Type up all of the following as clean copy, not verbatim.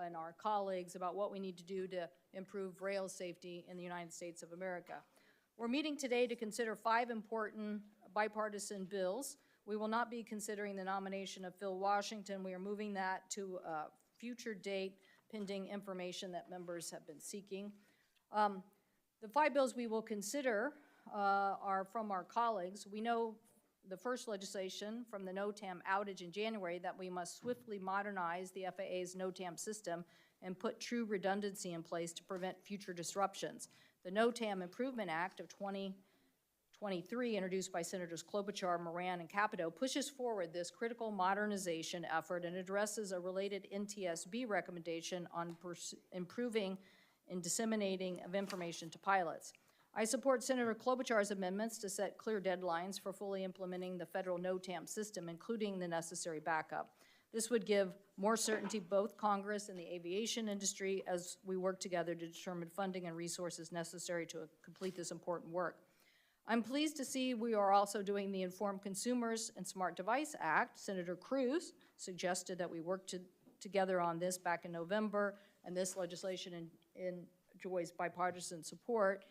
and our colleagues about what we need to do to improve rail safety in the United States of America. We're meeting today to consider 5 important bipartisan bills. We will not be considering the nomination of Phil Washington. We are moving that to a future date pending information that members have been seeking. The 5 bills we will consider are from our colleagues. We know the first legislation from the NOTAM outage in January that we must swiftly modernize the FAA's NOTAM system and put true redundancy in place to prevent future disruptions. The NOTAM Improvement Act of 2023, introduced by Senators Klobuchar, Moran, and Capito, pushes forward this critical modernization effort and addresses a related NTSB recommendation on improving and disseminating of information to pilots. I support Senator Klobuchar's amendments to set clear deadlines for fully implementing the federal NOTAM system, including the necessary backup. This would give more certainty both Congress and the aviation industry as we work together to determine funding and resources necessary to complete this important work. I'm pleased to see we are also doing the Informed Consumers and Smart Device Act. Senator Cruz suggested that we work together on this back in November, and this legislation enjoys bipartisan support.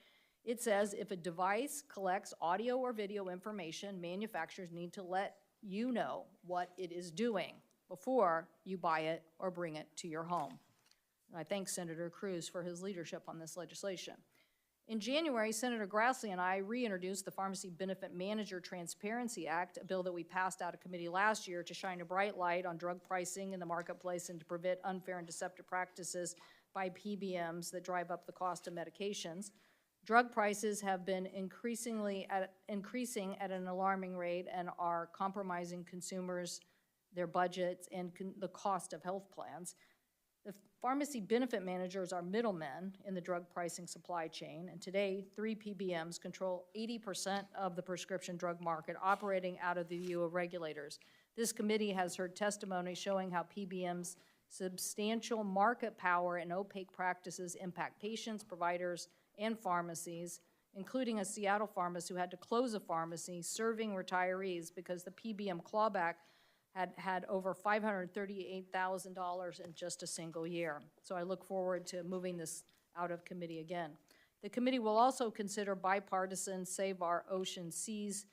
It says if a device collects audio or video information, manufacturers need to let you know what it is doing before you buy it or bring it to your home. And I thank Senator Cruz for his leadership on this legislation. In January, Senator Grassley and I reintroduced the Pharmacy Benefit Manager Transparency Act, a bill that we passed out of committee last year to shine a bright light on drug pricing in the marketplace and to prevent unfair and deceptive practices by PBMs that drive up the cost of medications. Drug prices have been increasing at an alarming rate and are compromising consumers, their budgets, and the cost of health plans. The pharmacy benefit managers are middlemen in the drug pricing supply chain, and today 3 PBMs control 80% of the prescription drug market, operating out of the view of regulators. This committee has heard testimony showing how PBMs' substantial market power and opaque practices impact patients, providers, and pharmacies, including a Seattle pharmacist who had to close a pharmacy serving retirees because the PBM clawback had over $538,000 in just a single year. So I look forward to moving this out of committee again. The committee will also consider bipartisan Save Our Ocean Seas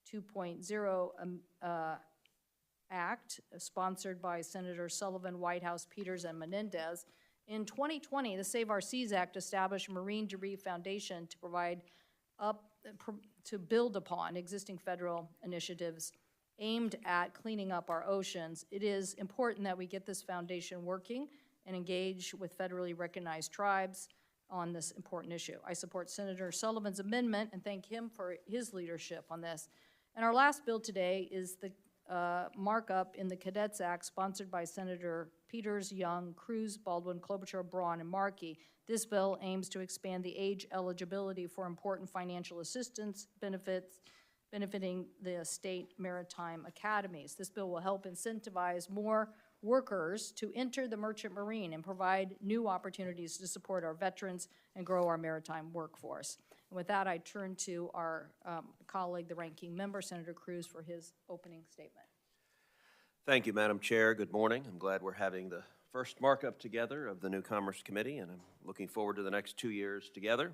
2.0 Act, sponsored by Senators Sullivan, Whitehouse, Peters, and Menendez. In 2020, the Save Our Seas Act established a Marine Debris Foundation to build upon existing federal initiatives aimed at cleaning up our oceans. It is important that we get this foundation working and engage with federally recognized tribes on this important issue. I support Senator Sullivan's amendment and thank him for his leadership on this. And our last bill today is the markup in the Cadets Act, sponsored by Senator Peters, Young, Cruz, Baldwin, Klobuchar, Braun, and Markey. This bill aims to expand the age eligibility for important financial assistance benefiting the state maritime academies. This bill will help incentivize more workers to enter the merchant marine and provide new opportunities to support our veterans and grow our maritime workforce. And with that, I turn to our colleague, the ranking member, Senator Cruz, for his opening statement. Thank you, Madam Chair. Good morning. I'm glad we're having the first markup together of the new Commerce Committee, and I'm looking forward to the next 2 years together.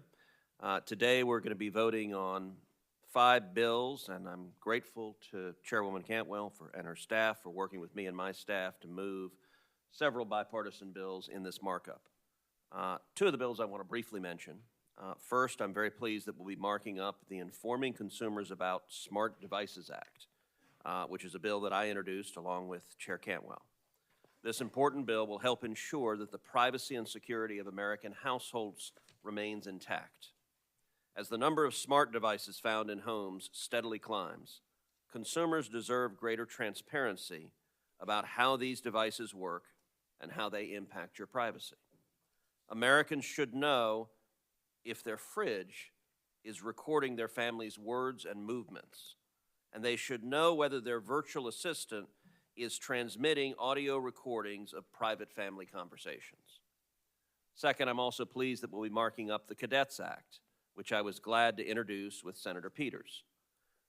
Today, we're going to be voting on 5 bills, and I'm grateful to Chairwoman Cantwell and her staff for working with me and my staff to move several bipartisan bills in this markup. 2 of the bills I want to briefly mention. First, I'm very pleased that we'll be marking up the Informing Consumers About Smart Devices Act, which is a bill that I introduced along with Chair Cantwell. This important bill will help ensure that the privacy and security of American households remains intact. As the number of smart devices found in homes steadily climbs, consumers deserve greater transparency about how these devices work and how they impact your privacy. Americans should know if their fridge is recording their family's words and movements, and they should know whether their virtual assistant is transmitting audio recordings of private family conversations. Second, I'm also pleased that we'll be marking up the Cadets Act, which I was glad to introduce with Senator Peters.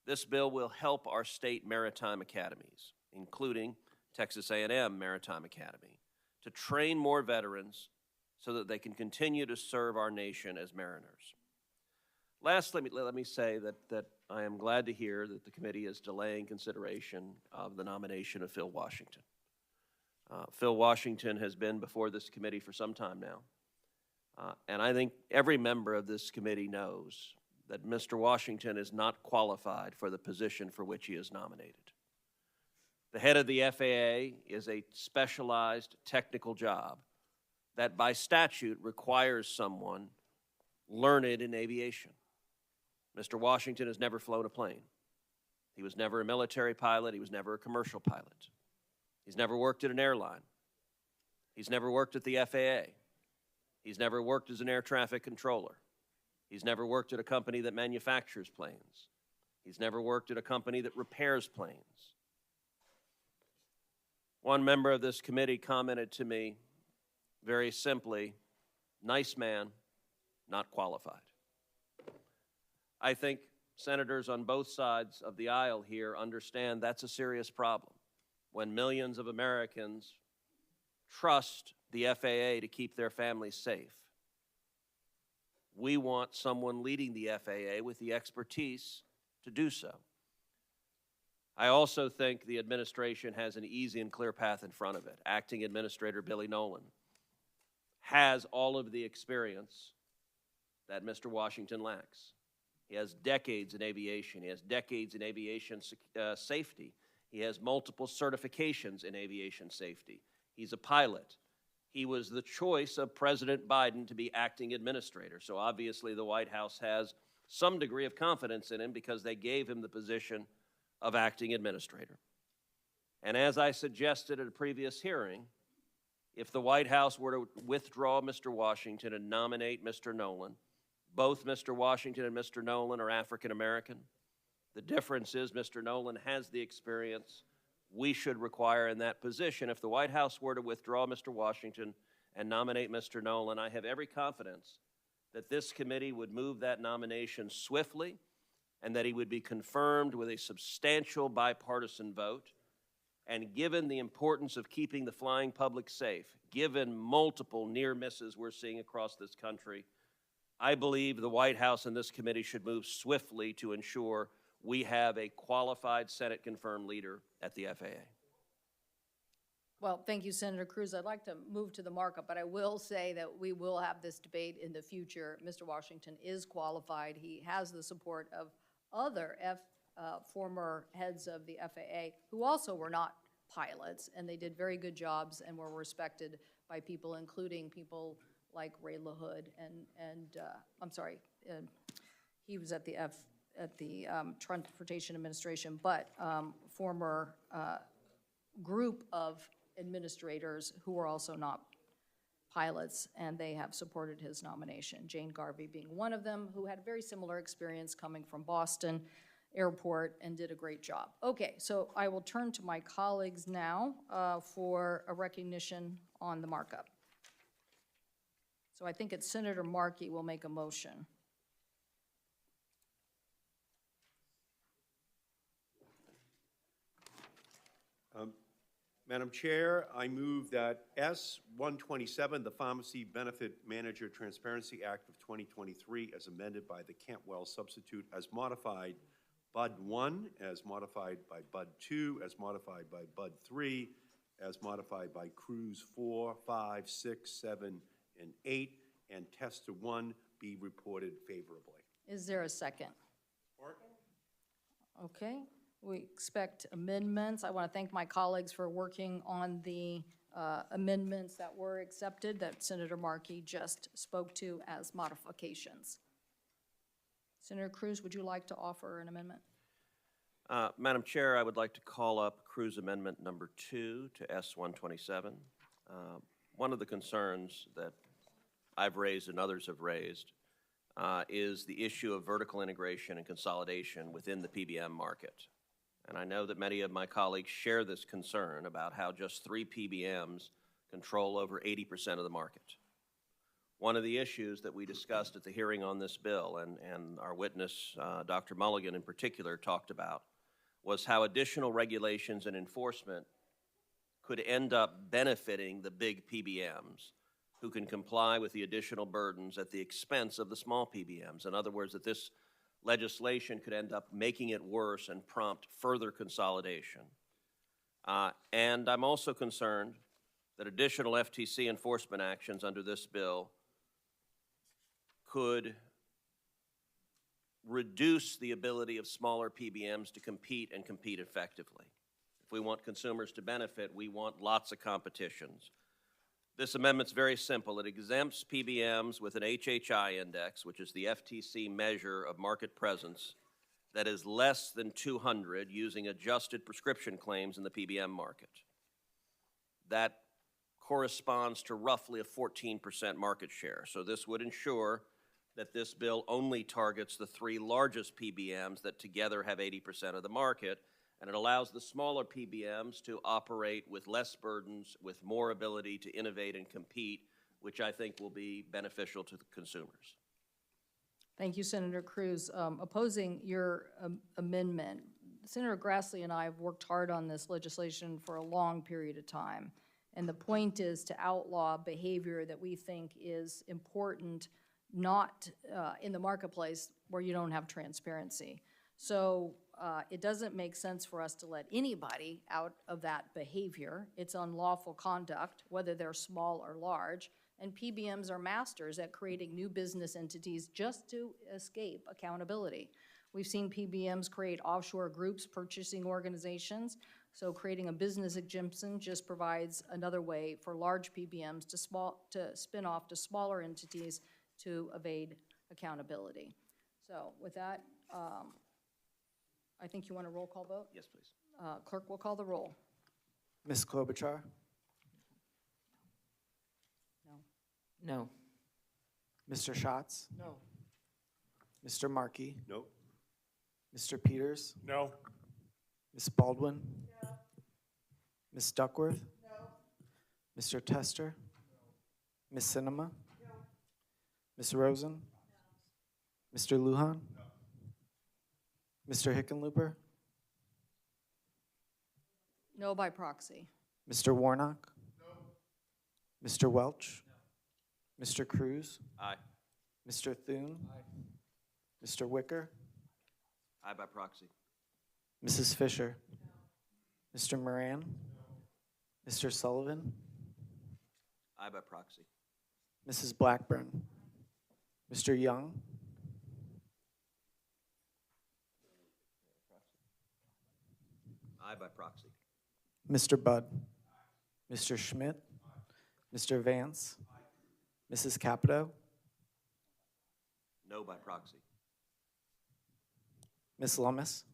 This bill will help our state maritime academies, including Texas A&M Maritime Academy, to train more veterans so that they can continue to serve our nation as mariners. Lastly, let me say that I am glad to hear that the committee is delaying consideration of the nomination of Phil Washington. Phil Washington has been before this committee for some time now, and I think every member of this committee knows that Mr. Washington is not qualified for the position for which he is nominated. The head of the FAA is a specialized technical job that by statute requires someone learned in aviation. Mr. Washington has never flown a plane. He was never a military pilot. He was never a commercial pilot. He's never worked at an airline. He's never worked at the FAA. He's never worked as an air traffic controller. He's never worked at a company that manufactures planes. He's never worked at a company that repairs planes. One member of this committee commented to me very simply, "Nice man, not qualified." I think senators on both sides of the aisle here understand that's a serious problem. When millions of Americans trust the FAA to keep their families safe, we want someone leading the FAA with the expertise to do so. I also think the administration has an easy and clear path in front of it. Acting Administrator Billy Nolan has all of the experience that Mr. Washington lacks. He has decades in aviation. He has decades in aviation safety. He has multiple certifications in aviation safety. He's a pilot. He was the choice of President Biden to be acting administrator. So obviously the White House has some degree of confidence in him because they gave him the position of acting administrator. And as I suggested at a previous hearing, if the White House were to withdraw Mr. Washington and nominate Mr. Nolan, both Mr. Washington and Mr. Nolan are African American. The difference is Mr. Nolan has the experience we should require in that position. If the White House were to withdraw Mr. Washington and nominate Mr. Nolan, I have every confidence that this committee would move that nomination swiftly and that he would be confirmed with a substantial bipartisan vote. And given the importance of keeping the flying public safe, given multiple near misses we're seeing across this country, I believe the White House and this committee should move swiftly to ensure we have a qualified Senate-confirmed leader at the FAA. Well, thank you, Senator Cruz. I'd like to move to the markup, but I will say that we will have this debate in the future. Mr. Washington is qualified. He has the support of other former heads of the FAA who also were not pilots, and they did very good jobs and were respected by people, including people like Ray LaHood he was at the Transportation Administration, but former group of administrators who were also not pilots, and they have supported his nomination. Jane Garvey being one of them, who had very similar experience coming from Boston Airport and did a great job. Okay, so I will turn to my colleagues now for a recognition on the markup. So I think it's Senator Markey will make a motion. Madam Chair, I move that S-127, the Pharmacy Benefit Manager Transparency Act of 2023, as amended by the Cantwell substitute, as modified Bud 1, as modified by Bud 2, as modified by Bud 3, as modified by Cruz 4, 5, 6, 7, and 8, and Tester 1 be reported favorably. Is there a second? Okay. We expect amendments. I want to thank my colleagues for working on the amendments that were accepted that Senator Markey just spoke to as modifications. Senator Cruz, would you like to offer an amendment? Madam Chair, I would like to call up Cruz Amendment number 2 to S-127. One of the concerns that I've raised and others have raised is the issue of vertical integration and consolidation within the PBM market. And I know that many of my colleagues share this concern about how just 3 PBMs control over 80% of the market. One of the issues that we discussed at the hearing on this bill, and our witness, Dr. Mulligan in particular, talked about, was how additional regulations and enforcement could end up benefiting the big PBMs who can comply with the additional burdens at the expense of the small PBMs. In other words, that this legislation could end up making it worse and prompt further consolidation. And I'm also concerned that additional FTC enforcement actions under this bill could reduce the ability of smaller PBMs to compete and compete effectively. If we want consumers to benefit, we want lots of competitions. This amendment's very simple. It exempts PBMs with an HHI index, which is the FTC measure of market presence, that is less than 200 using adjusted prescription claims in the PBM market. That corresponds to roughly a 14% market share. So this would ensure that this bill only targets the three largest PBMs that together have 80% of the market, and it allows the smaller PBMs to operate with less burdens, with more ability to innovate and compete, which I think will be beneficial to the consumers. Thank you, Senator Cruz. Opposing your amendment, Senator Grassley and I have worked hard on this legislation for a long period of time. And the point is to outlaw behavior that we think is important, not in the marketplace where you don't have transparency. So it doesn't make sense for us to let anybody out of that behavior. It's unlawful conduct, whether they're small or large. And PBMs are masters at creating new business entities just to escape accountability. We've seen PBMs create offshore groups, purchasing organizations. So creating a business exemption just provides another way for large PBMs to spin off to smaller entities to evade accountability. So with that, I think you want a roll call vote? Yes, please. Clerk will call the roll. Ms. Klobuchar? No. No. Mr. Schatz? No. Mr. Markey? No. Mr. Peters? No. Ms. Baldwin? No. Ms. Duckworth? No. Mr. Tester? No. Ms. Sinema? No. Ms. Rosen? No. Mr. Lujan? No. Mr. Hickenlooper? No by proxy. Mr. Warnock? No. Mr. Welch? No. Mr. Cruz? Aye. Mr. Thune? Aye. Mr. Wicker? Aye by proxy. Mrs. Fisher? No. Mr. Moran? No. Mr. Sullivan? Aye by proxy. Mrs. Blackburn? Mr. Young? Aye by proxy. Mr. Budd? Mr. Schmidt? Mr. Vance? Mrs. Capito? No by proxy. Ms. Lummis?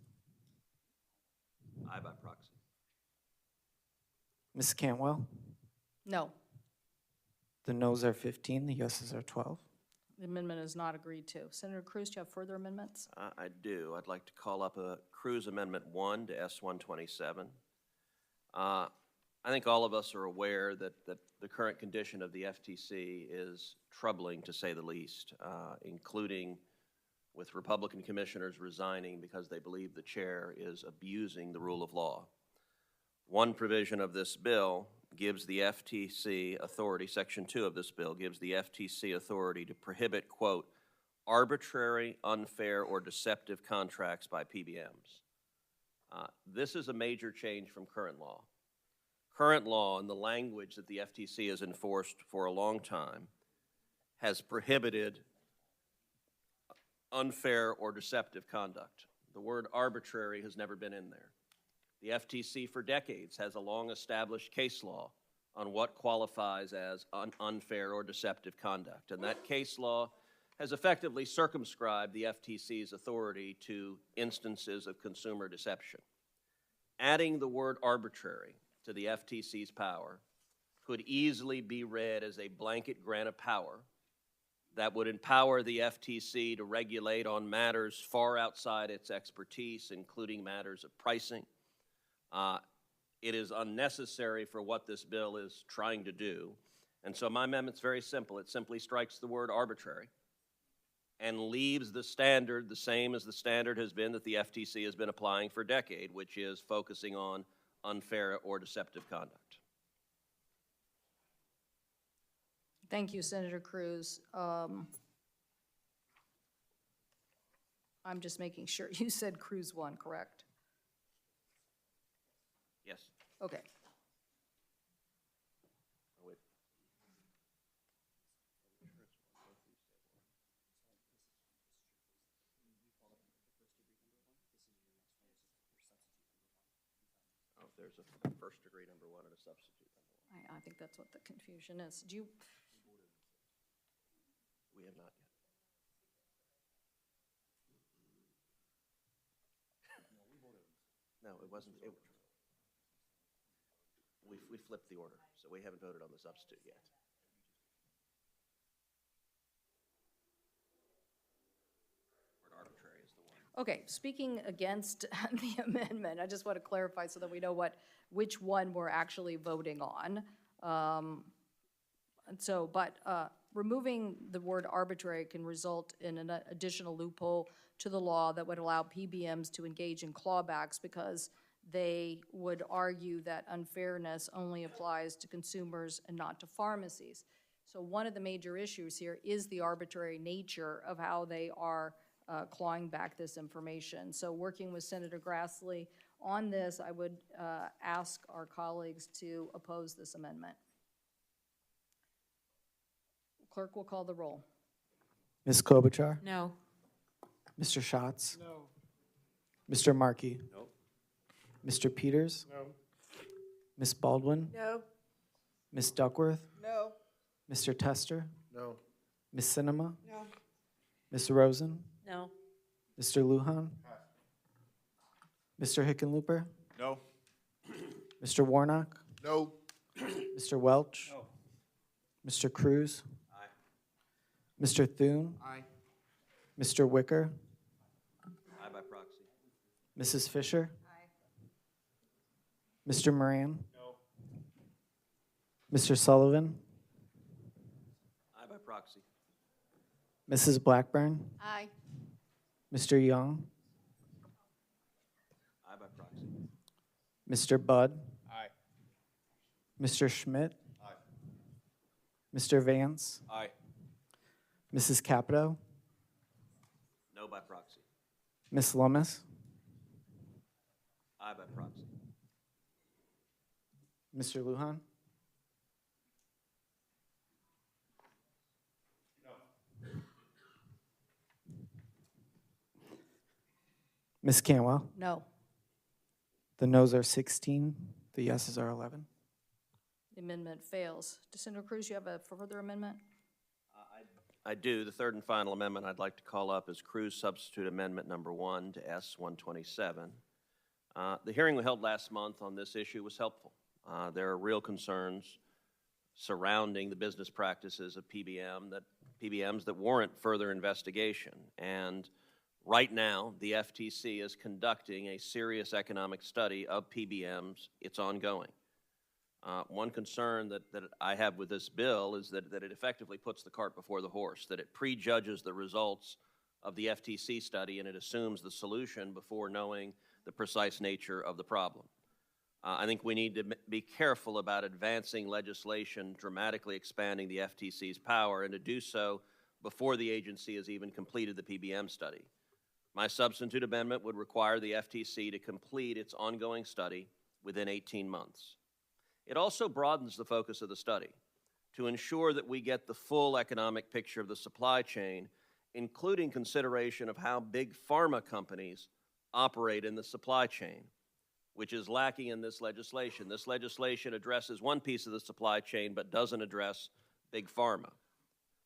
Aye by proxy. Ms. Cantwell? No. The noes are 15, the yeses are 12. The amendment is not agreed to. Senator Cruz, do you have further amendments? I do. I'd like to call up a Cruz Amendment 1 to S-127. I think all of us are aware that the current condition of the FTC is troubling, to say the least, including with Republican commissioners resigning because they believe the chair is abusing the rule of law. One provision of this bill gives the FTC authority, Section 2 of this bill gives the FTC authority to prohibit, quote, arbitrary, unfair, or deceptive contracts by PBMs. This is a major change from current law. Current law and the language that the FTC has enforced for a long time has prohibited unfair or deceptive conduct. The word arbitrary has never been in there. The FTC for decades has a long-established case law on what qualifies as unfair or deceptive conduct, and that case law has effectively circumscribed the FTC's authority to instances of consumer deception. Adding the word arbitrary to the FTC's power could easily be read as a blanket grant of power that would empower the FTC to regulate on matters far outside its expertise, including matters of pricing. It is unnecessary for what this bill is trying to do. And so my amendment's very simple. It simply strikes the word arbitrary and leaves the standard the same as the standard has been that the FTC has been applying for a decade, which is focusing on unfair or deceptive conduct. Thank you, Senator Cruz. I'm just making sure. You said Cruz 1, correct? Yes. Okay. Oh, wait. Oh, there's a first degree number 1 and a substitute number 1. I think that's what the confusion is. Do you, We have not yet. No, it wasn't. We flipped the order, so we haven't voted on the substitute yet. Word arbitrary is the one. okay, speaking against the amendment, I just want to clarify so that we know which one we're actually voting on. And so, but removing the word arbitrary can result in an additional loophole to the law that would allow PBMs to engage in clawbacks because they would argue that unfairness only applies to consumers and not to pharmacies. So one of the major issues here is the arbitrary nature of how they are clawing back this information. So working with Senator Grassley on this, I would ask our colleagues to oppose this amendment. Clerk will call the roll. Ms. Klobuchar? No. Mr. Schatz? No. Mr. Markey? No. Mr. Peters? No. Ms. Baldwin? No. Ms. Duckworth? No. Mr. Tester? No. Ms. Sinema? No. Ms. Rosen? No. Mr. Lujan? Mr. Hickenlooper? No. Mr. Warnock? No. Mr. Welch? No. Mr. Cruz? Aye. Mr. Thune? Aye. Mr. Wicker? Aye by proxy. Mrs. Fisher? Mr. Moran? No. Mr. Sullivan? Aye by proxy. Mrs. Blackburn? Aye. Mr. Young? Aye by proxy. Mr. Budd? Aye. Mr. Schmidt? Aye. Mr. Vance? Aye. Mrs. Capito? No by proxy. Ms. Lummis? Aye by proxy. Mr. Lujan? Ms. Cantwell? No. The noes are 16, the yeses are 11. The amendment fails. Senator Cruz, you have a further amendment? I do. The third and final amendment I'd like to call up is Cruz Substitute Amendment Number 1 to S-127. The hearing we held last month on this issue was helpful. There are real concerns surrounding the business practices of PBMs that warrant further investigation. And right now, the FTC is conducting a serious economic study of PBMs. It's ongoing. One concern that I have with this bill is that it effectively puts the cart before the horse, that it prejudges the results of the FTC study and it assumes the solution before knowing the precise nature of the problem. I think we need to be careful about advancing legislation dramatically expanding the FTC's power and to do so before the agency has even completed the PBM study. My substitute amendment would require the FTC to complete its ongoing study within 18 months. It also broadens the focus of the study to ensure that we get the full economic picture of the supply chain, including consideration of how big pharma companies operate in the supply chain, which is lacking in this legislation. This legislation addresses one piece of the supply chain but doesn't address big pharma.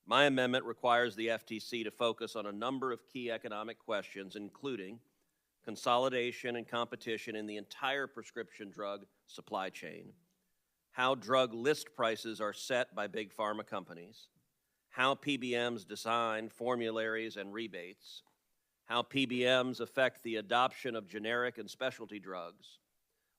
My amendment requires the FTC to focus on a number of key economic questions, including consolidation and competition in the entire prescription drug supply chain, how drug list prices are set by big pharma companies, how PBMs design formularies and rebates, how PBMs affect the adoption of generic and specialty drugs,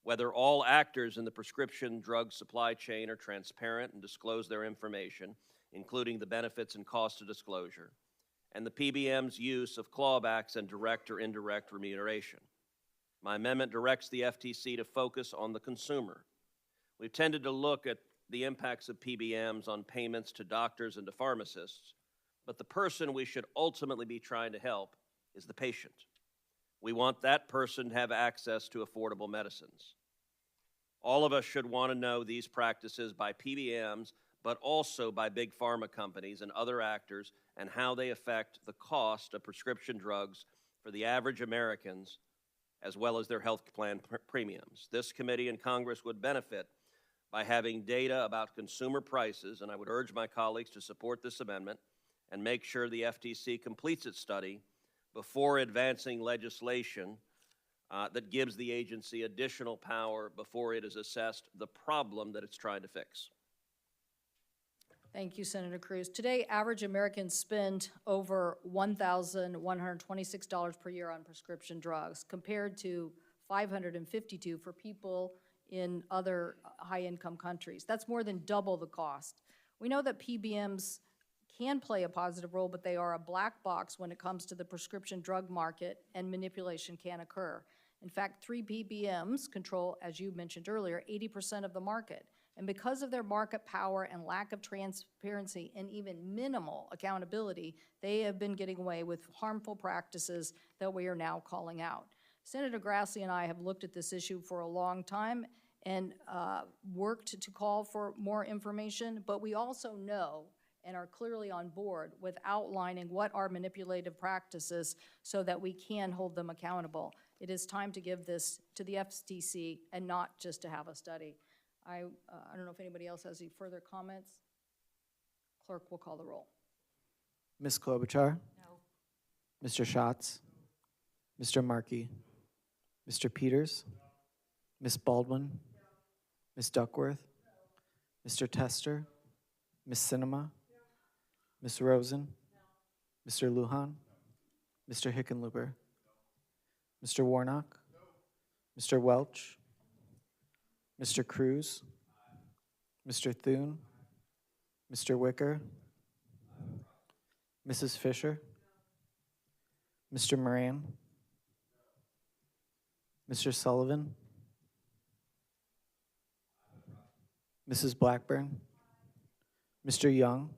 whether all actors in the prescription drug supply chain are transparent and disclose their information, including the benefits and cost of disclosure, and the PBM's use of clawbacks and direct or indirect remuneration. My amendment directs the FTC to focus on the consumer. We've tended to look at the impacts of PBMs on payments to doctors and to pharmacists, but the person we should ultimately be trying to help is the patient. We want that person to have access to affordable medicines. All of us should want to know these practices by PBMs, but also by big pharma companies and other actors, and how they affect the cost of prescription drugs for the average Americans, as well as their health plan premiums. This committee and Congress would benefit by having data about consumer prices, and I would urge my colleagues to support this amendment and make sure the FTC completes its study before advancing legislation that gives the agency additional power before it has assessed the problem that it's trying to fix. Thank you, Senator Cruz. Today, average Americans spend over $1,126 per year on prescription drugs, compared to $552 for people in other high-income countries. That's more than double the cost. We know that PBMs can play a positive role, but they are a black box when it comes to the prescription drug market, and manipulation can occur. In fact, 3 PBMs control, as you mentioned earlier, 80% of the market. And because of their market power and lack of transparency and even minimal accountability, they have been getting away with harmful practices that we are now calling out. Senator Grassley and I have looked at this issue for a long time and worked to call for more information, but we also know and are clearly on board with outlining what are manipulative practices so that we can hold them accountable. It is time to give this to the FTC and not just to have a study. I don't know if anybody else has any further comments. Clerk will call the roll. Ms. Klobuchar? No. Mr. Schatz? Mr. Markey? Mr. Peters? Ms. Baldwin? Ms. Duckworth? Mr. Tester? Ms. Sinema? Ms. Rosen? Mr. Lujan? Mr. Hickenlooper? Mr. Warnock? Mr. Welch? Mr. Cruz? Mr. Thune? Mr. Wicker? Mrs. Fisher? Mr. Moran? Mr. Sullivan? Mrs. Blackburn? Mr. Young?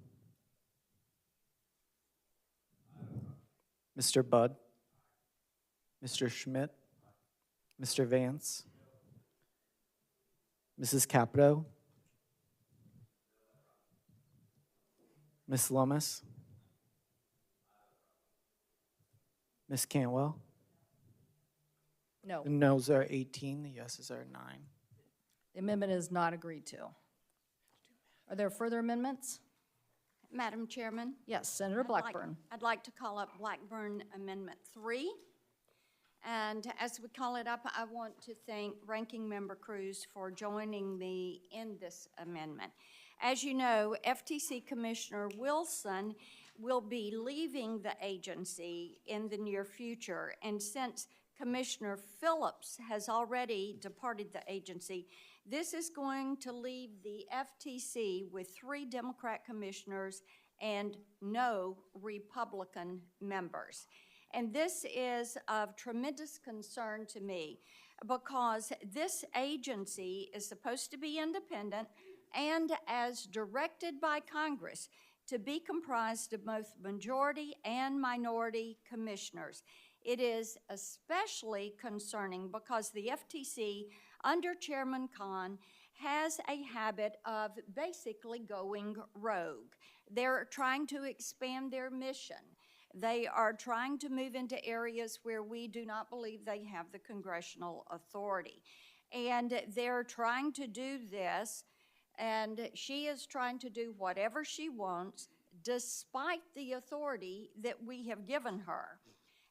Mr. Budd? Mr. Schmidt? Mr. Vance? Mrs. Capito? Ms. Lummis? Ms. Cantwell? No, The noes are 18, the yeses are 9. the amendment is not agreed to. Are there further amendments? Madam Chairman? Yes, Senator Blackburn. I'd like to call up Blackburn Amendment 3. And as we call it up, I want to thank Ranking Member Cruz for joining me in this amendment. As you know, FTC Commissioner Wilson will be leaving the agency in the near future. And since Commissioner Phillips has already departed the agency, this is going to leave the FTC with 3 Democrat commissioners and no Republican members. And this is of tremendous concern to me because this agency is supposed to be independent and, as directed by Congress, to be comprised of both majority and minority commissioners. It is especially concerning because the FTC, under Chairman Khan, has a habit of basically going rogue. They're trying to expand their mission. They are trying to move into areas where we do not believe they have the congressional authority. And they're trying to do this, and she is trying to do whatever she wants despite the authority that we have given her.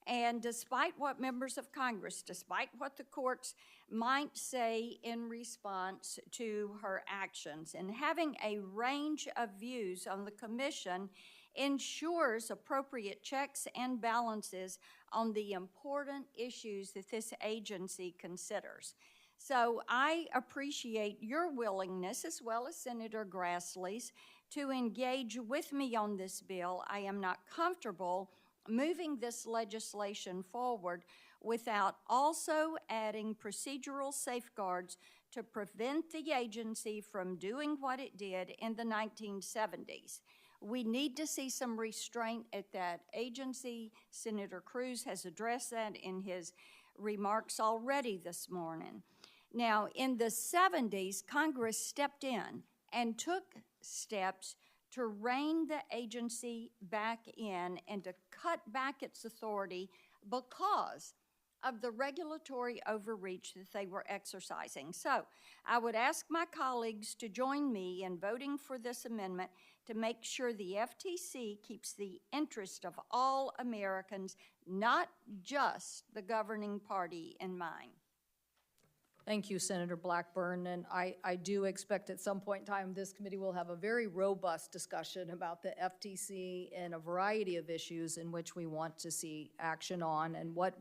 And despite what members of Congress, despite what the courts might say in response to her actions, and having a range of views on the commission ensures appropriate checks and balances on the important issues that this agency considers. So I appreciate your willingness, as well as Senator Grassley's, to engage with me on this bill. I am not comfortable moving this legislation forward without also adding procedural safeguards to prevent the agency from doing what it did in the 1970s. We need to see some restraint at that agency. Senator Cruz has addressed that in his remarks already this morning. Now, in the 70s, Congress stepped in and took steps to rein the agency back in and to cut back its authority because of the regulatory overreach that they were exercising. So I would ask my colleagues to join me in voting for this amendment to make sure the FTC keeps the interest of all Americans, not just the governing party, in mind. Thank you, Senator Blackburn, and I do expect at some point in time this committee will have a very robust discussion about the FTC and a variety of issues in which we want to see action on and what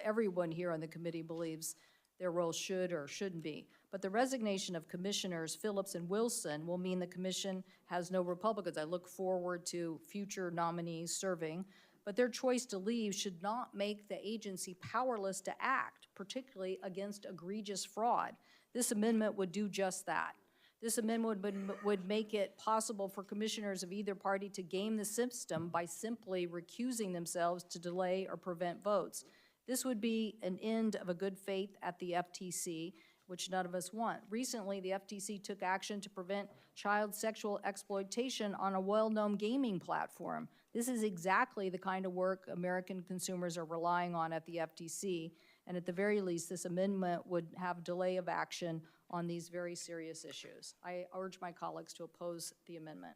everyone here on the committee believes their role should or shouldn't be. But the resignation of Commissioners Phillips and Wilson will mean the commission has no Republicans. I look forward to future nominees serving, but their choice to leave should not make the agency powerless to act, particularly against egregious fraud. This amendment would do just that. This amendment would make it possible for commissioners of either party to game the system by simply recusing themselves to delay or prevent votes. This would be an end of a good faith at the FTC, which none of us want. Recently, the FTC took action to prevent child sexual exploitation on a well-known gaming platform. This is exactly the kind of work American consumers are relying on at the FTC, and at the very least, this amendment would have delay of action on these very serious issues. I urge my colleagues to oppose the amendment.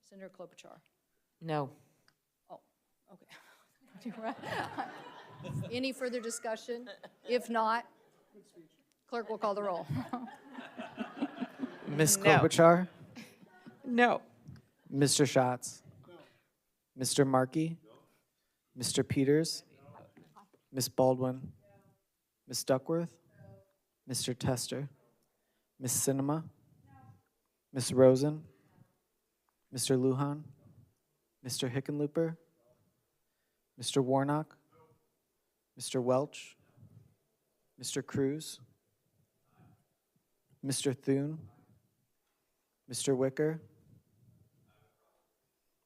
Senator Klobuchar. No. Oh, okay. Any further discussion? If not, clerk will call the roll. Ms. No. Klobuchar? No. Mr. Schatz? Mr. Markey? Mr. Peters? Ms. Baldwin? Ms. Duckworth? Mr. Tester? Ms. Sinema? Ms. Rosen? Mr. Lujan? Mr. Hickenlooper? Mr. Warnock? Mr. Welch? Mr. Cruz? Mr. Thune? Mr. Wicker?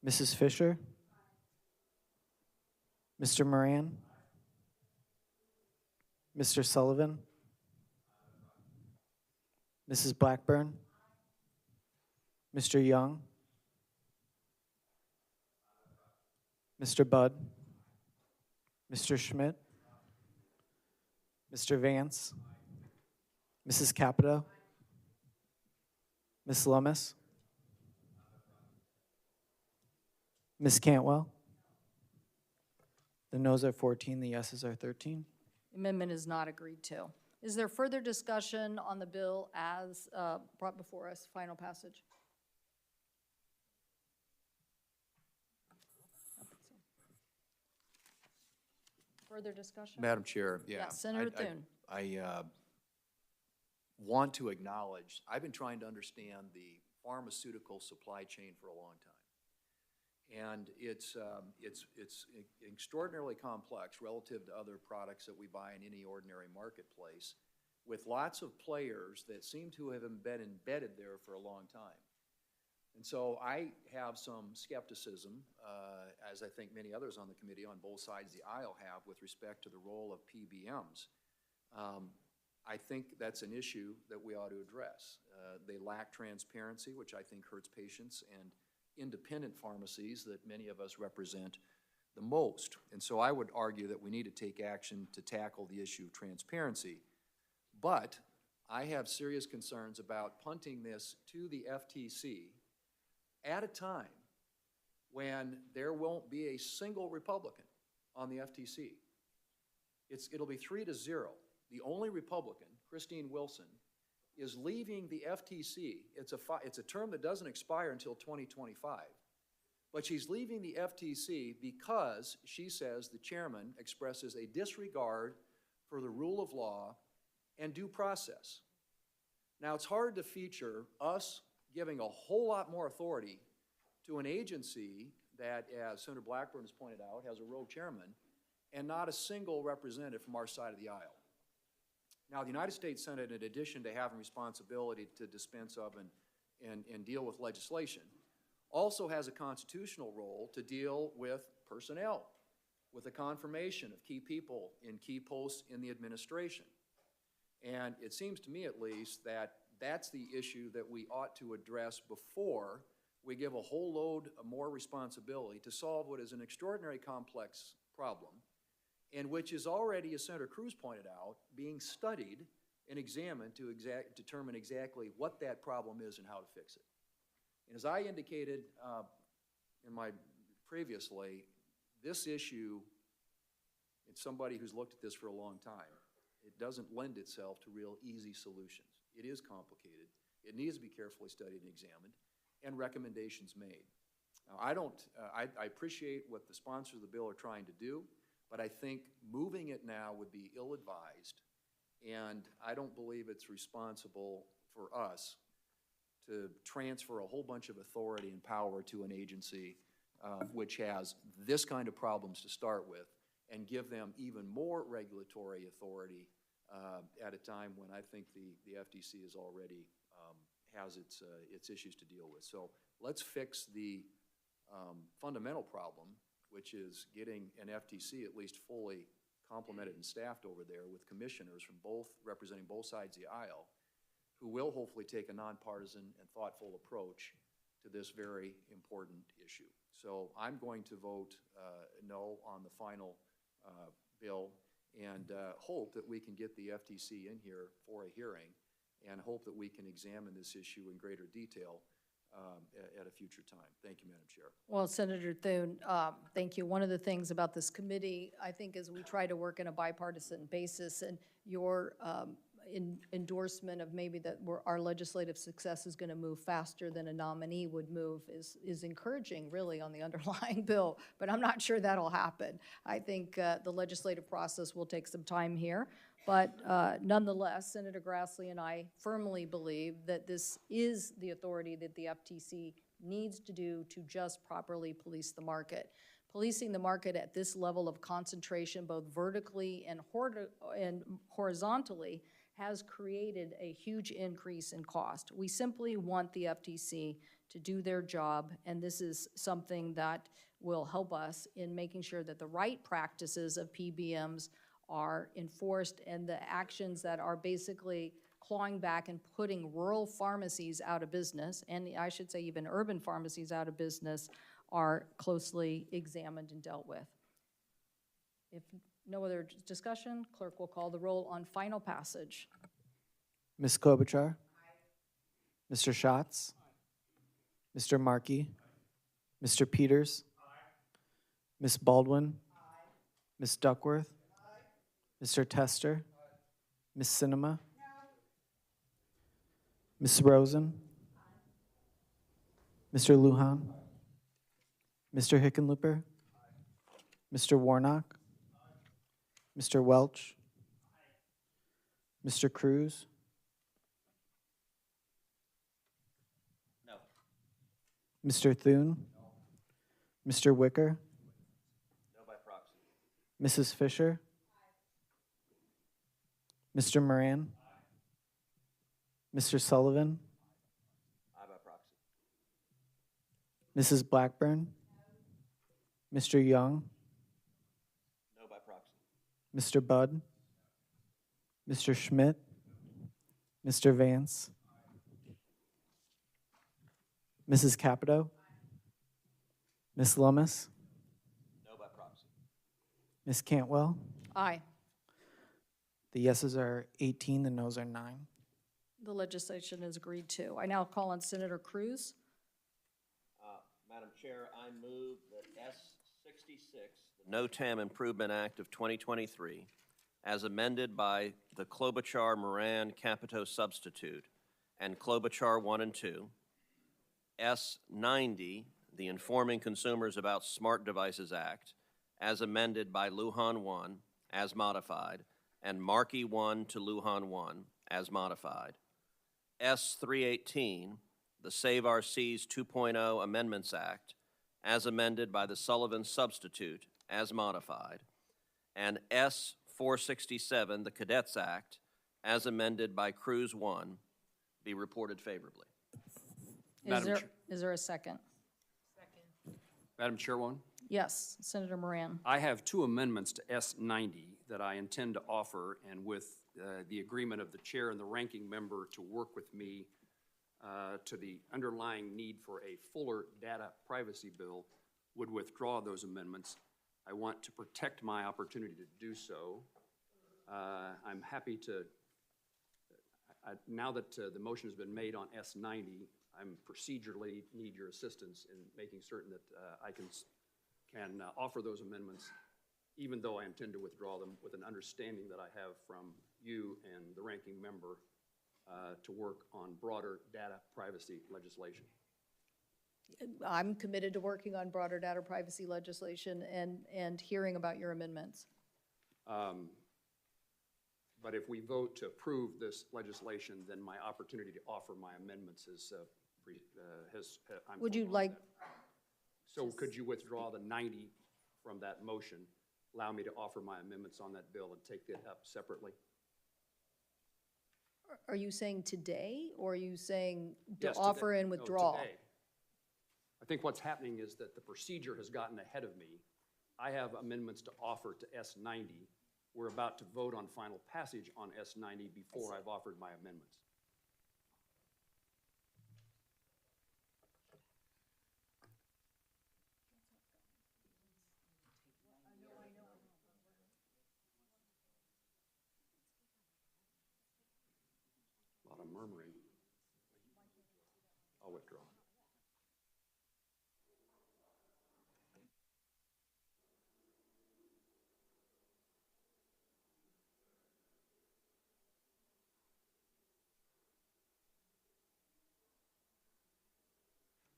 Mrs. Fisher? Mr. Moran? Mr. Sullivan? Mrs. Blackburn? Mr. Young? Mr. Budd? Mr. Schmidt? Mr. Vance? Mrs. Capito? Ms. Lummis? Ms. Cantwell? The noes are 14, the yeses are 13. The amendment is not agreed to. Is there further discussion on the bill as brought before us, final passage? Further discussion? Madam Chair, yeah. Yes, Senator Thune. I want to acknowledge, I've been trying to understand the pharmaceutical supply chain for a long time. And it's extraordinarily complex relative to other products that we buy in any ordinary marketplace, with lots of players that seem to have been embedded there for a long time. And so I have some skepticism, as I think many others on the committee on both sides of the aisle have, with respect to the role of PBMs. I think that's an issue that we ought to address. They lack transparency, which I think hurts patients and independent pharmacies that many of us represent the most. And so I would argue that we need to take action to tackle the issue of transparency. But I have serious concerns about punting this to the FTC at a time when there won't be a single Republican on the FTC. It'll be 3-0. The only Republican, Christine Wilson, is leaving the FTC. It's a term that doesn't expire until 2025. But she's leaving the FTC because she says the chairman expresses a disregard for the rule of law and due process. Now, it's hard to feature us giving a whole lot more authority to an agency that, as Senator Blackburn has pointed out, has a rogue chairman and not a single representative from our side of the aisle. Now, the United States Senate, in addition to having responsibility to dispense of and deal with legislation, also has a constitutional role to deal with personnel, with the confirmation of key people in key posts in the administration. And it seems to me, at least, that that's the issue that we ought to address before we give a whole load of more responsibility to solve what is an extraordinary complex problem, and which is already, as Senator Cruz pointed out, being studied and examined to determine exactly what that problem is and how to fix it. And as I indicated in my previously, this issue, it's somebody who's looked at this for a long time. It doesn't lend itself to real easy solutions. It is complicated. It needs to be carefully studied and examined, and recommendations made. Now, I appreciate what the sponsors of the bill are trying to do, but I think moving it now would be ill-advised, and I don't believe it's responsible for us to transfer a whole bunch of authority and power to an agency which has this kind of problems to start with, and give them even more regulatory authority at a time when I think the FTC is already has its issues to deal with. So let's fix the fundamental problem, which is getting an FTC at least fully complemented and staffed over there with commissioners from representing both sides of the aisle, who will hopefully take a nonpartisan and thoughtful approach to this very important issue. So I'm going to vote no on the final bill, and hope that we can get the FTC in here for a hearing, and hope that we can examine this issue in greater detail at a future time. Thank you, Madam Chair. Well, Senator Thune, thank you. One of the things about this committee, I think, is we try to work in a bipartisan basis, and your endorsement of maybe that our legislative success is going to move faster than a nominee would move is encouraging, really, on the underlying bill, but I'm not sure that'll happen. I think the legislative process will take some time here, but nonetheless, Senator Grassley and I firmly believe that this is the authority that the FTC needs to do to just properly police the market. Policing the market at this level of concentration, both vertically and horizontally, has created a huge increase in cost. We simply want the FTC to do their job, and this is something that will help us in making sure that the right practices of PBMs are enforced, and the actions that are basically clawing back and putting rural pharmacies out of business, and I should say even urban pharmacies out of business, are closely examined and dealt with. If no other discussion, clerk will call the roll on final passage. Ms. Klobuchar? Aye. Mr. Schatz? Aye. Mr. Markey? Aye. Mr. Peters? Aye. Ms. Baldwin? Aye. Ms. Duckworth? Aye. Mr. Tester? Aye. Ms. Sinema? No. Ms. Rosen? Aye. Mr. Lujan? Aye. Mr. Hickenlooper? Aye. Mr. Warnock? Aye. Mr. Welch? Aye. Mr. Cruz? No. Mr. Thune? No. Mr. Wicker? No by proxy. Mrs. Fisher? Aye. Mr. Moran? Aye. Mr. Sullivan? Aye by proxy. Mrs. Blackburn? No. Mr. Young? No by proxy. Mr. Budd? Mr. Schmidt? Mr. Vance? Mrs. Capito? Ms. Lummis? No by proxy. Ms. Cantwell? Aye. The yeses are 18, the noes are 9. The legislation is agreed to. I now call on Senator Cruz. Madam Chair, I move that S-66, the NOTAM Improvement Act of 2023, as amended by the Klobuchar-Moran-Capito substitute and Klobuchar 1 and 2, S-90, the Informing Consumers About Smart Devices Act, as amended by Lujan 1, as modified, and Markey 1 to Lujan 1, as modified, S-318, the Save Our Seas 2.0 Amendments Act, as amended by the Sullivan substitute, as modified, and S-467, the Cadets Act, as amended by Cruz 1, be reported favorably. Is there a second? Madam Chairwoman, Yes, Senator Moran. I have two amendments to S90 that I intend to offer, and with the agreement of the chair and the ranking member to work with me to the underlying need for a fuller data privacy bill, would withdraw those amendments. I want to protect my opportunity to do so. I'm happy to, now that the motion has been made on S90, I'm procedurally need your assistance in making certain that I can offer those amendments, even though I intend to withdraw them, with an understanding that I have from you and the ranking member to work on broader data privacy legislation. I'm committed to working on broader data privacy legislation and hearing about your amendments. But if we vote to approve this legislation, then my opportunity to offer my amendments is, Would you like, So could you withdraw the 90 from that motion, allow me to offer my amendments on that bill and take it up separately? are you saying today, or are you saying to Yes, offer today. and No, withdraw? today. I think what's happening is that the procedure has gotten ahead of me. I have amendments to offer to S90. We're about to vote on final passage on S90 before I've offered my amendments. A lot of murmuring. I'll withdraw.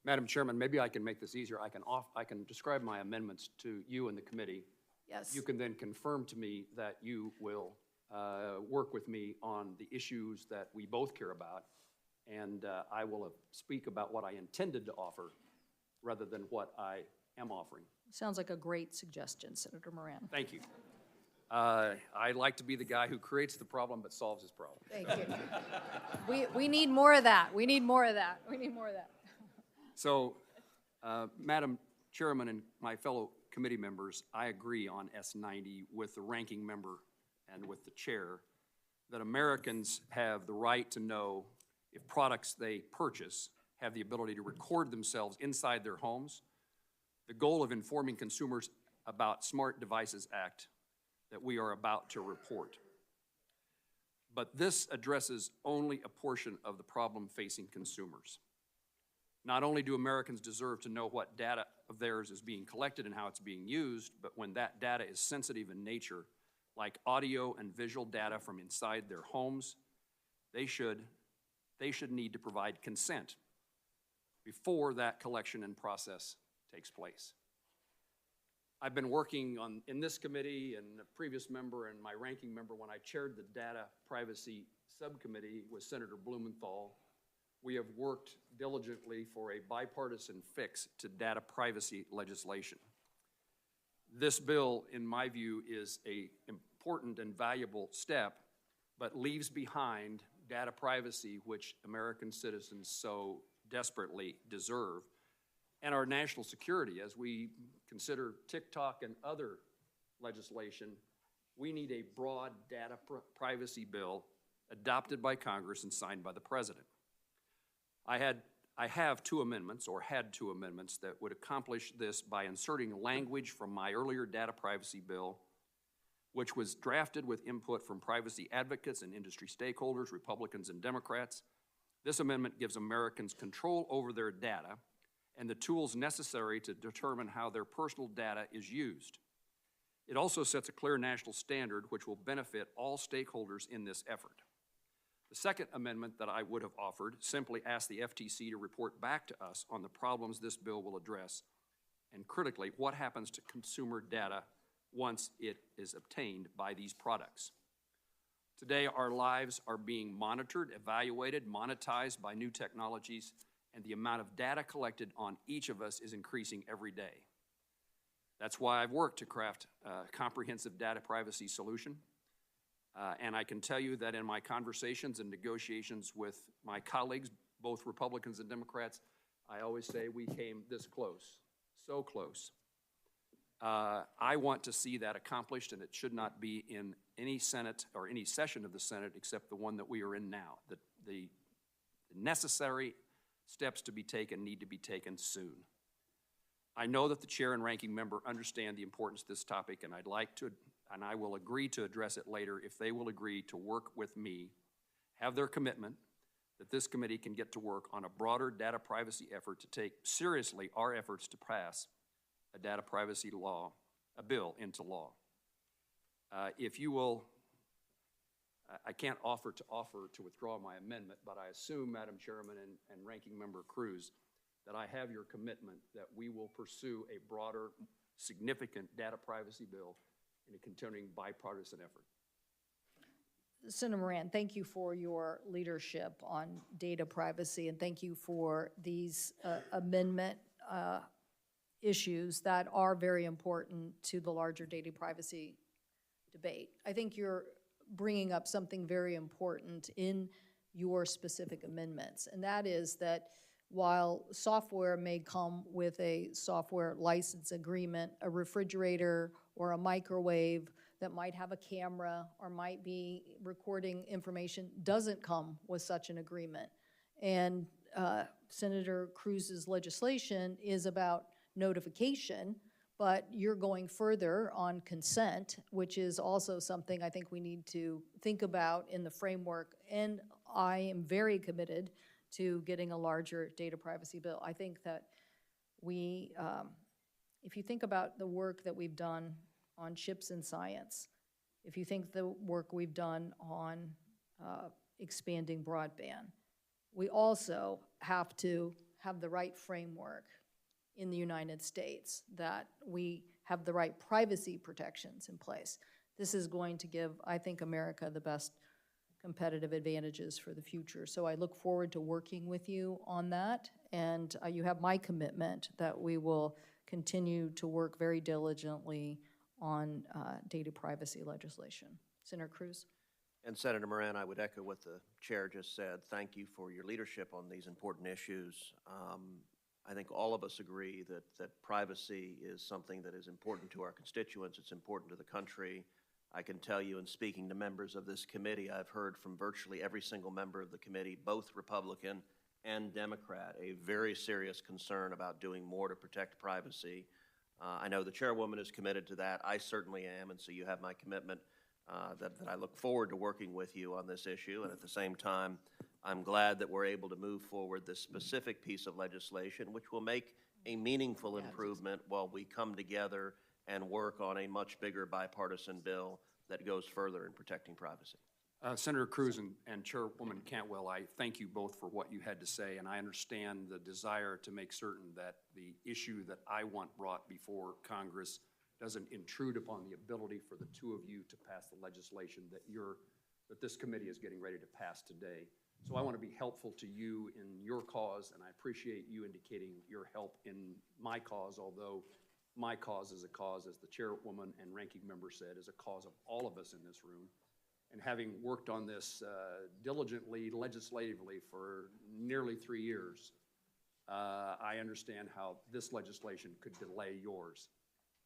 Madam Chairman, maybe I can make this easier. I can describe my amendments to you and the committee. Yes. You can then confirm to me that you will work with me on the issues that we both care about, and I will speak about what I intended to offer rather than what I am offering. Sounds like a great suggestion, Senator Moran. Thank you. I like to be the guy who creates the problem but solves his problem. Thank you. We need more of that. We need more of that. We need more of that. So, Madam Chairman and my fellow committee members, I agree on S90 with the ranking member and with the chair that Americans have the right to know if products they purchase have the ability to record themselves inside their homes. The goal of informing consumers about Smart Devices Act that we are about to report. But this addresses only a portion of the problem facing consumers. Not only do Americans deserve to know what data of theirs is being collected and how it's being used, but when that data is sensitive in nature, like audio and visual data from inside their homes, they should need to provide consent before that collection and process takes place. I've been working in this committee and a previous member and my ranking member when I chaired the Data Privacy Subcommittee with Senator Blumenthal. We have worked diligently for a bipartisan fix to data privacy legislation. This bill, in my view, is an important and valuable step, but leaves behind data privacy, which American citizens so desperately deserve, and our national security. As we consider TikTok and other legislation, we need a broad data privacy bill adopted by Congress and signed by the President. I have two amendments, or had two amendments, that would accomplish this by inserting language from my earlier data privacy bill, which was drafted with input from privacy advocates and industry stakeholders, Republicans and Democrats. This amendment gives Americans control over their data and the tools necessary to determine how their personal data is used. It also sets a clear national standard which will benefit all stakeholders in this effort. The second amendment that I would have offered simply asked the FTC to report back to us on the problems this bill will address, and critically, what happens to consumer data once it is obtained by these products. Today, our lives are being monitored, evaluated, monetized by new technologies, and the amount of data collected on each of us is increasing every day. That's why I've worked to craft a comprehensive data privacy solution. And I can tell you that in my conversations and negotiations with my colleagues, both Republicans and Democrats, I always say we came this close, so close. I want to see that accomplished, and it should not be in any Senate or any session of the Senate except the one that we are in now. The necessary steps to be taken need to be taken soon. I know that the chair and ranking member understand the importance of this topic, and and I will agree to address it later if they will agree to work with me, have their commitment that this committee can get to work on a broader data privacy effort to take seriously our efforts to pass a data privacy law, a bill into law. If you will, I can't offer to withdraw my amendment, but I assume, Madam Chairman and Ranking Member Cruz, that I have your commitment that we will pursue a broader, significant data privacy bill in a continuing bipartisan effort. Senator Moran, thank you for your leadership on data privacy, and thank you for these amendment issues that are very important to the larger data privacy debate. I think you're bringing up something very important in your specific amendments, and that is that while software may come with a software license agreement, a refrigerator or a microwave that might have a camera or might be recording information doesn't come with such an agreement. And Senator Cruz's legislation is about notification, but you're going further on consent, which is also something I think we need to think about in the framework. And I am very committed to getting a larger data privacy bill. I think that we, if you think about the work that we've done on chips in science, if you think the work we've done on expanding broadband, we also have to have the right framework in the United States, that we have the right privacy protections in place. This is going to give, I think, America the best competitive advantages for the future. So I look forward to working with you on that, and you have my commitment that we will continue to work very diligently on data privacy legislation. Senator Cruz? And Senator Moran, I would echo what the chair just said. Thank you for your leadership on these important issues. I think all of us agree that privacy is something that is important to our constituents. It's important to the country. I can tell you, in speaking to members of this committee, I've heard from virtually every single member of the committee, both Republican and Democrat, a very serious concern about doing more to protect privacy. I know the chairwoman is committed to that. I certainly am, and so you have my commitment that I look forward to working with you on this issue. And at the same time, I'm glad that we're able to move forward this specific piece of legislation, which will make a meaningful improvement while we come together and work on a much bigger bipartisan bill that goes further in protecting privacy. Senator Cruz and Chairwoman Cantwell, I thank you both for what you had to say, and I understand the desire to make certain that the issue that I want brought before Congress doesn't intrude upon the ability for the two of you to pass the legislation that this committee is getting ready to pass today. So I want to be helpful to you in your cause, and I appreciate you indicating your help in my cause, although my cause is a cause, as the chairwoman and ranking member said, is a cause of all of us in this room. And having worked on this diligently, legislatively for nearly 3 years, I understand how this legislation could delay yours.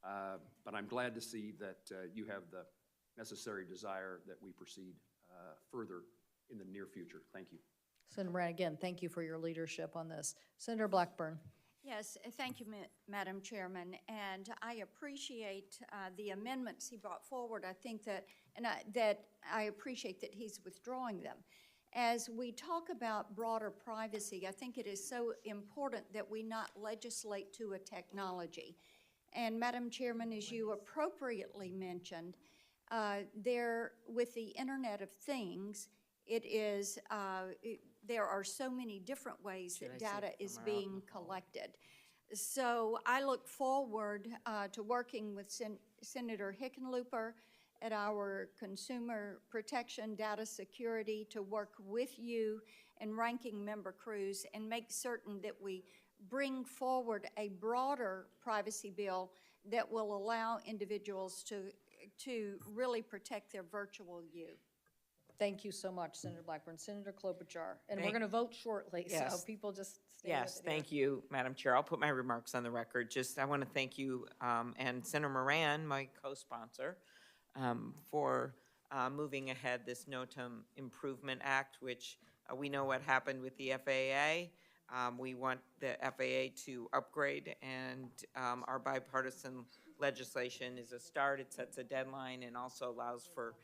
But I'm glad to see that you have the necessary desire that we proceed further in the near future. Thank you. Senator Moran, again, thank you for your leadership on this. Senator Blackburn? Yes, thank you, Madam Chairman, and I appreciate the amendments he brought forward. I think that I appreciate that he's withdrawing them. As we talk about broader privacy, I think it is so important that we not legislate to a technology. And Madam Chairman, as you appropriately mentioned, with the Internet of Things, it is there are so many different ways that data is being collected. So I look forward to working with Senator Hickenlooper at our Consumer Protection Data Security to work with you and Ranking Member Cruz and make certain that we bring forward a broader privacy bill that will allow individuals to to really protect their virtual you. Thank you so much, Senator Blackburn. Senator Klobuchar, and we're Thank- going to vote shortly, so Yes. people just stay with it Yes, here. thank you, Madam Chair. I'll put my remarks on the record. I want to thank you and Senator Moran, my co-sponsor, for moving ahead this NOTAM Improvement Act, which we know what happened with the FAA. We want the FAA to upgrade, and our bipartisan legislation is a start. It sets a deadline and also allows for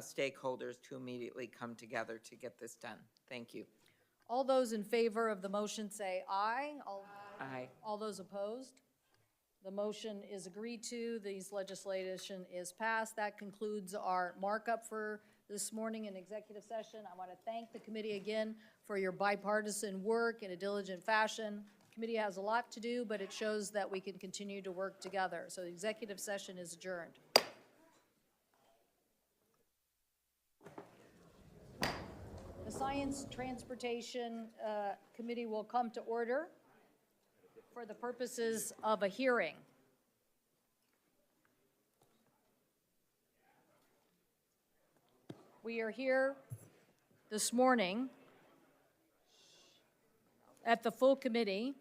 stakeholders to immediately come together to get this done. Thank you. All those in favor of the motion say aye. Aye. All those opposed? The motion is agreed to. This legislation is passed. That concludes our markup for this morning in executive session. I want to thank the committee again for your bipartisan work in a diligent fashion. The committee has a lot to do, but it shows that we can continue to work together. So the executive session is adjourned. The Science Transportation Committee will come to order for the purposes of a hearing. We are here this morning at the full committee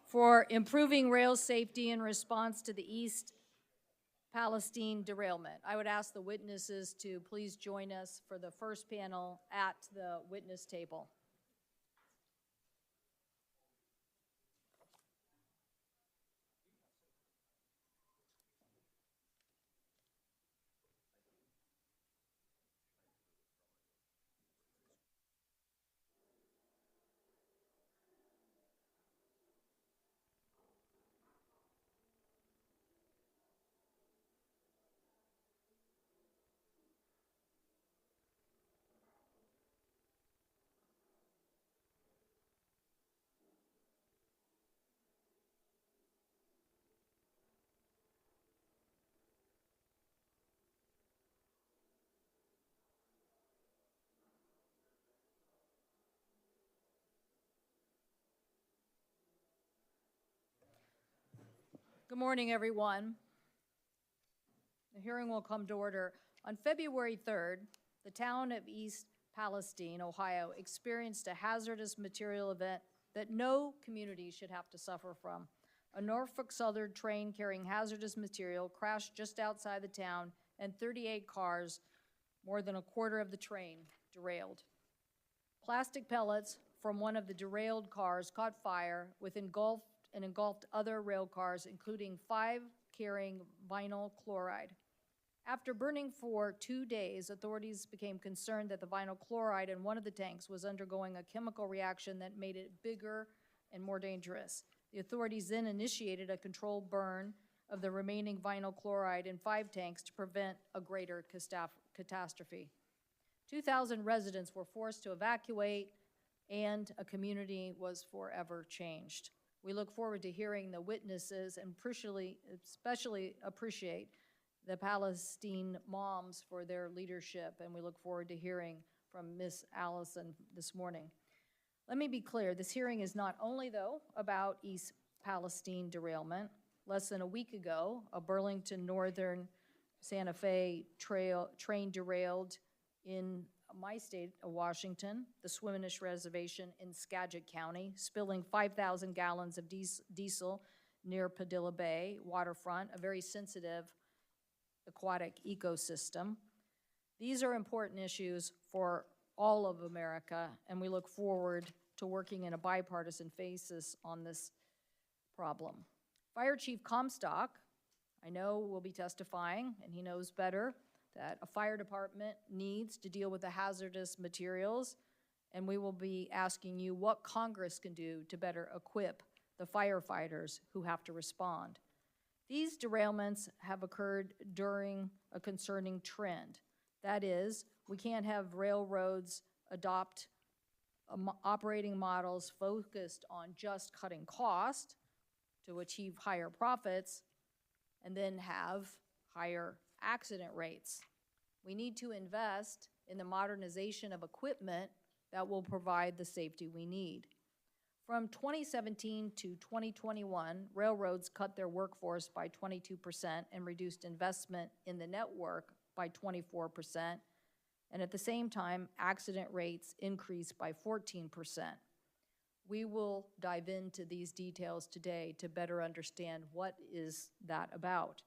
for improving rail safety in response to the East Palestine derailment. I would ask the witnesses to please join us for the first panel at the witness table. Good morning, everyone. The hearing will come to order. On February 3rd, the town of East Palestine, Ohio, experienced a hazardous material event that no community should have to suffer from. A Norfolk Southern train carrying hazardous material crashed just outside the town, and 38 cars, more than a quarter of the train, derailed. Plastic pellets from one of the derailed cars caught fire and engulfed other rail cars, including 5 carrying vinyl chloride. After burning for 2 days, authorities became concerned that the vinyl chloride in one of the tanks was undergoing a chemical reaction that made it bigger and more dangerous. The authorities then initiated a controlled burn of the remaining vinyl chloride in 5 tanks to prevent a greater catastrophe. 2,000 residents were forced to evacuate, and a community was forever changed. We look forward to hearing the witnesses and especially appreciate the Palestine moms for their leadership, and we look forward to hearing from Ms. Allison this morning. Let me be clear, this hearing is not only, though, about East Palestine derailment. Less than a week ago, a Burlington Northern Santa Fe train derailed in my state of Washington, the Swinomish Reservation in Skagit County, spilling 5,000 gallons of diesel near Padilla Bay waterfront, a very sensitive aquatic ecosystem. These are important issues for all of America, and we look forward to working in a bipartisan basis on this problem. Fire Chief Comstock, I know, will be testifying, and he knows better that a fire department needs to deal with the hazardous materials, and we will be asking you what Congress can do to better equip the firefighters who have to respond. These derailments have occurred during a concerning trend. That is, we can't have railroads adopt operating models focused on just cutting cost to achieve higher profits and then have higher accident rates. We need to invest in the modernization of equipment that will provide the safety we need. From 2017 to 2021, railroads cut their workforce by 22% and reduced investment in the network by 24%, and at the same time, accident rates increased by 14%. We will dive into these details today to better understand what is that about.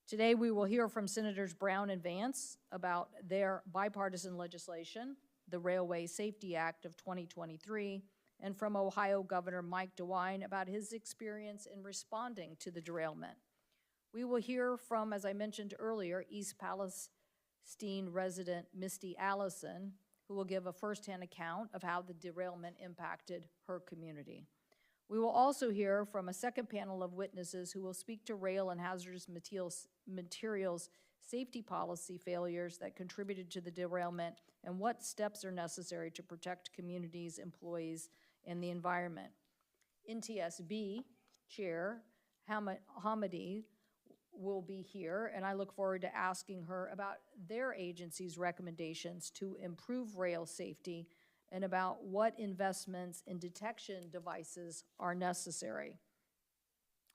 Today, we will hear from Senators Brown and Vance about their bipartisan legislation, the Railway Safety Act of 2023, and from Ohio Governor Mike DeWine about his experience in responding to the derailment. We will hear from, as I mentioned earlier, East Palestine resident Misty Allison, who will give a firsthand account of how the derailment impacted her community. We will also hear from a second panel of witnesses who will speak to rail and hazardous materials safety policy failures that contributed to the derailment and what steps are necessary to protect communities, employees, and the environment. NTSB Chair Hamady will be here, and I look forward to asking her about their agency's recommendations to improve rail safety and about what investments in detection devices are necessary.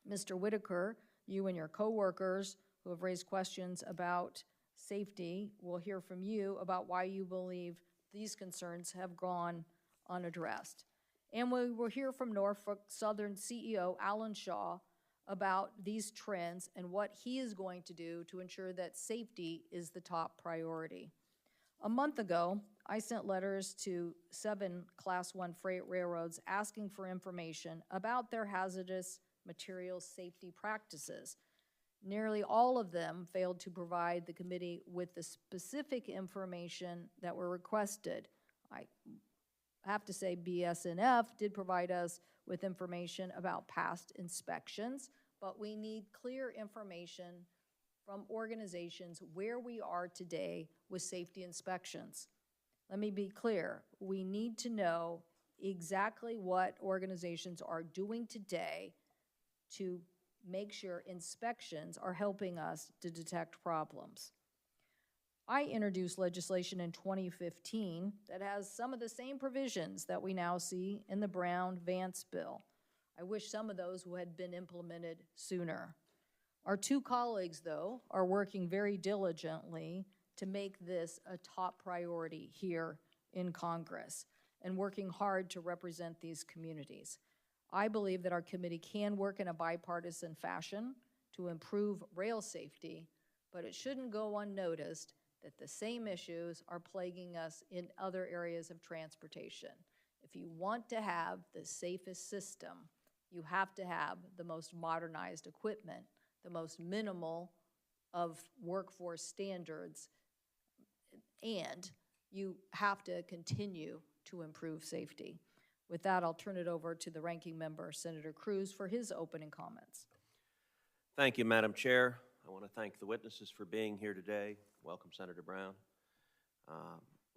Mr. Whitaker, you and your coworkers who have raised questions about safety will hear from you about why you believe these concerns have gone unaddressed. And we will hear from Norfolk Southern CEO Alan Shaw about these trends and what he is going to do to ensure that safety is the top priority. A month ago, I sent letters to 7 Class 1 freight railroads asking for information about their hazardous materials safety practices. Nearly all of them failed to provide the committee with the specific information that were requested. I have to say BSNF did provide us with information about past inspections, but we need clear information from organizations where we are today with safety inspections. Let me be clear, we need to know exactly what organizations are doing today to make sure inspections are helping us to detect problems. I introduced legislation in 2015 that has some of the same provisions that we now see in the Brown-Vance bill. I wish some of those had been implemented sooner. Our 2 colleagues, though, are working very diligently to make this a top priority here in Congress and working hard to represent these communities. I believe that our committee can work in a bipartisan fashion to improve rail safety, but it shouldn't go unnoticed that the same issues are plaguing us in other areas of transportation. If you want to have the safest system, you have to have the most modernized equipment, the most minimal of workforce standards, and you have to continue to improve safety. With that, I'll turn it over to the ranking member, Senator Cruz, for his opening comments. Thank you, Madam Chair. I want to thank the witnesses for being here today. Welcome, Senator Brown.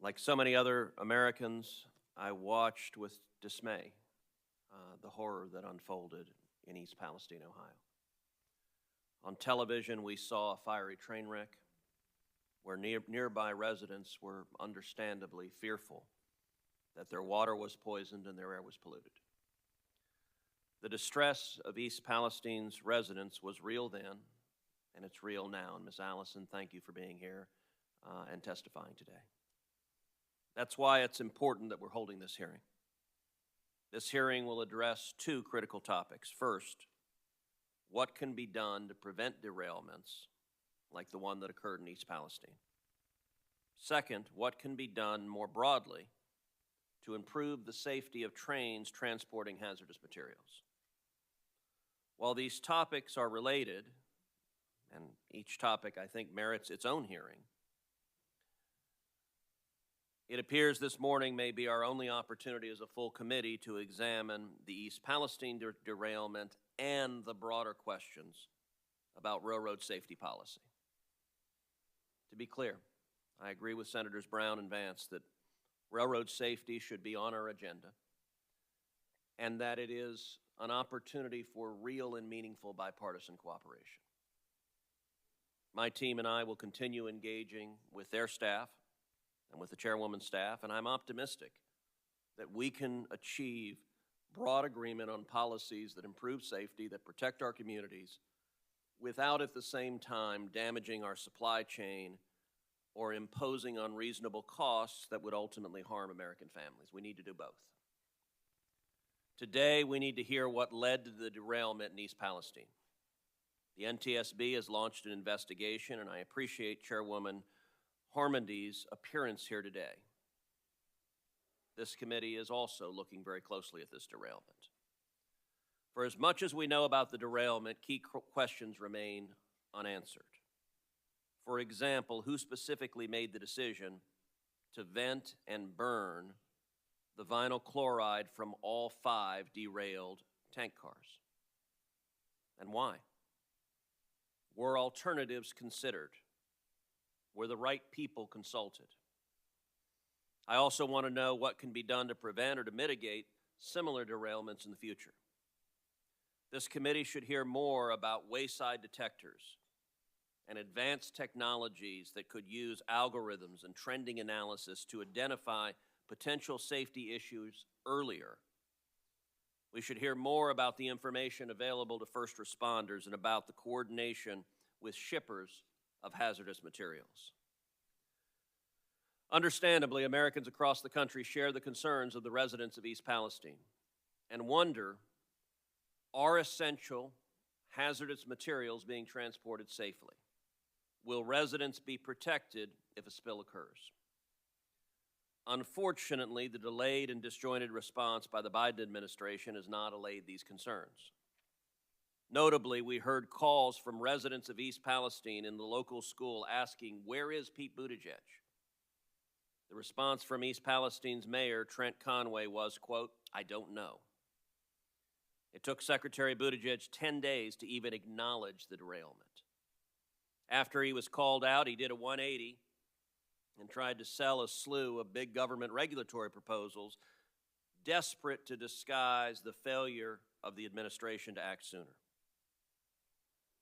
Like so many other Americans, I watched with dismay the horror that unfolded in East Palestine, Ohio. On television, we saw a fiery train wreck where nearby residents were understandably fearful that their water was poisoned and their air was polluted. The distress of East Palestine's residents was real then, and it's real now. And Ms. Allison, thank you for being here and testifying today. That's why it's important that we're holding this hearing. This hearing will address 2 critical topics. First, what can be done to prevent derailments like the one that occurred in East Palestine? Second, what can be done more broadly to improve the safety of trains transporting hazardous materials? While these topics are related, and each topic, I think, merits its own hearing, it appears this morning may be our only opportunity as a full committee to examine the East Palestine derailment and the broader questions about railroad safety policy. To be clear, I agree with Senators Brown and Vance that railroad safety should be on our agenda and that it is an opportunity for real and meaningful bipartisan cooperation. My team and I will continue engaging with their staff and with the chairwoman's staff, and I'm optimistic that we can achieve broad agreement on policies that improve safety, that protect our communities, without at the same time damaging our supply chain or imposing unreasonable costs that would ultimately harm American families. We need to do both. Today, we need to hear what led to the derailment in East Palestine. The NTSB has launched an investigation, and I appreciate Chairwoman Harmondy's appearance here today. This committee is also looking very closely at this derailment. For as much as we know about the derailment, key questions remain unanswered. For example, who specifically made the decision to vent and burn the vinyl chloride from all 5 derailed tank cars? And why? Were alternatives considered? Were the right people consulted? I also want to know what can be done to prevent or to mitigate similar derailments in the future. This committee should hear more about wayside detectors and advanced technologies that could use algorithms and trending analysis to identify potential safety issues earlier. We should hear more about the information available to first responders and about the coordination with shippers of hazardous materials. Understandably, Americans across the country share the concerns of the residents of East Palestine and wonder, are essential hazardous materials being transported safely? Will residents be protected if a spill occurs? Unfortunately, the delayed and disjointed response by the Biden administration has not allayed these concerns. Notably, we heard calls from residents of East Palestine in the local school asking, "Where is Pete Buttigieg?" The response from East Palestine's mayor, Trent Conway, was, quote, "I don't know." It took Secretary Buttigieg 10 days to even acknowledge the derailment. After he was called out, he did a 180 and tried to sell a slew of big government regulatory proposals, desperate to disguise the failure of the administration to act sooner.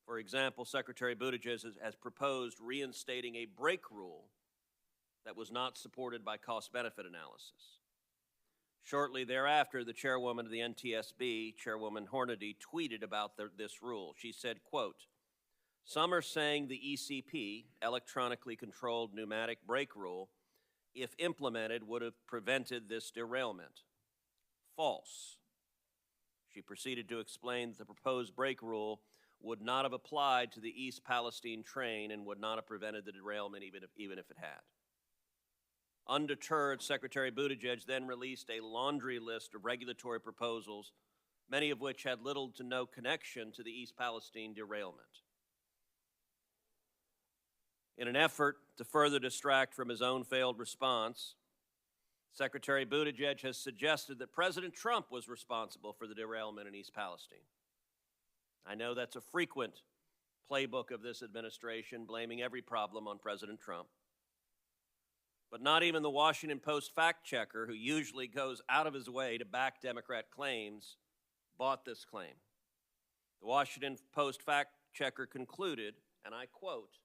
For example, Secretary Buttigieg has proposed reinstating a brake rule that was not supported by cost-benefit analysis. Shortly thereafter, the chairwoman of the NTSB, Chairwoman Hornady, tweeted about this rule. She said, quote, "Some are saying the ECP, electronically controlled pneumatic brake rule, if implemented, would have prevented this derailment. False." She proceeded to explain that the proposed brake rule would not have applied to the East Palestine train and would not have prevented the derailment even if it had. Undeterred, Secretary Buttigieg then released a laundry list of regulatory proposals, many of which had little to no connection to the East Palestine derailment. In an effort to further distract from his own failed response, Secretary Buttigieg has suggested that President Trump was responsible for the derailment in East Palestine. I know that's a frequent playbook of this administration, blaming every problem on President Trump. But not even the Washington Post fact-checker, who usually goes out of his way to back Democrat claims, bought this claim. The Washington Post fact-checker concluded, and I quote,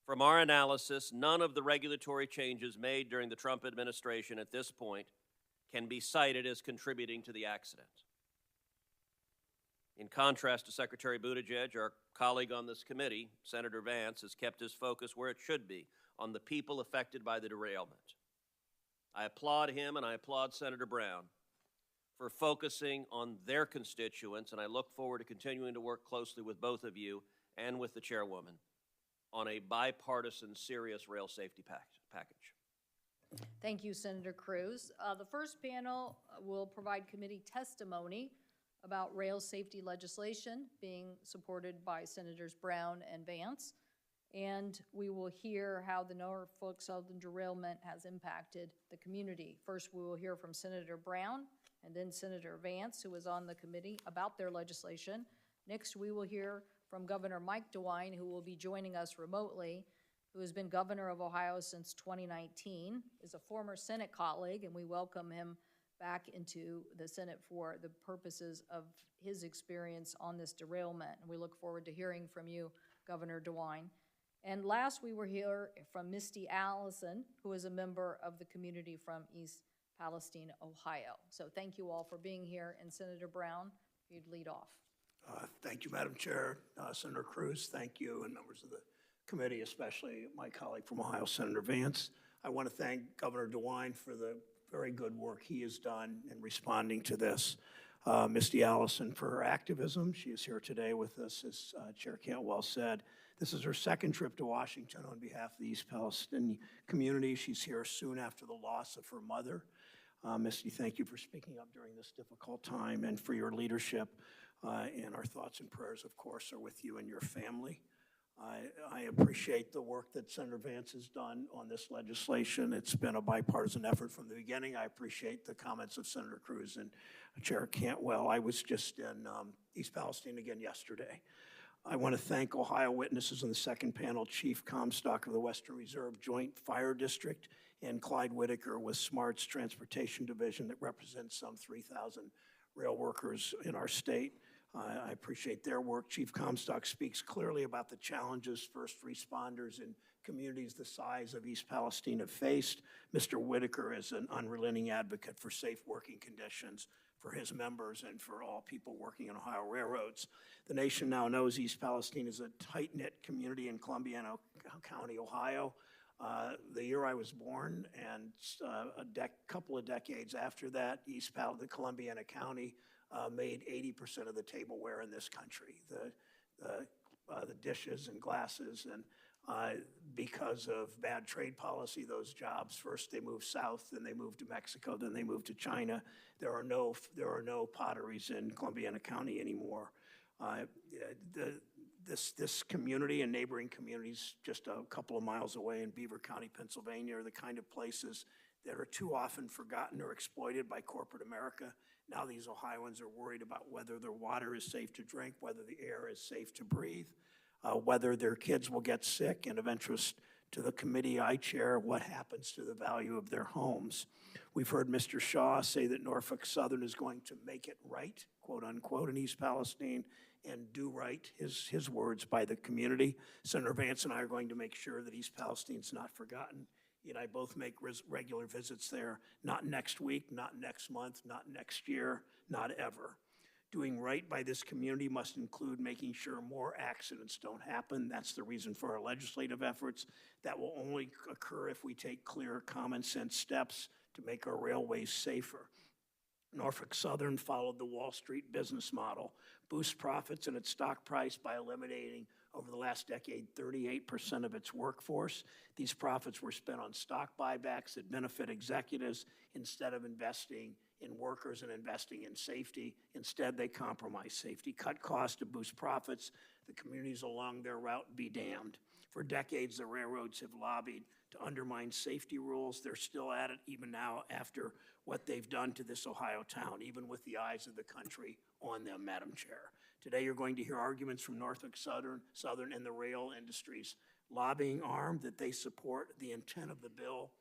"From our analysis, none of the regulatory changes made during the Trump administration at this point can be cited as contributing to the accident." In contrast to Secretary Buttigieg, our colleague on this committee, Senator Vance, has kept his focus where it should be, on the people affected by the derailment. I applaud him and I applaud Senator Brown for focusing on their constituents, and I look forward to continuing to work closely with both of you and with the chairwoman on a bipartisan, serious rail safety package. Thank you, Senator Cruz. The first panel will provide committee testimony about rail safety legislation being supported by Senators Brown and Vance. And we will hear how the Norfolk Southern derailment has impacted the community. First, we will hear from Senator Brown and then Senator Vance, who was on the committee, about their legislation. Next, we will hear from Governor Mike DeWine, who will be joining us remotely, who has been governor of Ohio since 2019, is a former Senate colleague, and we welcome him back into the Senate for the purposes of his experience on this derailment. And we look forward to hearing from you, Governor DeWine. And last, we will hear from Misty Allison, who is a member of the community from East Palestine, Ohio. So thank you all for being here, and Senator Brown, if you'd lead off. Thank you, Madam Chair. Senator Cruz, thank you, and members of the committee, especially my colleague from Ohio, Senator Vance. I want to thank Governor DeWine for the very good work he has done in responding to this. Misty Allison for her activism. She is here today with us, as Chair Cantwell said. This is her second trip to Washington on behalf of the East Palestine community. She's here soon after the loss of her mother. Misty, thank you for speaking up during this difficult time and for your leadership. And our thoughts and prayers, of course, are with you and your family. I appreciate the work that Senator Vance has done on this legislation. It's been a bipartisan effort from the beginning. I appreciate the comments of Senator Cruz and Chair Cantwell. I was just in East Palestine again yesterday. I want to thank Ohio witnesses in the second panel, Chief Comstock of the Western Reserve Joint Fire District and Clyde Whitaker with SMART's Transportation Division that represents some 3,000 rail workers in our state. I appreciate their work. Chief Comstock speaks clearly about the challenges first responders in communities the size of East Palestine have faced. Mr. Whitaker is an unrelenting advocate for safe working conditions for his members and for all people working on Ohio railroads. The nation now knows East Palestine is a tight-knit community in Columbiana County, Ohio. The year I was born and a couple of decades after that, the Columbiana County made 80% of the tableware in this country, the dishes and glasses, and because of bad trade policy, those jobs, first they moved south, then they moved to Mexico, then they moved to China. There are no potteries in Columbiana County anymore. This community and neighboring communities just a couple of miles away in Beaver County, Pennsylvania, are the kind of places that are too often forgotten or exploited by corporate America. Now these Ohioans are worried about whether their water is safe to drink, whether the air is safe to breathe, whether their kids will get sick, and of interest to the committee I chair, what happens to the value of their homes. We've heard Mr. Shaw say that Norfolk Southern is going to make it right, quote unquote, in East Palestine, and do right, his words, by the community. Senator Vance and I are going to make sure that East Palestine's not forgotten. He and I both make regular visits there, not next week, not next month, not next year, not ever. Doing right by this community must include making sure more accidents don't happen. That's the reason for our legislative efforts. That will only occur if we take clear, common sense steps to make our railways safer. Norfolk Southern followed the Wall Street business model, boost profits and its stock price by eliminating, over the last decade, 38% of its workforce. These profits were spent on stock buybacks that benefit executives instead of investing in workers and investing in safety. Instead, they compromise safety, cut costs to boost profits. The communities along their route be damned. For decades, the railroads have lobbied to undermine safety rules. They're still at it even now after what they've done to this Ohio town, even with the eyes of the country on them, Madam Chair. Today, you're going to hear arguments from Norfolk Southern and the rail industry's lobbying arm that they support the intent of the bill,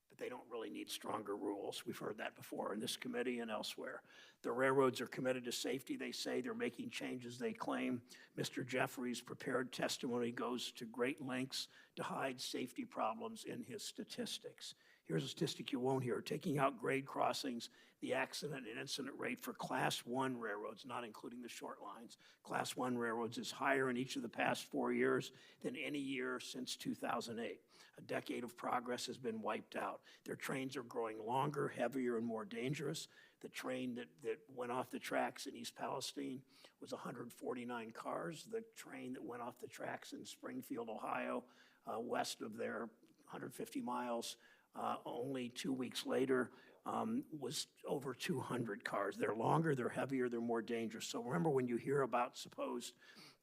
but they don't really need stronger rules. We've heard that before in this committee and elsewhere. The railroads are committed to safety. They say they're making changes, they claim. Mr. Jeffries' prepared testimony goes to great lengths to hide safety problems in his statistics. Here's a statistic you won't hear. Taking out grade crossings, the accident and incident rate for Class 1 railroads, not including the short lines, Class 1 railroads is higher in each of the past 4 years than any year since 2008. A decade of progress has been wiped out. Their trains are growing longer, heavier, and more dangerous. The train that went off the tracks in East Palestine was 149 cars. The train that went off the tracks in Springfield, Ohio, west of there, 150 miles, only 2 weeks later, was over 200 cars. They're longer, they're heavier, they're more dangerous. So remember when you hear about supposed,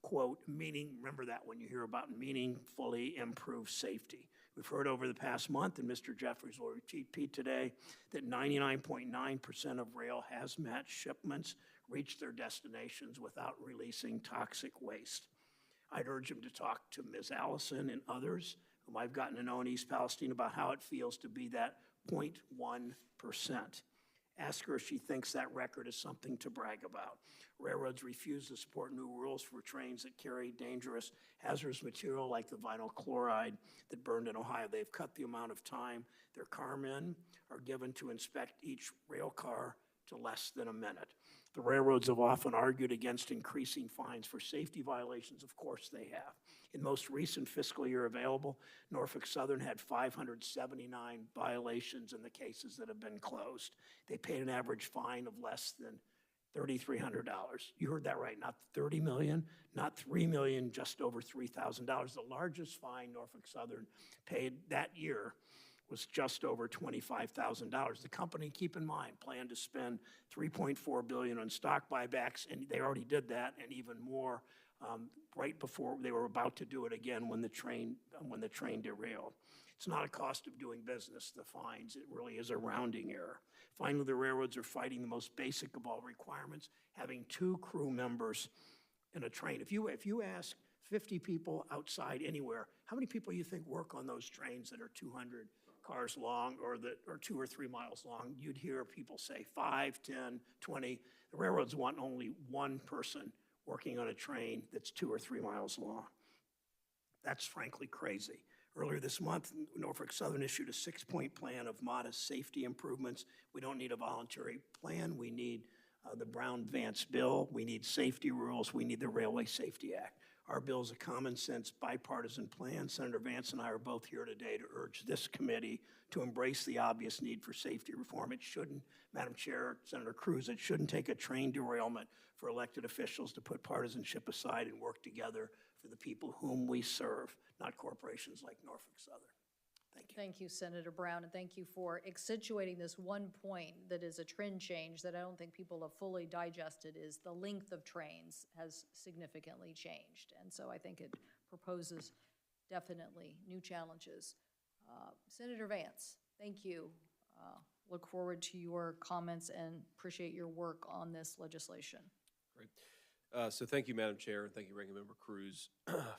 quote, remember that when you hear about meaningfully improved safety. We've heard over the past month, and Mr. Jeffries will repeat today, that 99.9% of rail hazmat shipments reach their destinations without releasing toxic waste. I'd urge him to talk to Ms. Allison and others whom I've gotten to know in East Palestine about how it feels to be that 0.1%. Ask her if she thinks that record is something to brag about. Railroads refuse to support new rules for trains that carry dangerous, hazardous material like the vinyl chloride that burned in Ohio. They've cut the amount of time their carmen are given to inspect each rail car to less than a minute. The railroads have often argued against increasing fines for safety violations. Of course they have. In most recent fiscal year available, Norfolk Southern had 579 violations in the cases that have been closed. They paid an average fine of less than $3,300. You heard that right, not $30 million, not $3 million, just over $3,000. The largest fine Norfolk Southern paid that year was just over $25,000. The company, keep in mind, planned to spend $3.4 billion on stock buybacks, and they already did that, and even more right before they were about to do it again when the train derailed. It's not a cost of doing business, the fines. It really is a rounding error. Finally, the railroads are fighting the most basic of all requirements, having 2 crew members in a train. If you ask 50 people outside anywhere, how many people you think work on those trains that are 200 cars long or that are 2 or 3 miles long? You'd hear people say 5, 10, 20. The railroads want only 1 person working on a train that's 2 or 3 miles long. That's frankly crazy. Earlier this month, Norfolk Southern issued a 6-point plan of modest safety improvements. We don't need a voluntary plan. We need the Brown-Vance bill. We need safety rules. We need the Railway Safety Act. Our bill is a common-sense, bipartisan plan. Senator Vance and I are both here today to urge this committee to embrace the obvious need for safety reform. It shouldn't, Madam Chair, Senator Cruz, it shouldn't take a train derailment for elected officials to put partisanship aside and work together for the people whom we serve, not corporations like Norfolk Southern. Thank you. Thank you, Senator Brown, and thank you for accentuating this one point that is a trend change that I don't think people have fully digested, is the length of trains has significantly changed. And so I think it proposes definitely new challenges. Senator Vance, thank you. Look forward to your comments and appreciate your work on this legislation. Great. So thank you, Madam Chair, and thank you, Ranking Member Cruz,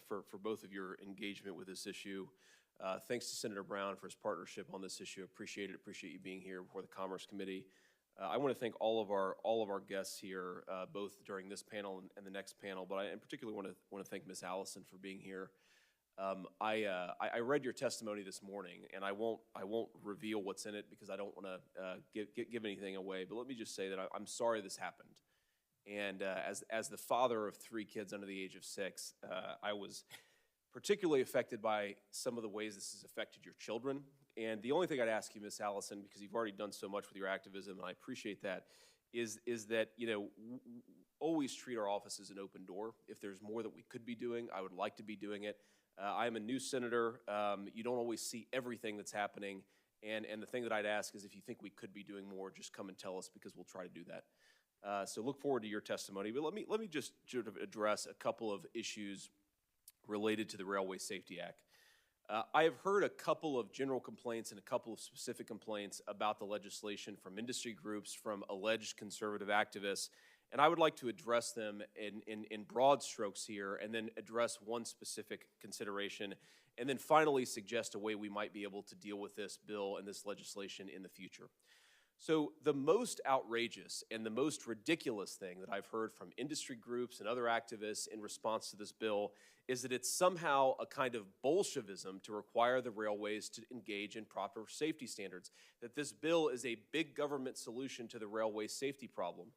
for both of your engagement with this issue. Thanks to Senator Brown for his partnership on this issue. Appreciate it. Appreciate you being here before the Commerce Committee. I want to thank all of our guests here, both during this panel and the next panel. But I in particular want to thank Ms. Allison for being here. I read your testimony this morning, and I won't reveal what's in it because I don't want to give anything away. But let me just say that I'm sorry this happened. And as the father of 3 kids under the age of 6, I was particularly affected by some of the ways this has affected your children. And the only thing I'd ask you, Ms. Allison, because you've already done so much with your activism, and I appreciate that, is that, always treat our office as an open door. If there's more that we could be doing, I would like to be doing it. I am a new senator. You don't always see everything that's happening. And the thing that I'd ask is if you think we could be doing more, just come and tell us because we'll try to do that. So look forward to your testimony. But let me just sort of address a couple of issues related to the Railway Safety Act. I have heard a couple of general complaints and a couple of specific complaints about the legislation from industry groups, from alleged conservative activists, and I would like to address them in broad strokes here and then address one specific consideration and then finally suggest a way we might be able to deal with this bill and this legislation in the future. So the most outrageous and the most ridiculous thing that I've heard from industry groups and other activists in response to this bill is that it's somehow a kind of Bolshevism to require the railways to engage in proper safety standards, that this bill is a big government solution to the railway safety problem.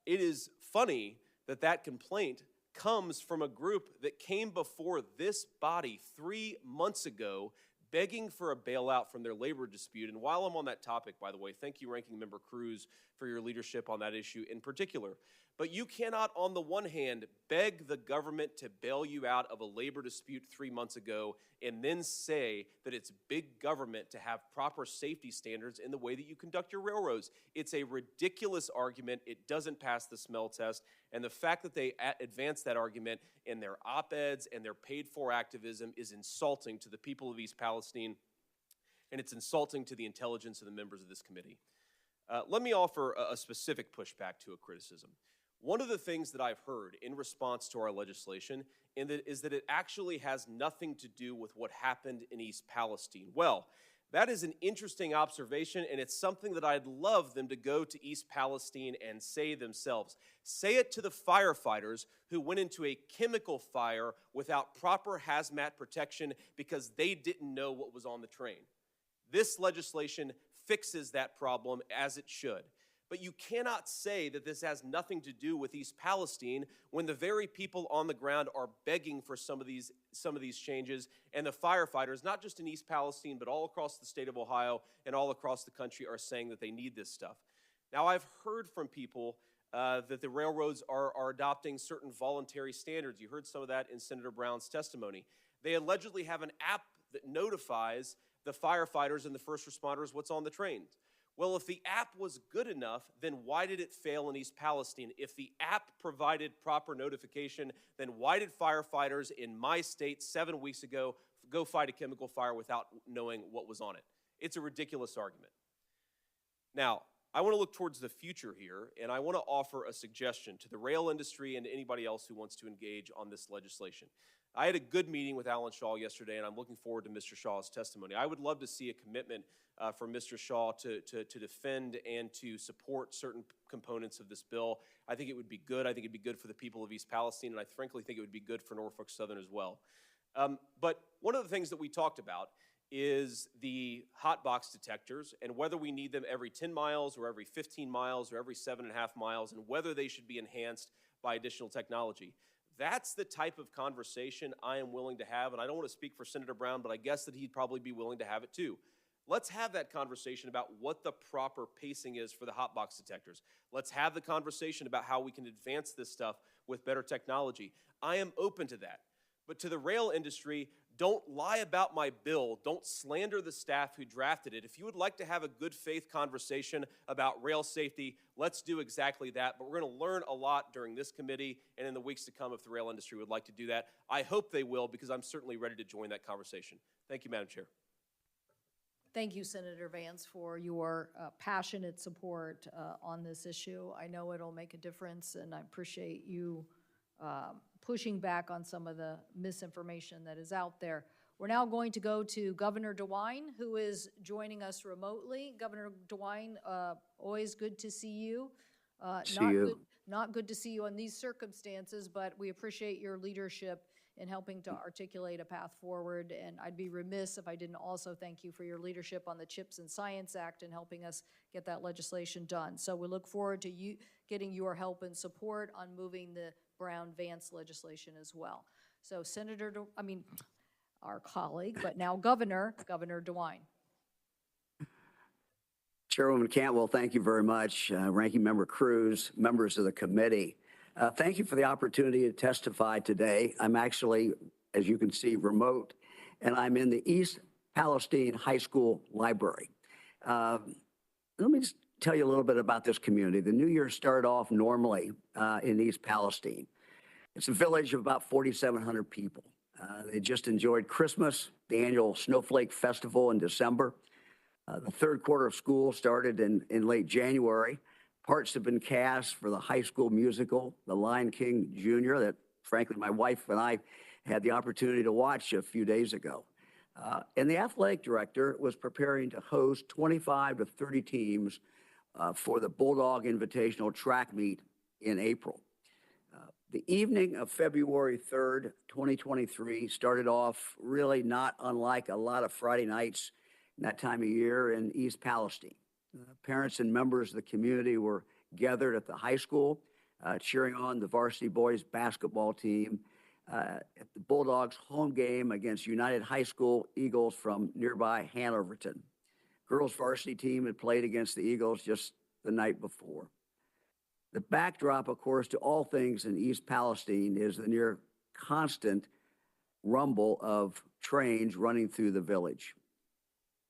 It is funny that that complaint comes from a group that came before this body 3 months ago begging for a bailout from their labor dispute. And while I'm on that topic, by the way, thank you, Ranking Member Cruz, for your leadership on that issue in particular. But you cannot, on the one hand, beg the government to bail you out of a labor dispute 3 months ago and then say that it's big government to have proper safety standards in the way that you conduct your railroads. It's a ridiculous argument. It doesn't pass the smell test. And the fact that they advance that argument in their op-eds and their paid-for activism is insulting to the people of East Palestine, and it's insulting to the intelligence of the members of this committee. Let me offer a specific pushback to a criticism. One of the things that I've heard in response to our legislation is that it actually has nothing to do with what happened in East Palestine. Well, That is an interesting observation, and it's something that I'd love them to go to East Palestine and say themselves. Say it to the firefighters who went into a chemical fire without proper hazmat protection because they didn't know what was on the train. This legislation fixes that problem as it should. But you cannot say that this has nothing to do with East Palestine when the very people on the ground are begging for some of these changes, and the firefighters, not just in East Palestine, but all across the state of Ohio and all across the country, are saying that they need this stuff. Now, I've heard from people that the railroads are adopting certain voluntary standards. You heard some of that in Senator Brown's testimony. They allegedly have an app that notifies the firefighters and the first responders what's on the trains. Well, if the app was good enough, then why did it fail in East Palestine? If the app provided proper notification, then why did firefighters in my state 7 weeks ago go fight a chemical fire without knowing what was on it? It's a ridiculous argument. Now, I want to look towards the future here, and I want to offer a suggestion to the rail industry and to anybody else who wants to engage on this legislation. I had a good meeting with Alan Shaw yesterday, and I'm looking forward to Mr. Shaw's testimony. I would love to see a commitment from Mr. Shaw to defend and to support certain components of this bill. I think it would be good. I think it would be good for the people of East Palestine, and I frankly think it would be good for Norfolk Southern as well. But one of the things that we talked about is the hot box detectors and whether we need them every 10 miles or every 15 miles or every 7.5 miles, and whether they should be enhanced by additional technology. That's the type of conversation I am willing to have, and I don't want to speak for Senator Brown, but I guess that he'd probably be willing to have it too. Let's have that conversation about what the proper pacing is for the hot box detectors. Let's have the conversation about how we can advance this stuff with better technology. I am open to that. But to the rail industry, don't lie about my bill. Don't slander the staff who drafted it. If you would like to have a good faith conversation about rail safety, let's do exactly that. But we're going to learn a lot during this committee and in the weeks to come if the rail industry would like to do that. I hope they will, because I'm certainly ready to join that conversation. Thank you, Madam Chair. Thank you, Senator Vance, for your passionate support on this issue. I know it'll make a difference, and I appreciate you pushing back on some of the misinformation that is out there. We're now going to go to Governor DeWine, who is joining us remotely. Governor DeWine, always good to see you. Not good to see you in these circumstances, but we appreciate your leadership in helping to articulate a path forward. And I'd be remiss if I didn't also thank you for your leadership on the CHIPS and Science Act and helping us get that legislation done. So we look forward to you getting your help and support on moving the Brown-Vance legislation as well. So our colleague, but now Governor DeWine. Chairwoman Cantwell, thank you very much. Ranking Member Cruz, members of the committee. Thank you for the opportunity to testify today. I'm actually, as you can see, remote, and I'm in the East Palestine High School Library. Let me just tell you a little bit about this community. The new year started off normally in East Palestine. It's a village of about 4,700 people. They just enjoyed Christmas, the annual Snowflake Festival in December. The third quarter of school started in late January. Parts have been cast for the high school musical, The Lion King Jr., that frankly my wife and I had the opportunity to watch a few days ago. And the athletic director was preparing to host 25 to 30 teams for the Bulldog Invitational track meet in April. The evening of February 3rd, 2023 started off really not unlike a lot of Friday nights in that time of year in East Palestine. Parents and members of the community were gathered at the high school, cheering on the varsity boys basketball team at the Bulldogs' home game against United High School Eagles from nearby Hanoverton. Girls' varsity team had played against the Eagles just the night before. The backdrop, of course, to all things in East Palestine is the near constant rumble of trains running through the village.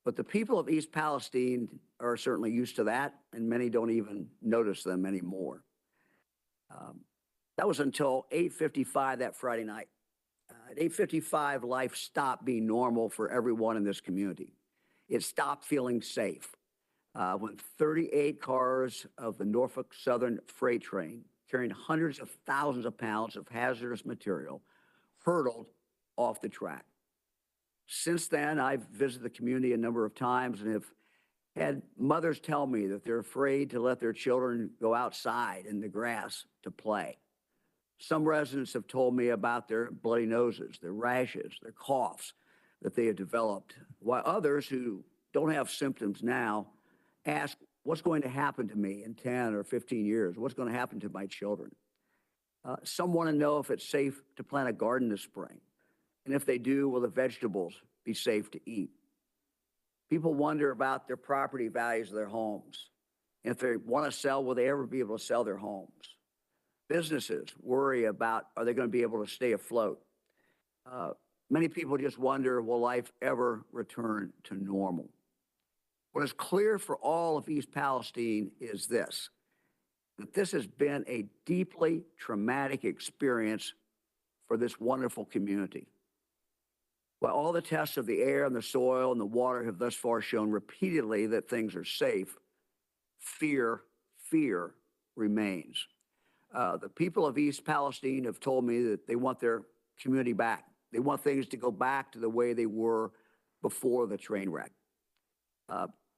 But the people of East Palestine are certainly used to that, and many don't even notice them anymore. That was until 8:55 that Friday night. At 8:55, life stopped being normal for everyone in this community. It stopped feeling safe when 38 cars of the Norfolk Southern freight train, carrying hundreds of thousands of pounds of hazardous material, hurtled off the track. Since then, I've visited the community a number of times and have had mothers tell me that they're afraid to let their children go outside in the grass to play. Some residents have told me about their bloody noses, their rashes, their coughs that they have developed, while others who don't have symptoms now ask, what's going to happen to me in 10 or 15 years? What's going to happen to my children? Some want to know if it's safe to plant a garden this spring. And if they do, will the vegetables be safe to eat? People wonder about their property values of their homes. And if they want to sell, will they ever be able to sell their homes? Businesses worry about, are they going to be able to stay afloat? Many people just wonder, will life ever return to normal? What is clear for all of East Palestine is this, that this has been a deeply traumatic experience for this wonderful community. While all the tests of the air and the soil and the water have thus far shown repeatedly that things are safe, fear remains. The people of East Palestine have told me that they want their community back. They want things to go back to the way they were before the train wreck.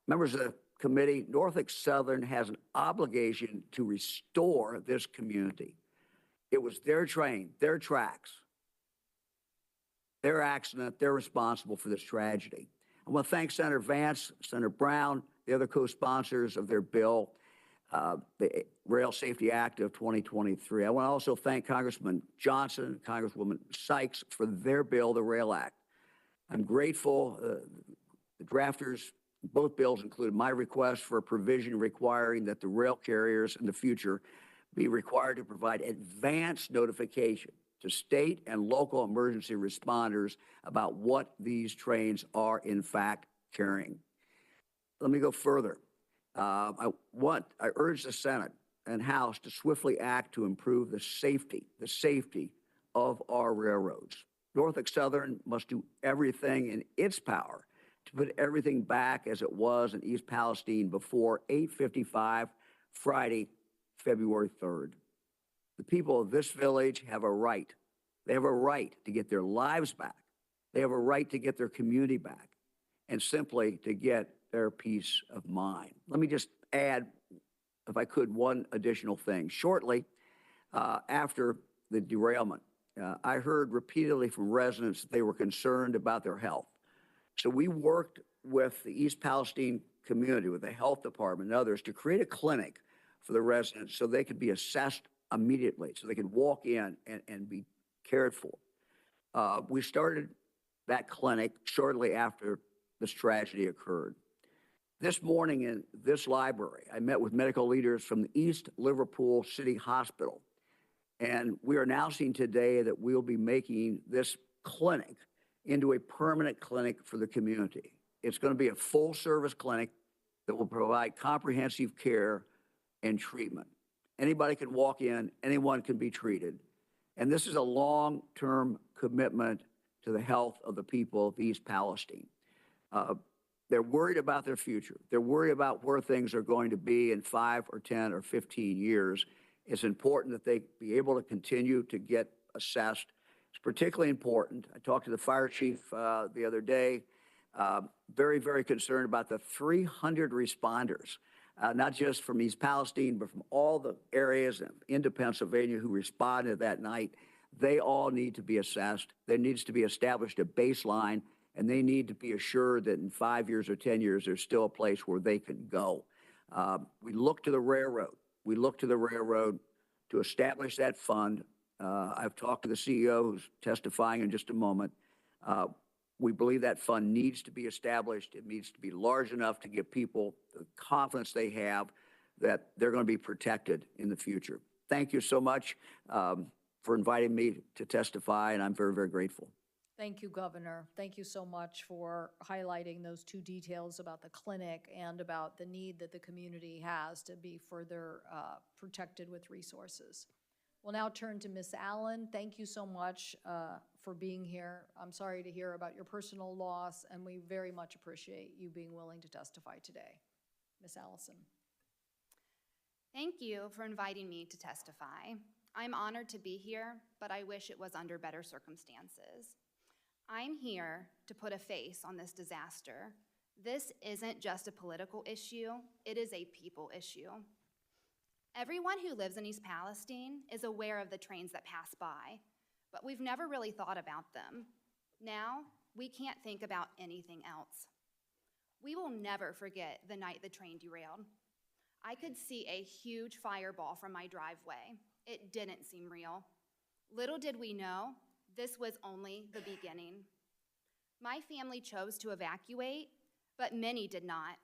Members of the committee, Norfolk Southern has an obligation to restore this community. It was their train, their tracks, their accident. They're responsible for this tragedy. I want to thank Senator Vance, Senator Brown, the other co-sponsors of their bill, the Rail Safety Act of 2023. I want to also thank Congressman Johnson, Congresswoman Sykes for their bill, the Rail Act. I'm grateful. The drafters, both bills included my request for a provision requiring that the rail carriers in the future be required to provide advance notification to state and local emergency responders about what these trains are in fact carrying. Let me go further. I urge the Senate and House to swiftly act to improve the safety of our railroads. Norfolk Southern must do everything in its power to put everything back as it was in East Palestine before 8:55 Friday, February 3rd. The people of this village have a right. They have a right to get their lives back. They have a right to get their community back and simply to get their peace of mind. Let me just add, if I could, one additional thing. Shortly after the derailment, I heard repeatedly from residents that they were concerned about their health. So we worked with the East Palestine community, with the health department and others, to create a clinic for the residents so they could be assessed immediately, so they could walk in and be cared for. We started that clinic shortly after this tragedy occurred. This morning in this library, I met with medical leaders from the East Liverpool City Hospital, and we are announcing today that we'll be making this clinic into a permanent clinic for the community. It's going to be a full-service clinic that will provide comprehensive care and treatment. Anybody can walk in, anyone can be treated. And this is a long-term commitment to the health of the people of East Palestine. They're worried about their future. They're worried about where things are going to be in 5 or 10 or 15 years. It's important that they be able to continue to get assessed. It's particularly important. I talked to the fire chief the other day, very, very concerned about the 300 responders, not just from East Palestine, but from all the areas into Pennsylvania who responded that night. They all need to be assessed. There needs to be established a baseline, and they need to be assured that in 5 years or 10 years, there's still a place where they can go. We look to the railroad. We look to the railroad to establish that fund. I've talked to the CEO who's testifying in just a moment. We believe that fund needs to be established. It needs to be large enough to give people the confidence they have that they're going to be protected in the future. Thank you so much for inviting me to testify, and I'm very, very grateful. Thank you, Governor. Thank you so much for highlighting those two details about the clinic and about the need that the community has to be further protected with resources. We'll now turn to Ms. Allen. Thank you so much for being here. I'm sorry to hear about your personal loss, and we very much appreciate you being willing to testify today. Ms. Allison. Thank you for inviting me to testify. I'm honored to be here, but I wish it was under better circumstances. I'm here to put a face on this disaster. This isn't just a political issue, it is a people issue. Everyone who lives in East Palestine is aware of the trains that pass by, but we've never really thought about them. Now, we can't think about anything else. We will never forget the night the train derailed. I could see a huge fireball from my driveway. It didn't seem real. Little did we know, this was only the beginning. My family chose to evacuate, but many did not.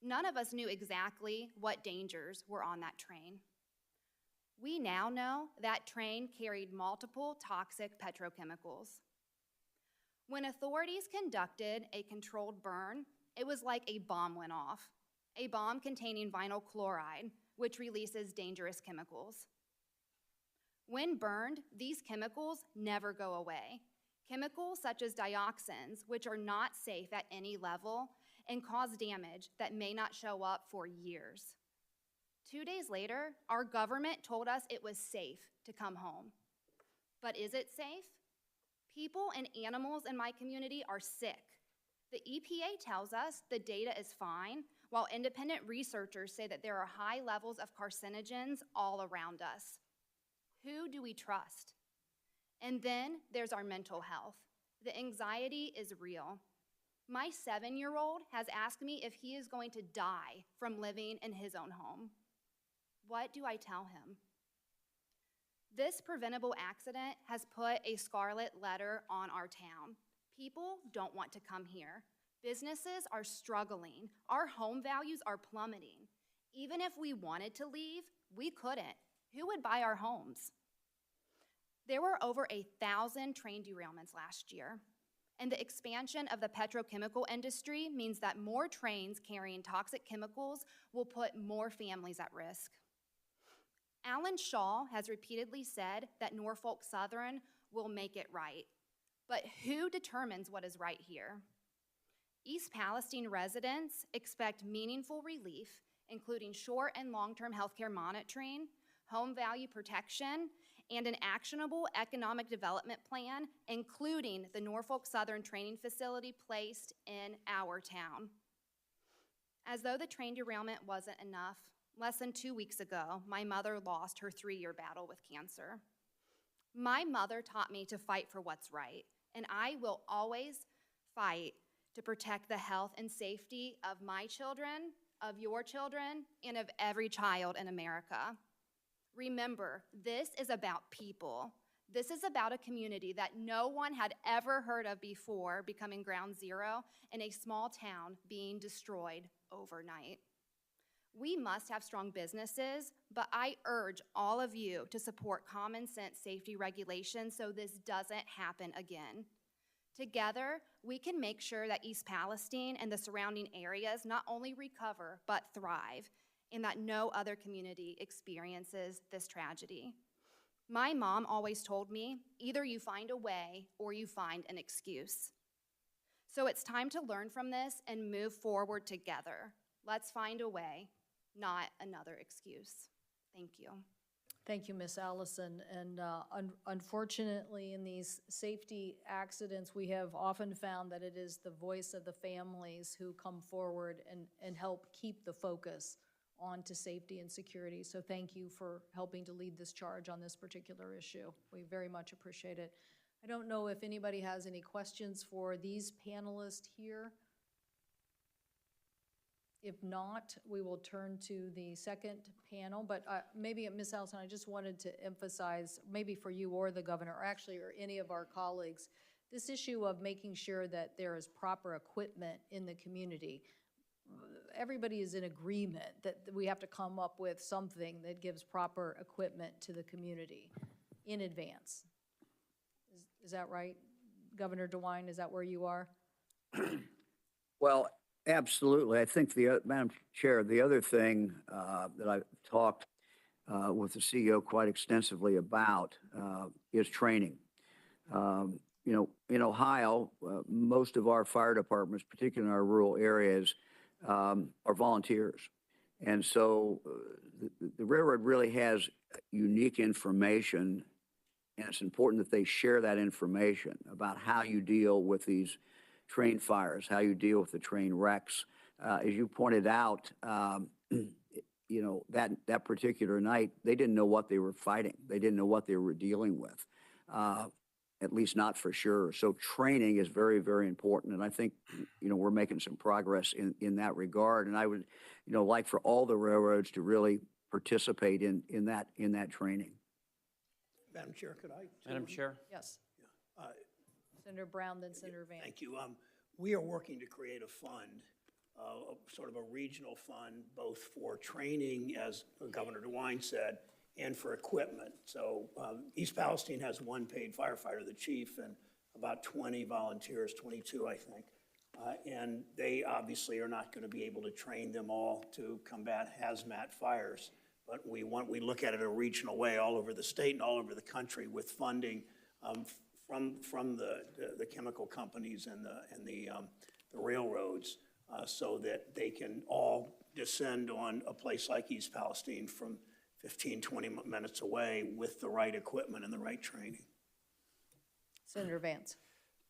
None of us knew exactly what dangers were on that train. We now know that train carried multiple toxic petrochemicals. When authorities conducted a controlled burn, it was like a bomb went off, a bomb containing vinyl chloride, which releases dangerous chemicals. When burned, these chemicals never go away. Chemicals such as dioxins, which are not safe at any level and cause damage that may not show up for years. 2 days later, our government told us it was safe to come home. But is it safe? People and animals in my community are sick. The EPA tells us the data is fine, while independent researchers say that there are high levels of carcinogens all around us. Who do we trust? And then there's our mental health. The anxiety is real. My 7-year-old has asked me if he is going to die from living in his own home. What do I tell him? This preventable accident has put a scarlet letter on our town. People don't want to come here. Businesses are struggling. Our home values are plummeting. Even if we wanted to leave, we couldn't. Who would buy our homes? There were over 1,000 train derailments last year, and the expansion of the petrochemical industry means that more trains carrying toxic chemicals will put more families at risk. Alan Shaw has repeatedly said that Norfolk Southern will make it right, but who determines what is right here? East Palestine residents expect meaningful relief, including short and long-term healthcare monitoring, home value protection, and an actionable economic development plan, including the Norfolk Southern training facility placed in our town. As though the train derailment wasn't enough, less than 2 weeks ago, my mother lost her 3-year battle with cancer. My mother taught me to fight for what's right, and I will always fight to protect the health and safety of my children, of your children, and of every child in America. Remember, this is about people. This is about a community that no one had ever heard of before becoming ground zero in a small town being destroyed overnight. We must have strong businesses, but I urge all of you to support common sense safety regulations so this doesn't happen again. Together, we can make sure that East Palestine and the surrounding areas not only recover, but thrive, and that no other community experiences this tragedy. My mom always told me, either you find a way or you find an excuse. So it's time to learn from this and move forward together. Let's find a way, not another excuse. Thank you. Thank you, Ms. Allison. And unfortunately, in these safety accidents, we have often found that it is the voice of the families who come forward and help keep the focus on to safety and security. So thank you for helping to lead this charge on this particular issue. We very much appreciate it. I don't know if anybody has any questions for these panelists here. If not, we will turn to the second panel, but maybe, Ms. Allison, I just wanted to emphasize, maybe for you or the governor, or actually, or any of our colleagues, this issue of making sure that there is proper equipment in the community. Everybody is in agreement that we have to come up with something that gives proper equipment to the community in advance. Is that right? Governor DeWine, is that where you are? Well, absolutely. I think Madam Chair, the other thing that I've talked with the CEO quite extensively about is training. You know, in Ohio, most of our fire departments, particularly in our rural areas, are volunteers. And so the railroad really has unique information and it's important that they share that information about how you deal with these train fires, how you deal with the train wrecks. As you pointed out, you know, that particular night, they didn't know what they were fighting. They didn't know what they were dealing with, at least not for sure. So training is very, very important. And I think, you know, we're making some progress in that regard. And I would, you know, like for all the railroads to really participate in that training. Madam Chair, could I? Madam Chair? Yes. Senator Brown, then Senator Vance. Thank you. We are working to create a fund, sort of a regional fund, both for training, as Governor DeWine said, and for equipment. So East Palestine has one paid firefighter, the chief, and about 20 volunteers, 22, I think. And they obviously are not going to be able to train them all to combat hazmat fires. But we look at it a regional way all over the state and all over the country with funding from the chemical companies and the railroads, so that they can all descend on a place like East Palestine from 15, 20 minutes away with the right equipment and the right training. Senator Vance.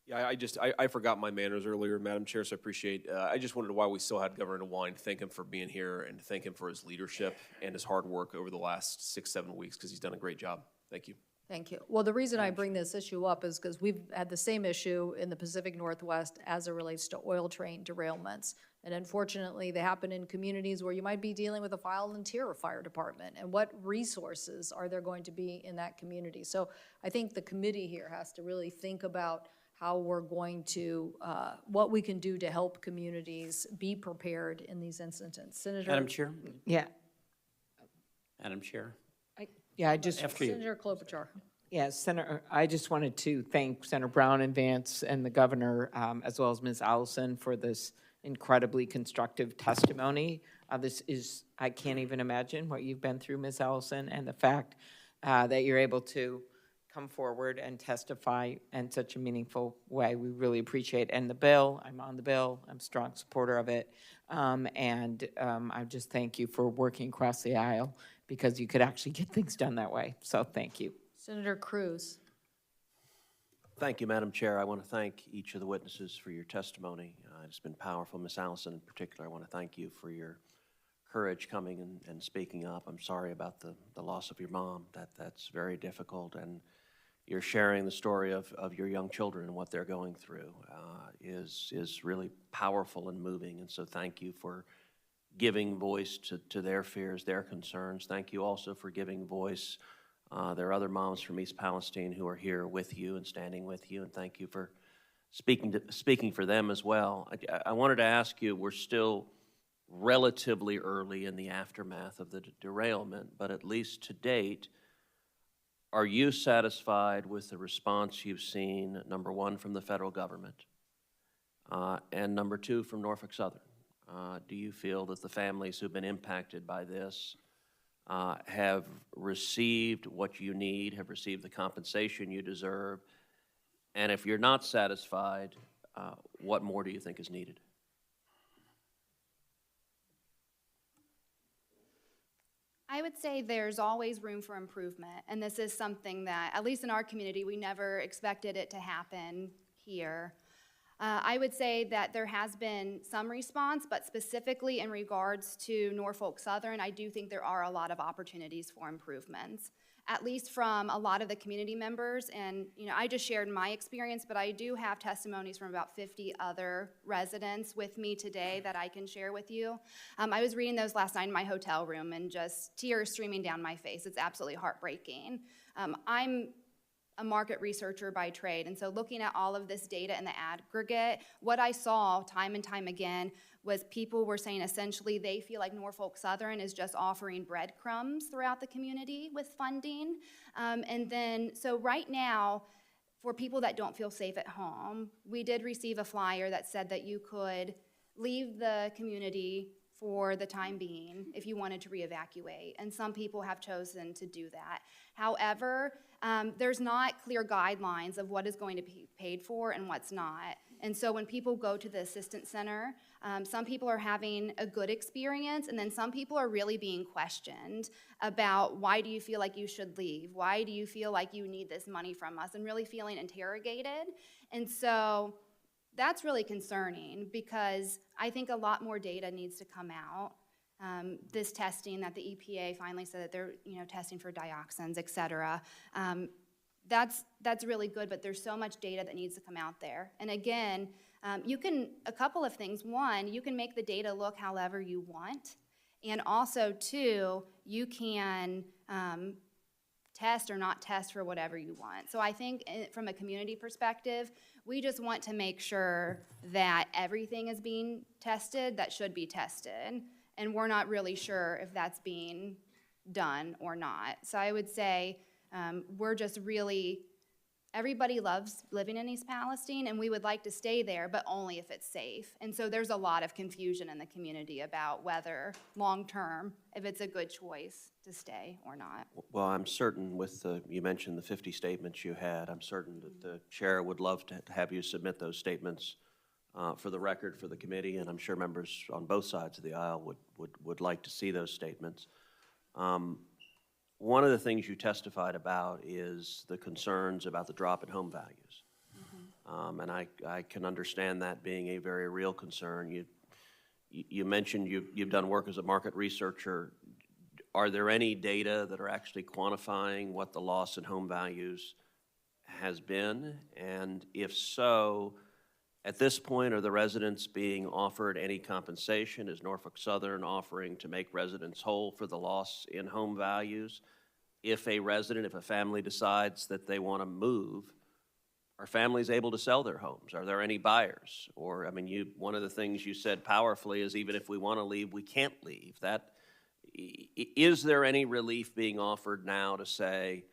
Yeah, I forgot my manners earlier, Madam Chair, so I appreciate, I just wondered why we still had Governor DeWine. Thank him for being here and thank him for his leadership and his hard work over the last 6-7 weeks, because he's done a great job. Thank you. Thank you. Well, the reason I bring this issue up is because we've had the same issue in the Pacific Northwest as it relates to oil train derailments. And unfortunately, they happen in communities where you might be dealing with a volunteer fire department. And what resources are there going to be in that community? So I think the committee here has to really think about how we're going to, what we can do to help communities be prepared in these instances. Senator. Madam Chair? Yeah, Madam Chair? I just. After you. Senator Klobuchar. Yeah, Senator, I just wanted to thank Senator Brown and Vance and the governor, as well as Ms. Allison, for this incredibly constructive testimony. This is, I can't even imagine what you've been through, Ms. Allison, and the fact that you're able to come forward and testify in such a meaningful way. We really appreciate it. And the bill, I'm on the bill. I'm a strong supporter of it. I just thank you for working across the aisle, because you could actually get things done that way. So thank you. Senator Cruz. Thank you, Madam Chair. I want to thank each of the witnesses for your testimony. It's been powerful. Ms. Allison in particular, I want to thank you for your courage coming and speaking up. I'm sorry about the loss of your mom. That's very difficult, and you're sharing the story of your young children and what they're going through is really powerful and moving, and so thank you for giving voice to their fears, their concerns. Thank you also for giving voice. There are other moms from East Palestine who are here with you and standing with you, and thank you for speaking for them as well. I wanted to ask you, we're still relatively early in the aftermath of the derailment, but at least to date, are you satisfied with the response you've seen, number one, from the federal government, and number two, from Norfolk Southern? Do you feel that the families who've been impacted by this have received what you need, have received the compensation you deserve? And if you're not satisfied, what more do you think is needed? I would say there's always room for improvement, and this is something that, at least in our community, we never expected it to happen here. I would say that there has been some response, but specifically in regards to Norfolk Southern, I do think there are a lot of opportunities for improvements, at least from a lot of the community members. And, you know, I just shared my experience, but I do have testimonies from about 50 other residents with me today that I can share with you. I was reading those last night in my hotel room and just tears streaming down my face. It's absolutely heartbreaking. I'm a market researcher by trade, and so looking at all of this data in the aggregate, what I saw time and time again was people were saying essentially they feel like Norfolk Southern is just offering breadcrumbs throughout the community with funding. And then, so right now, for people that don't feel safe at home, we did receive a flyer that said that you could leave the community for the time being if you wanted to reevacuate, and some people have chosen to do that. However, there's not clear guidelines of what is going to be paid for and what's not. And so when people go to the assistance center, some people are having a good experience, and then some people are really being questioned about, why do you feel like you should leave? Why do you feel like you need this money from us? And really feeling interrogated. And so that's really concerning, because I think a lot more data needs to come out. This testing that the EPA finally said that they're testing for dioxins, et cetera. That's really good, but there's so much data that needs to come out there. And again, a couple of things. One, you can make the data look however you want. And also, two, you can test or not test for whatever you want. So I think from a community perspective, we just want to make sure that everything is being tested that should be tested. And we're not really sure if that's being done or not. So I would say we're just really, everybody loves living in East Palestine, and we would like to stay there, but only if it's safe. And so there's a lot of confusion in the community about whether long-term, if it's a good choice to stay or not. Well, I'm certain you mentioned the 50 statements you had, I'm certain that the chair would love to have you submit those statements for the record for the committee, and I'm sure members on both sides of the aisle would like to see those statements. One of the things you testified about is the concerns about the drop in home values. And I can understand that being a very real concern. You mentioned you've done work as a market researcher. Are there any data that are actually quantifying what the loss in home values has been? And if so, at this point, are the residents being offered any compensation? Is Norfolk Southern offering to make residents whole for the loss in home values? If a family decides that they want to move, are families able to sell their homes? Are there any buyers? Or, one of the things you said powerfully is, even if we want to leave, we can't leave. Is there any relief being offered now to say,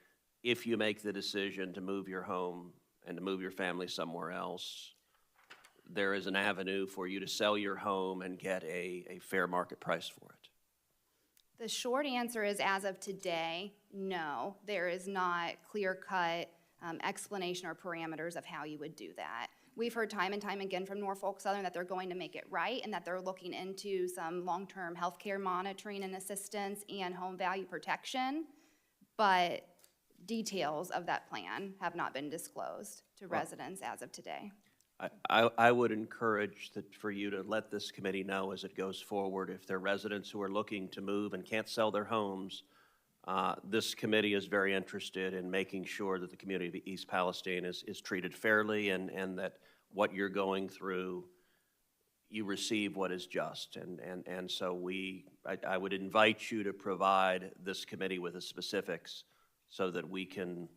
if you make the decision to move your home and to move your family somewhere else, there is an avenue for you to sell your home and get a fair market price for it? The short answer is, as of today, no. There is not clear-cut explanation or parameters of how you would do that. We've heard time and time again from Norfolk Southern that they're going to make it right, and that they're looking into some long-term health care monitoring and assistance and home value protection, but details of that plan have not been disclosed to residents as of today. I would encourage for you to let this committee know as it goes forward, if there are residents who are looking to move and can't sell their homes, this committee is very interested in making sure that the community of East Palestine is treated fairly, and that what you're going through, you receive what is just. And so I would invite you to provide this committee with the specifics so that we can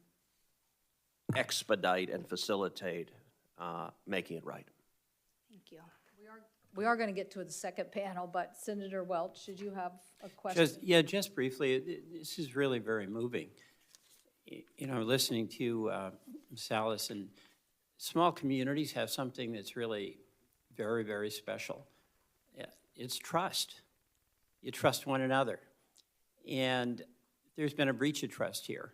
expedite and facilitate making it right. Thank you. We are going to get to the second panel, but Senator Welch, did you have a question? Just briefly, this is really very moving. Listening to Salas, and small communities have something that's really very, very special. It's trust. You trust one another. And there's been a breach of trust here.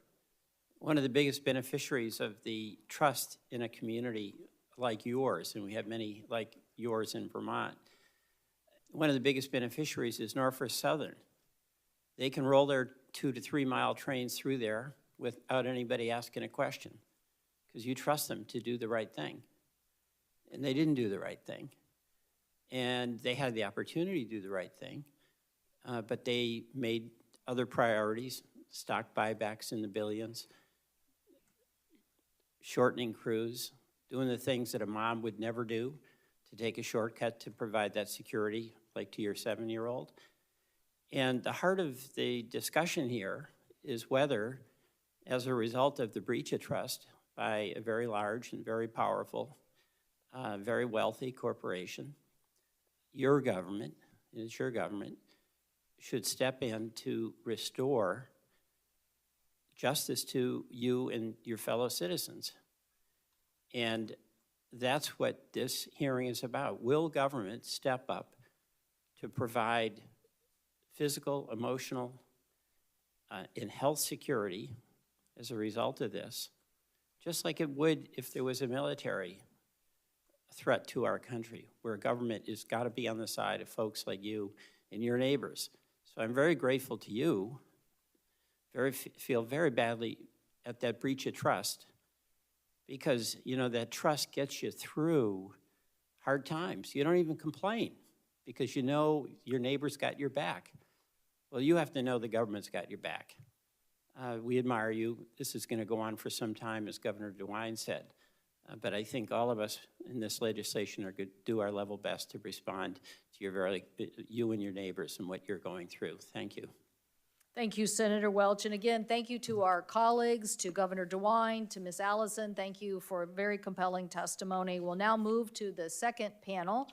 One of the biggest beneficiaries of the trust in a community like yours, and we have many like yours in Vermont, one of the biggest beneficiaries is Norfolk Southern. They can roll their 2 to 3 mile trains through there without anybody asking a question, because you trust them to do the right thing. And they didn't do the right thing. And they had the opportunity to do the right thing, but they made other priorities, stock buybacks in the billions, shortening Cruz, doing the things that a mom would never do, to take a shortcut to provide that security, like to your 7-year-old. And the heart of the discussion here is whether, as a result of the breach of trust by a very large and very powerful, very wealthy corporation, your government, it's your government, should step in to restore justice to you and your fellow citizens. And that's what this hearing is about. Will government step up to provide physical, emotional, and health security as a result of this, just like it would if there was a military threat to our country, where government has got to be on the side of folks like you and your neighbors. So I'm very grateful to you, feel very badly at that breach of trust, because, you know, that trust gets you through hard times. You don't even complain because you know your neighbor's got your back. Well, you have to know the government's got your back. We admire you. This is going to go on for some time, as Governor DeWine said. But I think all of us in this legislation are going to do our level best to respond to you and your neighbors and what you're going through. Thank you. Thank you, Senator Welch. And again, thank you to our colleagues, to Governor DeWine, to Ms. Allison. Thank you for a very compelling testimony. We'll now move to the second panel.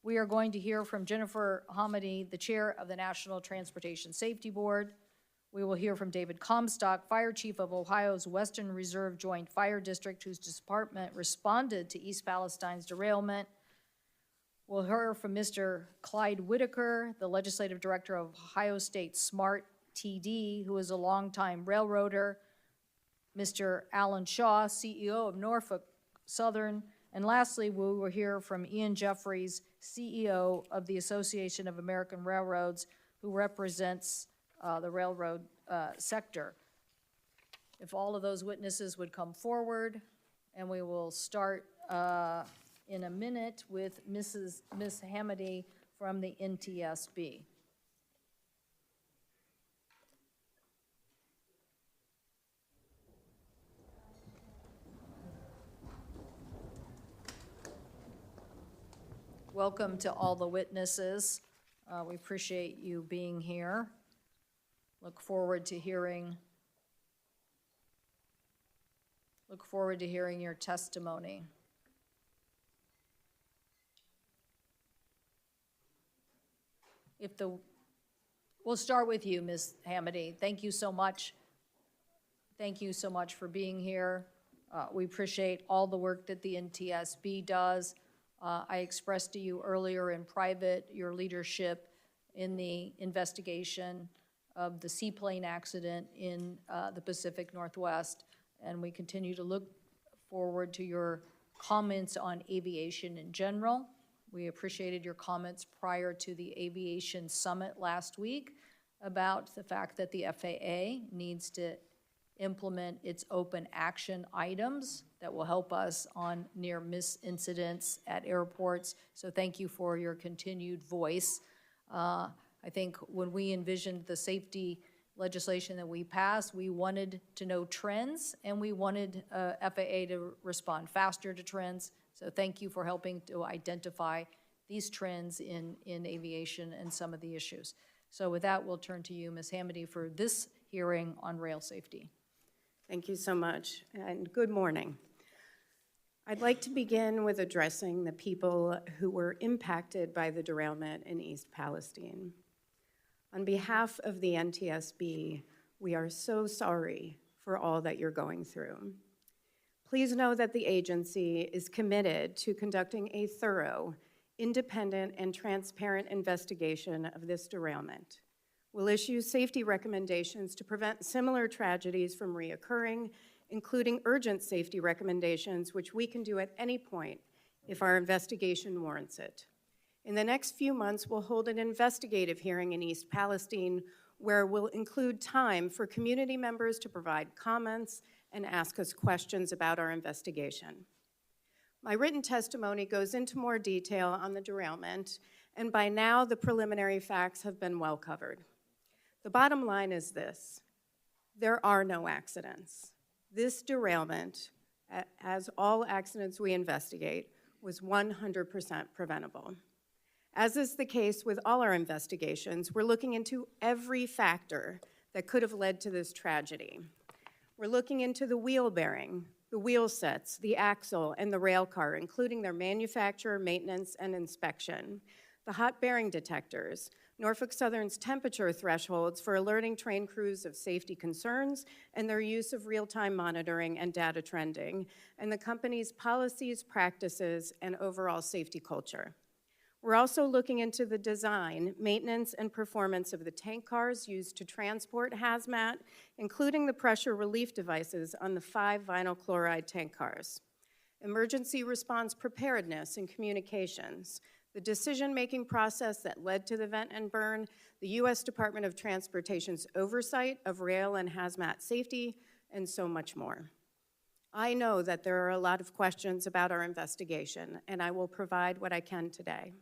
We are going to hear from Jennifer Hamady, the chair of the National Transportation Safety Board. We will hear from David Comstock, Fire Chief of Ohio's Western Reserve Joint Fire District, whose department responded to East Palestine's derailment. We'll hear from Mr. Clyde Whitaker, the Legislative Director of Ohio State SMART TD, who is a longtime railroader, Mr. Alan Shaw, CEO of Norfolk Southern, and lastly, we will hear from Ian Jeffries, CEO of the Association of American Railroads, who represents the railroad sector. If all of those witnesses would come forward, and we will start in a minute with Ms. Hamady from the NTSB. Welcome to all the witnesses. We appreciate you being here. Look forward to hearing your testimony. We'll start with you, Ms. Hamady. Thank you so much. Thank you so much for being here. We appreciate all the work that the NTSB does. I expressed to you earlier in private your leadership in the investigation of the seaplane accident in the Pacific Northwest, and we continue to look forward to your comments on aviation in general. We appreciated your comments prior to the Aviation Summit last week about the fact that the FAA needs to implement its open action items that will help us on near miss incidents at airports. So thank you for your continued voice. I think when we envisioned the safety legislation that we passed, we wanted to know trends, and we wanted FAA to respond faster to trends. So thank you for helping to identify these trends in aviation and some of the issues. So with that, we'll turn to you, Ms. Hamady, for this hearing on rail safety. Thank you so much, and good morning. I'd like to begin with addressing the people who were impacted by the derailment in East Palestine. On behalf of the NTSB, we are so sorry for all that you're going through. Please know that the agency is committed to conducting a thorough, independent, and transparent investigation of this derailment. We'll issue safety recommendations to prevent similar tragedies from reoccurring, including urgent safety recommendations, which we can do at any point if our investigation warrants it. In the next few months, we'll hold an investigative hearing in East Palestine where we'll include time for community members to provide comments and ask us questions about our investigation. My written testimony goes into more detail on the derailment, and by now the preliminary facts have been well covered. The bottom line is this: there are no accidents. This derailment, as all accidents we investigate, was 100% preventable. As is the case with all our investigations, we're looking into every factor that could have led to this tragedy. We're looking into the wheel bearing, the wheel sets, the axle, and the rail car, including their manufacture, maintenance, and inspection, the hot bearing detectors, Norfolk Southern's temperature thresholds for alerting train crews of safety concerns, and their use of real-time monitoring and data trending, and the company's policies, practices, and overall safety culture. We're also looking into the design, maintenance, and performance of the tank cars used to transport hazmat, including the pressure relief devices on the 5 vinyl chloride tank cars. Emergency response preparedness and communications, the decision-making process that led to the vent and burn, the U.S. Department of Transportation's oversight of rail and hazmat safety, and so much more. I know that there are a lot of questions about our investigation, and I will provide what I can today.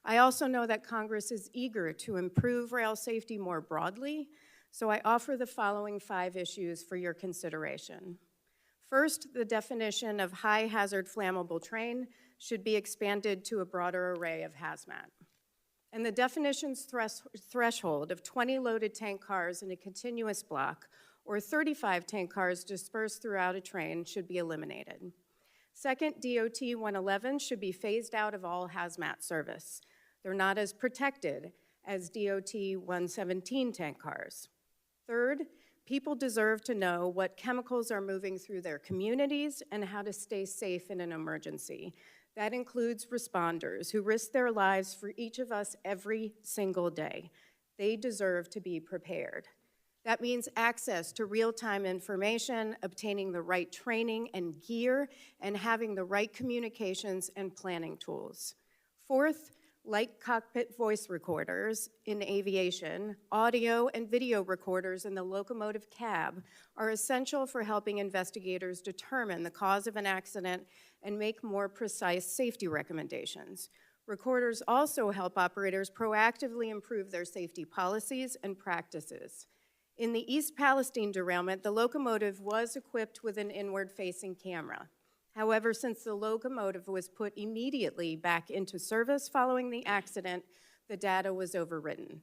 I also know that Congress is eager to improve rail safety more broadly, so I offer the following 5 issues for your consideration. First, the definition of high-hazard flammable train should be expanded to a broader array of hazmat. And the definition's threshold of 20 loaded tank cars in a continuous block or 35 tank cars dispersed throughout a train should be eliminated. Second, DOT 111 should be phased out of all hazmat service. They're not as protected as DOT 117 tank cars. Third, people deserve to know what chemicals are moving through their communities and how to stay safe in an emergency. That includes responders who risk their lives for each of us every single day. They deserve to be prepared. That means access to real-time information, obtaining the right training and gear, and having the right communications and planning tools. Fourth, like cockpit voice recorders in aviation, audio and video recorders in the locomotive cab are essential for helping investigators determine the cause of an accident and make more precise safety recommendations. Recorders also help operators proactively improve their safety policies and practices. In the East Palestine derailment, the locomotive was equipped with an inward-facing camera. However, since the locomotive was put immediately back into service following the accident, the data was overwritten.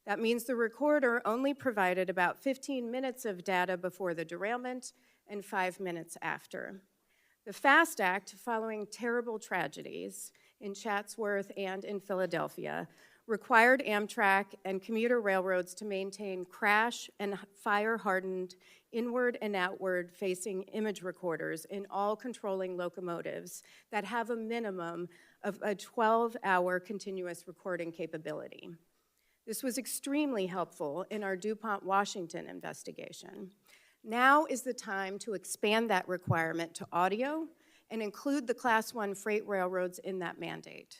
That means the recorder only provided about 15 minutes of data before the derailment and 5 minutes after. The FAST Act, following terrible tragedies in Chatsworth and in Philadelphia, required Amtrak and commuter railroads to maintain crash and fire-hardened inward and outward facing image recorders in all controlling locomotives that have a minimum of a 12-hour continuous recording capability. This was extremely helpful in our DuPont, Washington investigation. Now is the time to expand that requirement to audio and include the Class I freight railroads in that mandate.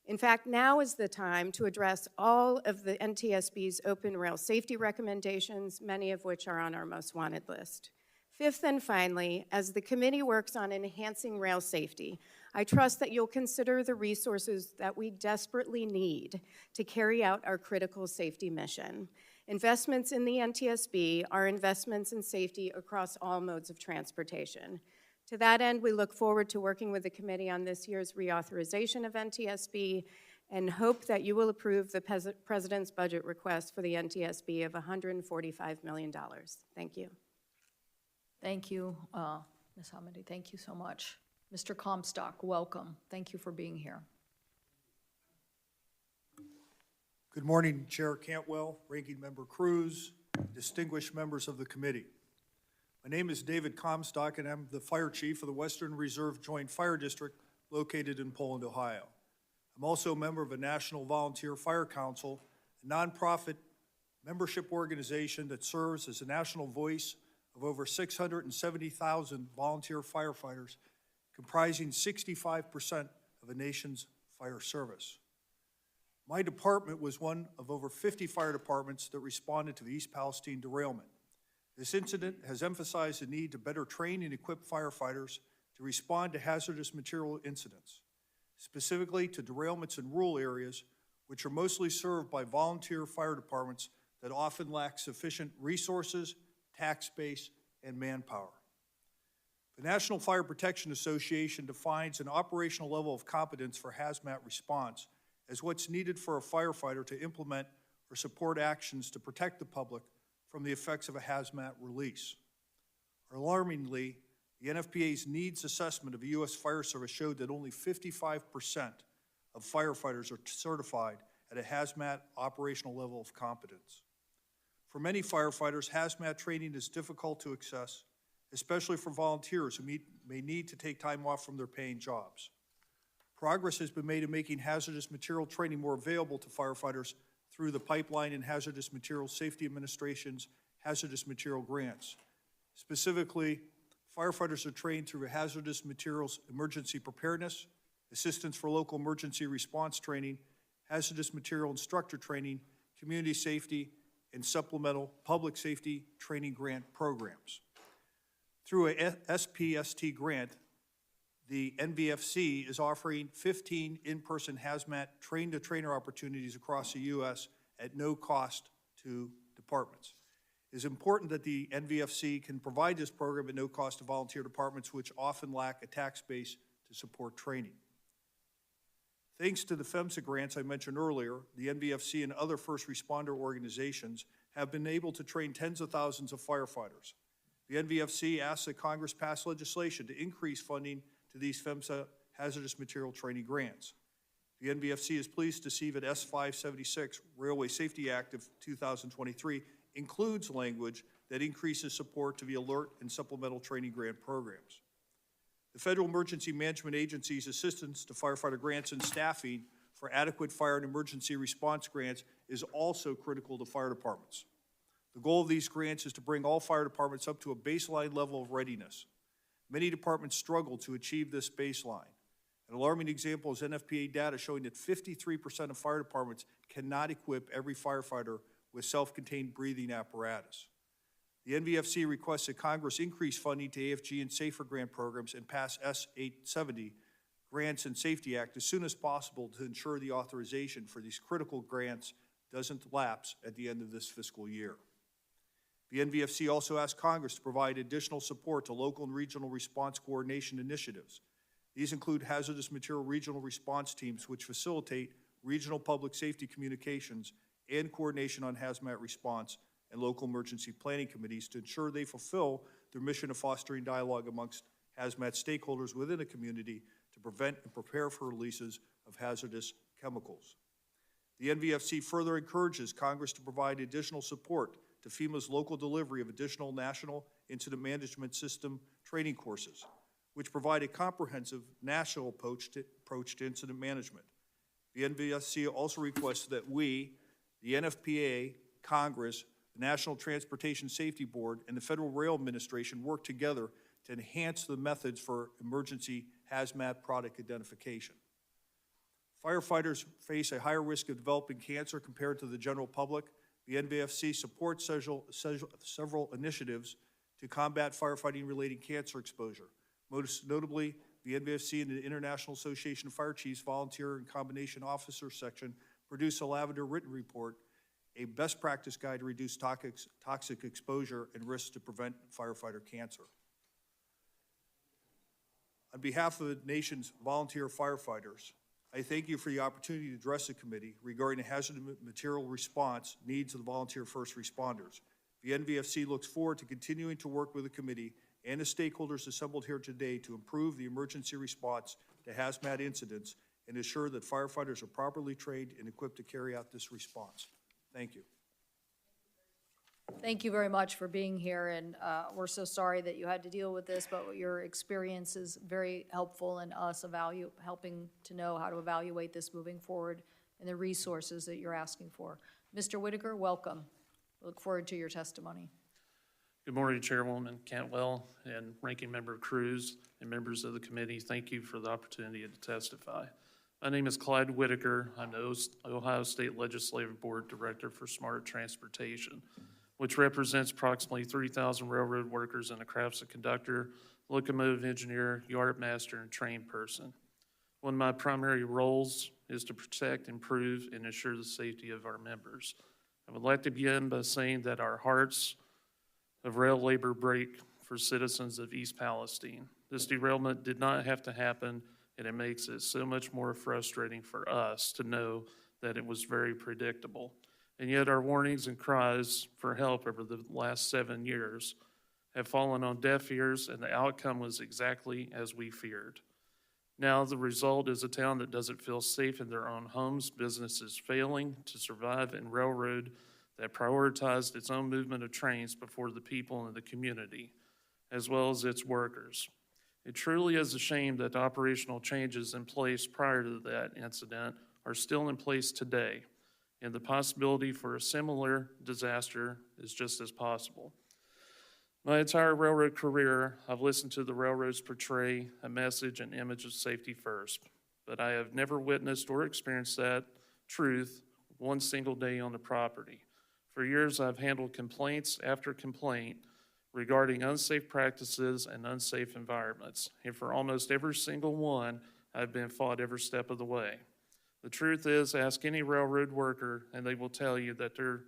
In fact, now is the time to address all of the NTSB's open rail safety recommendations, many of which are on our most wanted list. Fifth and finally, as the committee works on enhancing rail safety, I trust that you'll consider the resources that we desperately need to carry out our critical safety mission. Investments in the NTSB are investments in safety across all modes of transportation. To that end, we look forward to working with the committee on this year's reauthorization of NTSB and hope that you will approve the President's budget request for the NTSB of $145 million. Thank you. Thank you, Ms. Hamady. Thank you so much. Mr. Comstock, welcome. Thank you for being here. Good morning, Chair Cantwell, Ranking Member Cruz, distinguished members of the committee. My name is David Comstock, and I'm the Fire Chief of the Western Reserve Joint Fire District located in Poland, Ohio. I'm also a member of a National Volunteer Fire Council, a nonprofit membership organization that serves as a national voice of over 670,000 volunteer firefighters, comprising 65% of the nation's fire service. My department was one of over 50 fire departments that responded to the East Palestine derailment. This incident has emphasized the need to better train and equip firefighters to respond to hazardous material incidents, specifically to derailments in rural areas, which are mostly served by volunteer fire departments that often lack sufficient resources, tax base, and manpower. The National Fire Protection Association defines an operational level of competence for hazmat response as what's needed for a firefighter to implement or support actions to protect the public from the effects of a hazmat release. Alarmingly, the NFPA's needs assessment of the U.S. Fire Service showed that only 55% of firefighters are certified at a hazmat operational level of competence. For many firefighters, hazmat training is difficult to access, especially for volunteers who may need to take time off from their paying jobs. Progress has been made in making hazardous material training more available to firefighters through the Pipeline and Hazardous Materials Safety Administration's hazardous material grants. Specifically, firefighters are trained through hazardous materials emergency preparedness, assistance for local emergency response training, hazardous material instructor training, community safety, and supplemental public safety training grant programs. Through a SPST grant, the NVFC is offering 15 in-person hazmat train-to-trainer opportunities across the U.S. at no cost to departments. It is important that the NVFC can provide this program at no cost to volunteer departments which often lack a tax base to support training. Thanks to the PHMSA grants I mentioned earlier, the NVFC and other first responder organizations have been able to train tens of thousands of firefighters. The NVFC asks that Congress pass legislation to increase funding to these PHMSA hazardous material training grants. The NVFC is pleased to see that S576, Railway Safety Act of 2023, includes language that increases support to the alert and supplemental training grant programs. The Federal Emergency Management Agency's assistance to firefighter grants and staffing for adequate fire and emergency response grants is also critical to fire departments. The goal of these grants is to bring all fire departments up to a baseline level of readiness. Many departments struggle to achieve this baseline. An alarming example is NFPA data showing that 53% of fire departments cannot equip every firefighter with self-contained breathing apparatus. The NVFC requests that Congress increase funding to AFG and SAFER grant programs and pass S870, Grants and Safety Act, as soon as possible to ensure the authorization for these critical grants doesn't lapse at the end of this fiscal year. The NVFC also asked Congress to provide additional support to local and regional response coordination initiatives. These include hazardous material regional response teams, which facilitate regional public safety communications and coordination on hazmat response, and local emergency planning committees to ensure they fulfill their mission of fostering dialogue amongst hazmat stakeholders within a community to prevent and prepare for releases of hazardous chemicals. The NVFC further encourages Congress to provide additional support to FEMA's local delivery of additional National Incident Management System training courses, which provide a comprehensive national approach to incident management. The NVFC also requests that we, the NFPA, Congress, the National Transportation Safety Board, and the Federal Rail Administration work together to enhance the methods for emergency hazmat product identification. Firefighters face a higher risk of developing cancer compared to the general public. The NVFC supports several initiatives to combat firefighting-related cancer exposure. Most notably, the NVFC and the International Association of Fire Chiefs Volunteer and Combination Officer section produced a Lavender written report, a best practice guide to reduce toxic exposure and risks to prevent firefighter cancer. On behalf of the nation's volunteer firefighters, I thank you for the opportunity to address the committee regarding the hazardous material response needs of the volunteer first responders. The NVFC looks forward to continuing to work with the committee and the stakeholders assembled here today to improve the emergency response to hazmat incidents and ensure that firefighters are properly trained and equipped to carry out this response. Thank you. Thank you very much for being here, and we're so sorry that you had to deal with this, but your experience is very helpful in us helping to know how to evaluate this moving forward and the resources that you're asking for. Mr. Whitaker, welcome. Look forward to your testimony. Good morning, Chairwoman Cantwell and Ranking Member Cruz and members of the committee. Thank you for the opportunity to testify. My name is Clyde Whitaker. I'm the Ohio State Legislative Board Director for Smart Transportation, which represents approximately 3,000 railroad workers in the crafts of conductor, locomotive engineer, yard master, and train person. One of my primary roles is to protect, improve, and ensure the safety of our members. I would like to begin by saying that our hearts of rail labor break for citizens of East Palestine. This derailment did not have to happen, and it makes it so much more frustrating for us to know that it was very predictable. And yet our warnings and cries for help over the last 7 years have fallen on deaf ears, and the outcome was exactly as we feared. Now the result is a town that doesn't feel safe in their own homes, businesses failing to survive, and railroad that prioritized its own movement of trains before the people in the community, as well as its workers. It truly is a shame that the operational changes in place prior to that incident are still in place today, and the possibility for a similar disaster is just as possible. My entire railroad career, I've listened to the railroads portray a message and image of safety first, but I have never witnessed or experienced that truth one single day on the property. For years, I've handled complaints after complaint regarding unsafe practices and unsafe environments, and for almost every single one, I've been fought every step of the way. The truth is, ask any railroad worker, and they will tell you that their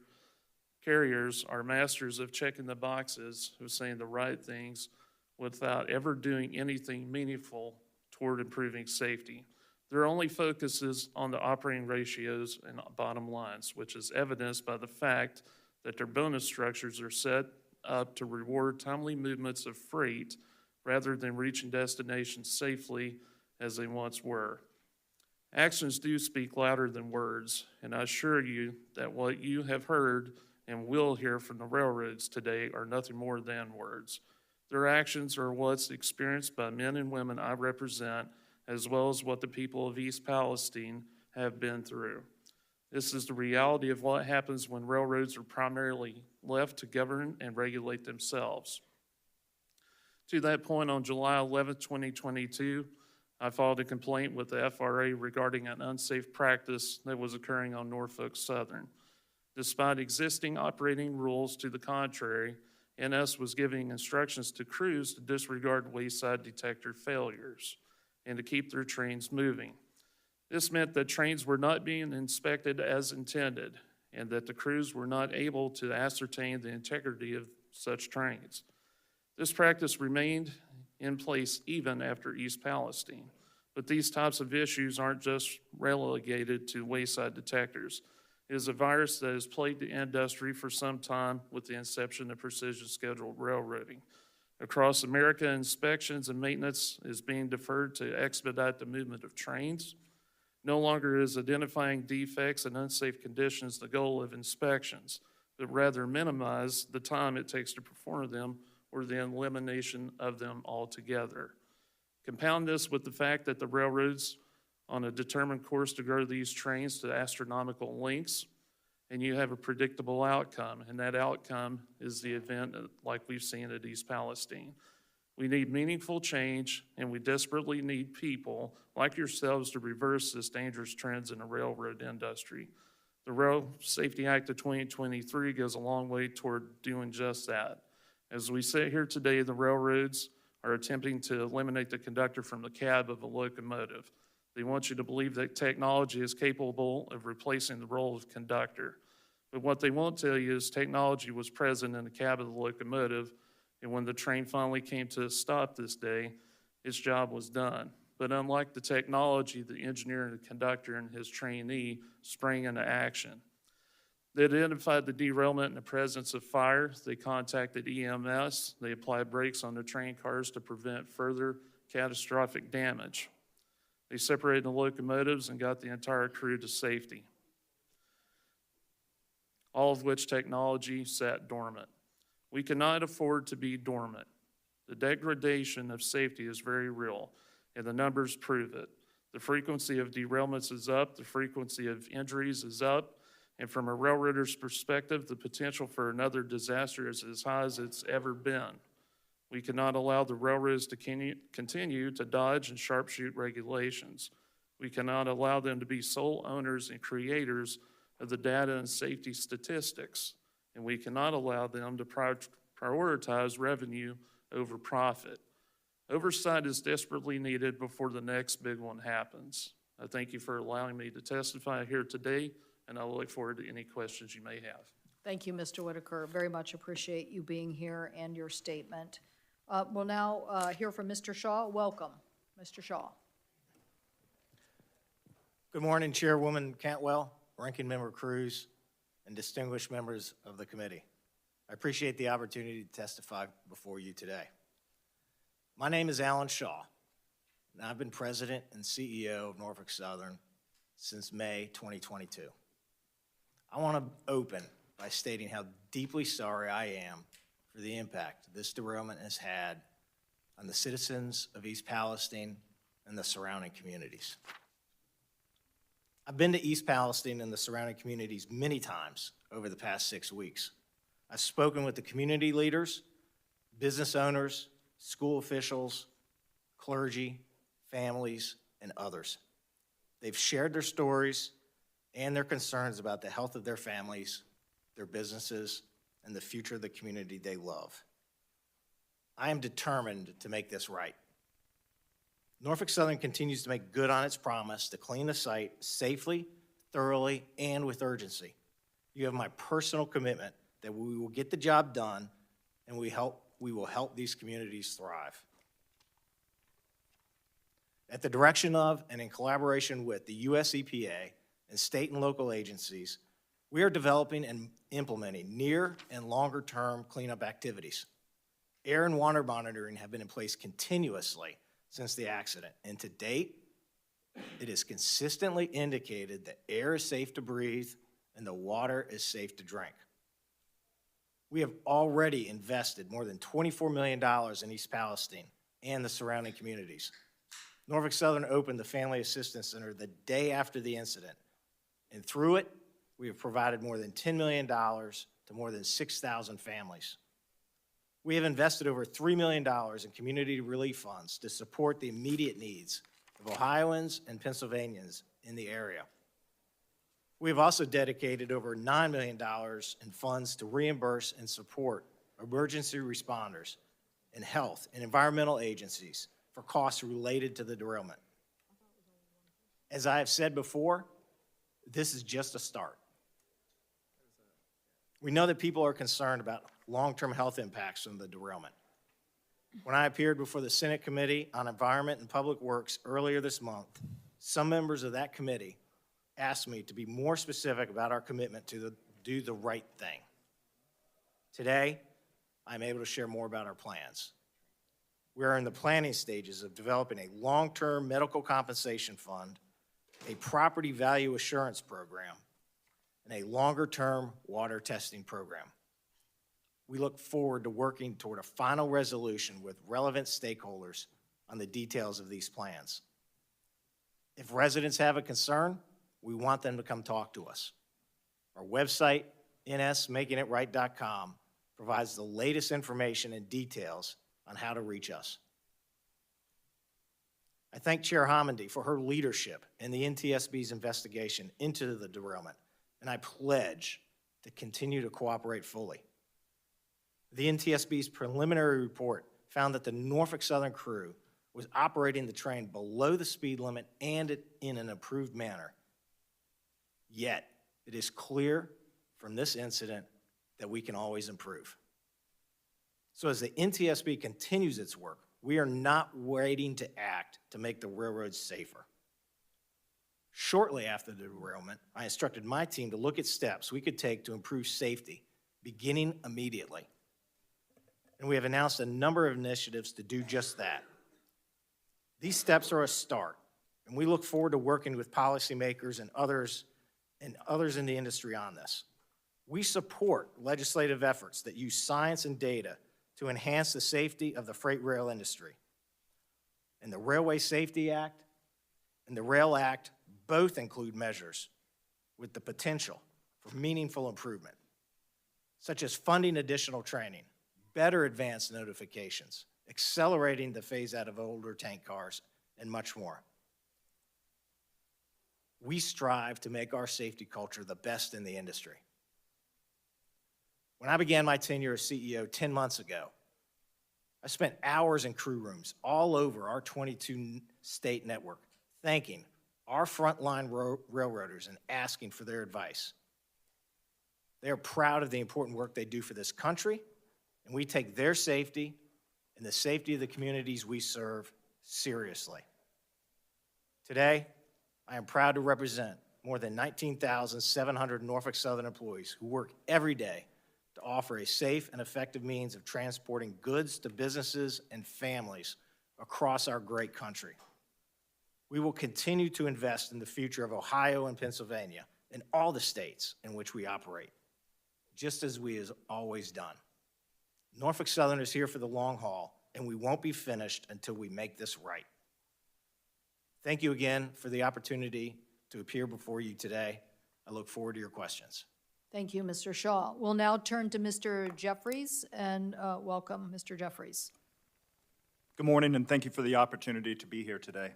carriers are masters of checking the boxes, of saying the right things without ever doing anything meaningful toward improving safety. Their only focus is on the operating ratios and bottom lines, which is evidenced by the fact that their bonus structures are set up to reward timely movements of freight rather than reaching destinations safely as they once were. Actions do speak louder than words, and I assure you that what you have heard and will hear from the railroads today are nothing more than words. Their actions are what's experienced by men and women I represent, as well as what the people of East Palestine have been through. This is the reality of what happens when railroads are primarily left to govern and regulate themselves. To that point, on July 11, 2022, I filed a complaint with the FRA regarding an unsafe practice that was occurring on Norfolk Southern. Despite existing operating rules to the contrary, NS was giving instructions to Cruz to disregard wayside detector failures and to keep their trains moving. This meant that trains were not being inspected as intended and that the crews were not able to ascertain the integrity of such trains. This practice remained in place even after East Palestine. But these types of issues aren't just relegated to wayside detectors. It is a virus that has plagued the industry for some time with the inception of precision scheduled railroading. Across America, inspections and maintenance is being deferred to expedite the movement of trains. No longer is identifying defects and unsafe conditions the goal of inspections, but rather minimize the time it takes to perform them or the elimination of them altogether. Compound this with the fact that the railroads on a determined course to grow these trains to astronomical lengths, and you have a predictable outcome, and that outcome is the event like we've seen at East Palestine. We need meaningful change, and we desperately need people like yourselves to reverse this dangerous trends in the railroad industry. The Rail Safety Act of 2023 goes a long way toward doing just that. As we sit here today, the railroads are attempting to eliminate the conductor from the cab of a locomotive. They want you to believe that technology is capable of replacing the role of conductor. But what they won't tell you is technology was present in the cab of the locomotive, and when the train finally came to a stop this day, its job was done. But unlike the technology, the engineer and the conductor and his trainee sprang into action. They identified the derailment in the presence of fire. They contacted EMS. They applied brakes on the train cars to prevent further catastrophic damage. They separated the locomotives and got the entire crew to safety, all of which technology sat dormant. We cannot afford to be dormant. The degradation of safety is very real, and the numbers prove it. The frequency of derailments is up, the frequency of injuries is up, and from a railroader's perspective, the potential for another disaster is as high as it's ever been. We cannot allow the railroads to continue to dodge and sharpshoot regulations. We cannot allow them to be sole owners and creators of the data and safety statistics, and we cannot allow them to prioritize revenue over profit. Oversight is desperately needed before the next big one happens. I thank you for allowing me to testify here today, and I look forward to any questions you may have. Thank you, Mr. Whitaker. Very much appreciate you being here and your statement. We'll now hear from Mr. Shaw. Welcome, Mr. Shaw. Good morning, Chairwoman Cantwell, Ranking Member Cruz, and distinguished members of the committee. I appreciate the opportunity to testify before you today. My name is Alan Shaw, and I've been President and CEO of Norfolk Southern since May 2022. I want to open by stating how deeply sorry I am for the impact this derailment has had on the citizens of East Palestine and the surrounding communities. I've been to East Palestine and the surrounding communities many times over the past 6 weeks. I've spoken with the community leaders, business owners, school officials, clergy, families, and others. They've shared their stories and their concerns about the health of their families, their businesses, and the future of the community they love. I am determined to make this right. Norfolk Southern continues to make good on its promise to clean the site safely, thoroughly, and with urgency. You have my personal commitment that we will get the job done and we will help these communities thrive. At the direction of and in collaboration with the U.S. EPA and state and local agencies, we are developing and implementing near and longer-term cleanup activities. Air and water monitoring have been in place continuously since the accident, and to date, it is consistently indicated that air is safe to breathe and the water is safe to drink. We have already invested more than $24 million in East Palestine and the surrounding communities. Norfolk Southern opened the Family Assistance Center the day after the incident, and through it, we have provided more than $10 million to more than 6,000 families. We have invested over $3 million in community relief funds to support the immediate needs of Ohioans and Pennsylvanians in the area. We have also dedicated over $9 million in funds to reimburse and support emergency responders and health and environmental agencies for costs related to the derailment. As I have said before, this is just a start. We know that people are concerned about long-term health impacts from the derailment. When I appeared before the Senate Committee on Environment and Public Works earlier this month, some members of that committee asked me to be more specific about our commitment to do the right thing. Today, I'm able to share more about our plans. We are in the planning stages of developing a long-term medical compensation fund, a property value assurance program, and a longer-term water testing program. We look forward to working toward a final resolution with relevant stakeholders on the details of these plans. If residents have a concern, we want them to come talk to us. Our website, nsmakingitright.com, provides the latest information and details on how to reach us. I thank Chair Homendy for her leadership in the NTSB's investigation into the derailment, and I pledge to continue to cooperate fully. The NTSB's preliminary report found that the Norfolk Southern crew was operating the train below the speed limit and in an approved manner. Yet, it is clear from this incident that we can always improve. So as the NTSB continues its work, we are not waiting to act to make the railroads safer. Shortly after the derailment, I instructed my team to look at steps we could take to improve safety, beginning immediately. And we have announced a number of initiatives to do just that. These steps are a start, and we look forward to working with policymakers and others in the industry on this. We support legislative efforts that use science and data to enhance the safety of the freight rail industry. And the Railway Safety Act and the Rail Act both include measures with the potential for meaningful improvement, such as funding additional training, better advance notifications, accelerating the phase-out of older tank cars, and much more. We strive to make our safety culture the best in the industry. When I began my tenure as CEO 10 months ago, I spent hours in crew rooms all over our 22-state network, thanking our frontline railroaders and asking for their advice. They are proud of the important work they do for this country, and we take their safety and the safety of the communities we serve seriously. Today, I am proud to represent more than 19,700 Norfolk Southern employees who work every day to offer a safe and effective means of transporting goods to businesses and families across our great country. We will continue to invest in the future of Ohio and Pennsylvania and all the states in which we operate, just as we have always done. Norfolk Southern is here for the long haul, and and we won't be finished until we make this right. Thank you again for the opportunity to appear before you today. I look forward to your questions. Thank you, Mr. Shaw. We'll now turn to Mr. Jeffries and welcome Mr. Jeffries. Good morning, and thank you for the opportunity to be here today.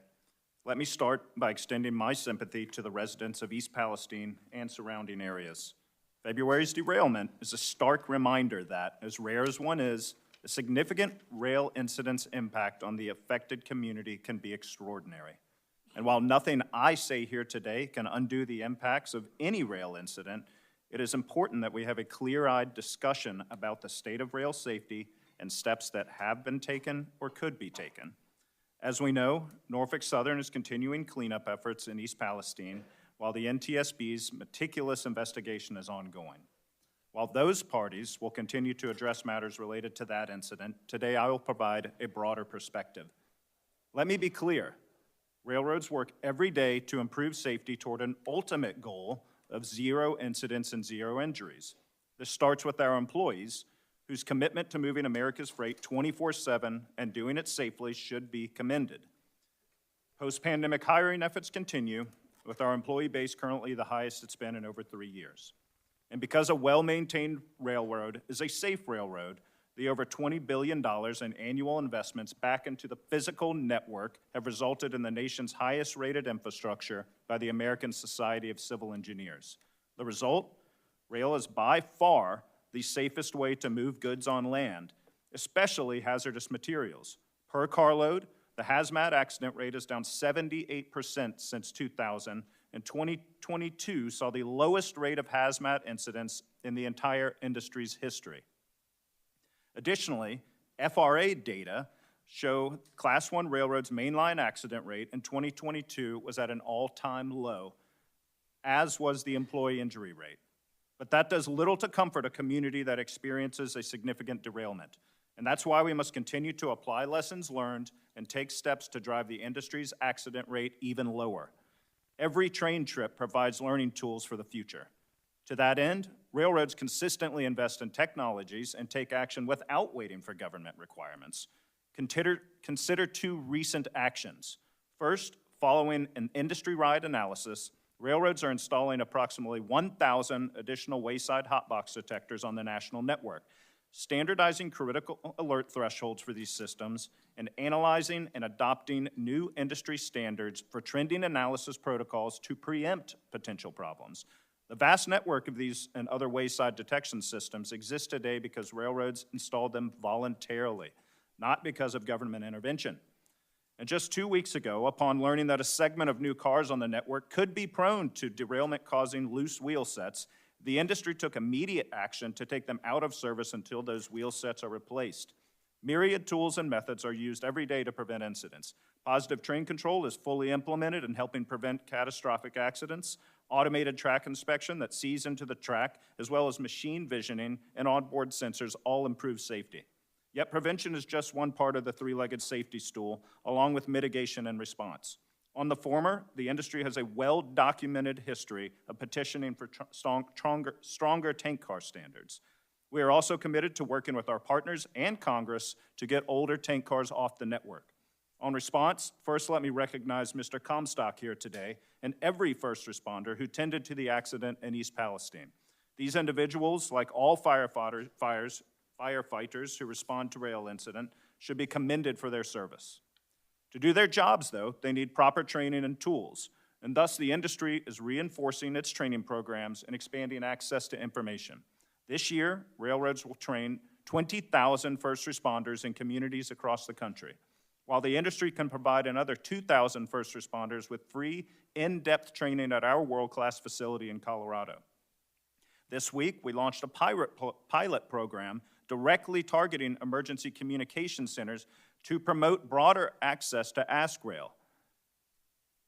Let me start by extending my sympathy to the residents of East Palestine and surrounding areas. February's derailment is a stark reminder that, as rare as one is, the significant rail incident's impact on the affected community can be extraordinary. And while nothing I say here today can undo the impacts of any rail incident, it is important that we have a clear-eyed discussion about the state of rail safety and steps that have been taken or could be taken. As we know, Norfolk Southern is continuing cleanup efforts in East Palestine while the NTSB's meticulous investigation is ongoing. While those parties will continue to address matters related to that incident, today I will provide a broader perspective. Let me be clear. Railroads work every day to improve safety toward an ultimate goal of zero incidents and zero injuries. This starts with our employees, whose commitment to moving America's freight 24/7 and doing it safely should be commended. Post-pandemic hiring efforts continue, with our employee base currently the highest it's been in over 3 years. And because a well-maintained railroad is a safe railroad, the over $20 billion in annual investments back into the physical network have resulted in the nation's highest-rated infrastructure by the American Society of Civil Engineers. The result? Rail is by far the safest way to move goods on land, especially hazardous materials. Per carload, the hazmat accident rate is down 78% since 2000, and 2022 saw the lowest rate of hazmat incidents in the entire industry's history. Additionally, FRA data show Class I railroads' mainline accident rate in 2022 was at an all-time low, as was the employee injury rate. But that does little to comfort a community that experiences a significant derailment. And that's why we must continue to apply lessons learned and take steps to drive the industry's accident rate even lower. Every train trip provides learning tools for the future. To that end, railroads consistently invest in technologies and take action without waiting for government requirements. Consider two recent actions. First, following an industry-wide analysis, railroads are installing approximately 1,000 additional wayside hotbox detectors on the national network, standardizing critical alert thresholds for these systems, and analyzing and adopting new industry standards for trending analysis protocols to preempt potential problems. The vast network of these and other wayside detection systems exists today because railroads installed them voluntarily, not because of government intervention. And just 2 weeks ago, upon learning that a segment of new cars on the network could be prone to derailment-causing loose wheel sets, the industry took immediate action to take them out of service until those wheel sets are replaced. Myriad tools and methods are used every day to prevent incidents. Positive train control is fully implemented in helping prevent catastrophic accidents. Automated track inspection that sees into the track, as well as machine visioning and onboard sensors all improve safety. Yet prevention is just one part of the three-legged safety stool, along with mitigation and response. On the former, the industry has a well-documented history of petitioning for stronger tank car standards. We are also committed to working with our partners and Congress to get older tank cars off the network. On response, first let me recognize Mr. Comstock here today and every first responder who tended to the accident in East Palestine. These individuals, like all firefighters who respond to rail incident, should be commended for their service. To do their jobs, though, they need proper training and tools, and thus the industry is reinforcing its training programs and expanding access to information. This year, railroads will train 20,000 first responders in communities across the country, while the industry can provide another 2,000 first responders with free, in-depth training at our world-class facility in Colorado. This week, we launched a pilot program directly targeting emergency communication centers to promote broader access to AskRail,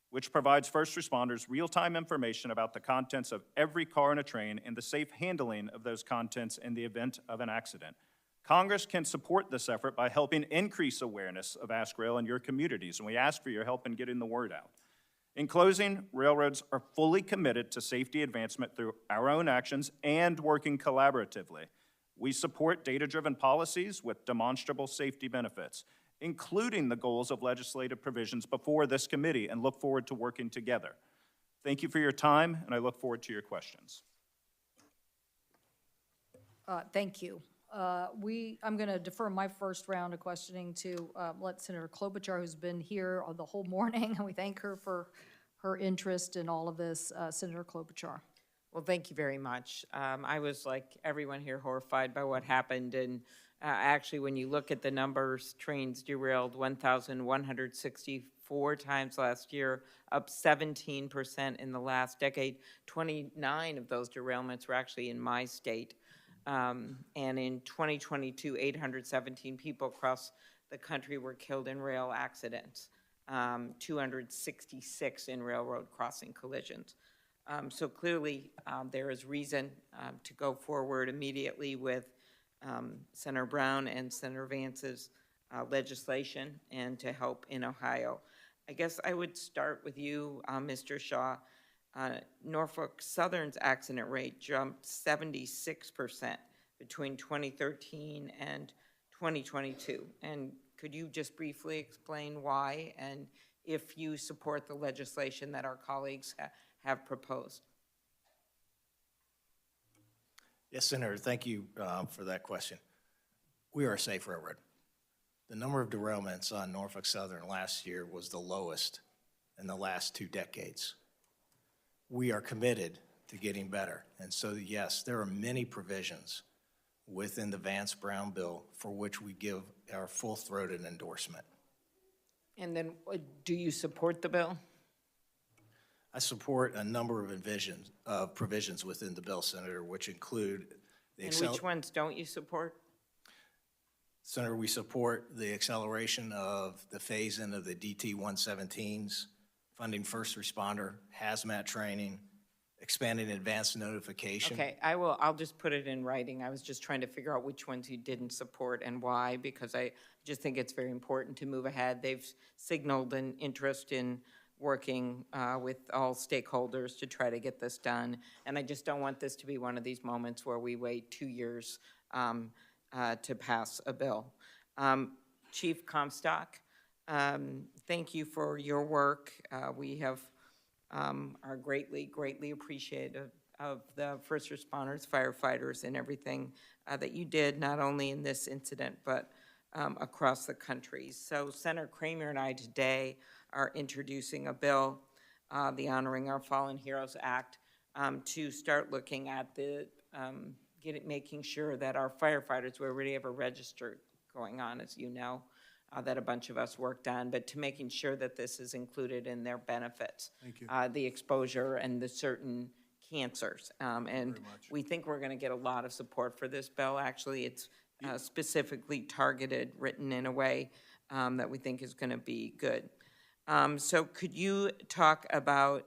which provides first responders real-time information about the contents of every car in a train and the safe handling of those contents in the event of an accident. Congress can support this effort by helping increase awareness of AskRail in your communities, and we ask for your help in getting the word out. In closing, railroads are fully committed to safety advancement through our own actions and working collaboratively. We support data-driven policies with demonstrable safety benefits, including the goals of legislative provisions before this committee, and look forward to working together. Thank you for your time, and I look forward to your questions. Thank you. I'm going to defer my first round of questioning to let Senator Klobuchar, who's been here the whole morning, and we thank her for her interest in all of this. Senator Klobuchar. Well, thank you very much. I was, like everyone here, horrified by what happened. And actually, when you look at the numbers, trains derailed 1,164 times last year, up 17% in the last decade. 29 of those derailments were actually in my state. And in 2022, 817 people across the country were killed in rail accidents, 266 in railroad crossing collisions. So clearly, there is reason to go forward immediately with Senator Brown and Senator Vance's legislation and to help in Ohio. I guess I would start with you, Mr. Shaw. Norfolk Southern's accident rate jumped 76% between 2013 and 2022. And could you just briefly explain why and if you support the legislation that our colleagues have proposed? Yes, Senator, thank you for that question. We are a safe railroad. The number of derailments on Norfolk Southern last year was the lowest in the last 2 decades. We are committed to getting better. And so, yes, there are many provisions within the Vance-Brown bill for which we give our full-throated endorsement. And then do you support the bill? I support a number of provisions within the bill, Senator, which include the And which ones don't you support? Senator, we support the acceleration of the phase-in of the DT-117s, funding first responder, hazmat training, expanding advanced notification. Okay, I'll just put it in writing. I was just trying to figure out which ones you didn't support and why, because I just think it's very important to move ahead. They've signaled an interest in working with all stakeholders to try to get this done. And I just don't want this to be one of these moments where we wait 2 years to pass a bill. Chief Comstock, thank you for your work. We are greatly appreciative of the first responders, firefighters, and everything that you did, not only in this incident, but across the country. So Senator Kramer and I today are introducing a bill, the Honoring Our Fallen Heroes Act, to start looking at making sure that our firefighters, we already have a register going on, as you know, that a bunch of us worked on, but to making sure that this is included in their benefits. Thank you. The exposure and the certain cancers. And we think we're going to get a lot of support for this bill. Actually, it's specifically targeted, written in a way that we think is going to be good. So could you talk about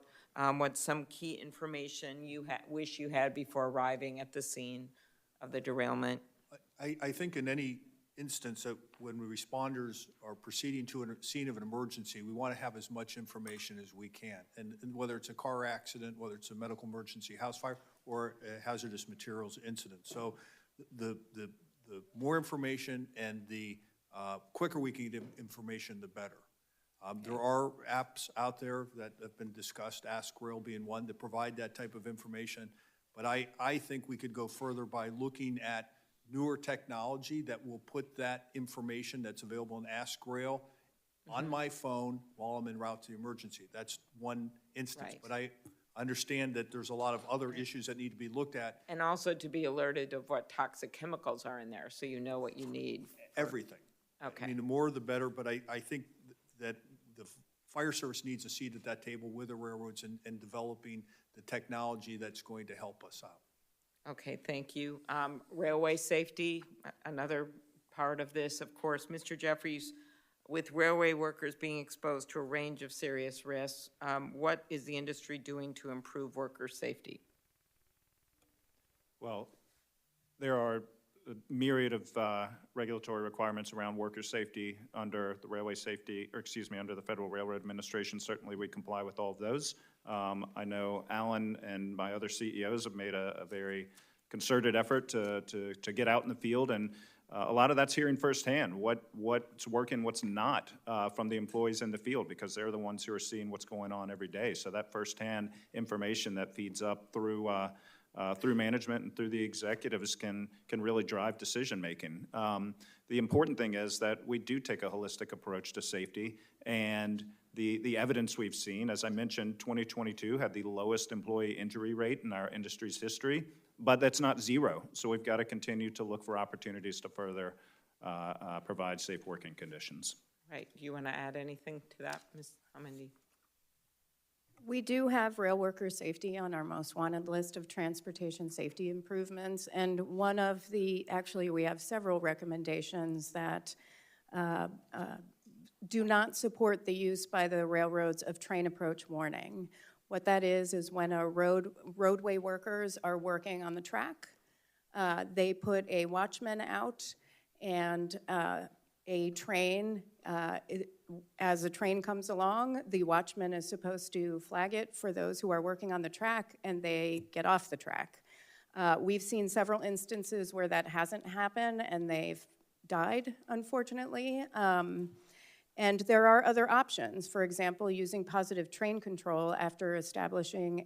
what some key information you wish you had before arriving at the scene of the derailment? I think in any instance that when responders are proceeding to a scene of an emergency, we want to have as much information as we can. And whether it's a car accident, whether it's a medical emergency, house fire, or a hazardous materials incident. So the more information and the quicker we can get information, the better. There are apps out there that have been discussed, Ask Rail being one, that provide that type of information. But I think we could go further by looking at newer technology that will put that information that's available in Ask Rail on my phone while I'm en route to the emergency. That's one instance. Right. But I understand that there's a lot of other issues that need to be looked at. And also to be alerted of what toxic chemicals are in there, so you know what you need. Everything. Okay. I mean, the more the better, but I think that the fire service needs a seat at that table with the railroads and developing the technology that's going to help us out. Okay, thank you. Railway safety, another part of this, of course. Mr. Jeffries, with railway workers being exposed to a range of serious risks, what is the industry doing to improve worker safety? Well, there are a myriad of regulatory requirements around worker safety under the under the Federal Railroad Administration. Certainly we comply with all of those. I know Alan and my other CEOs have made a very concerted effort to get out in the field, and a lot of that's hearing firsthand what's working, what's not from the employees in the field, because they're the ones who are seeing what's going on every day. So that firsthand information that feeds up through management and through the executives can really drive decision-making. The important thing is that we do take a holistic approach to safety, and the evidence we've seen, as I mentioned, 2022 had the lowest employee injury rate in our industry's history, but that's not zero. So we've got to continue to look for opportunities to further provide safe working conditions. Right. Do you want to add anything to that, Ms. Hamandi? We do have rail worker safety on our most wanted list of transportation safety improvements, and one of the, actually we have several recommendations that do not support the use by the railroads of train approach warning. What that is when a roadway workers are working on the track, they put a watchman out, and a train, as a train comes along, the watchman is supposed to flag it for those who are working on the track, and they get off the track. We've seen several instances where that hasn't happened, and they've died, unfortunately. And there are other options. For example, using positive train control after establishing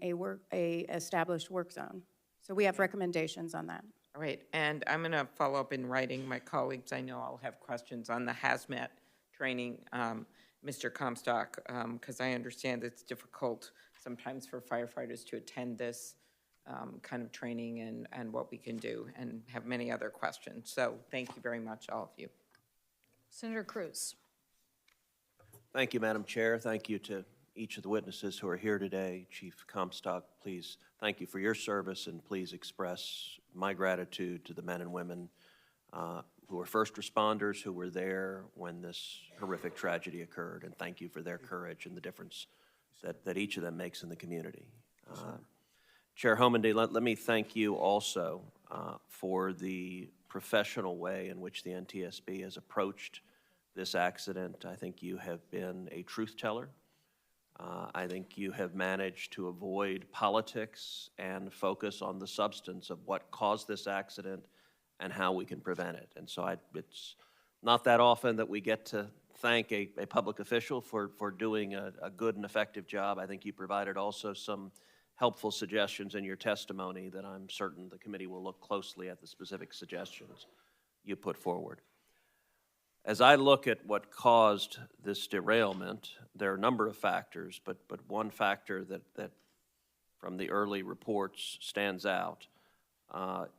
a established work zone. So we have recommendations on that. All right, and I'm going to follow up in writing. My colleagues, I know, I'll have questions on the hazmat training, Mr. Comstock, because I understand it's difficult sometimes for firefighters to attend this kind of training and what we can do, and have many other questions. So thank you very much, all of you. Senator Cruz. Thank you, Madam Chair. Thank you to each of the witnesses who are here today. Chief Comstock, please, thank you for your service, and please express my gratitude to the men and women who were first responders, who were there when this horrific tragedy occurred, and thank you for their courage and the difference that each of them makes in the community. Chair Homendy, let me thank you also for the professional way in which the NTSB has approached this accident. I think you have been a truth teller. I think you have managed to avoid politics and focus on the substance of what caused this accident and how we can prevent it. And so it's not that often that we get to thank a public official for doing a good and effective job. I think you provided also some helpful suggestions in your testimony that I'm certain the committee will look closely at the specific suggestions you put forward. As I look at what caused this derailment, there are a number of factors, but one factor that from the early reports stands out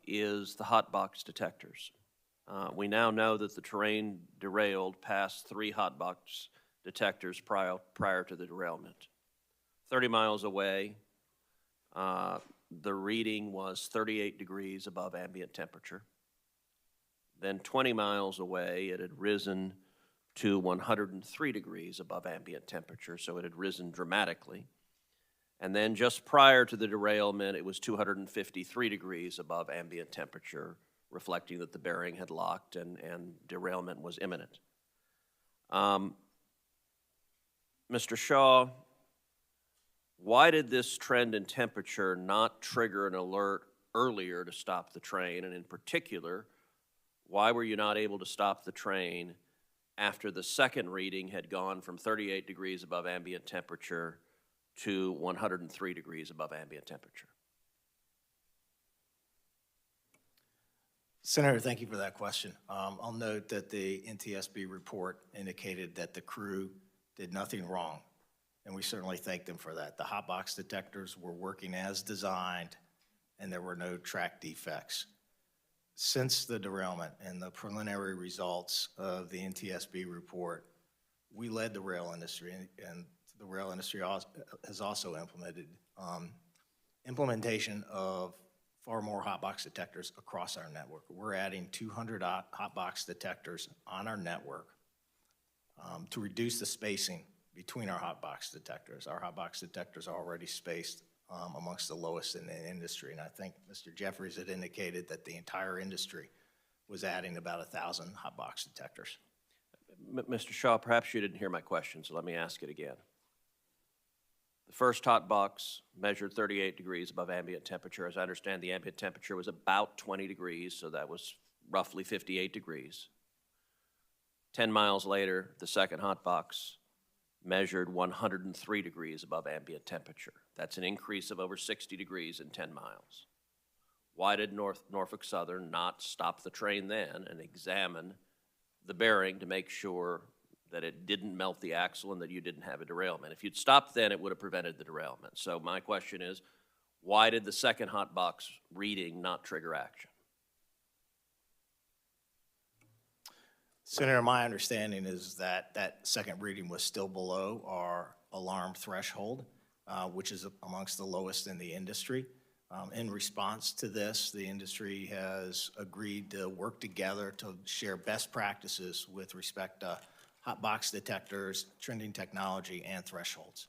is the hot box detectors. We now know that the train derailed past 3 hot box detectors prior to the derailment. 30 miles away, the reading was 38 degrees above ambient temperature. Then 20 miles away, it had risen to 103 degrees above ambient temperature, so it had risen dramatically. And then just prior to the derailment, it was 253 degrees above ambient temperature, reflecting that the bearing had locked and derailment was imminent. Mr. Shaw, why did this trend in temperature not trigger an alert earlier to stop the train? And in particular, why were you not able to stop the train after the second reading had gone from 38 degrees above ambient temperature to 103 degrees above ambient temperature? Senator, thank you for that question. I'll note that the NTSB report indicated that the crew did nothing wrong, and we certainly thank them for that. The hot box detectors were working as designed, and there were no track defects. Since the derailment and the preliminary results of the NTSB report, we led the rail industry, and the rail industry has also implemented implementation of far more hot box detectors across our network. We're adding 200 hot box detectors on our network to reduce the spacing between our hot box detectors. Our hot box detectors are already spaced amongst the lowest in the industry, and I think Mr. Jeffries had indicated that the entire industry was adding about 1,000 hot box detectors. Mr. Shaw, perhaps you didn't hear my question, so let me ask it again. The first hot box measured 38 degrees above ambient temperature. As I understand, the ambient temperature was about 20 degrees, so that was roughly 58 degrees. 10 miles later, the second hot box measured 103 degrees above ambient temperature. That's an increase of over 60 degrees in 10 miles. Why did Norfolk Southern not stop the train then and examine the bearing to make sure that it didn't melt the axle and that you didn't have a derailment? If you'd stopped then, it would have prevented the derailment. So my question is, why did the second hot box reading not trigger action? Senator, my understanding is that that second reading was still below our alarm threshold, which is amongst the lowest in the industry. In response to this, the industry has agreed to work together to share best practices with respect to hot box detectors, trending technology, and thresholds.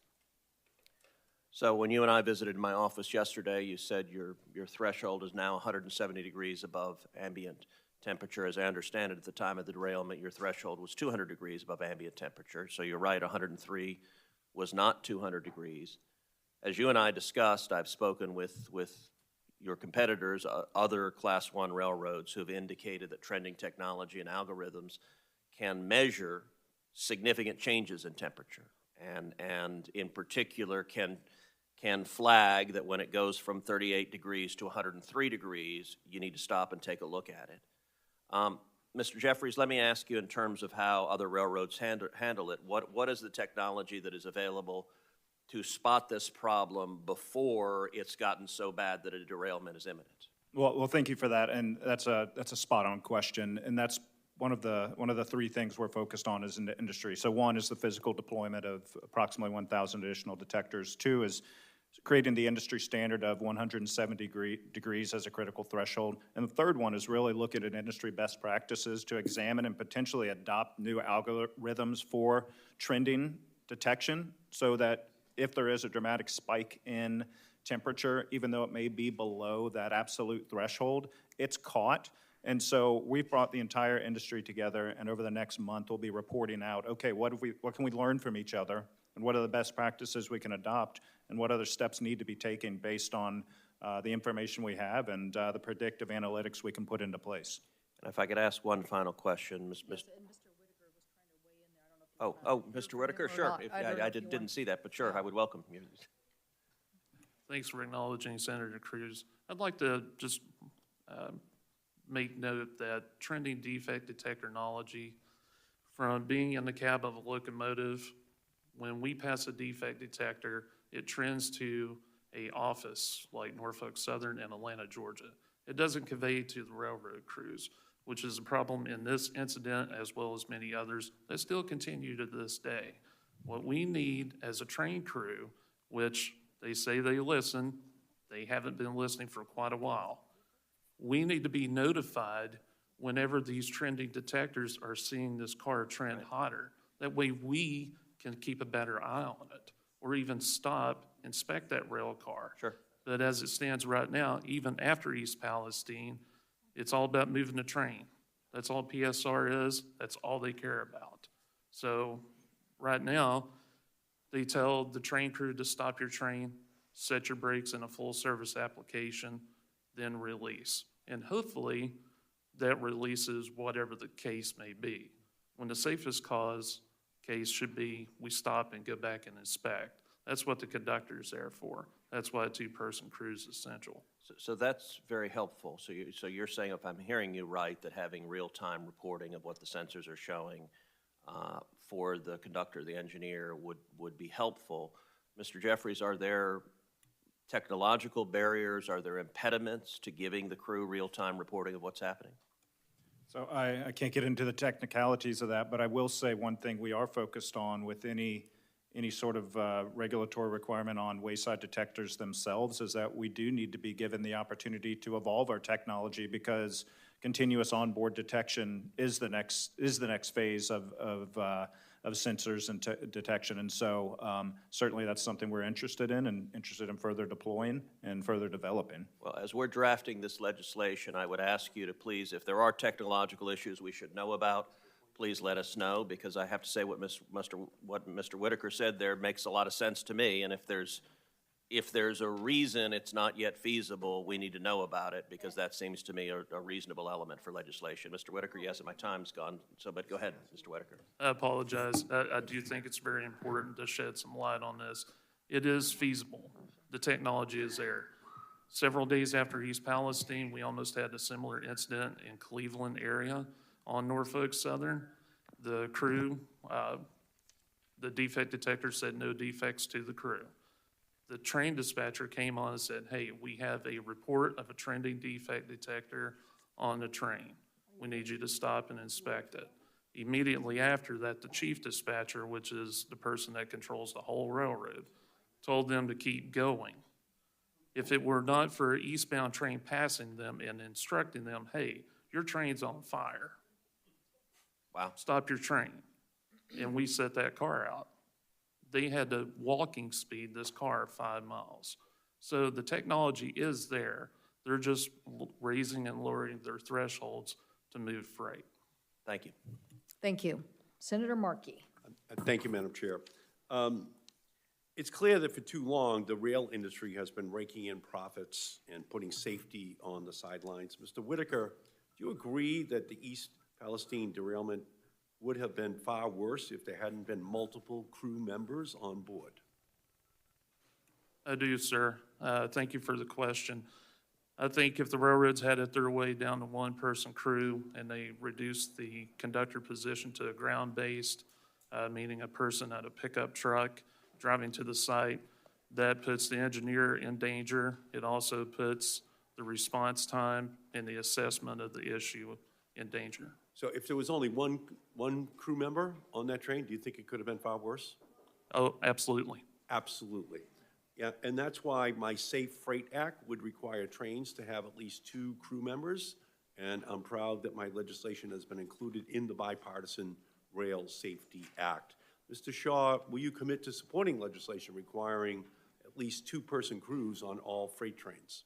So when you and I visited my office yesterday, you said your threshold is now 170 degrees above ambient temperature. As I understand it, at the time of the derailment, your threshold was 200 degrees above ambient temperature. So you're right, 103 was not 200 degrees. As you and I discussed, I've spoken with your competitors, other Class 1 railroads who have indicated that trending technology and algorithms can measure significant changes in temperature, and in particular can flag that when it goes from 38 degrees to 103 degrees, you need to stop and take a look at it. Mr. Jeffries, let me ask you in terms of how other railroads handle it. What is the technology that is available to spot this problem before it's gotten so bad that a derailment is imminent? Well, thank you for that, and that's a spot-on question, and that's one of the three things we're focused on as in the industry. So one is the physical deployment of approximately 1,000 additional detectors. Two is creating the industry standard of 170 degrees as a critical threshold. And the third one is really looking at industry best practices to examine and potentially adopt new algorithms for trending detection so that if there is a dramatic spike in temperature, even though it may be below that absolute threshold, it's caught. And so we've brought the entire industry together, and over the next month we'll be reporting out, okay, what can we learn from each other, and what are the best practices we can adopt, and what other steps need to be taken based on the information we have and the predictive analytics we can put into place. And if I could ask one final question, Mr. Yes, and Mr. Whitaker was trying to weigh in there. I don't know if you Mr. Whitaker, sure. not. I don't know if you didn't see that, but sure, I would welcome you. Thanks for acknowledging Senator Cruz. I'd like to just make note that trending defect technology, from being in the cab of a locomotive, when we pass a defect detector, it trends to an office like Norfolk Southern in Atlanta, Georgia. It doesn't convey to the railroad crews, which is a problem in this incident as well as many others that still continue to this day. What we need as a train crew, which they say they listen, they haven't been listening for quite a while. We need to be notified whenever these trending detectors are seeing this car trend hotter. That way we can keep a better eye on it, or even stop, inspect that rail car. Sure. But as it stands right now, even after East Palestine, it's all about moving the train. That's all PSR is. That's all they care about. So right now, they tell the train crew to stop your train, set your brakes in a full service application, then release. And hopefully that releases whatever the case may be. When the safest cause case should be, we stop and go back and inspect. That's what the conductor's there for. That's why a two-person crew is essential. So that's very helpful. So you're saying, if I'm hearing you right, that having real-time reporting of what the sensors are showing for the conductor, the engineer, would be helpful. Mr. Jeffries, are there technological barriers? Are there impediments to giving the crew real-time reporting of what's happening? So I can't get into the technicalities of that, but I will say one thing we are focused on with any sort of regulatory requirement on wayside detectors themselves is that we do need to be given the opportunity to evolve our technology, because continuous onboard detection is the next phase of sensors and detection. And so certainly that's something we're interested in further deploying and further developing. Well, as we're drafting this legislation, I would ask you to please, if there are technological issues we should know about, please let us know, because I have to say what Mr. Whitaker said there makes a lot of sense to me, and if there's a reason it's not yet feasible, we need to know about it, because that seems to me a reasonable element for legislation. Mr. Whitaker, yes, and my time's gone, but go ahead, Mr. Whitaker. I apologize. I do think it's very important to shed some light on this. It is feasible. The technology is there. Several days after East Palestine, we almost had a similar incident in Cleveland area on Norfolk Southern. The crew, the defect detector said no defects to the crew. The train dispatcher came on and said, hey, we have a report of a trending defect detector on the train. We need you to stop and inspect it. Immediately after that, the chief dispatcher, which is the person that controls the whole railroad, told them to keep going. If it were not for an eastbound train passing them and instructing them, hey, your train's on fire. Wow. Stop your train. And we set that car out. They had to walking speed this car 5 miles. So the technology is there. They're just raising and lowering their thresholds to move freight. Thank you. Thank you. Senator Markey. Thank you, Madam Chair. It's clear that for too long, the rail industry has been raking in profits and putting safety on the sidelines. Mr. Whitaker, do you agree that the East Palestine derailment would have been far worse if there hadn't been multiple crew members on board? I do, sir. Thank you for the question. I think if the railroads had it their way down to one-person crew and they reduced the conductor position to a ground-based, meaning a person at a pickup truck driving to the site, that puts the engineer in danger. It also puts the response time and the assessment of the issue in danger. So if there was only one crew member on that train, do you think it could have been far worse? Oh, absolutely. Absolutely. Yeah, and that's why my Safe Freight Act would require trains to have at least 2 crew members, and I'm proud that my legislation has been included in the Bipartisan Rail Safety Act. Mr. Shaw, will you commit to supporting legislation requiring at least 2-person crews on all freight trains?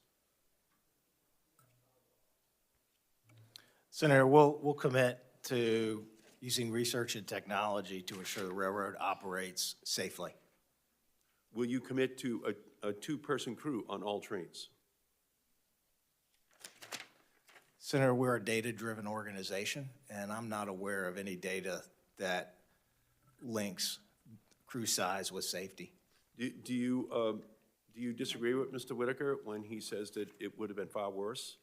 Senator, we'll commit to using research and technology to ensure the railroad operates safely. Will you commit to a 2-person crew on all trains? Senator, we're a data-driven organization, and I'm not aware of any data that links crew size with safety. Do you disagree with Mr. Whitaker when he says that it would have been far worse?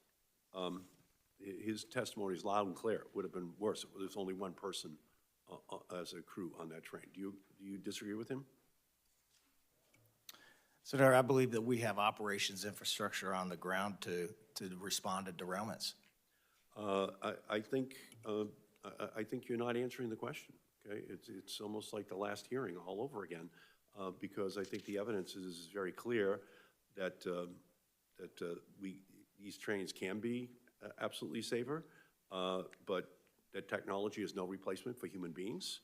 His testimony is loud and clear. It would have been worse if there was only one person as a crew on that train. Do you disagree with him? Senator, I believe that we have operations infrastructure on the ground to respond to derailments. I think you're not answering the question. Okay, it's almost like the last hearing all over again, because I think the evidence is very clear that these trains can be absolutely safer, but that technology is no replacement for human beings.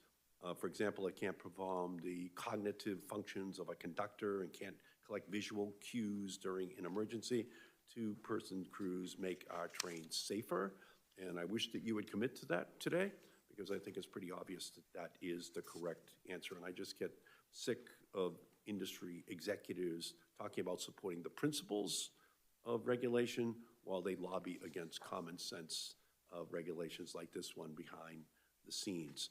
For example, it can't perform the cognitive functions of a conductor and can't collect visual cues during an emergency. 2-person crews make our trains safer, and I wish that you would commit to that today, because I think it's pretty obvious that that is the correct answer. And I just get sick of industry executives talking about supporting the principles of regulation while they lobby against common sense regulations like this one behind the scenes.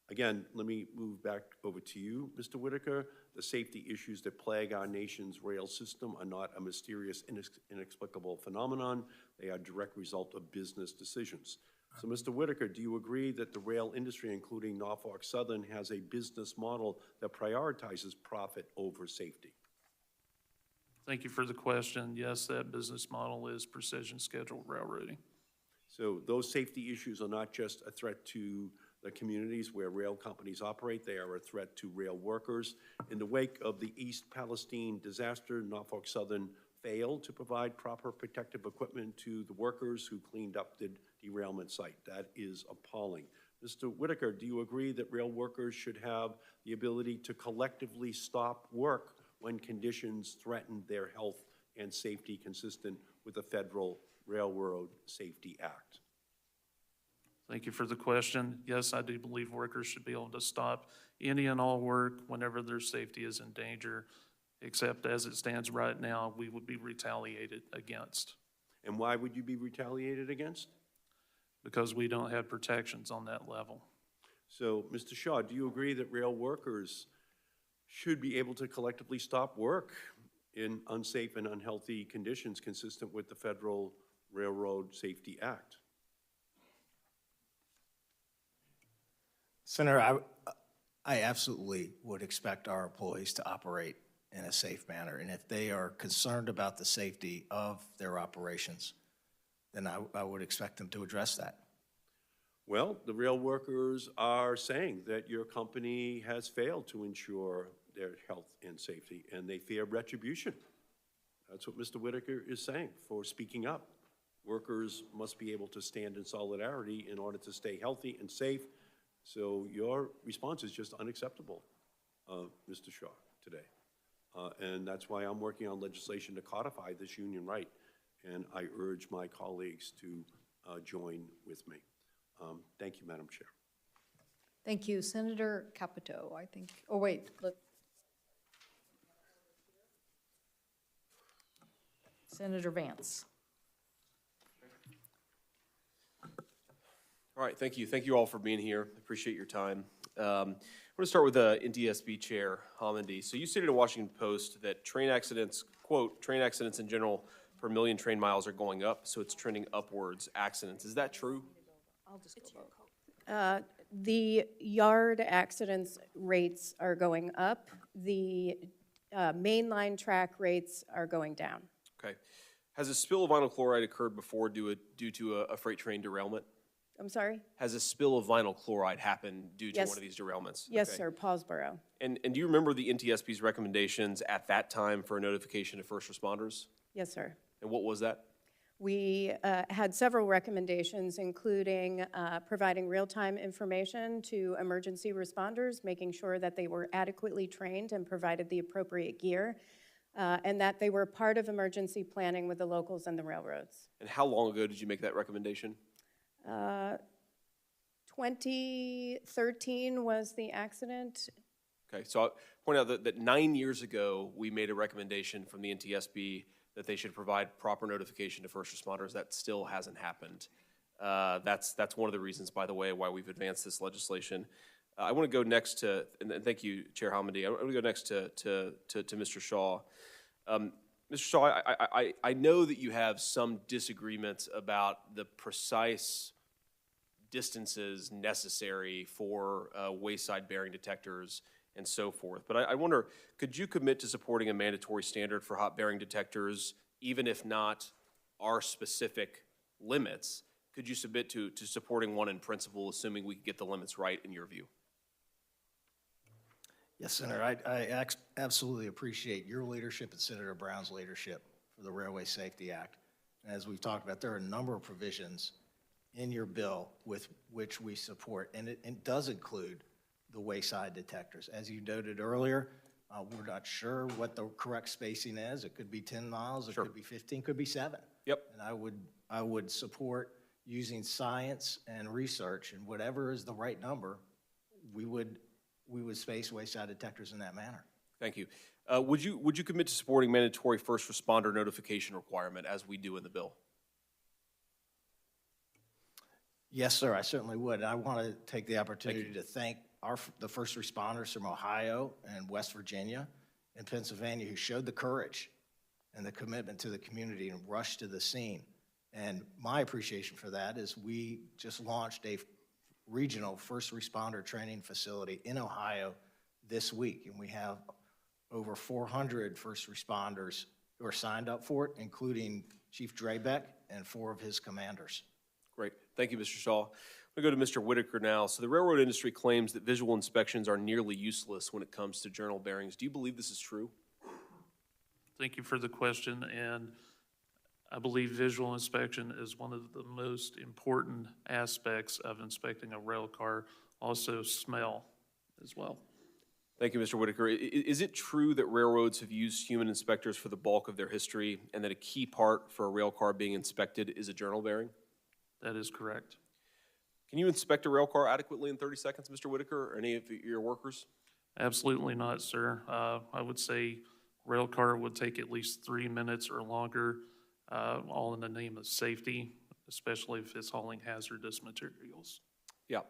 Again, let me move back over to you, Mr. Whitaker. The safety issues that plague our nation's rail system are not a mysterious, inexplicable phenomenon. They are a direct result of business decisions. So, Mr. Whitaker, do you agree that the rail industry, including Norfolk Southern, has a business model that prioritizes profit over safety? Thank you for the question. Yes, that business model is precision scheduled railroading. So those safety issues are not just a threat to the communities where rail companies operate, they are a threat to rail workers. In the wake of the East Palestine disaster, Norfolk Southern failed to provide proper protective equipment to the workers who cleaned up the derailment site. That is appalling. Mr. Whitaker, do you agree that rail workers should have the ability to collectively stop work when conditions threaten their health and safety consistent with the Federal Railroad Safety Act? Thank you for the question. Yes, I do believe workers should be able to stop any and all work whenever their safety is in danger, except as it stands right now, we would be retaliated against And why would you be retaliated against? because we don't have protections on that level. So, Mr. Shaw, do you agree that rail workers should be able to collectively stop work in unsafe and unhealthy conditions consistent with the Federal Railroad Safety Act? Senator, I absolutely would expect our employees to operate in a safe manner. And if they are concerned about the safety of their operations, then I would expect them to address that. Well, the rail workers are saying that your company has failed to ensure their health and safety, and they fear retribution. That's what Mr. Whitaker is saying for speaking up. Workers must be able to stand in solidarity in order to stay healthy and safe. So your response is just unacceptable, Mr. Shaw, today. And that's why I'm working on legislation to codify this union right. And I urge my colleagues to join with me. Thank you, Madam Chair. Thank you. Senator Capito, I think. Oh, wait. Senator Vance. All right, thank you. Thank you all for being here. I appreciate your time. I'm going to start with NTSB Chair Homendy. So you stated in the Washington Post that train accidents, quote, train accidents in general per million train miles are going up, so it's trending upwards accidents. Is that true? I'll just go vote. The yard accidents rates are going up. The mainline track rates are going down. Okay. Has a spill of vinyl chloride occurred before due to a freight train derailment? I'm sorry? Has a spill of vinyl chloride happened due to Yes. one of these derailments? Yes, Okay. sir, Paulsboro. And do you remember the NTSB's recommendations at that time for a notification to first responders? Yes, sir. And what was that? We had several recommendations, including providing real-time information to emergency responders, making sure that they were adequately trained and provided the appropriate gear, and that they were part of emergency planning with the locals and the railroads. And how long ago did you make that recommendation? 2013 was the accident. Okay, so I'll point out that 9 years ago, we made a recommendation from the NTSB that they should provide proper notification to first responders. That still hasn't happened. That's one of the reasons, by the way, why we've advanced this legislation. I want to go next to, and thank you, Chair Homendy. I want to go next to Mr. Shaw. Mr. Shaw, I know that you have some disagreements about the precise distances necessary for wayside bearing detectors and so forth. But I wonder, could you commit to supporting a mandatory standard for hot bearing detectors, even if not our specific limits? Could you submit to supporting one in principle, assuming we get the limits right in your view? Yes, Senator, I absolutely appreciate your leadership and Senator Brown's leadership for the Railway Safety Act. And as we've talked about, there are a number of provisions in your bill with which we support, and it does include the wayside detectors. As you noted earlier, we're not sure what the correct spacing is. It could be 10 miles, it could be 15, could be 7. Yep. And I would support using science and research, and whatever is the right number, we would space wayside detectors in that manner. Thank you. Would you commit to supporting mandatory first responder notification requirement as we do in the bill? Yes, sir, I certainly would. And I want to take the opportunity to thank the first responders from Ohio and West Virginia and Pennsylvania who showed the courage and the commitment to the community and rushed to the scene. And my appreciation for that is we just launched a regional first responder training facility in Ohio this week, and we have over 400 first responders who are signed up for it, including Chief Drabeck and 4 of his commanders. Great. Thank you, Mr. Shaw. I'm going to go to Mr. Whitaker now. So the railroad industry claims that visual inspections are nearly useless when it comes to journal bearings. Do you believe this is true? Thank you for the question, and I believe visual inspection is one of the most important aspects of inspecting a rail car. Also smell as well. Thank you, Mr. Whitaker. Is it true that railroads have used human inspectors for the bulk of their history and that a key part for a rail car being inspected is a journal bearing? That is correct. Can you inspect a rail car adequately in 30 seconds, Mr. Whitaker, or any of your workers? Absolutely not, sir. I would say rail car would take at least 3 minutes or longer, all in the name of safety, especially if it's hauling hazardous materials. Yeah,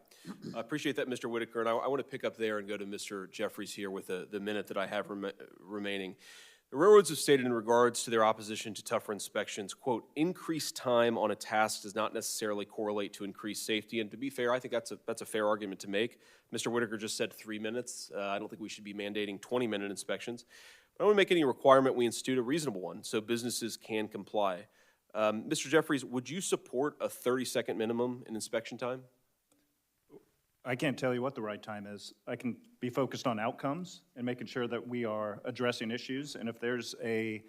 I appreciate that, Mr. Whitaker, and I want to pick up there and go to Mr. Jeffries here with the minute that I have remaining. The railroads have stated in regards to their opposition to tougher inspections, quote, increased time on a task does not necessarily correlate to increased safety. And to be fair, I think that's a fair argument to make. Mr. Whitaker just said 3 minutes. I don't think we should be mandating 20-minute inspections. But I don't want to make any requirement we institute a reasonable one so businesses can comply. Mr. Jeffries, would you support a 30-second minimum in inspection time? I can't tell you what the right time is. I can be focused on outcomes and making sure that we are addressing issues. And if there's a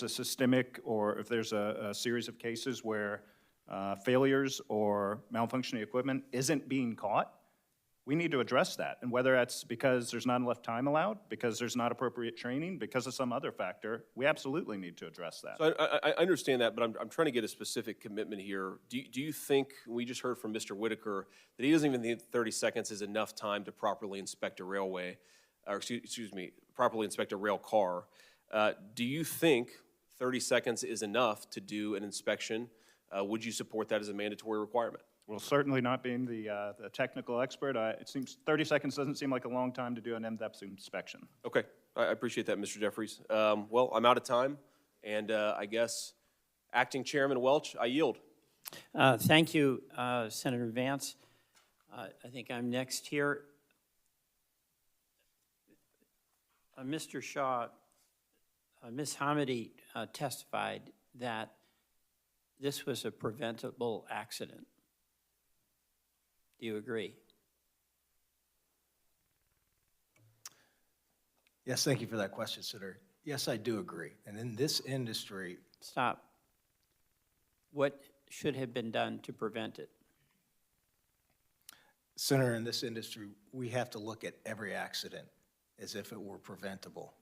systemic or if there's a series of cases where failures or malfunctioning equipment isn't being caught, we need to address that. And whether that's because there's not enough time allowed, because there's not appropriate training, because of some other factor, we absolutely need to address that. So I understand that, but I'm trying to get a specific commitment here. Do you think, we just heard from Mr. Whitaker, that he doesn't even think 30 seconds is enough time to properly inspect a railway, or properly inspect a rail car. Do you think 30 seconds is enough to do an inspection? Would you support that as a mandatory requirement? Well, certainly not being the technical expert, it seems 30 seconds doesn't seem like a long time to do an in-depth inspection. Okay, I appreciate that, Mr. Jeffries. Well, I'm out of time, and I guess Acting Chairman Welch, I yield. Thank you, Senator Vance. I think I'm next here. Mr. Shaw, Ms. Hamidi testified that this was a preventable accident. Do you agree? Yes, thank you for that question, Senator. Yes, I do agree. And in this industry... Stop. What should have been done to prevent it? Senator, in this industry, we have to look at every accident as if it were preventable.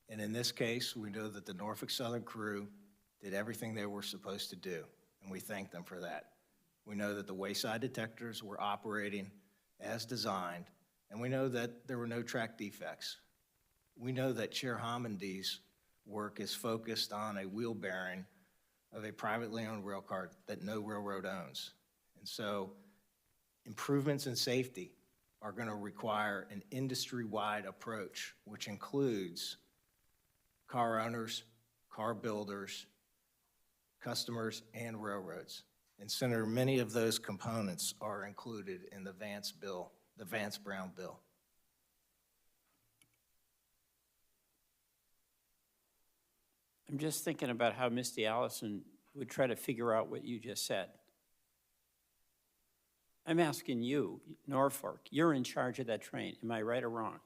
And in this case, we know that the Norfolk Southern crew did everything they were supposed to do, and we thank them for that. We know that the wayside detectors were operating as designed, and we know that there were no track defects. We know that Chair Hamidi's work is focused on a wheel bearing of a privately owned rail car that no railroad owns. And so improvements in safety are going to require an industry-wide approach, which includes car owners, car builders, customers, and railroads. And Senator, many of those components are included in the Vance bill, the Vance-Brown bill. I'm just thinking about how Misty Allison would try to figure out what you just said. I'm asking you, Norfolk, you're in charge of that train. Am I right or wrong?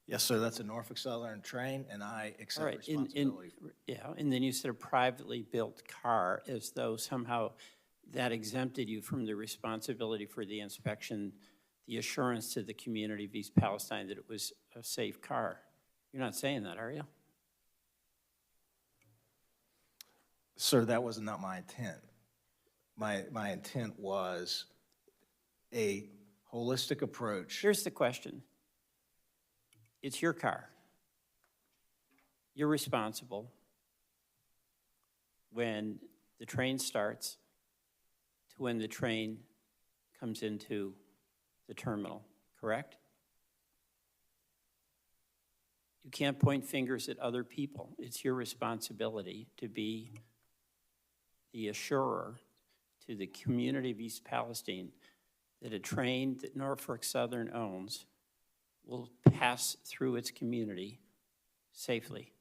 Yes, sir, that's a Norfolk Southern train, and I accept responsibility. And then you said a privately built car, as though somehow that exempted you from the responsibility for the inspection, the assurance to the community of East Palestine that it was a safe car. You're not saying that, are you? Sir, that was not my intent. My intent was a holistic approach. Here's the question. It's your car. You're responsible when the train starts to when the train comes into the terminal, correct? You can't point fingers at other people. It's your responsibility to be the assurer to the community of East Palestine that a train that Norfolk Southern owns will pass through its community safely.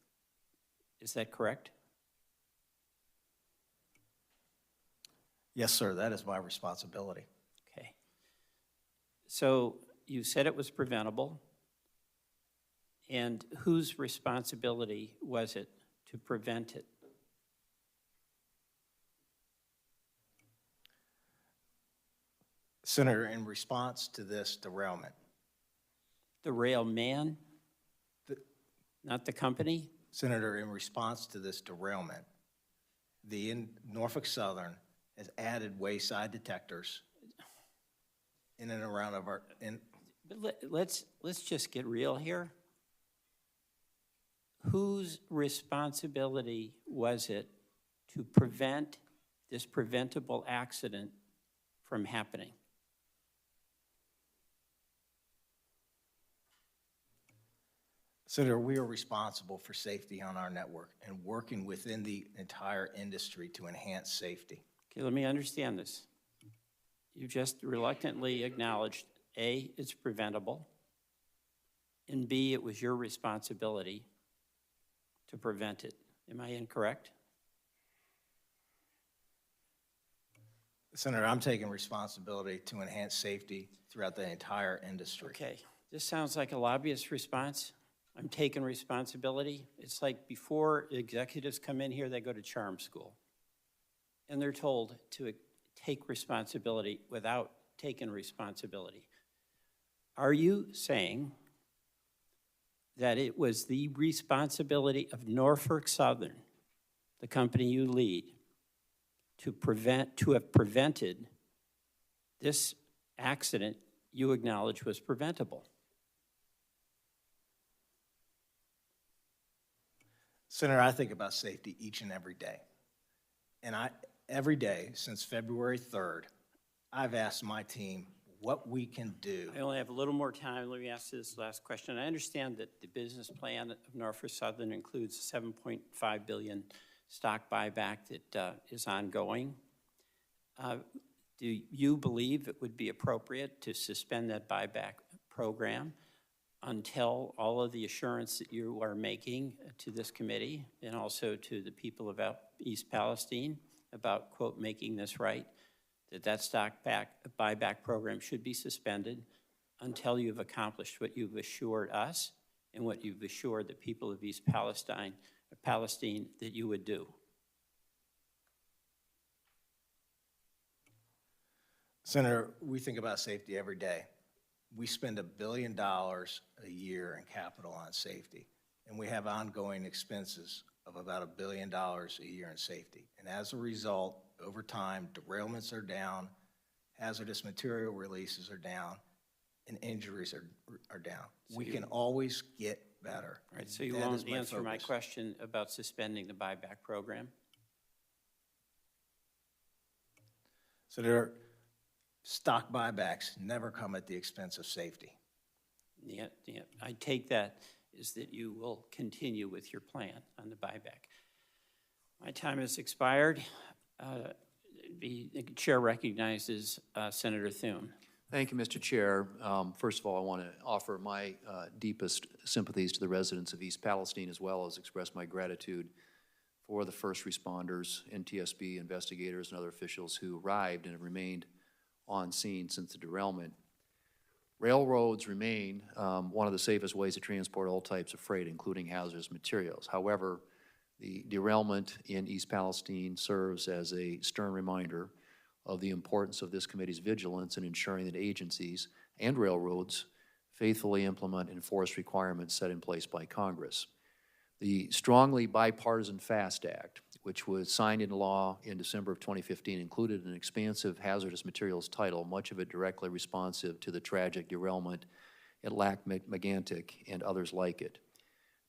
Is that correct? Yes, sir, that is my responsibility. Okay. So you said it was preventable, and whose responsibility was it to prevent it? Senator, in response to this derailment. The railman, not the company? Senator, in response to this derailment, Norfolk Southern has added wayside detectors in and around of our, But let's just get real here. Whose responsibility was it to prevent this preventable accident from happening? Senator, we are responsible for safety on our network and working within the entire industry to enhance safety. Okay, let me understand this. You just reluctantly acknowledged, A, it's preventable, and B, it was your responsibility to prevent it. Am I incorrect? Senator, I'm taking responsibility to enhance safety throughout the entire industry. Okay, this sounds like a lobbyist response. I'm taking responsibility. It's like before executives come in here, they go to charm school. And they're told to take responsibility without taking responsibility. Are you saying that it was the responsibility of Norfolk Southern, the company you lead, to have prevented this accident you acknowledge was preventable? Senator, I think about safety each and every day. And every day since February 3rd, I've asked my team what we can do. I only have a little more time. Let me ask this last question. I understand that the business plan of Norfolk Southern includes a $7.5 billion stock buyback that is ongoing. Do you believe it would be appropriate to suspend that buyback program until all of the assurance that you are making to this committee and also to the people of East Palestine about, quote, making this right, that stock buyback program should be suspended until you've accomplished what you've assured us and what you've assured the people of East Palestine that you would do? Senator, we think about safety every day. We spend $1 billion a year in capital on safety, and we have ongoing expenses of about $1 billion a year in safety. And as a result, over time, derailments are down, hazardous material releases are down, and injuries are down. We can always get better. Right, so you won't answer my question about suspending the buyback program? Senator, stock buybacks never come at the expense of safety. Yeah, I take that is that you will continue with your plan on the buyback. My time has expired. The chair recognizes Senator Thune. Thank you, Mr. Chair. First of all, I want to offer my deepest sympathies to the residents of East Palestine, as well as express my gratitude for the first responders, NTSB investigators, and other officials who arrived and have remained on scene since the derailment. Railroads remain one of the safest ways to transport all types of freight, including hazardous materials. However, the derailment in East Palestine serves as a stern reminder of the importance of this committee's vigilance in ensuring that agencies and railroads faithfully implement and enforce requirements set in place by Congress. The strongly bipartisan FAST Act, which was signed into law in December of 2015, included an expansive hazardous materials title, much of it directly responsive to the tragic derailment at Lac-Megantic and others like it.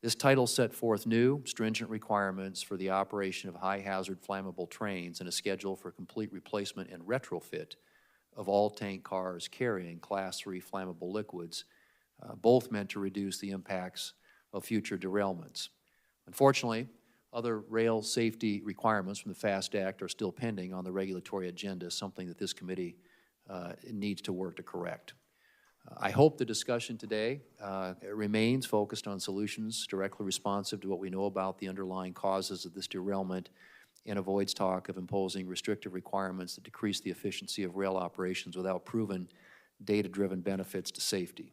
This title set forth new, stringent requirements for the operation of high-hazard flammable trains and a schedule for complete replacement and retrofit of all tank cars carrying Class 3 flammable liquids, both meant to reduce the impacts of future derailments. Unfortunately, other rail safety requirements from the FAST Act are still pending on the regulatory agenda, something that this committee needs to work to correct. I hope the discussion today remains focused on solutions directly responsive to what we know about the underlying causes of this derailment and avoids talk of imposing restrictive requirements that decrease the efficiency of rail operations without proven data-driven benefits to safety.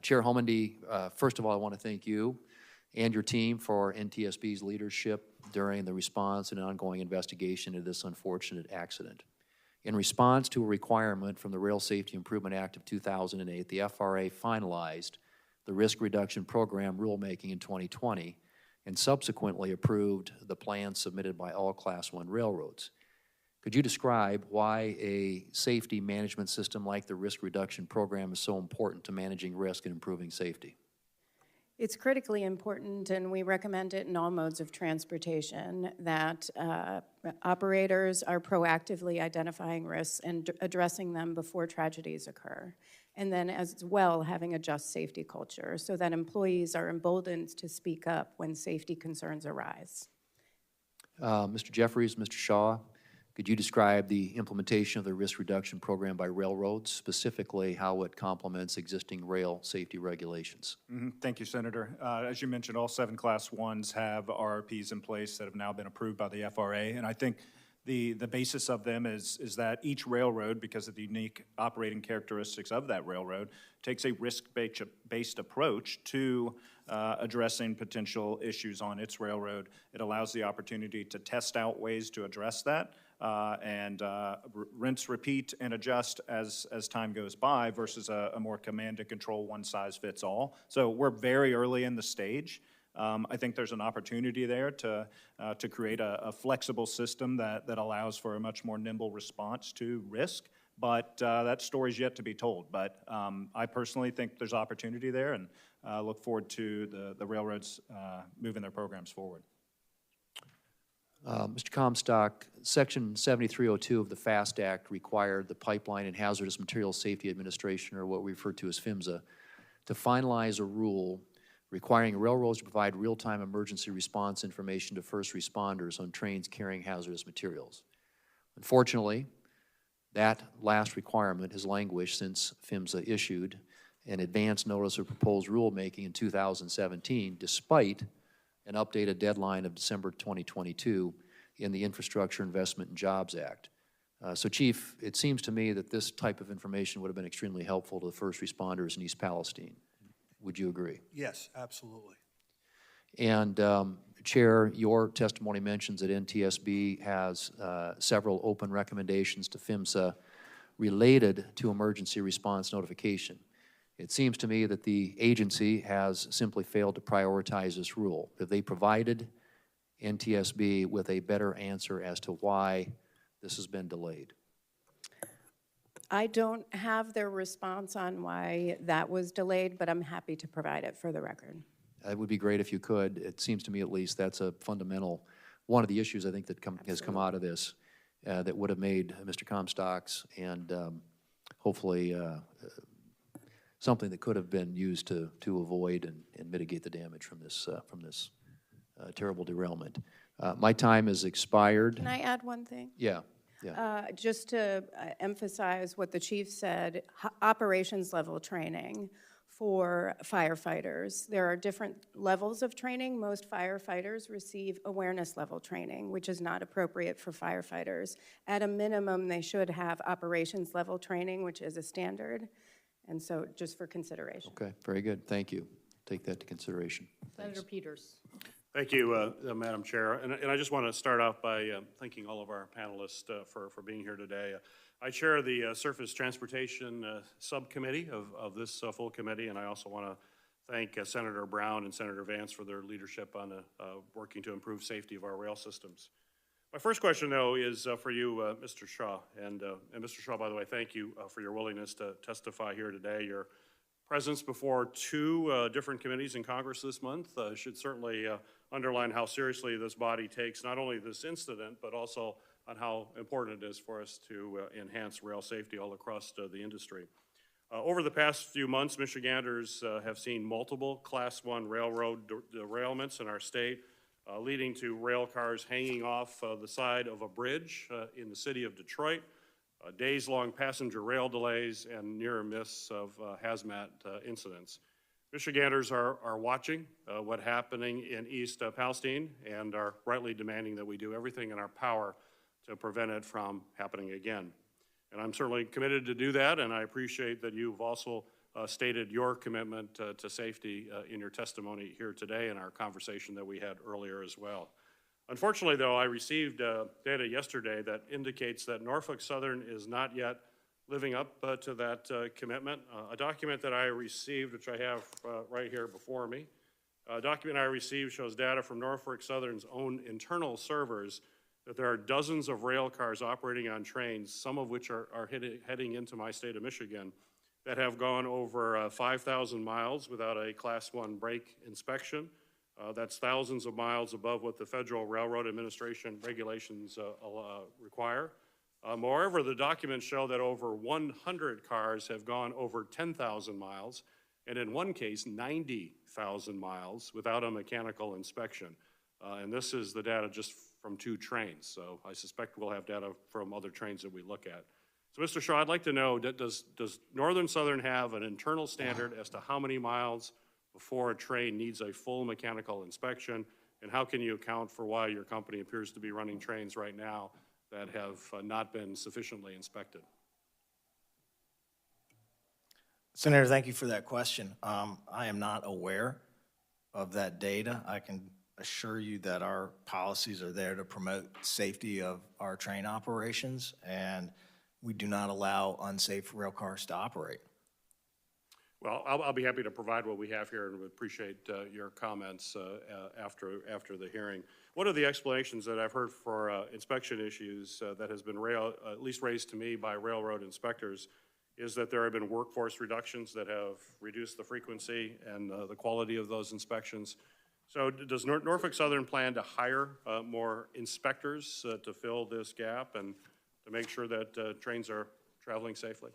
Chair Homendy, first of all, I want to thank you and your team for NTSB's leadership during the response and ongoing investigation of this unfortunate accident. In response to a requirement from the Rail Safety Improvement Act of 2008, the FRA finalized the Risk Reduction Program rulemaking in 2020 and subsequently approved the plan submitted by all Class 1 railroads. Could you describe why a safety management system like the risk reduction program is so important to managing risk and improving safety? It's critically important, and we recommend it in all modes of transportation, that operators are proactively identifying risks and addressing them before tragedies occur. And then as well, having a just safety culture so that employees are emboldened to speak up when safety concerns arise. Mr. Jeffries, Mr. Shaw, could you describe the implementation of the risk reduction program by railroads, specifically how it complements existing rail safety regulations? Thank you, Senator. As you mentioned, all 7 Class 1s have RRPs in place that have now been approved by the FRA, and I think the basis of them is that each railroad, because of the unique operating characteristics of that railroad, takes a risk-based approach to addressing potential issues on its railroad. It allows the opportunity to test out ways to address that, and rinse, repeat, and adjust as time goes by versus a more command and control, one-size-fits-all. So we're very early in the stage. I think there's an opportunity there to create a flexible system that allows for a much more nimble response to risk, but that story's yet to be told. But I personally think there's opportunity there, and look forward to the railroads moving their programs forward. Mr. Comstock, Section 7302 of the FAST Act required the Pipeline and Hazardous Materials Safety Administration, or what we refer to as PHMSA, to finalize a rule requiring railroads to provide real-time emergency response information to first responders on trains carrying hazardous materials. Unfortunately, that last requirement has languished since PHMSA issued an advance notice of proposed rulemaking in 2017, despite an updated deadline of December 2022 in the Infrastructure Investment and Jobs Act. So, Chief, it seems to me that this type of information would have been extremely helpful to the first responders in East Palestine. Would you agree? Yes, absolutely. And Chair, your testimony mentions that NTSB has several open recommendations to PHMSA related to emergency response notification. It seems to me that the agency has simply failed to prioritize this rule. Have they provided NTSB with a better answer as to why this has been delayed? I don't have their response on why that was delayed, but I'm happy to provide it for the record. It would be great if you could. It seems to me at least that's a fundamental, one of the issues I think that has come out of this that would have made Mr. Comstock's and hopefully something that could have been used to avoid and mitigate the damage from this terrible derailment. My time has expired. Can I add one thing? Yeah. Just to emphasize what the chief said, operations level training for firefighters. There are different levels of training. Most firefighters receive awareness level training, which is not appropriate for firefighters. At a minimum, they should have operations level training, which is a standard. And so just for consideration. Okay, very good. Thank you. Take that to consideration. Senator Peters. Thank you, Madam Chair. And I just want to start off by thanking all of our panelists for being here today. I chair the Surface Transportation Subcommittee of this full committee, and I also want to thank Senator Brown and Senator Vance for their leadership on working to improve safety of our rail systems. My first question, though, is for you, Mr. Shaw. And Mr. Shaw, by the way, thank you for your willingness to testify here today. Your presence before 2 different committees in Congress this month should certainly underline how seriously this body takes not only this incident, but also on how important it is for us to enhance rail safety all across the industry. Over the past few months, Michiganders have seen multiple Class 1 railroad derailments in our state, leading to rail cars hanging off the side of a bridge in the city of Detroit, days-long passenger rail delays, and near miss of hazmat incidents. Michiganders are watching what's happening in East Palestine and are rightly demanding that we do everything in our power to prevent it from happening again. And I'm certainly committed to do that, and I appreciate that you've also stated your commitment to safety in your testimony here today and our conversation that we had earlier as well. Unfortunately, though, I received data yesterday that indicates that Norfolk Southern is not yet living up to that commitment. A document that I received, which I have right here before me, A document I received shows data from Norfolk Southern's own internal servers that there are dozens of rail cars operating on trains, some of which are heading into my state of Michigan, that have gone over 5,000 miles without a Class 1 brake inspection. That's thousands of miles above what the Federal Railroad Administration regulations require. Moreover, the documents show that over 100 cars have gone over 10,000 miles, and in one case, 90,000 miles without a mechanical inspection. And this is the data just from 2 trains, so I suspect we'll have data from other trains that we look at. So, Mr. Shaw, I'd like to know, does Northern Southern have an internal standard as to how many miles before a train needs a full mechanical inspection? And how can you account for why your company appears to be running trains right now that have not been sufficiently inspected? Senator, thank you for that question. I am not aware of that data. I can assure you that our policies are there to promote safety of our train operations, and we do not allow unsafe rail cars to operate. Well, I'll be happy to provide what we have here, and would appreciate your comments after the hearing. One of the explanations that I've heard for inspection issues that has been at least raised to me by railroad inspectors is that there have been workforce reductions that have reduced the frequency and the quality of those inspections. So does Norfolk Southern plan to hire more inspectors to fill this gap and to make sure that trains are traveling safely?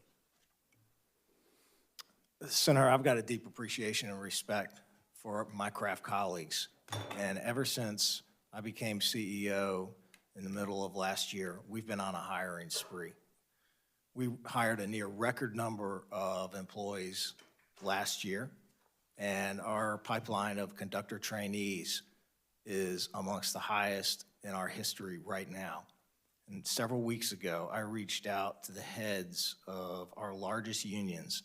Senator, I've got a deep appreciation and respect for my craft colleagues. And ever since I became CEO in the middle of last year, we've been on a hiring spree. We hired a near record number of employees last year, and our pipeline of conductor trainees is amongst the highest in our history right now. And several weeks ago, I reached out to the heads of our largest unions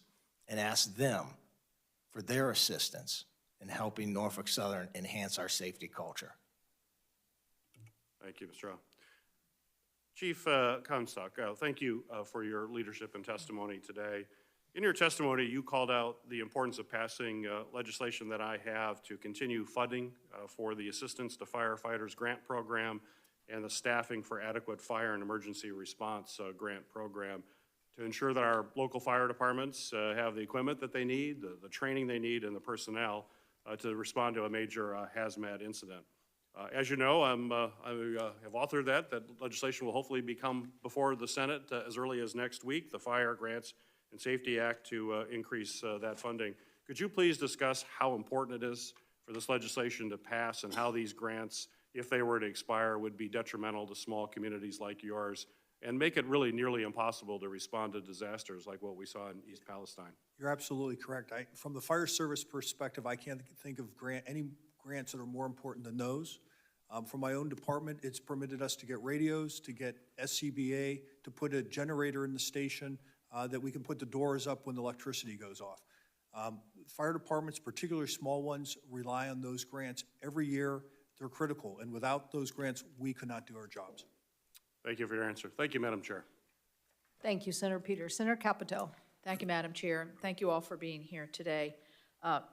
and asked them for their assistance in helping Norfolk Southern enhance our safety culture. Thank you, Mr. Rowe. Chief Comstock, thank you for your leadership and testimony today. In your testimony, you called out the importance of passing legislation that I have to continue funding for the Assistance to Firefighters Grant Program and the Staffing for Adequate Fire and Emergency Response Grant Program to ensure that our local fire departments have the equipment that they need, the training they need, and the personnel to respond to a major hazmat incident. As you know, I have authored that legislation will hopefully become before the Senate as early as next week, the Fire Grants and Safety Act, to increase that funding. Could you please discuss how important it is for this legislation to pass and how these grants, if they were to expire, would be detrimental to small communities like yours and make it really nearly impossible to respond to disasters like what we saw in East Palestine? You're absolutely correct. From the fire service perspective, I can't think of any grants that are more important than those. For my own department, it's permitted us to get radios, to get SCBA, to put a generator in the station, that we can put the doors up when the electricity goes off. Fire departments, particularly small ones, rely on those grants every year. They're critical, and without those grants, we could not do our jobs. Thank you for your answer. Thank you, Madam Chair. Thank you, Senator Peters. Senator Capito. Thank you, Madam Chair. Thank you all for being here today.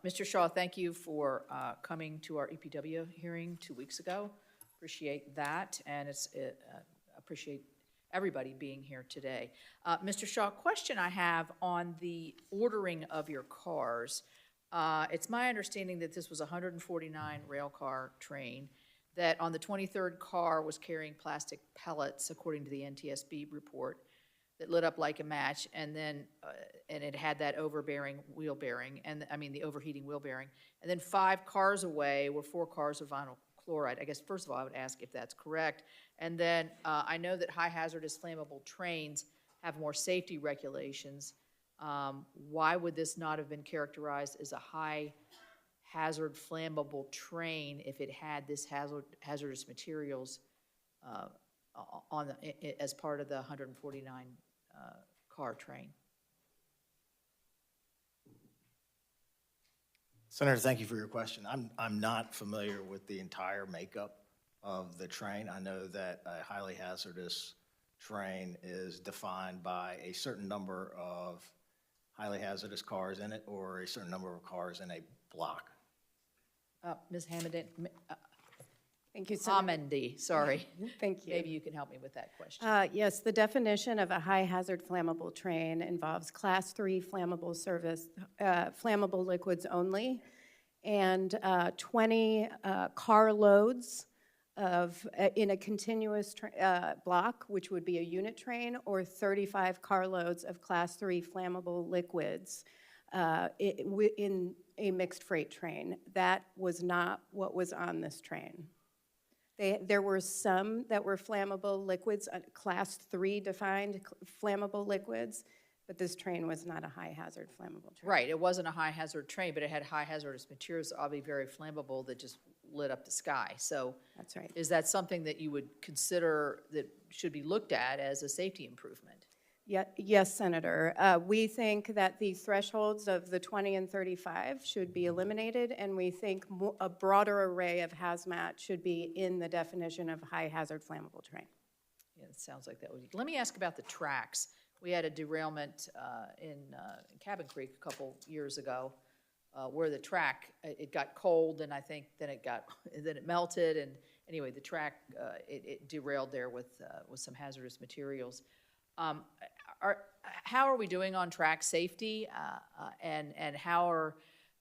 Mr. Shaw, thank you for coming to our EPW hearing 2 weeks ago. Appreciate that, and appreciate everybody being here today. Mr. Shaw, question I have on the ordering of your cars. It's my understanding that this was a 149 rail car train, that on the 23rd car was carrying plastic pellets, according to the NTSB report, that lit up like a match, and then and it had that overbearing wheel bearing, and the overheating wheel bearing. And then 5 cars away were 4 cars of vinyl chloride. I guess, first of all, I would ask if that's correct. And then I know that high hazardous flammable trains have more safety regulations. Why would this not have been characterized as a high hazard flammable train if it had this hazardous materials as part of the 149 car train? Senator, thank you for your question. I'm not familiar with the entire makeup of the train. I know that a highly hazardous train is defined by a certain number of highly hazardous cars in it or a certain number of cars in a block. Ms. Hamilton, Thank you, Senator. Amendy, sorry. Thank you. Maybe you can help me with that question. Yes, the definition of a high-hazard flammable train involves Class 3 flammable flammable liquids only, and 20 car loads in a continuous block, which would be a unit train, or 35 car loads of Class 3 flammable liquids in a mixed freight train. That was not what was on this train. There were some that were flammable liquids, Class 3 defined flammable liquids, but this train was not a high-hazard flammable train. Right, it wasn't a high-hazard train, but it had high hazardous materials, obviously very flammable, that just lit up the sky. So that's right. Is that something that you would consider that should be looked at as a safety improvement? Yes, Senator. We think that the thresholds of the 20 and 35 should be eliminated, and we think a broader array of hazmat should be in the definition of high-hazard flammable train. Yeah, it sounds like that would. Let me ask about the tracks. We had a derailment in Cabin Creek a couple years ago where the track, it got cold, and I think then it melted, and anyway, the track, it derailed there with some hazardous materials. How are we doing on track safety, and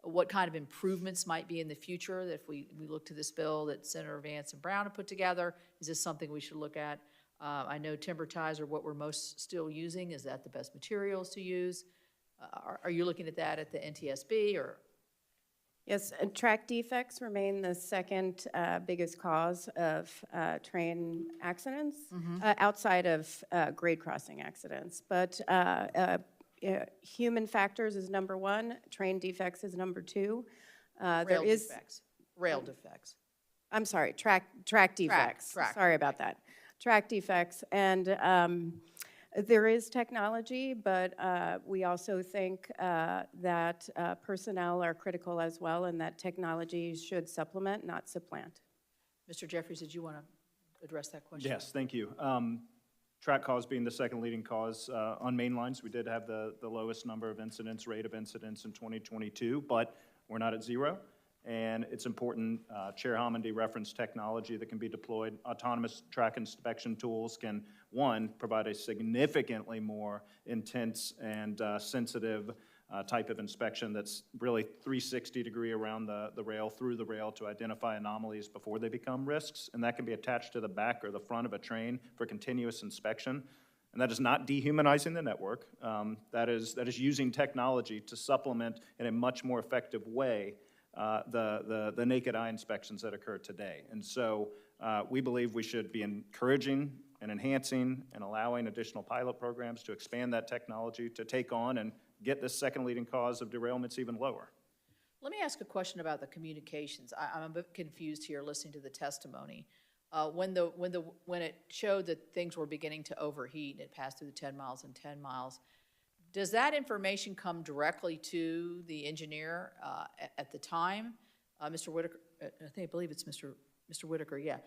what kind of improvements might be in the future that if we look to this bill that Senator Vance and Brown have put together? Is this something we should look at? I know timber ties are what we're most still using. Is that the best materials to use? Are you looking at that at the NTSB or? Yes, and track defects remain the second biggest cause of train accidents, outside of grade crossing accidents. But human factors is number one, train defects is number two. Rail defects. I'm sorry, track defects. Sorry about that. Track defects, and there is technology, but we also think that personnel are critical as well, and that technology should supplement, not supplant. Mr. Jeffries, did you want to address that question? Yes, thank you. Track cause being the second leading cause on main lines, we did have the lowest number of incidents, rate of incidents in 2022, but we're not at zero. And it's important, Chair Homendy referenced technology that can be deployed. Autonomous track inspection tools can, one, provide a significantly more intense and sensitive type of inspection that's really 360-degree around the rail, through the rail, to identify anomalies before they become risks. And that can be attached to the back or the front of a train for continuous inspection. And that is not dehumanizing the network. That is using technology to supplement in a much more effective way the naked eye inspections that occur today. And so we believe we should be encouraging and enhancing and allowing additional pilot programs to expand that technology to take on and get this second leading cause of derailments even lower. Let me ask a question about the communications. I'm a bit confused here listening to the testimony. When it showed that things were beginning to overheat and it passed through the 10 miles and 10 miles, does that information come directly to the engineer at the time? Mr. Whitaker, I believe it's Mr. Whitaker, yeah.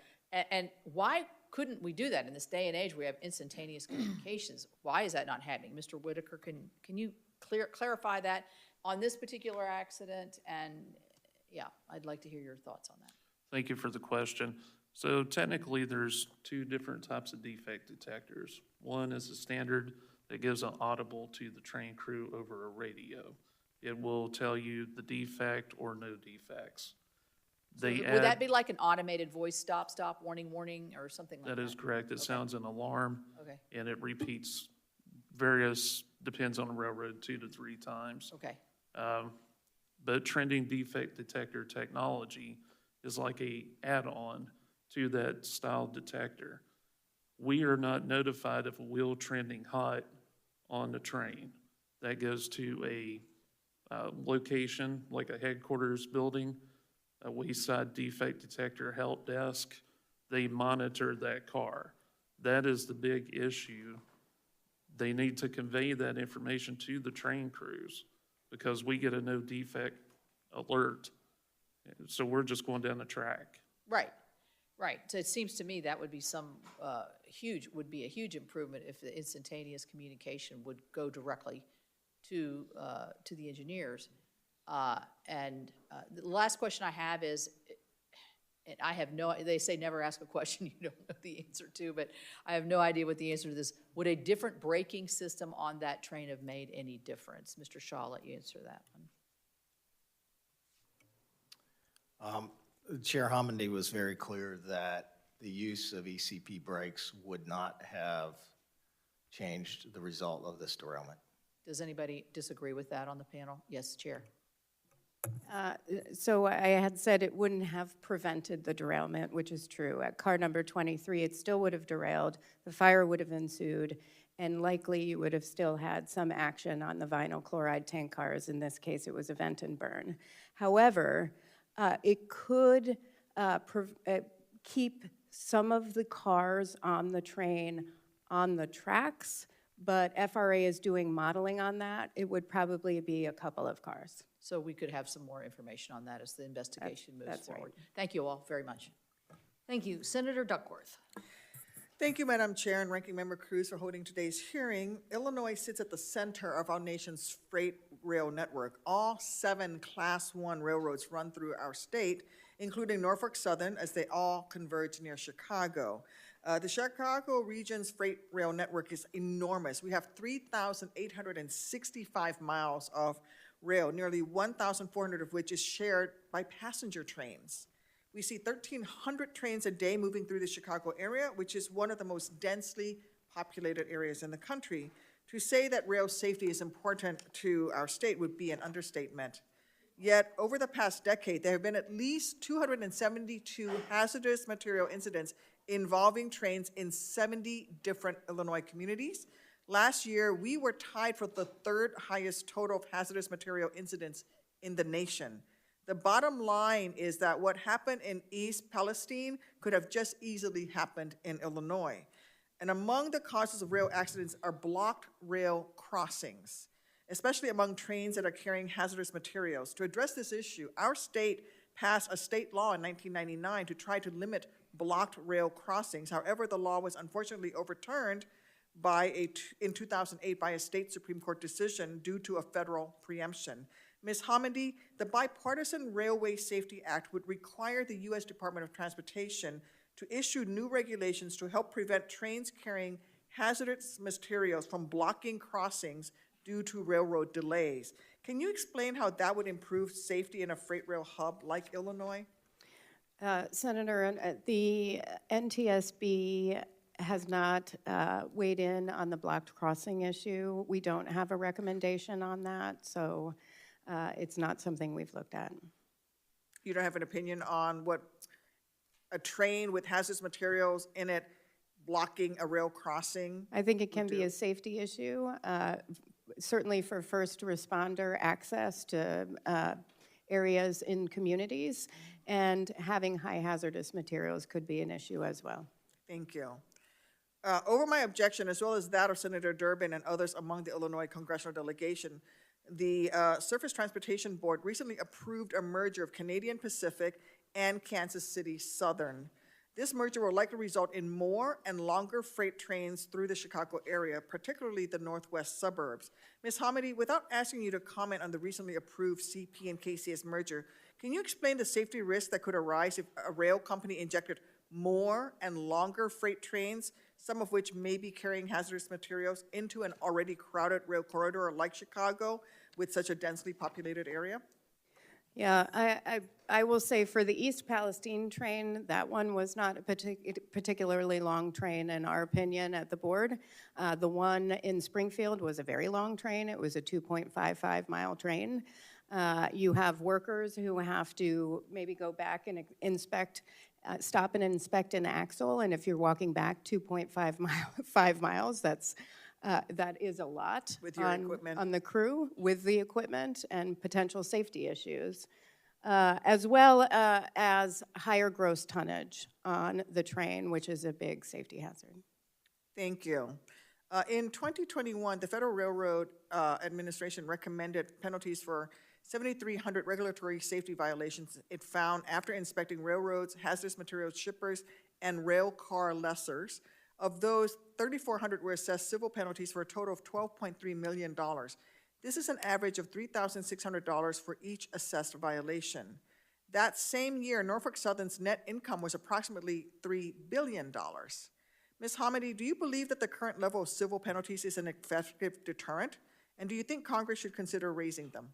And why couldn't we do that in this day and age? We have instantaneous communications. Why is that not happening? Mr. Whitaker, can you clarify that on this particular accident? And yeah, I'd like to hear your thoughts on that. Thank you for the question. So technically, there's two different types of defect detectors. One is a standard that gives an audible to the train crew over a radio. It will tell you the defect or no defects. Would that be like an automated voice stop, warning, or something like that? That is correct. It sounds an alarm. Okay. And it repeats depends on the railroad, 2 to 3 times. Okay. But trending defect detector technology is like a add-on to that style detector. We are not notified of a wheel trending hot on the train. That goes to a location, like a headquarters building, a wayside defect detector help desk. They monitor that car. That is the big issue. They need to convey that information to the train crews because we get a no defect alert. So we're just going down the track. Right. So it seems to me that would be a huge improvement if the instantaneous communication would go directly to the engineers. The last question I have is, and I have no, they say never ask a question you don't know the answer to, but I have no idea what the answer to this. Would a different braking system on that train have made any difference? Mr. Shaw, I'll let you answer that one. Chair Homendy was very clear that the use of ECP brakes would not have changed the result of this derailment. Does anybody disagree with that on the panel? Yes, Chair. So I had said it wouldn't have prevented the derailment, which is true. At car number 23, it still would have derailed, the fire would have ensued, and likely you would have still had some action on the vinyl chloride tank cars. In this case, it was a vent and burn. However, it could keep some of the cars on the train on the tracks, but FRA is doing modeling on that. It would probably be a couple of cars. So we could have some more information on that as the investigation moves that's forward. right. Thank you all very much. Thank you. Senator Duckworth. Thank you, Madam Chair and Ranking Member Cruz, for holding today's hearing. Illinois sits at the center of our nation's freight rail network. All 7 Class 1 railroads run through our state, including Norfolk Southern, as they all converge near Chicago. The Chicago region's freight rail network is enormous. We have 3,865 miles of rail, nearly 1,400 of which is shared by passenger trains. We see 1,300 trains a day moving through the Chicago area, which is one of the most densely populated areas in the country. To say that rail safety is important to our state would be an understatement. Yet, over the past decade, there have been at least 272 hazardous material incidents involving trains in 70 different Illinois communities. Last year, we were tied for the 3rd highest total of hazardous material incidents in the nation. The bottom line is that what happened in East Palestine could have just easily happened in Illinois. And among the causes of rail accidents are blocked rail crossings, especially among trains that are carrying hazardous materials. To address this issue, our state passed a state law in 1999 to try to limit blocked rail crossings. However, the law was unfortunately overturned in 2008 by a state Supreme Court decision due to a federal preemption. Ms. Homendy, the Bipartisan Railway Safety Act would require the U.S. Department of Transportation to issue new regulations to help prevent trains carrying hazardous materials from blocking crossings due to railroad delays. Can you explain how that would improve safety in a freight rail hub like Illinois? Senator, the NTSB has not weighed in on the blocked crossing issue. We don't have a recommendation on that, so it's not something we've looked at. You don't have an opinion on what a train with hazardous materials in it blocking a rail crossing? I think it can be a safety issue, certainly for first responder access to areas in communities, and having high hazardous materials could be an issue as well. Thank you. Over my objection, as well as that of Senator Durbin and others among the Illinois congressional delegation, the Surface Transportation Board recently approved a merger of Canadian Pacific and Kansas City Southern. This merger will likely result in more and longer freight trains through the Chicago area, particularly the northwest suburbs. Ms. Homendy, without asking you to comment on the recently approved CP and KCS merger, can you explain the safety risks that could arise if a rail company injected more and longer freight trains, some of which may be carrying hazardous materials, into an already crowded rail corridor like Chicago with such a densely populated area? Yeah, I will say for the East Palestine train, that one was not a particularly long train in our opinion at the board. The one in Springfield was a very long train. It was a 2.55 mile train. You have workers who have to maybe go back and inspect, stop and inspect an axle, and if you're walking back 2.5 miles, that is a lot with your equipment on the crew, with the equipment, and potential safety issues, as well as higher gross tonnage on the train, which is a big safety hazard. Thank you. In 2021, the Federal Railroad Administration recommended penalties for 7,300 regulatory safety violations it found after inspecting railroads, hazardous materials shippers, and rail car lessors. Of those, 3,400 were assessed civil penalties for a total of $12.3 million. This is an average of $3,600 for each assessed violation. That same year, Norfolk Southern's net income was approximately $3 billion. Ms. Hamady, do you believe that the current level of civil penalties is an effective deterrent? And do you think Congress should consider raising them?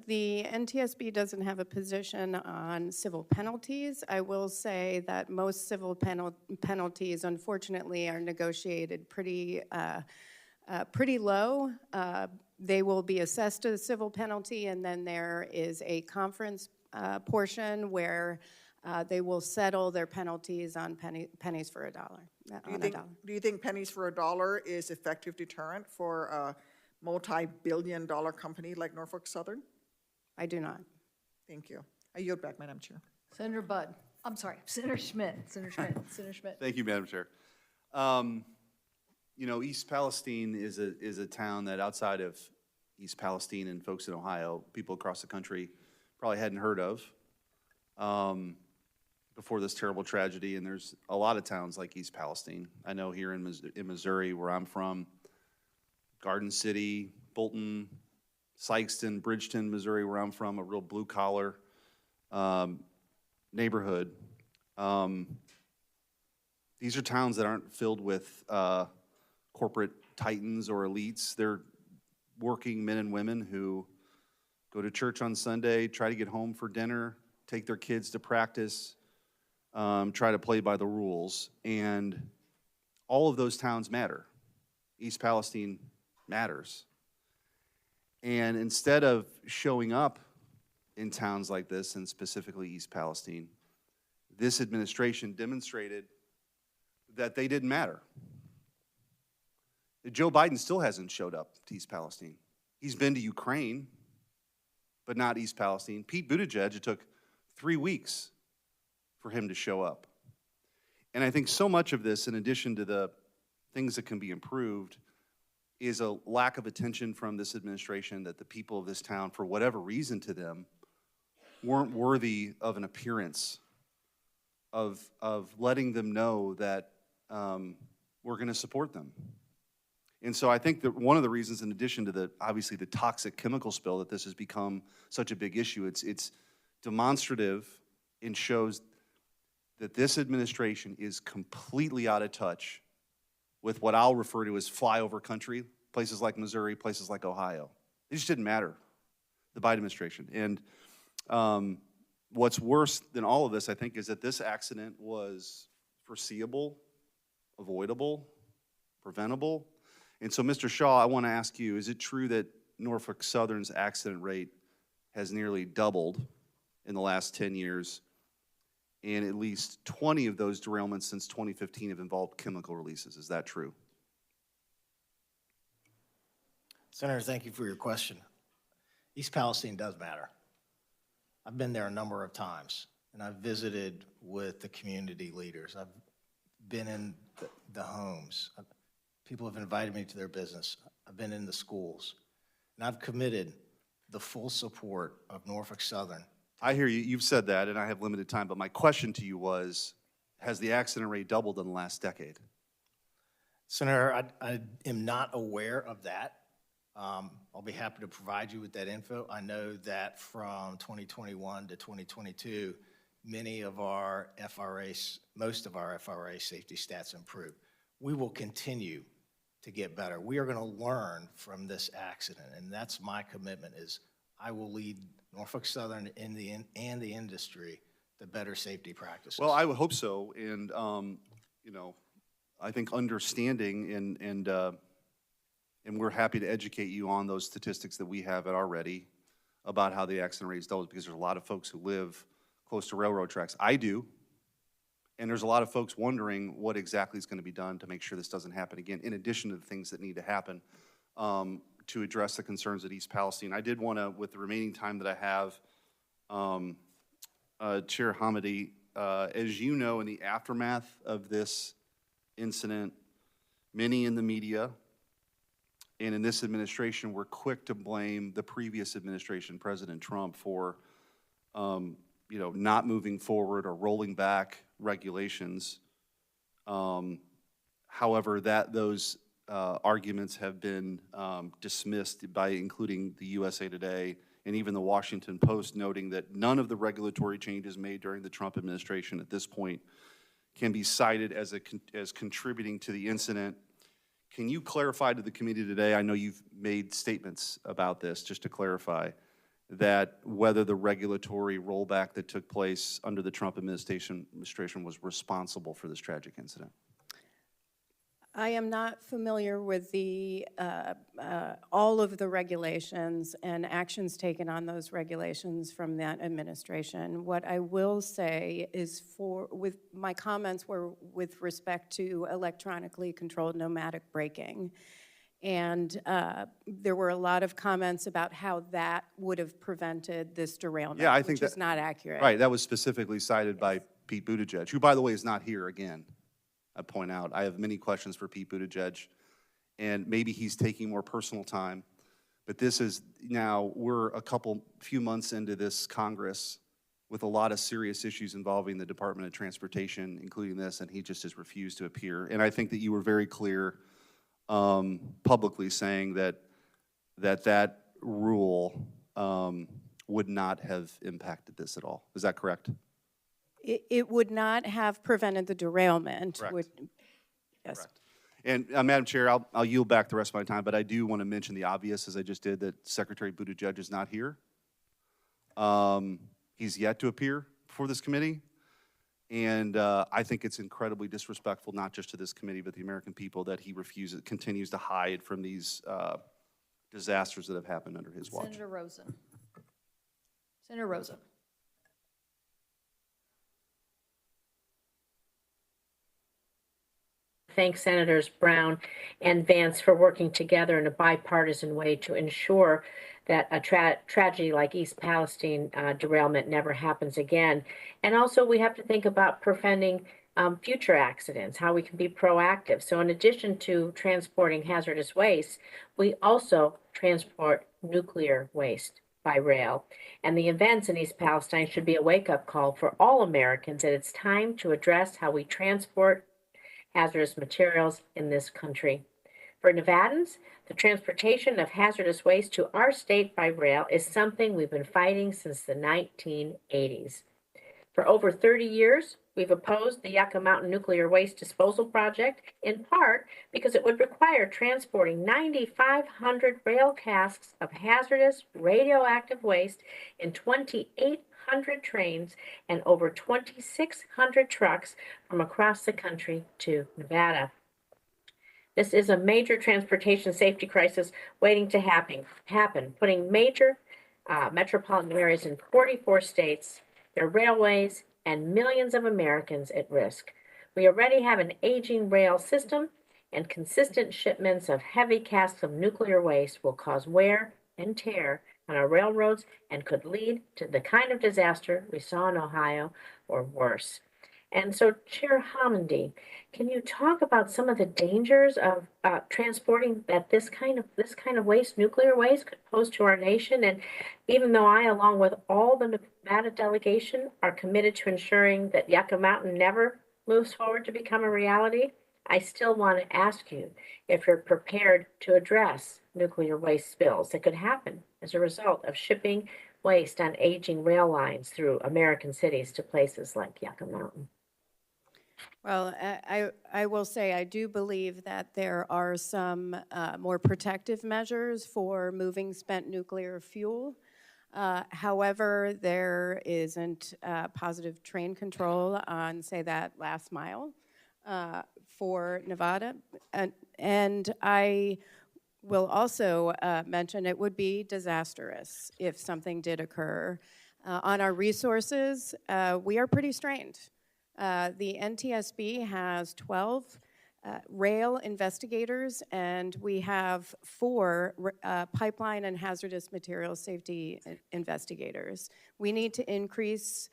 The NTSB doesn't have a position on civil penalties. I will say that most civil penalties, unfortunately, are negotiated pretty low. They will be assessed as a civil penalty, and then there is a conference portion where they will settle their penalties on pennies for a dollar. Do you think pennies for a dollar is effective deterrent for a multi-billion-dollar company like Norfolk Southern? I do not. Thank you. I yield back, Madam Chair. Senator Budd. I'm sorry, Senator Schmidt. Senator Schmidt. Thank you, Madam Chair. You know, East Palestine is a town that outside of East Palestine and folks in Ohio, people across the country probably hadn't heard of before this terrible tragedy. And there's a lot of towns like East Palestine. I know here in Missouri, where I'm from, Garden City, Bolton, Sykeston, Bridgeton, Missouri, where I'm from, a real blue-collar neighborhood. These are towns that aren't filled with corporate titans or elites. They're working men and women who go to church on Sunday, try to get home for dinner, take their kids to practice, try to play by the rules. And all of those towns matter. East Palestine matters. And instead of showing up in towns like this, and specifically East Palestine, this administration demonstrated that they didn't matter. Joe Biden still hasn't showed up to East Palestine. He's been to Ukraine, but not East Palestine. Pete Buttigieg, it took 3 weeks for him to show up. And I think so much of this, in addition to the things that can be improved, is a lack of attention from this administration that the people of this town, for whatever reason to them, weren't worthy of an appearance, of letting them know that we're going to support them. And so I think that one of the reasons, in addition to obviously the toxic chemical spill, that this has become such a big issue, it's demonstrative and shows that this administration is completely out of touch with what I'll refer to as flyover country, places like Missouri, places like Ohio. It just didn't matter, the Biden administration. And what's worse than all of this, I think, is that this accident was foreseeable, avoidable, preventable. And so, Mr. Shaw, I want to ask you, is it true that Norfolk Southern's accident rate has nearly doubled in the last 10 years, and at least 20 of those derailments since 2015 have involved chemical releases? Is that true? Senator, thank you for your question. East Palestine does matter. I've been there a number of times, and I've visited with the community leaders. I've been in the homes. People have invited me to their business. I've been in the schools, and I've committed the full support of Norfolk Southern. I hear you. You've said that, and I have limited time, but my question to you was, has the accident rate doubled in the last decade? Senator, I am not aware of that. I'll be happy to provide you with that info. I know that from 2021 to 2022, many of our FRAs, most of our FRA safety stats improved. We will continue to get better. We are going to learn from this accident, and that's my commitment, is I will lead Norfolk Southern and the industry to better safety practices. Well, I would hope so, and you know, I think understanding and we're happy to educate you on those statistics that we have at our ready about how the accident rate is doubled, because there's a lot of folks who live close to railroad tracks. I do, and there's a lot of folks wondering what exactly is going to be done to make sure this doesn't happen again, in addition to the things that need to happen to address the concerns at East Palestine. I did want to, with the remaining time that I have, Chair Hamady, as you know, in the aftermath of this incident, many in the media and in this administration were quick to blame the previous administration, President Trump, for not moving forward or rolling back regulations. However, those arguments have been dismissed by including the USA Today and even the Washington Post, noting that none of the regulatory changes made during the Trump administration at this point can be cited as contributing to the incident. Can you clarify to the committee today, I know you've made statements about this, just to clarify, that whether the regulatory rollback that took place under the Trump administration was responsible for this tragic incident? I am not familiar with the all of the regulations and actions taken on those regulations from that administration. What I will say is, with my comments were with respect to electronically controlled nomadic braking, and there were a lot of comments about how that would have prevented this derailment, Yeah, I think which is not accurate. Right, that was specifically cited by Pete Buttigieg, who, by the way, is not here again. I point out, I have many questions for Pete Buttigieg, and maybe he's taking more personal time, but this is now, we're few months into this Congress with a lot of serious issues involving the Department of Transportation, including this, and he just has refused to appear. And I think that you were very clear publicly saying that rule would not have impacted this at all. Is that correct? It would not have prevented the derailment. Correct. Yes. Correct. And Madam Chair, I'll yield back the rest of my time, but I do want to mention the obvious, as I just did, that Secretary Buttigieg is not here. He's yet to appear before this committee, and I think it's incredibly disrespectful, not just to this committee, but the American people, that he continues to hide from these disasters that have happened under his watch. Senator Rosen. Senator Rosen. Thank Senators Brown and Vance for working together in a bipartisan way to ensure that a tragedy like East Palestine derailment never happens again. And also we have to think about preventing future accidents, how we can be proactive. So in addition to transporting hazardous waste, we also transport nuclear waste by rail. And the events in East Palestine should be a wake-up call for all Americans that it's time to address how we transport hazardous materials in this country. For Nevadans, the transportation of hazardous waste to our state by rail is something we've been fighting since the 1980s. For over 30 years, we've opposed the Yucca Mountain Nuclear Waste Disposal Project, in part because it would require transporting 9,500 rail casks of hazardous radioactive waste in 2,800 trains and over 2,600 trucks from across the country to Nevada. This is a major transportation safety crisis waiting to happen, putting major metropolitan areas in 44 states, their railways, and millions of Americans at risk. We already have an aging rail system, and consistent shipments of heavy casks of nuclear waste will cause wear and tear on our railroads and could lead to the kind of disaster we saw in Ohio or worse. And so, Chair Homendy, can you talk about some of the dangers of transporting this kind of waste, nuclear waste, could pose to our nation? And even though I, along with all the Nevada delegation, are committed to ensuring that Yucca Mountain never moves forward to become a reality, I still want to ask you if you're prepared to address nuclear waste spills that could happen as a result of shipping waste on aging rail lines through American cities to places like Yucca Mountain. Well, I will say I do believe that there are some more protective measures for moving spent nuclear fuel. However, there isn't positive train control on, say, that last mile for Nevada. And I will also mention it would be disastrous if something did occur. On our resources, we are pretty strained. The NTSB has 12 rail investigators, and we have 4 pipeline and hazardous materials safety investigators. We need to increase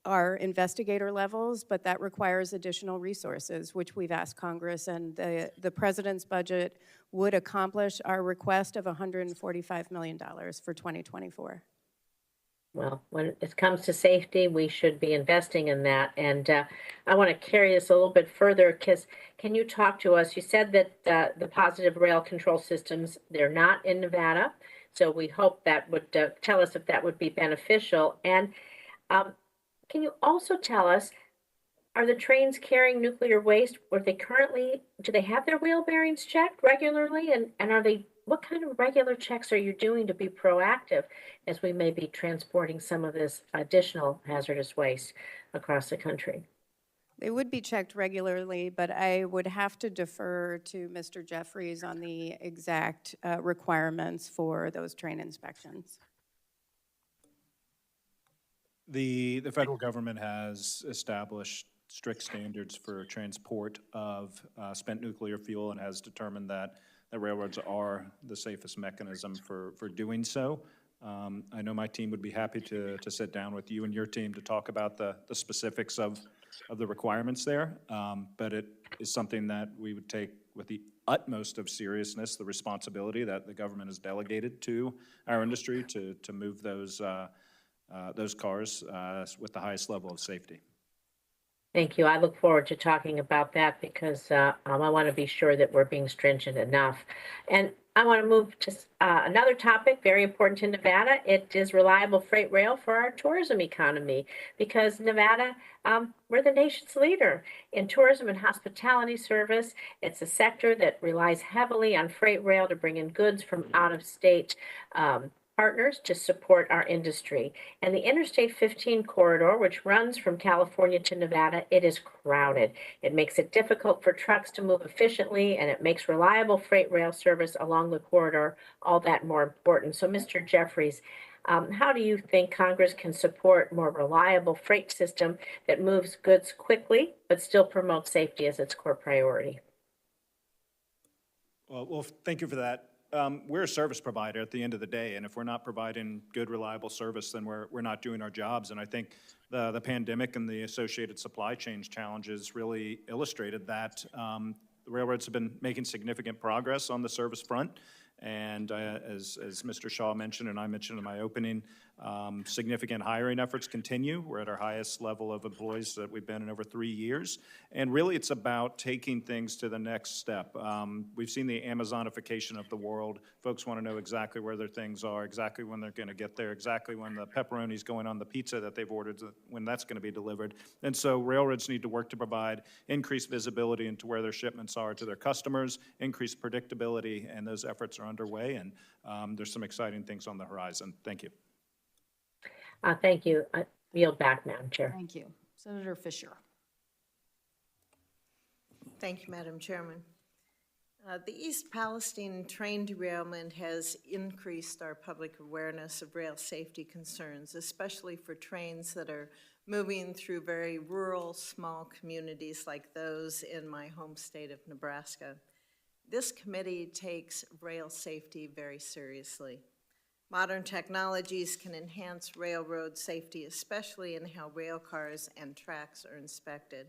our investigator levels, but that requires additional resources, which we've asked Congress, and the President's budget would accomplish our request of $145 million for 2024. Well, when it comes to safety, we should be investing in that. And I want to carry this a little bit further because can you talk to us? You said that the positive rail control systems, they're not in Nevada. So we hope that would tell us if that would be beneficial. And can you also tell us, are the trains carrying nuclear waste? Do they have their wheel bearings checked regularly? And what kind of regular checks are you doing to be proactive as we may be transporting some of this additional hazardous waste across the country? They would be checked regularly, but I would have to defer to Mr. Jeffries on the exact requirements for those train inspections. The federal government has established strict standards for transport of spent nuclear fuel and has determined that the railroads are the safest mechanism for doing so. I know my team would be happy to sit down with you and your team to talk about the specifics of the requirements there, but it is something that we would take with the utmost of seriousness, the responsibility that the government has delegated to our industry to move those cars with the highest level of safety. Thank you. I look forward to talking about that because I want to be sure that we're being stringent enough. And I want to move to another topic, very important to Nevada. It is reliable freight rail for our tourism economy because Nevada, we're the nation's leader in tourism and hospitality service. It's a sector that relies heavily on freight rail to bring in goods from out-of-state partners to support our industry. And the Interstate 15 corridor, which runs from California to Nevada, it is crowded. It makes it difficult for trucks to move efficiently, and it makes reliable freight rail service along the corridor all that more important. So, Mr. Jeffries, how do you think Congress can support a more reliable freight system that moves goods quickly but still promotes safety as its core priority? Well, thank you for that. We're a service provider at the end of the day, and if we're not providing good, reliable service, then we're not doing our jobs. And I think the pandemic and the associated supply chain challenges really illustrated that. The railroads have been making significant progress on the service front. And as Mr. Shaw mentioned and I mentioned in my opening, significant hiring efforts continue. We're at our highest level of employees that we've been in over 3 years. And really it's about taking things to the next step. We've seen the Amazonification of the world. Folks want to know exactly where their things are, exactly when they're going to get there, exactly when the pepperoni's going on the pizza that they've ordered, when that's going to be delivered. And so railroads need to work to provide increased visibility into where their shipments are to their customers, increased predictability, and those efforts are underway, and there's some exciting things on the horizon. Thank you. Thank you. I yield back, Madam Chair. Thank you. Senator Fisher. Thank you, Madam Chairman. The East Palestine train derailment has increased our public awareness of rail safety concerns, especially for trains that are moving through very rural, small communities like those in my home state of Nebraska. This committee takes rail safety very seriously. Modern technologies can enhance railroad safety, especially in how rail cars and tracks are inspected.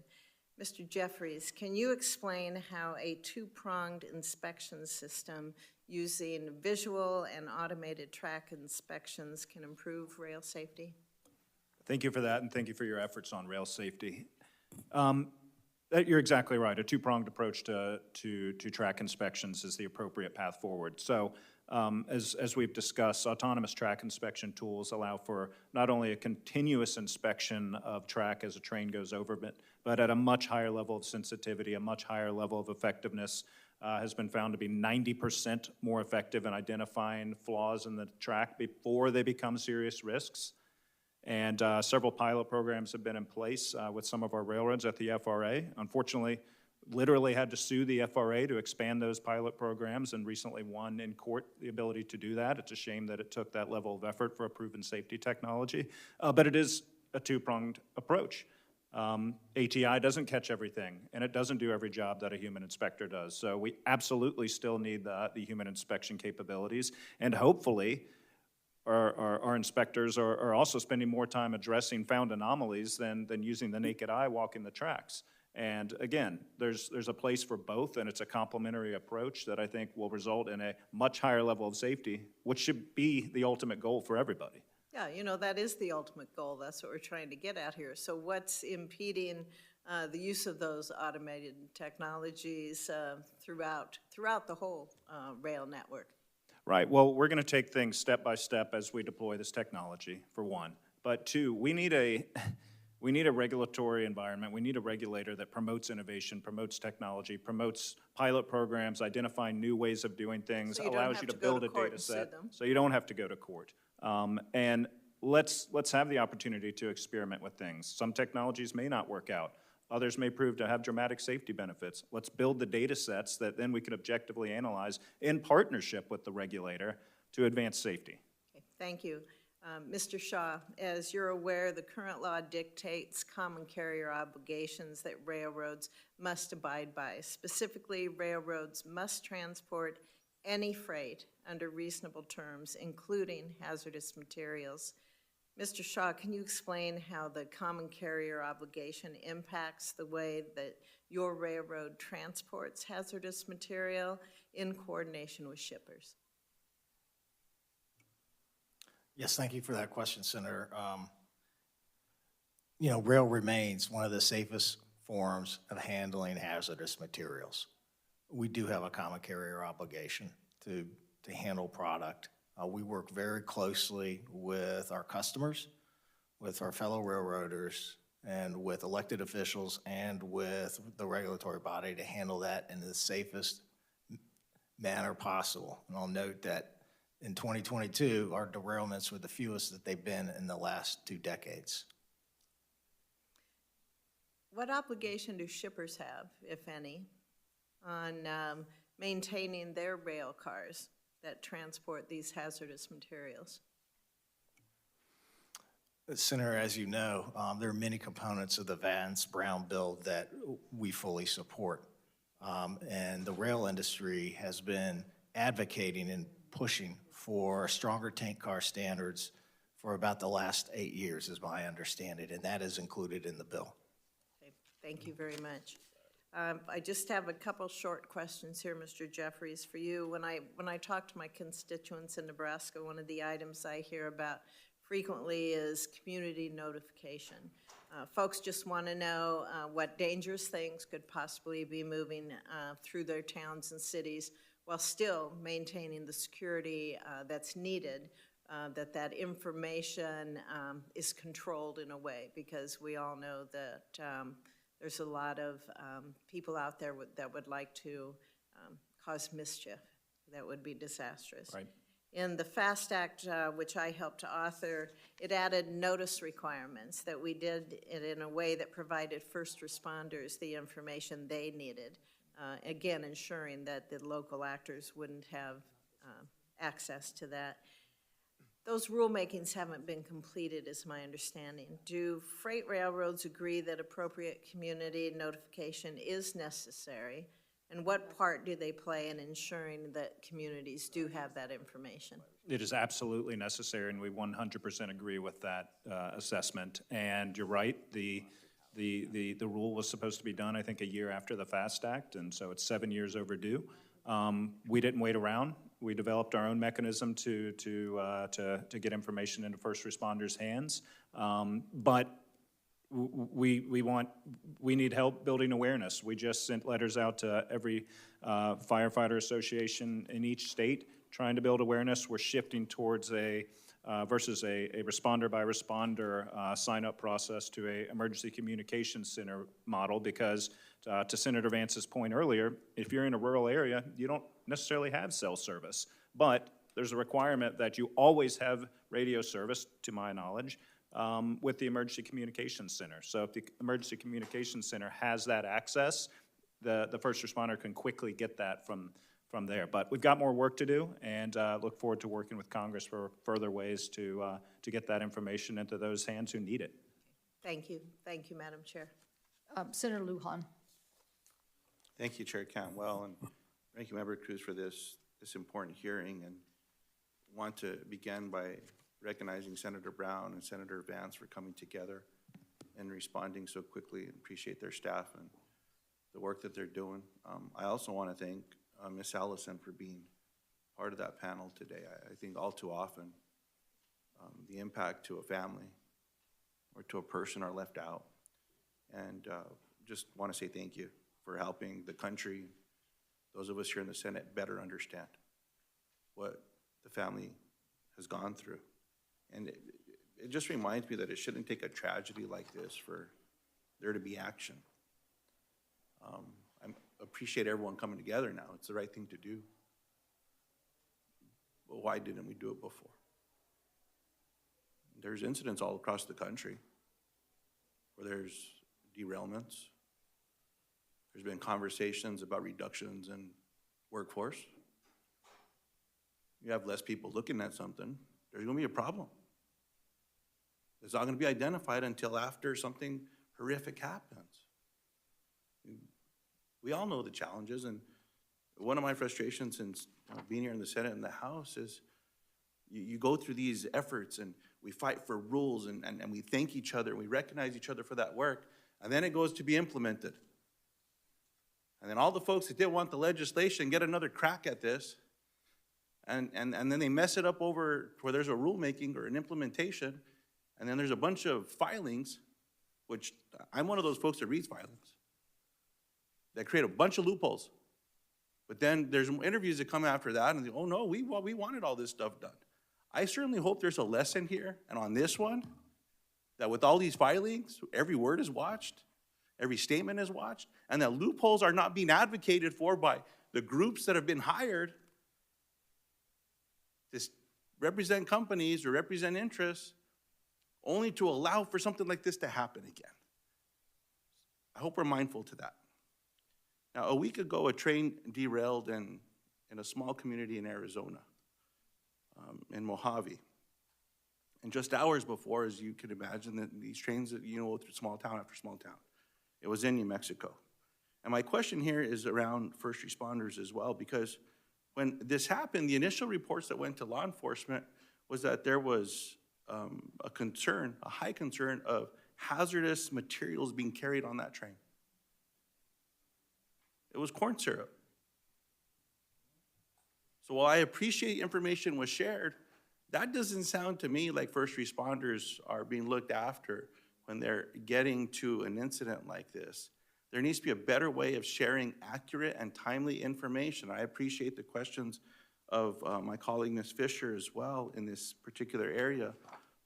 Mr. Jeffries, can you explain how a two-pronged inspection system using visual and automated track inspections can improve rail safety? Thank you for that, and thank you for your efforts on rail safety. You're exactly right. A two-pronged approach to track inspections is the appropriate path forward. So as we've discussed, autonomous track inspection tools allow for not only a continuous inspection of track as a train goes over it, but at a much higher level of sensitivity, a much higher level of effectiveness, has been found to be 90% more effective in identifying flaws in the track before they become serious risks. And several pilot programs have been in place with some of our railroads at the FRA. Unfortunately, literally had to sue the FRA to expand those pilot programs and recently won in court the ability to do that. It's a shame that it took that level of effort for a proven safety technology, but it is a two-pronged approach. ATI doesn't catch everything, and it doesn't do every job that a human inspector does. So we absolutely still need the human inspection capabilities, and hopefully our inspectors are also spending more time addressing found anomalies than using the naked eye walking the tracks. And again, there's a place for both, and it's a complementary approach that I think will result in a much higher level of safety, which should be the ultimate goal for everybody. Yeah, that is the ultimate goal. That's what we're trying to get at here. So what's impeding the use of those automated technologies throughout the whole rail network? Right. Well, we're going to take things step by step as we deploy this technology, for one. But two, we need a regulatory environment. We need a regulator that promotes innovation, promotes technology, promotes pilot programs, identifying new ways of doing things, allows you to build a data set, so you don't have to go to court. And let's have the opportunity to experiment with things. Some technologies may not work out. Others may prove to have dramatic safety benefits. Let's build the data sets that then we can objectively analyze in partnership with the regulator to advance safety. Okay, thank you. Mr. Shaw, as you're aware, the current law dictates common carrier obligations that railroads must abide by. Specifically, railroads must transport any freight under reasonable terms, including hazardous materials. Mr. Shaw, can you explain how the common carrier obligation impacts the way that your railroad transports hazardous material in coordination with shippers? Yes, thank you for that question, Senator. Rail remains one of the safest forms of handling hazardous materials. We do have a common carrier obligation to handle product. We work very closely with our customers, with our fellow railroaders, and with elected officials and with the regulatory body to handle that in the safest manner possible. And I'll note that in 2022, our derailments were the fewest that they've been in the last 2 decades. What obligation do shippers have, if any, on maintaining their rail cars that transport these hazardous materials? Senator, as you know, there are many components of the Vance-Brown bill that we fully support. And the rail industry has been advocating and pushing for stronger tank car standards for about the last 8 years, is my understanding, and that is included in the bill. Okay, thank you very much. I just have a couple short questions here, Mr. Jeffries, for you. When I talk to my constituents in Nebraska, one of the items I hear about frequently is community notification. Folks just want to know what dangerous things could possibly be moving through their towns and cities while still maintaining the security that's needed, that information is controlled in a way, because we all know that there's a lot of people out there that would like to cause mischief. That would be disastrous. Right. In the FAST Act, which I helped to author, it added notice requirements that we did it in a way that provided first responders the information they needed, again, ensuring that the local actors wouldn't have access to that. Those rulemakings haven't been completed, is my understanding. Do freight railroads agree that appropriate community notification is necessary? And what part do they play in ensuring that communities do have that information? It is absolutely necessary, and we 100% agree with that assessment. And you're right, the rule was supposed to be done, I think, a year after the FAST Act, and so it's 7 years overdue. We didn't wait around. We developed our own mechanism to get information into first responders' hands. But we need help building awareness. We just sent letters out to every firefighter association in each state trying to build awareness. We're shifting towards versus a responder by responder sign-up process to a emergency communications center model, because to Senator Vance's point earlier, if you're in a rural area, you don't necessarily have cell service, but there's a requirement that you always have radio service, to my knowledge, with the Emergency Communications Center. So if the Emergency Communications Center has that access, the first responder can quickly get that from there. But we've got more work to do, and look forward to working with Congress for further ways to get that information into those hands who need it. Thank you. Thank you, Madam Chair. Senator Lujan. Thank you, Chair Cantwell, and Ranking Member Cruz for this important hearing, and want to begin by recognizing Senator Brown and Senator Vance for coming together and responding so quickly, and appreciate their staff and the work that they're doing. I also want to thank Ms. Allison for being part of that panel today. I think all too often the impact to a family or to a person are left out. And just want to say thank you for helping the country, those of us here in the Senate, better understand what the family has gone through. And it just reminds me that it shouldn't take a tragedy like this for there to be action. I appreciate everyone coming together now. It's the right thing to do. But why didn't we do it before? There's incidents all across the country where there's derailments. There's been conversations about reductions in workforce. You have less people looking at something, there's going to be a problem. It's not going to be identified until after something horrific happens. We all know the challenges, and one of my frustrations since being here in the Senate and the House is you go through these efforts and we fight for rules and we thank each other, and we recognize each other for that work, and then it goes to be implemented. And then all the folks that didn't want the legislation get another crack at this, and then they mess it up over where there's a rulemaking or an implementation, and then there's a bunch of filings, which I'm one of those folks that reads filings, that create a bunch of loopholes. But then there's interviews that come after that, and they, oh no, we wanted all this stuff done. I certainly hope there's a lesson here, and on this one, that with all these filings, every word is watched, every statement is watched, and that loopholes are not being advocated for by the groups that have been hired to represent companies or represent interests, only to allow for something like this to happen again. I hope we're mindful to that. Now, a week ago, a train derailed in a small community in Arizona, in Mojave. And just hours before, as you can imagine, that these trains that through small town after small town. It was in New Mexico. And my question here is around first responders as well, because when this happened, the initial reports that went to law enforcement was that there was a concern, a high concern of hazardous materials being carried on that train. It was corn syrup. So while I appreciate information was shared, that doesn't sound to me like first responders are being looked after when they're getting to an incident like this. There needs to be a better way of sharing accurate and timely information. I appreciate the questions of my colleague, Ms. Fisher, as well in this particular area,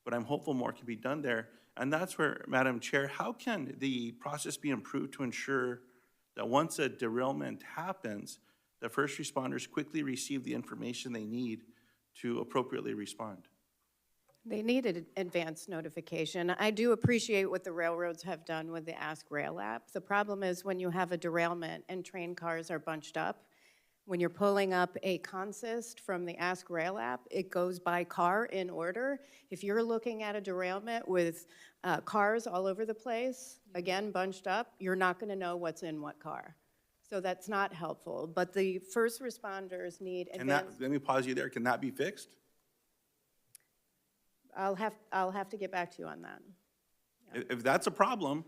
but I'm hopeful more can be done there. And that's where, Madam Chair, how can the process be improved to ensure that once a derailment happens, that first responders quickly receive the information they need to appropriately respond? They needed advance notification. I do appreciate what the railroads have done with the Ask Rail app. The problem is when you have a derailment and train cars are bunched up, when you're pulling up a consist from the Ask Rail app, it goes by car in order. If you're looking at a derailment with cars all over the place, again, bunched up, you're not going to know what's in what car. So that's not helpful. But the first responders need advance. Let me pause you there. Can that be fixed? I'll have to get back to you on that. Yeah. If that's a problem,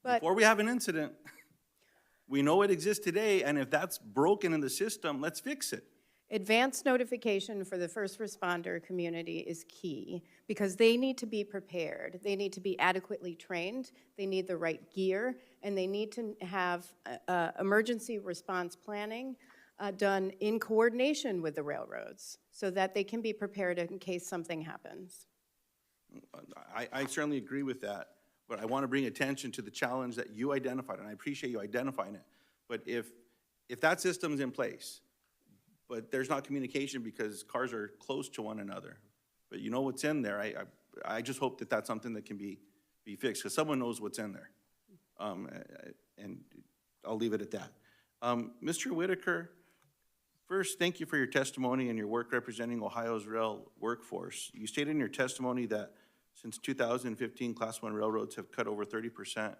but before we have an incident, we know it exists today, and if that's broken in the system, let's fix it. Advance notification for the first responder community is key because they need to be prepared. They need to be adequately trained. They need the right gear, and they need to have emergency response planning done in coordination with the railroads so that they can be prepared in case something happens. I certainly agree with that, but I want to bring attention to the challenge that you identified, and I appreciate you identifying it. But if that system's in place, but there's not communication because cars are close to one another, but you know what's in there, I just hope that that's something that can be fixed because someone knows what's in there. And I'll leave it at that. Mr. Whitaker, first, thank you for your testimony and your work representing Ohio's rail workforce. You stated in your testimony that since 2015, Class I railroads have cut over 30%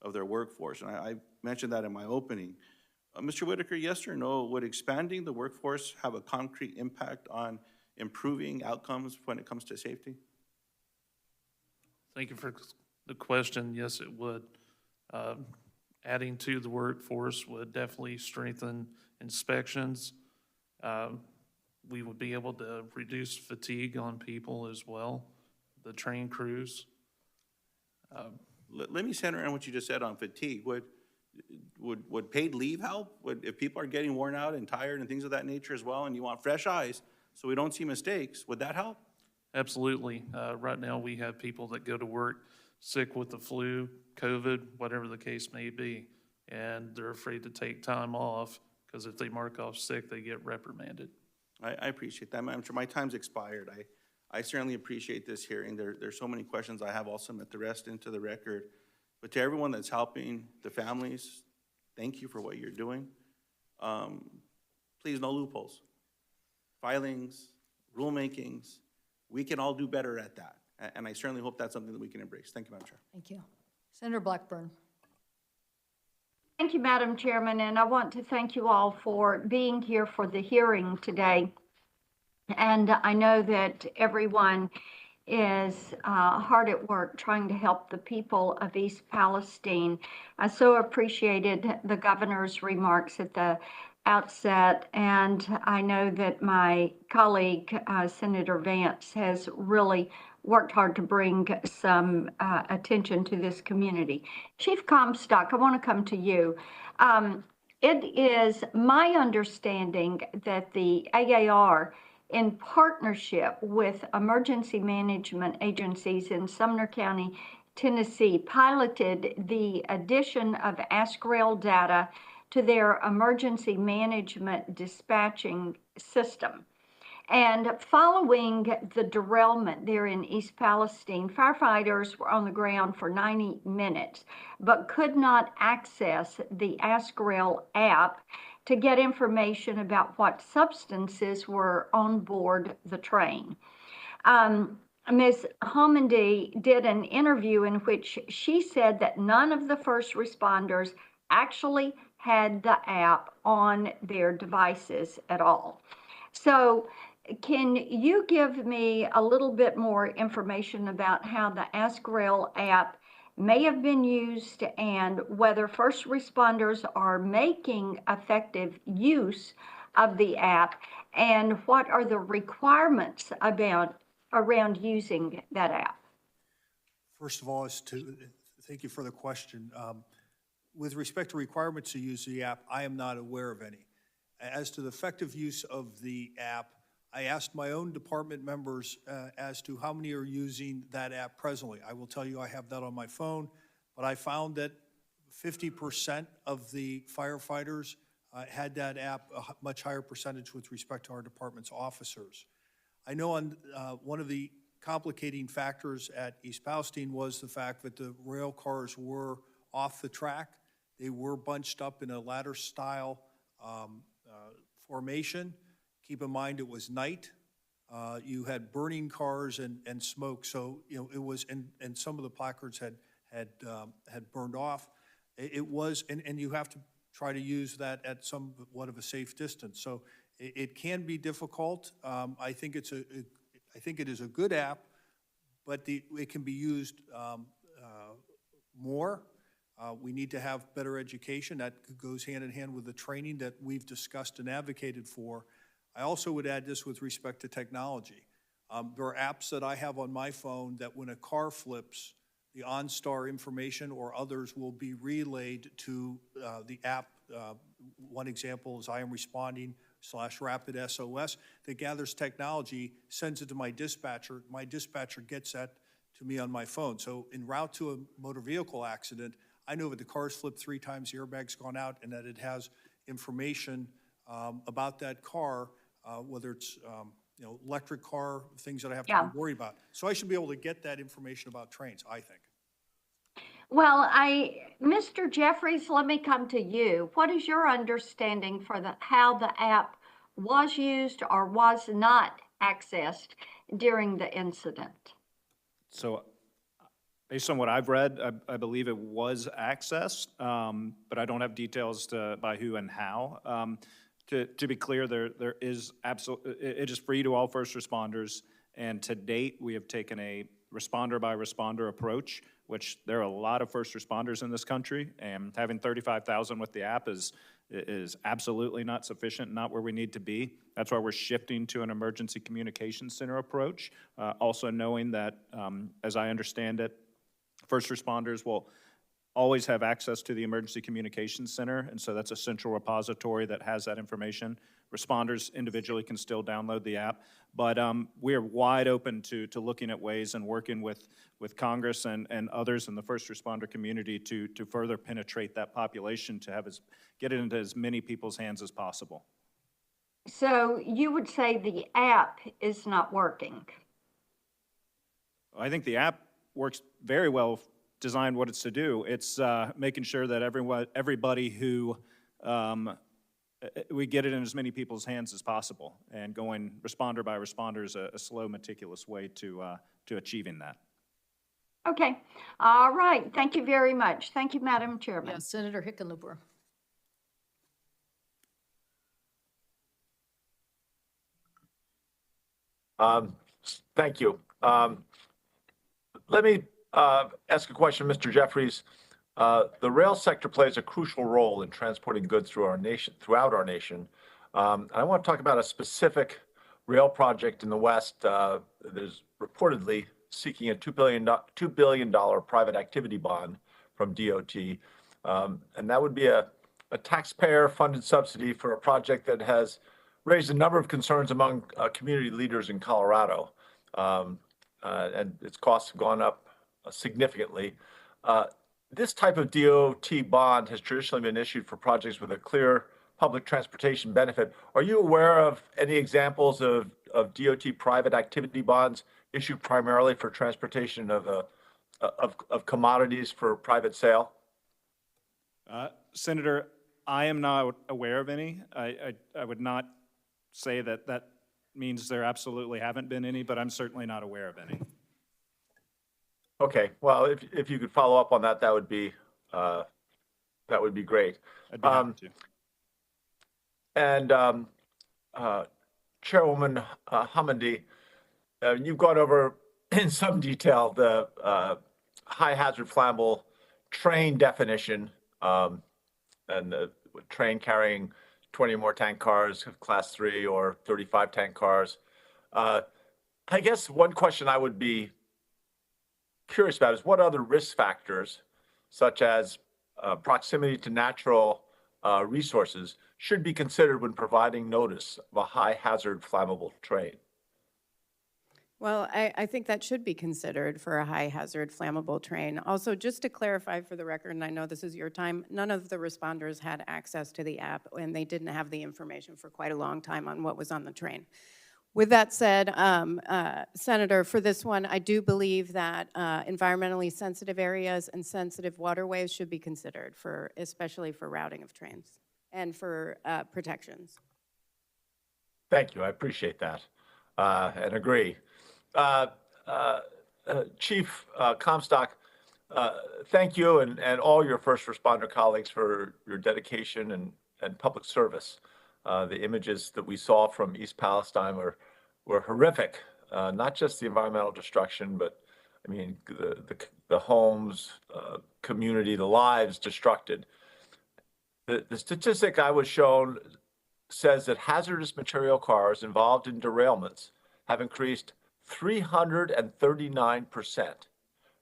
of their workforce, and I mentioned that in my opening. Mr. Whitaker, yes or no, would expanding the workforce have a concrete impact on improving outcomes when it comes to safety? Thank you for the question. Yes, it would. Adding to the workforce would definitely strengthen inspections. we would be able to reduce fatigue on people as well, the train crews. Let me center on what you just said on fatigue. Would paid leave help? If people are getting worn out and tired and things of that nature as well, and you want fresh eyes so we don't see mistakes, would that help? Absolutely. Right now, we have people that go to work sick with the flu, COVID, whatever the case may be, and they're afraid to take time off because if they mark off sick, they get reprimanded. I appreciate that. I'm sure my time's expired. I certainly appreciate this hearing. There's so many questions I have. I'll submit the rest into the record. But to everyone that's helping the families, thank you for what you're doing. Please, no loopholes. Filings, rulemakings, we can all do better at that. And I certainly hope that's something that we can embrace. Thank you, Madam Chair. Thank you. Senator Blackburn. Thank you, Madam Chairman, and I want to thank you all for being here for the hearing today. And I know that everyone is hard at work trying to help the people of East Palestine. I so appreciated the governor's remarks at the outset, and I know that my colleague, Senator Vance, has really worked hard to bring some attention to this community. Chief Comstock, I want to come to you. It is my understanding that the AAR, in partnership with emergency management agencies in Sumner County, Tennessee, piloted the addition of AskRail data to their emergency management dispatching system. And following the derailment there in East Palestine, firefighters were on the ground for 90 minutes, but could not access the AskRail app to get information about what substances were on board the train. Ms. Homendy did an interview in which she said that none of the first responders actually had the app on their devices at all. So can you give me a little bit more information about how the AskRail app may have been used and whether first responders are making effective use of the app, and what are the requirements around using that app? First of all, thank you for the question. With respect to requirements to use the app, I am not aware of any. As to the effective use of the app, I asked my own department members as to how many are using that app presently. I will tell you I have that on my phone, but I found that 50% of the firefighters had that app, a much higher percentage with respect to our department's officers. I know on one of the complicating factors at East Palestine was the fact that the rail cars were off the track. They were bunched up in a ladder-style formation. Keep in mind it was night. You had burning cars and smoke, so it was, and some of the placards had burned off. It was, and you have to try to use that at somewhat of a safe distance. So it can be difficult. I think it is a good app, but it can be used more. We need to have better education. That goes hand in hand with the training that we've discussed and advocated for. I also would add this with respect to technology. There are apps that I have on my phone that when a car flips, the OnStar information or others will be relayed to the app. One example is I Am Responding /Rapid SOS that gathers technology, sends it to my dispatcher. My dispatcher gets that to me on my phone. So en route to a motor vehicle accident, I know that the car's flipped 3 times, the airbag's gone out, and that it has information about that car, whether it's electric car, things that I have to be worried about. So I should be able to get that information about trains, I think. Well, Mr. Jeffries, let me come to you. What is your understanding for how the app was used or was not accessed during the incident? So based on what I've read, I believe it was accessed, but I don't have details by who and how. To be clear, there is it is free to all first responders, And to date, we have taken a responder by responder approach, which there are a lot of first responders in this country, and having 35,000 with the app is absolutely not sufficient, not where we need to be. That's why we're shifting to an emergency communications center approach, also knowing that, as I understand it, first responders will always have access to the Emergency Communications Center, and so that's a central repository that has that information. Responders individually can still download the app, but we are wide open to looking at ways and working with Congress and others in the first responder community to further penetrate that population, to get it into as many people's hands as possible. So you would say the app is not working? I think the app works very well, designed what it's to do. It's making sure that everybody who we get it in as many people's hands as possible, and going responder by responder is a slow, meticulous way to achieving that. Okay. All right. Thank you very much. Thank you, Madam Chairman. Yes, Senator Hickenlooper. Thank you. Let me ask a question, Mr. Jeffries. The rail sector plays a crucial role in transporting goods throughout our nation. And I want to talk about a specific rail project in the West that is reportedly seeking a $2 billion private activity bond from DOT. And that would be a taxpayer-funded subsidy for a project that has raised a number of concerns among community leaders in Colorado. And its costs have gone up significantly. This type of DOT bond has traditionally been issued for projects with a clear public transportation benefit. Are you aware of any examples of DOT private activity bonds issued primarily for transportation of commodities for private sale? Senator, I am not aware of any. I would not say that means there absolutely haven't been any, but I'm certainly not aware of any. Okay, well, if you could follow up on that, that would be great. I'd be happy to. And Chairwoman Hamandi, you've gone over in some detail the high hazard flammable train definition, and the train carrying 20 or more tank cars, class 3 or 35 tank cars. I guess one question I would be curious about is what other risk factors, such as proximity to natural resources, should be considered when providing notice of a high hazard flammable train? Well, I think that should be considered for a high hazard flammable train. Also, just to clarify for the record, and I know this is your time, none of the responders had access to the app, and they didn't have the information for quite a long time on what was on the train. With that said, Senator, for this one, I do believe that environmentally sensitive areas and sensitive waterways should be considered, especially for routing of trains and for protections. Thank you. I appreciate that and agree. Chief Comstock, thank you and all your first responder colleagues for your dedication and public service. The images that we saw from East Palestine were horrific. Not just the environmental destruction, but I mean the homes, community, the lives destructed. The statistic I was shown says that hazardous material cars involved in derailments have increased 339%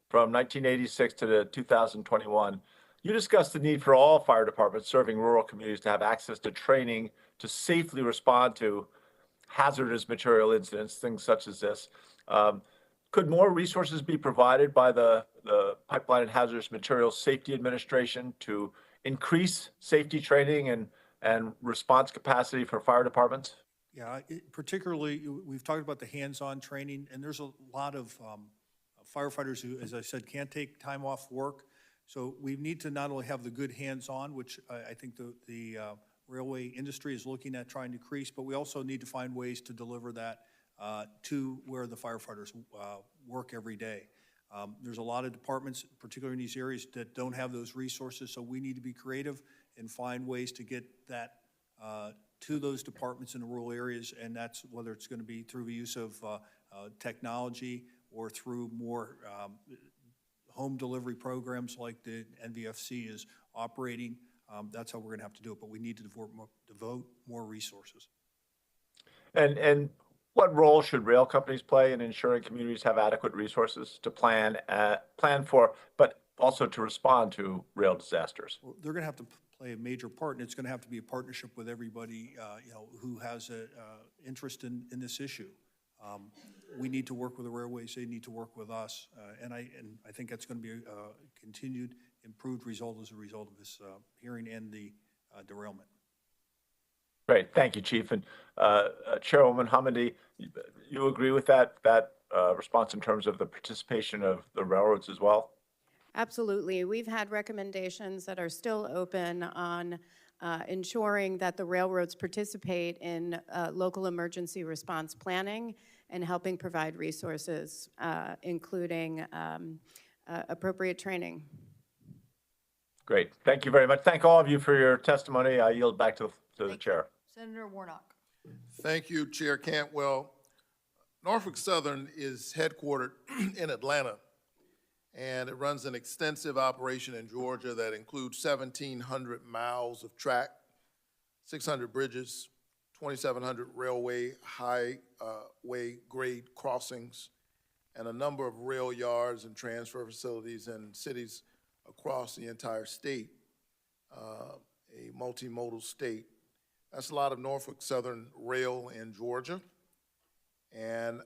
from 1986 to 2021. You discussed the need for all fire departments serving rural communities to have access to training to safely respond to hazardous material incidents, things such as this. Could more resources be provided by the Pipeline and Hazardous Materials Safety Administration to increase safety training and response capacity for fire departments? Yeah, particularly, we've talked about the hands-on training, and there's a lot of firefighters who, as I said, can't take time off work. So we need to not only have the good hands-on, which I think the railway industry is looking at trying to increase, but we also need to find ways to deliver that to where the firefighters work every day. There's a lot of departments, particularly in these areas, that don't have those resources, so we need to be creative and find ways to get that to those departments in the rural areas, and that's whether it's going to be through the use of technology or through more home delivery programs like the NVFC is operating. That's how we're going to have to do it, but we need to devote more resources. And what role should rail companies play in ensuring communities have adequate resources to plan for, but also to respond to rail disasters? Well, they're going to have to play a major part, and it's going to have to be a partnership with everybody, who has an interest in this issue. We need to work with the railways; they need to work with us, and I think that's going to be a continued improved result as a result of this hearing and the derailment. Great, thank you, Chief. And Chairwoman Hamady, you agree with that response in terms of the participation of the railroads as well? Absolutely. We've had recommendations that are still open on ensuring that the railroads participate in local emergency response planning and helping provide resources, including appropriate training. Great. Thank you very much. Thank all of you for your testimony. I yield back to the chair. Senator Warnock. Thank you, Chair Cantwell. Norfolk Southern is headquartered in Atlanta, and it runs an extensive operation in Georgia that includes 1,700 miles of track, 600 bridges, 2,700 railway highway grade crossings, and a number of rail yards and transfer facilities in cities across the entire state, a multimodal state. That's a lot of Norfolk Southern rail in Georgia, and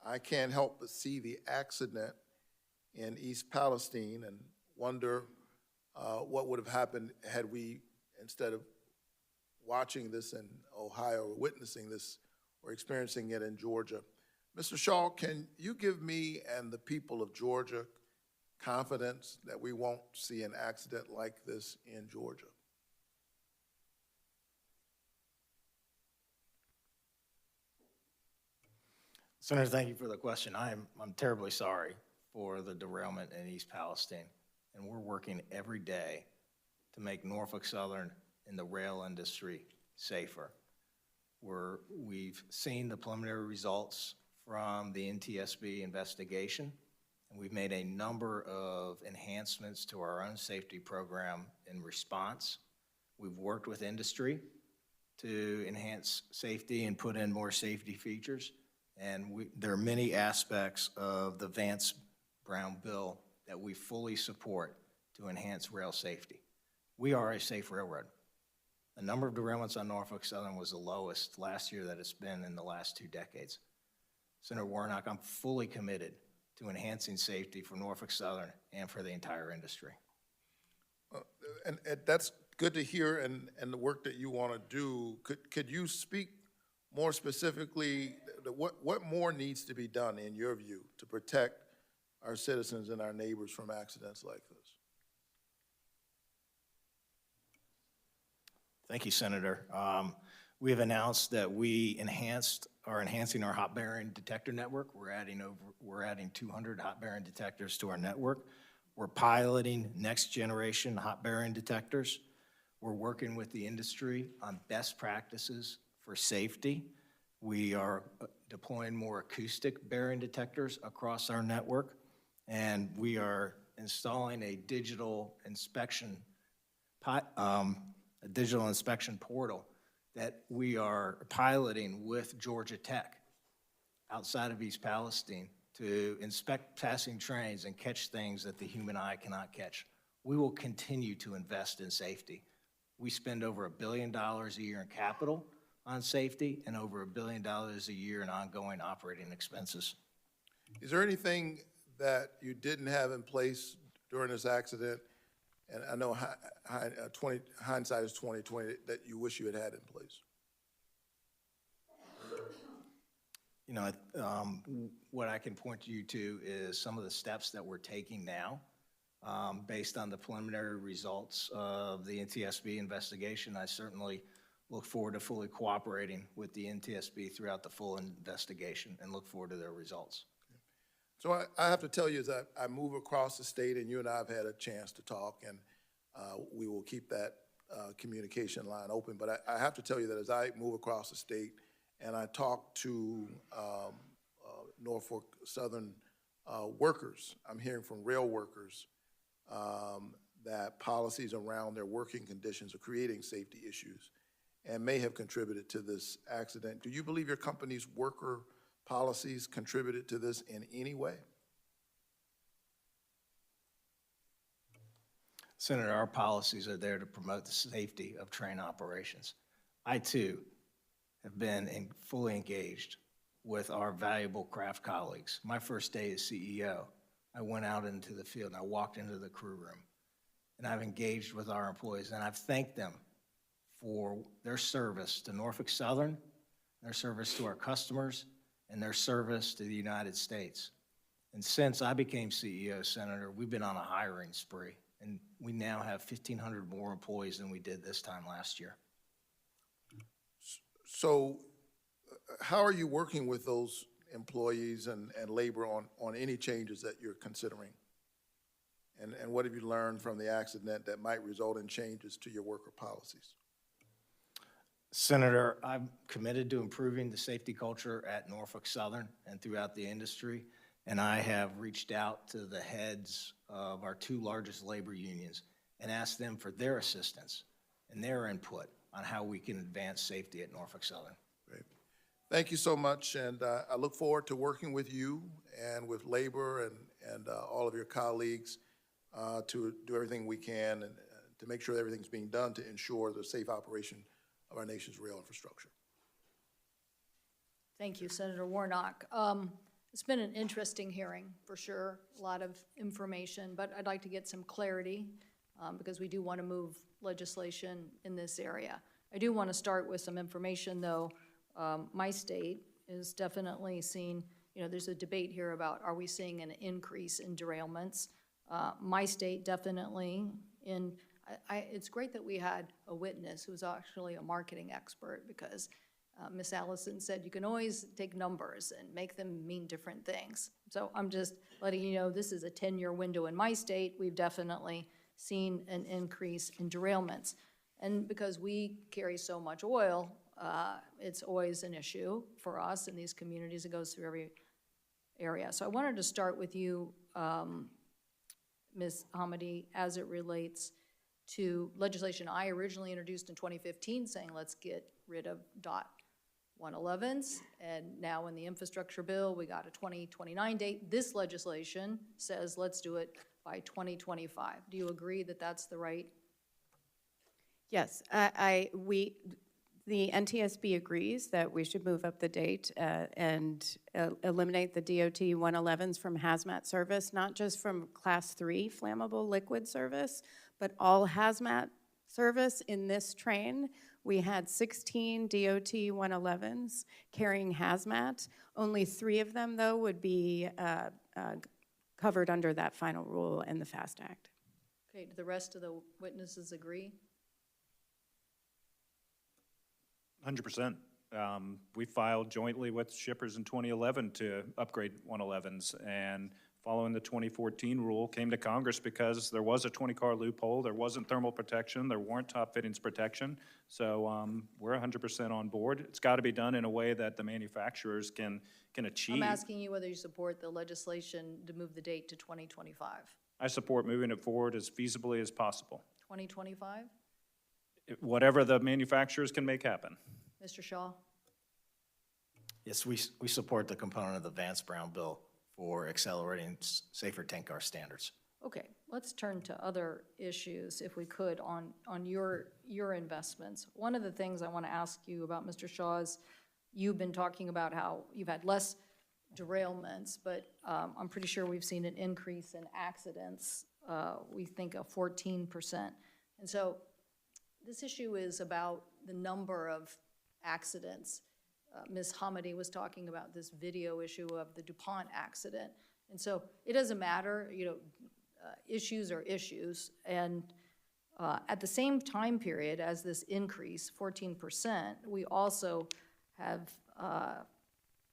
I can't help but see the accident in East Palestine and wonder what would have happened had we, instead of watching this in Ohio or witnessing this or experiencing it in Georgia. Mr. Shaw, can you give me and the people of Georgia confidence that we won't see an accident like this in Georgia? Senator, thank you for the question. I'm terribly sorry for the derailment in East Palestine, and we're working every day to make Norfolk Southern and the rail industry safer. We've seen the preliminary results from the NTSB investigation, and we've made a number of enhancements to our own safety program in response. We've worked with industry to enhance safety and put in more safety features. And there are many aspects of the Vance-Brown bill that we fully support to enhance rail safety. We are a safe railroad. The number of derailments on Norfolk Southern was the lowest last year that it's been in the last 2 decades. Senator Warnock, I'm fully committed to enhancing safety for Norfolk Southern and for the entire industry. And that's good to hear, and the work that you want to do. Could you speak more specifically, what more needs to be done, in your view, to protect our citizens and our neighbors from accidents like this? Thank you, Senator. We have announced that we are enhancing our hot bearing detector network. We're adding 200 hot bearing detectors to our network. We're piloting next generation hot bearing detectors. We're working with the industry on best practices for safety. We are deploying more acoustic bearing detectors across our network, and we are installing a digital inspection portal that we are piloting with Georgia Tech outside of East Palestine to inspect passing trains and catch things that the human eye cannot catch. We will continue to invest in safety. We spend over $1 billion a year in capital on safety and over $1 billion a year in ongoing operating expenses. Is there anything that you didn't have in place during this accident, and I know hindsight is 20/20, that you wish you had in place? You know, what I can point you to is some of the steps that we're taking now based on the preliminary results of the NTSB investigation. I certainly look forward to fully cooperating with the NTSB throughout the full investigation and look forward to their results. So I have to tell you, as I move across the state, and you and I have had a chance to talk, and we will keep that communication line open, but I have to tell you that as I move across the state and I talk to Norfolk Southern workers. I'm hearing from rail workers that policies around their working conditions are creating safety issues and may have contributed to this accident. Do you believe your company's worker policies contributed to this in any way? Senator, our policies are there to promote the safety of train operations. I, too, have been fully engaged with our valuable craft colleagues. My first day as CEO, I went out into the field and I walked into the crew room, and I've engaged with our employees, and I've thanked them for their service to Norfolk Southern, their service to our customers, and their service to the United States. And since I became CEO, Senator, we've been on a hiring spree, and we now have 1,500 more employees than we did this time last year. So how are you working with those employees and labor on any changes that you're considering? And what have you learned from the accident that might result in changes to your worker policies? Senator, I'm committed to improving the safety culture at Norfolk Southern and throughout the industry, and I have reached out to the heads of our two largest labor unions and asked them for their assistance and their input on how we can advance safety at Norfolk Southern. Great. Thank you so much, and I look forward to working with you and with labor and all of your colleagues to do everything we can and to make sure everything's being done to ensure the safe operation of our nation's rail infrastructure. Thank you, Senator Warnock. It's been an interesting hearing, for sure, a lot of information, but I'd like to get some clarity because we do want to move legislation in this area. I do want to start with some information, though. My state is definitely seeing, there's a debate here about are we seeing an increase in derailments. My state definitely, it's great that we had a witness who's actually a marketing expert because Ms. Allison said you can always take numbers and make them mean different things. So I'm just letting you know this is a 10-year window in my state. We've definitely seen an increase in derailments. And because we carry so much oil, it's always an issue for us in these communities. It goes through every area. So I wanted to start with you, Ms. Hamady, as it relates to legislation I originally introduced in 2015 saying let's get rid of .111s, and now in the infrastructure bill we got a 2029 date. This legislation says let's do it by 2025. Do you agree that that's the right? Yes, the NTSB agrees that we should move up the date and eliminate the DOT 111s from hazmat service, not just from Class 3 flammable liquid service, but all hazmat service in this train. We had 16 DOT 111s carrying hazmat. Only 3 of them, though, would be covered under that final rule in the FAST Act. Okay, do the rest of the witnesses agree? 100%. We filed jointly with shippers in 2011 to upgrade 111s, and following the 2014 rule, came to Congress because there was a 20-car loophole, there wasn't thermal protection, there weren't top fittings protection, so we're 100% on board. It's got to be done in a way that the manufacturers can achieve. I'm asking you whether you support the legislation to move the date to 2025. I support moving it forward as feasibly as possible. 2025? Whatever the manufacturers can make happen. Mr. Shaw? Yes, we support the component of the Vance-Brown bill for accelerating safer tank car standards. Okay, let's turn to other issues, if we could, on your investments. One of the things I want to ask you about, Mr. Shaw, is you've been talking about how you've had less derailments, but I'm pretty sure we've seen an increase in accidents. We think of 14%. And so this issue is about the number of accidents. Ms. Hamady was talking about this video issue of the DuPont accident. And so it doesn't matter, issues are issues. And at the same time period as this increase, 14%, we also have,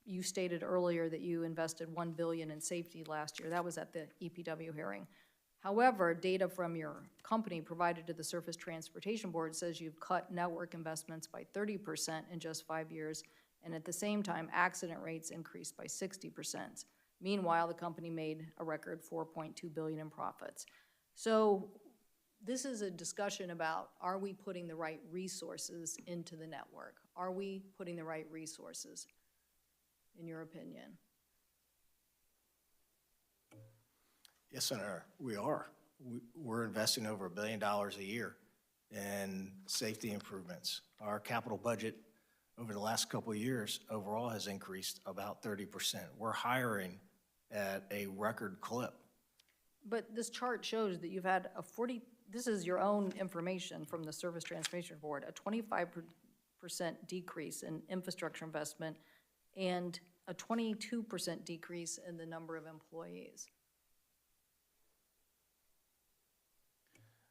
you stated earlier that you invested $1 billion in safety last year. That was at the EPW hearing. However, data from your company provided to the Surface Transportation Board says you've cut network investments by 30% in just 5 years, And at the same time, accident rates increased by 60%. Meanwhile, the company made a record $4.2 billion in profits. So this is a discussion about, are we putting the right resources into the network? Are we putting the right resources, in your opinion? Yes, Senator, we are. We're investing over $1 billion a year in safety improvements. Our capital budget over the last couple of years overall has increased about 30%. We're hiring at a record clip. But this chart shows that you've had this is your own information from the Surface Transportation Board, a 25% decrease in infrastructure investment and a 22% decrease in the number of employees.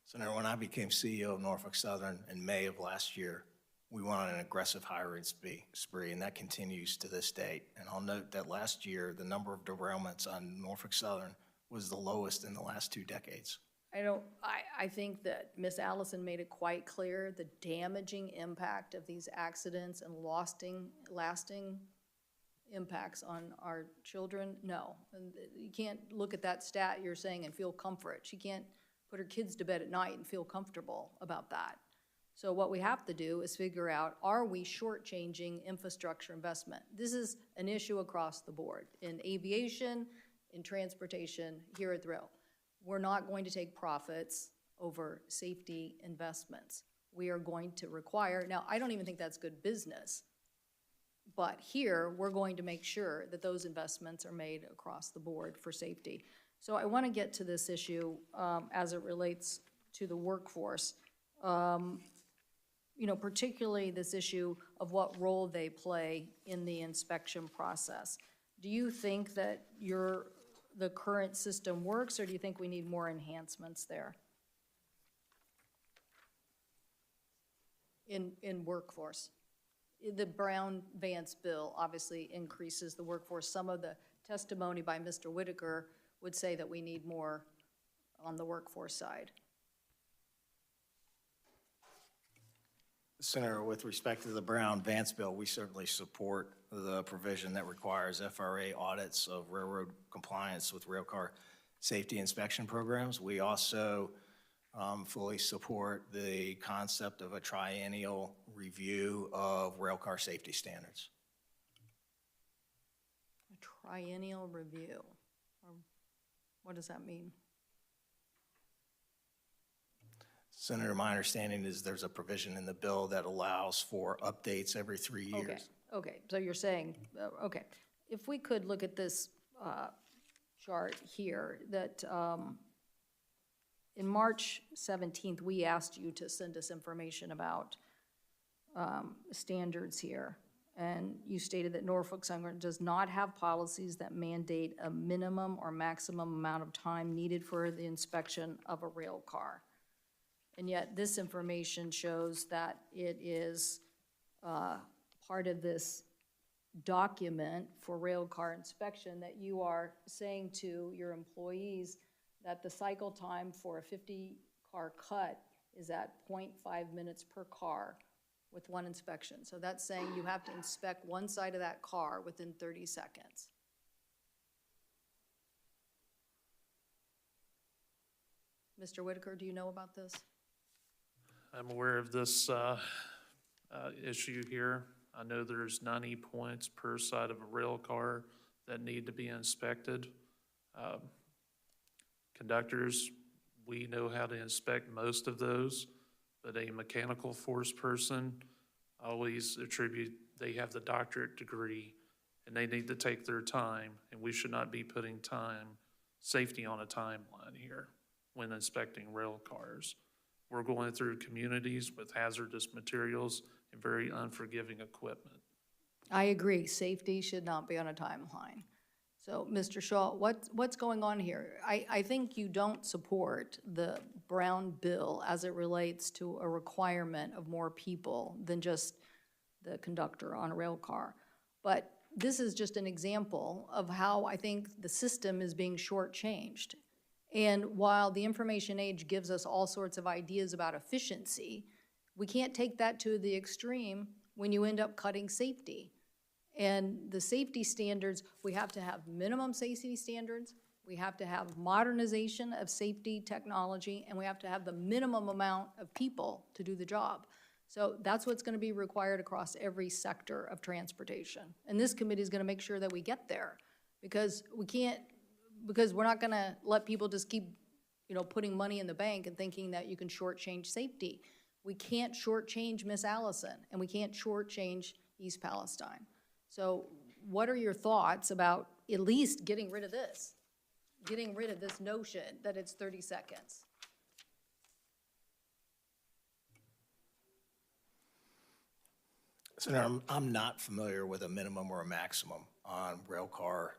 Senator, when I became CEO of Norfolk Southern in May of last year, we went on an aggressive hiring spree, and that continues to this date. And I'll note that last year, the number of derailments on Norfolk Southern was the lowest in the last 2 decades. I think that Ms. Allison made it quite clear the damaging impact of these accidents and lasting impacts on our children. No, and you can't look at that stat you're saying and feel comfort. She can't put her kids to bed at night and feel comfortable about that. So what we have to do is figure out, are we shortchanging infrastructure investment? This is an issue across the board, in aviation, in transportation, here at the rail. We're not going to take profits over safety investments. We are going to require, now I don't even think that's good business, but here we're going to make sure that those investments are made across the board for safety. So I want to get to this issue as it relates to the workforce. Particularly this issue of what role they play in the inspection process. Do you think that the current system works, or do you think we need more enhancements there in workforce? The Brown-Vance bill obviously increases the workforce. Some of the testimony by Mr. Whitaker would say that we need more on the workforce side. Senator, with respect to the Brown-Vance bill, we certainly support the provision that requires FRA audits of railroad compliance with railcar safety inspection programs. We also fully support the concept of a triennial review of railcar safety standards. A triennial review. What does that mean? Senator, my understanding is there's a provision in the bill that allows for updates every 3 years. Okay, so you're saying, okay. If we could look at this chart here, that in March 17th, we asked you to send us information about standards here. And you stated that Norfolk Southern does not have policies that mandate a minimum or maximum amount of time needed for the inspection of a rail car. And yet this information shows that it is part of this document for rail car inspection that you are saying to your employees that the cycle time for a 50-car cut is at 0.5 minutes per car with one inspection. So that's saying you have to inspect one side of that car within 30 seconds. Mr. Whitaker, do you know about this? I'm aware of this issue here. I know there's 90 points per side of a rail car that need to be inspected. Conductors, we know how to inspect most of those, but a mechanical force person, always attribute, they have the doctorate degree and they need to take their time, and we should not be putting safety on a timeline here when inspecting rail cars. We're going through communities with hazardous materials and very unforgiving equipment. I agree, safety should not be on a timeline. So, Mr. Shaw, what's going on here? I think you don't support the Brown bill as it relates to a requirement of more people than just the conductor on a rail car. But this is just an example of how I think the system is being shortchanged. And while the information age gives us all sorts of ideas about efficiency, we can't take that to the extreme when you end up cutting safety. And the safety standards, we have to have minimum safety standards, we have to have modernization of safety technology, and we have to have the minimum amount of people to do the job. So that's what's going to be required across every sector of transportation. And this committee is going to make sure that we get there, because we're not going to let people just keep, putting money in the bank and thinking that you can shortchange safety. We can't shortchange Miss Allison, and we can't shortchange East Palestine. So what are your thoughts about at least getting rid of this? Getting rid of this notion that it's 30 seconds? Senator, I'm not familiar with a minimum or a maximum on rail car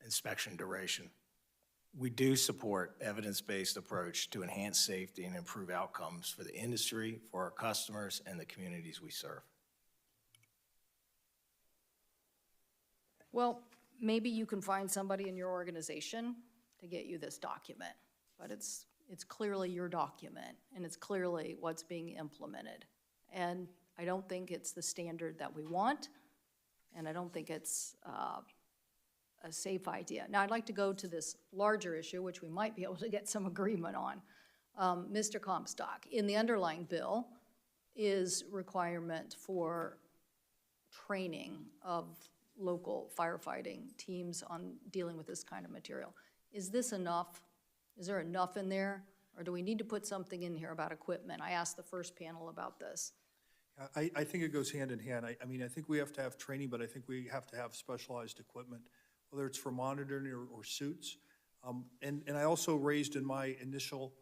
inspection duration. We do support evidence-based approach to enhance safety and improve outcomes for the industry, for our customers, and the communities we serve. Well, maybe you can find somebody in your organization to get you this document, but it's clearly your document, and it's clearly what's being implemented. And I don't think it's the standard that we want, and I don't think it's a safe idea. Now, I'd like to go to this larger issue, which we might be able to get some agreement on. Mr. Comstock, in the underlying bill is requirement for training of local firefighting teams on dealing with this kind of material. Is this enough? Is there enough in there? Or do we need to put something in here about equipment? I asked the first panel about this. I think it goes hand in hand. I mean, I think we have to have training, but I think we have to have specialized equipment, whether it's for monitoring or suits. And I also raised in my initial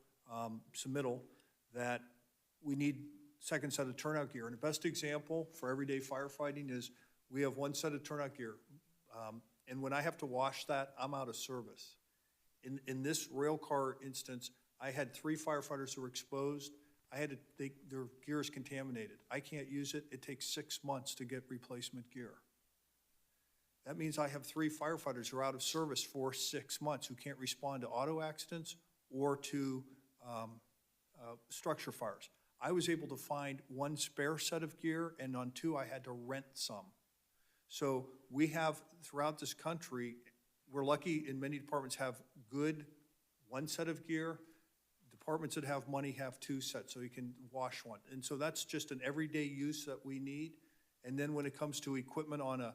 submittal that we need second set of turnout gear. And the best example for everyday firefighting is we have one set of turnout gear. And when I have to wash that, I'm out of service. In this rail car instance, I had 3 firefighters who were exposed. Their gear is contaminated. I can't use it. It takes 6 months to get replacement gear. That means I have 3 firefighters who are out of service for 6 months who can't respond to auto accidents or to structure fires. I was able to find 1 spare set of gear, and on 2 I had to rent some. So we have, throughout this country, we're lucky in many departments have good 1 set of gear. Departments that have money have 2 sets, so you can wash 1. And so that's just an everyday use that we need. And then when it comes to equipment on a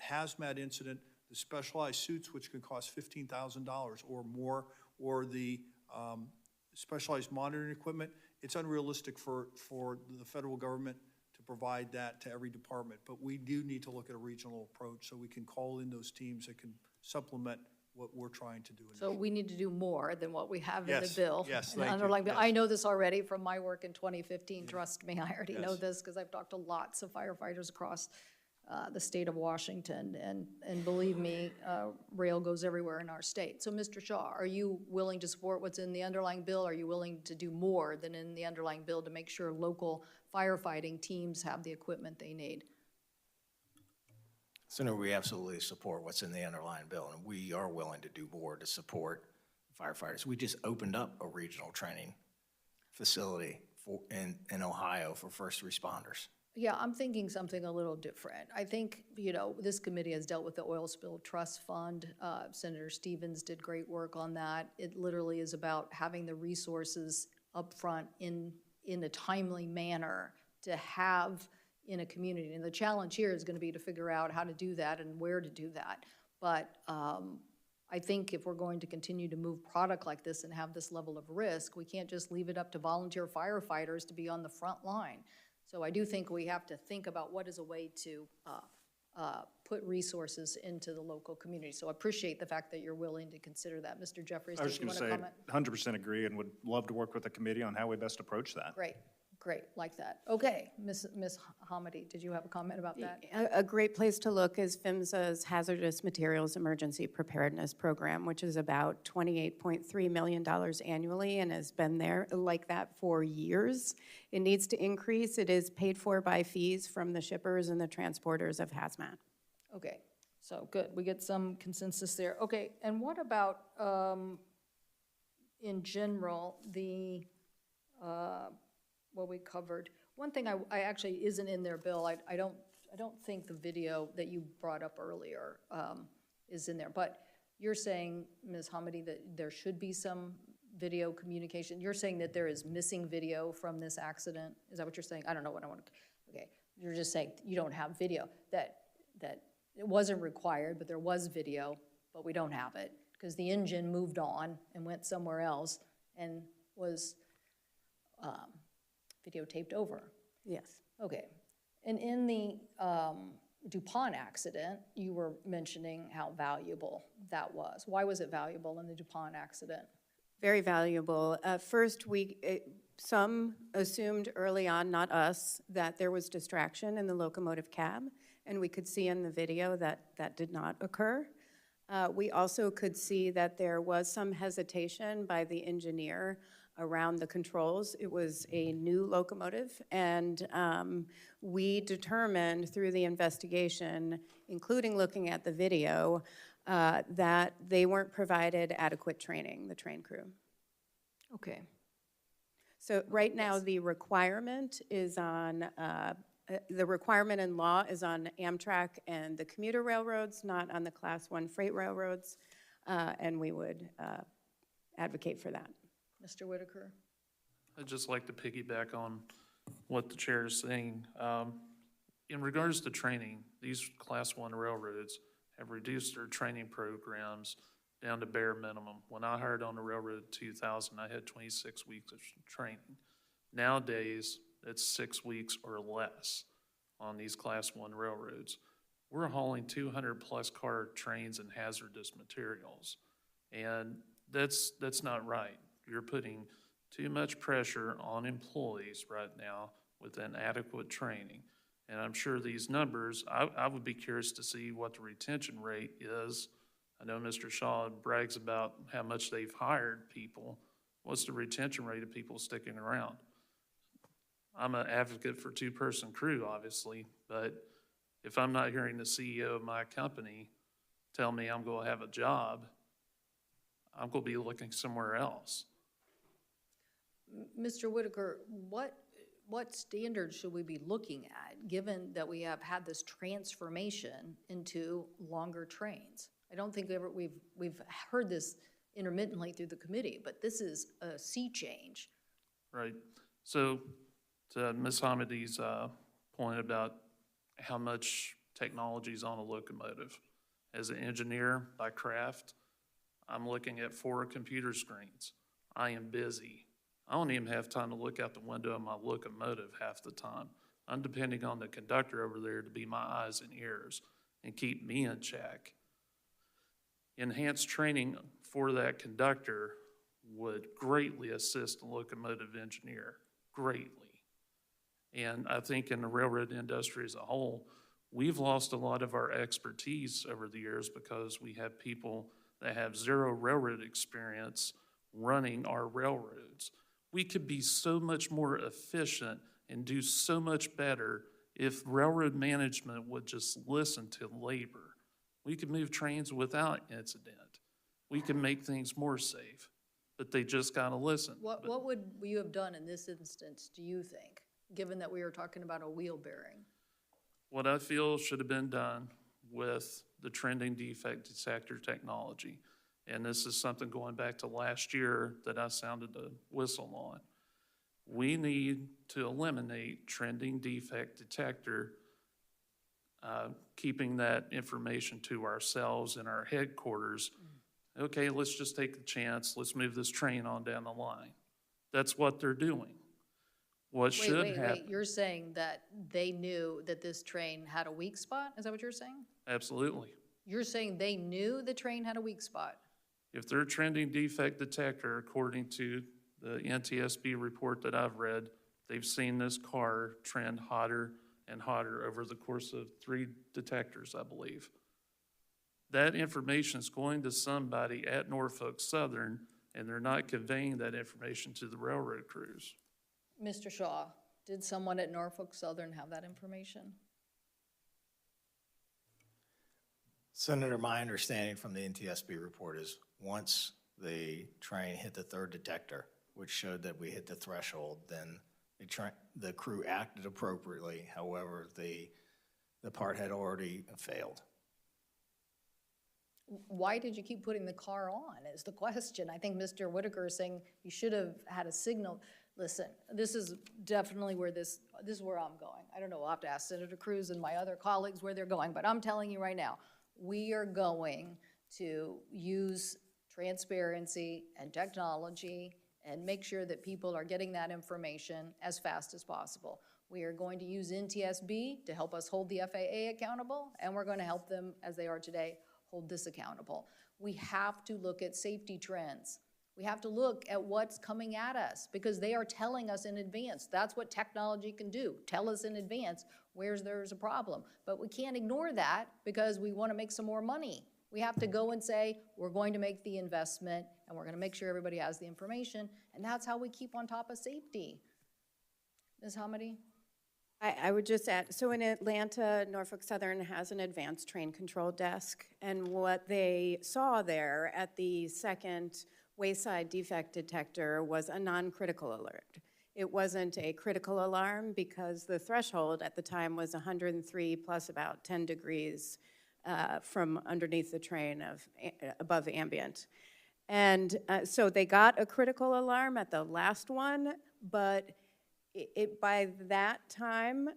hazmat incident, the specialized suits, which can cost $15,000 or more, or the specialized monitoring equipment, it's unrealistic for the federal government to provide that to every department. But we do need to look at a regional approach so we can call in those teams that can supplement what we're trying to do. So we need to do more than what we have in the Yes, bill. yes, in the thank you, underlying bill. yes. I know this already from my work in 2015. Trust me, I already know Yes. this because I've talked to lots of firefighters across the state of Washington. And believe me, rail goes everywhere in our state. So Mr. Shaw, are you willing to support what's in the underlying bill? Are you willing to do more than in the underlying bill to make sure local firefighting teams have the equipment they need? Senator, we absolutely support what's in the underlying bill, and we are willing to do more to support firefighters. We just opened up a regional training facility in Ohio for first responders. Yeah, I'm thinking something a little different. I think, this committee has dealt with the Oil Spill Trust Fund. Senator Stevens did great work on that. It literally is about having the resources up front in a timely manner to have in a community. And the challenge here is going to be to figure out how to do that and where to do that. But I think if we're going to continue to move product like this and have this level of risk, we can't just leave it up to volunteer firefighters to be on the front line. So I do think we have to think about what is a way to put resources into the local community. So I appreciate the fact that you're willing to consider that. Mr. Jeffries, I was did you just want going to to comment? say, 100% agree, and would love to work with the committee on how we best approach that. Great, like that. Okay, Ms. Hamady, did you have a comment about that? A great place to look is PHMSA's Hazardous Materials Emergency Preparedness Program, which is about $28.3 million annually and has been there like that for years. It needs to increase. It is paid for by fees from the shippers and the transporters of hazmat. Okay, so good. We get some consensus there. Okay, and what about, in general, the what we covered? One thing I actually isn't in their bill. I don't I don't think the video that you brought up earlier is in there. But you're saying, Ms. Hamady, that there should be some video communication. You're saying that there is missing video from this accident? Is that what you're saying? I don't know what I want to, okay. You're just saying you don't have video, that it wasn't required, but there was video, but we don't have it because the engine moved on and went somewhere else and was videotaped over. Yes. Okay. And in the DuPont accident, you were mentioning how valuable that was. Why was it valuable in the DuPont accident? Very valuable. First, some assumed early on, not us, that there was distraction in the locomotive cab, and we could see in the video that that did not occur. We also could see that there was some hesitation by the engineer around the controls. It was a new locomotive, and we determined through the investigation, including looking at the video, that they weren't provided adequate training, the train crew. Okay. So right now, the requirement is on, the requirement in law is on Amtrak and the commuter railroads, not on the Class 1 freight railroads, and we would advocate for that. Mr. Whitaker? I'd just like to piggyback on what the chair is saying. In regards to training, these Class 1 railroads have reduced their training programs down to bare minimum. When I hired on the railroad in 2000, I had 26 weeks of training. Nowadays, it's 6 weeks or less on these Class 1 railroads. We're hauling 200-plus car trains and hazardous materials, and that's not right. You're putting too much pressure on employees right now with inadequate training. And I'm sure these numbers, I would be curious to see what the retention rate is. I know Mr. Shaw brags about how much they've hired people. What's the retention rate of people sticking around? I'm an advocate for two-person crew, obviously, but if I'm not hearing the CEO of my company tell me I'm going to have a job, I'm going to be looking somewhere else. Mr. Whitaker, what standards should we be looking at, given that we have had this transformation into longer trains? I don't think we've heard this intermittently through the committee, but this is a sea change. Right. So to Ms. Hamady's point about how much technology is on a locomotive, as an engineer by craft, I'm looking at 4 computer screens. I am busy. I don't even have time to look out the window of my locomotive half the time. I'm depending on the conductor over there to be my eyes and ears and keep me in check. Enhanced training for that conductor would greatly assist the locomotive engineer, greatly. And I think in the railroad industry as a whole, we've lost a lot of our expertise over the years because we have people that have zero railroad experience running our railroads. We could be so much more efficient and do so much better if railroad management would just listen to labor. We could move trains without incident. We can make things more safe, but they just gotta listen. What would you have done in this instance, do you think, given that we were talking about a wheel bearing? What I feel should have been done with the trending defect detector technology, and this is something going back to last year that I sounded the whistle on. We need to eliminate trending defect detector, keeping that information to ourselves in our headquarters. Okay, let's just take a chance. Let's move this train on down the line. That's what they're doing. What should happen? Wait, you're saying that they knew that this train had a weak spot? Is that what you're saying? Absolutely. You're saying they knew the train had a weak spot? If they're trending defect detector, according to the NTSB report that I've read, they've seen this car trend hotter and hotter over the course of 3 detectors, I believe. That information is going to somebody at Norfolk Southern, and they're not conveying that information to the railroad crews. Mr. Shaw, did someone at Norfolk Southern have that information? Senator, my understanding from the NTSB report is once the train hit the 3rd detector, which showed that we hit the threshold, then the crew acted appropriately. However, the the part had already failed. Why did you keep putting the car on is the question. I think Mr. Whitaker is saying you should have had a signal. Listen, this is definitely where this is where I'm going. I don't know, I'll have to ask Senator Cruz and my other colleagues where they're going, but I'm telling you right now, we are going to use transparency and technology and make sure that people are getting that information as fast as possible. We are going to use NTSB to help us hold the FAA accountable, and we're going to help them, as they are today, hold this accountable. We have to look at safety trends. We have to look at what's coming at us because they are telling us in advance. That's what technology can do, tell us in advance where there's a problem. But we can't ignore that because we want to make some more money. We have to go and say, we're going to make the investment and we're going to make sure everybody has the information, and that's how we keep on top of safety. Ms. Hamady? I would just add, so in Atlanta, Norfolk Southern has an advanced train control desk, and what they saw there at the second wayside defect detector was a non-critical alert. It wasn't a critical alarm because the threshold at the time was 103 plus about 10 degrees from underneath the train above ambient. And so they got a critical alarm at the last one, but by that time,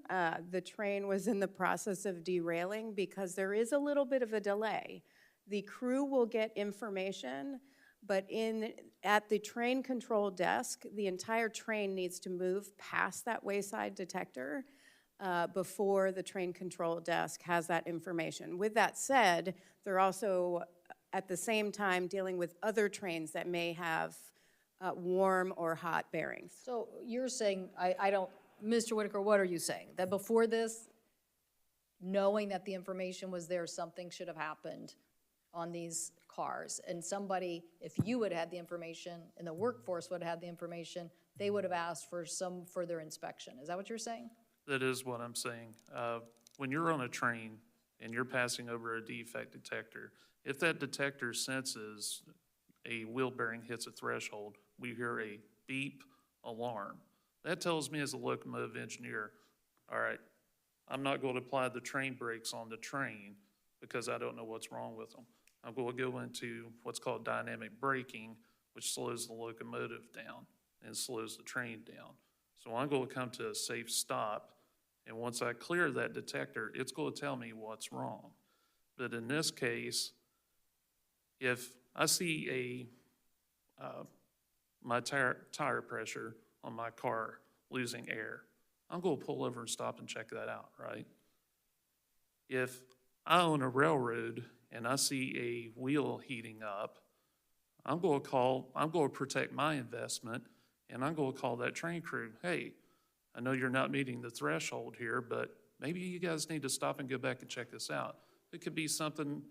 the train was in the process of derailing because there is a little bit of a delay. The crew will get information, but at the train control desk, the entire train needs to move past that wayside detector before the train control desk has that information. With that said, they're also at the same time dealing with other trains that may have warm or hot bearings. So you're saying, I don't, Mr. Whitaker, what are you saying? That before this, knowing that the information was there, something should have happened on these cars, and somebody, if you would have had the information and the workforce would have had the information, they would have asked for some further inspection. Is that what you're saying? That is what I'm saying. When you're on a train and you're passing over a defect detector, if that detector senses a wheel bearing hits a threshold, we hear a beep alarm. That tells me as a locomotive engineer, all right, I'm not going to apply the train brakes on the train because I don't know what's wrong with them. I'm going to go into what's called dynamic braking, which slows the locomotive down and slows the train down. So I'm going to come to a safe stop, and once I clear that detector, it's going to tell me what's wrong. But in this case, if I see my tire pressure on my car losing air, I'm going to pull over and stop and check that out, right? If I own a railroad and I see a wheel heating up, I'm going to protect my investment, and I'm going to call that train crew. Hey, I know you're not meeting the threshold here, but maybe you guys need to stop and go back and check this out. It could be something,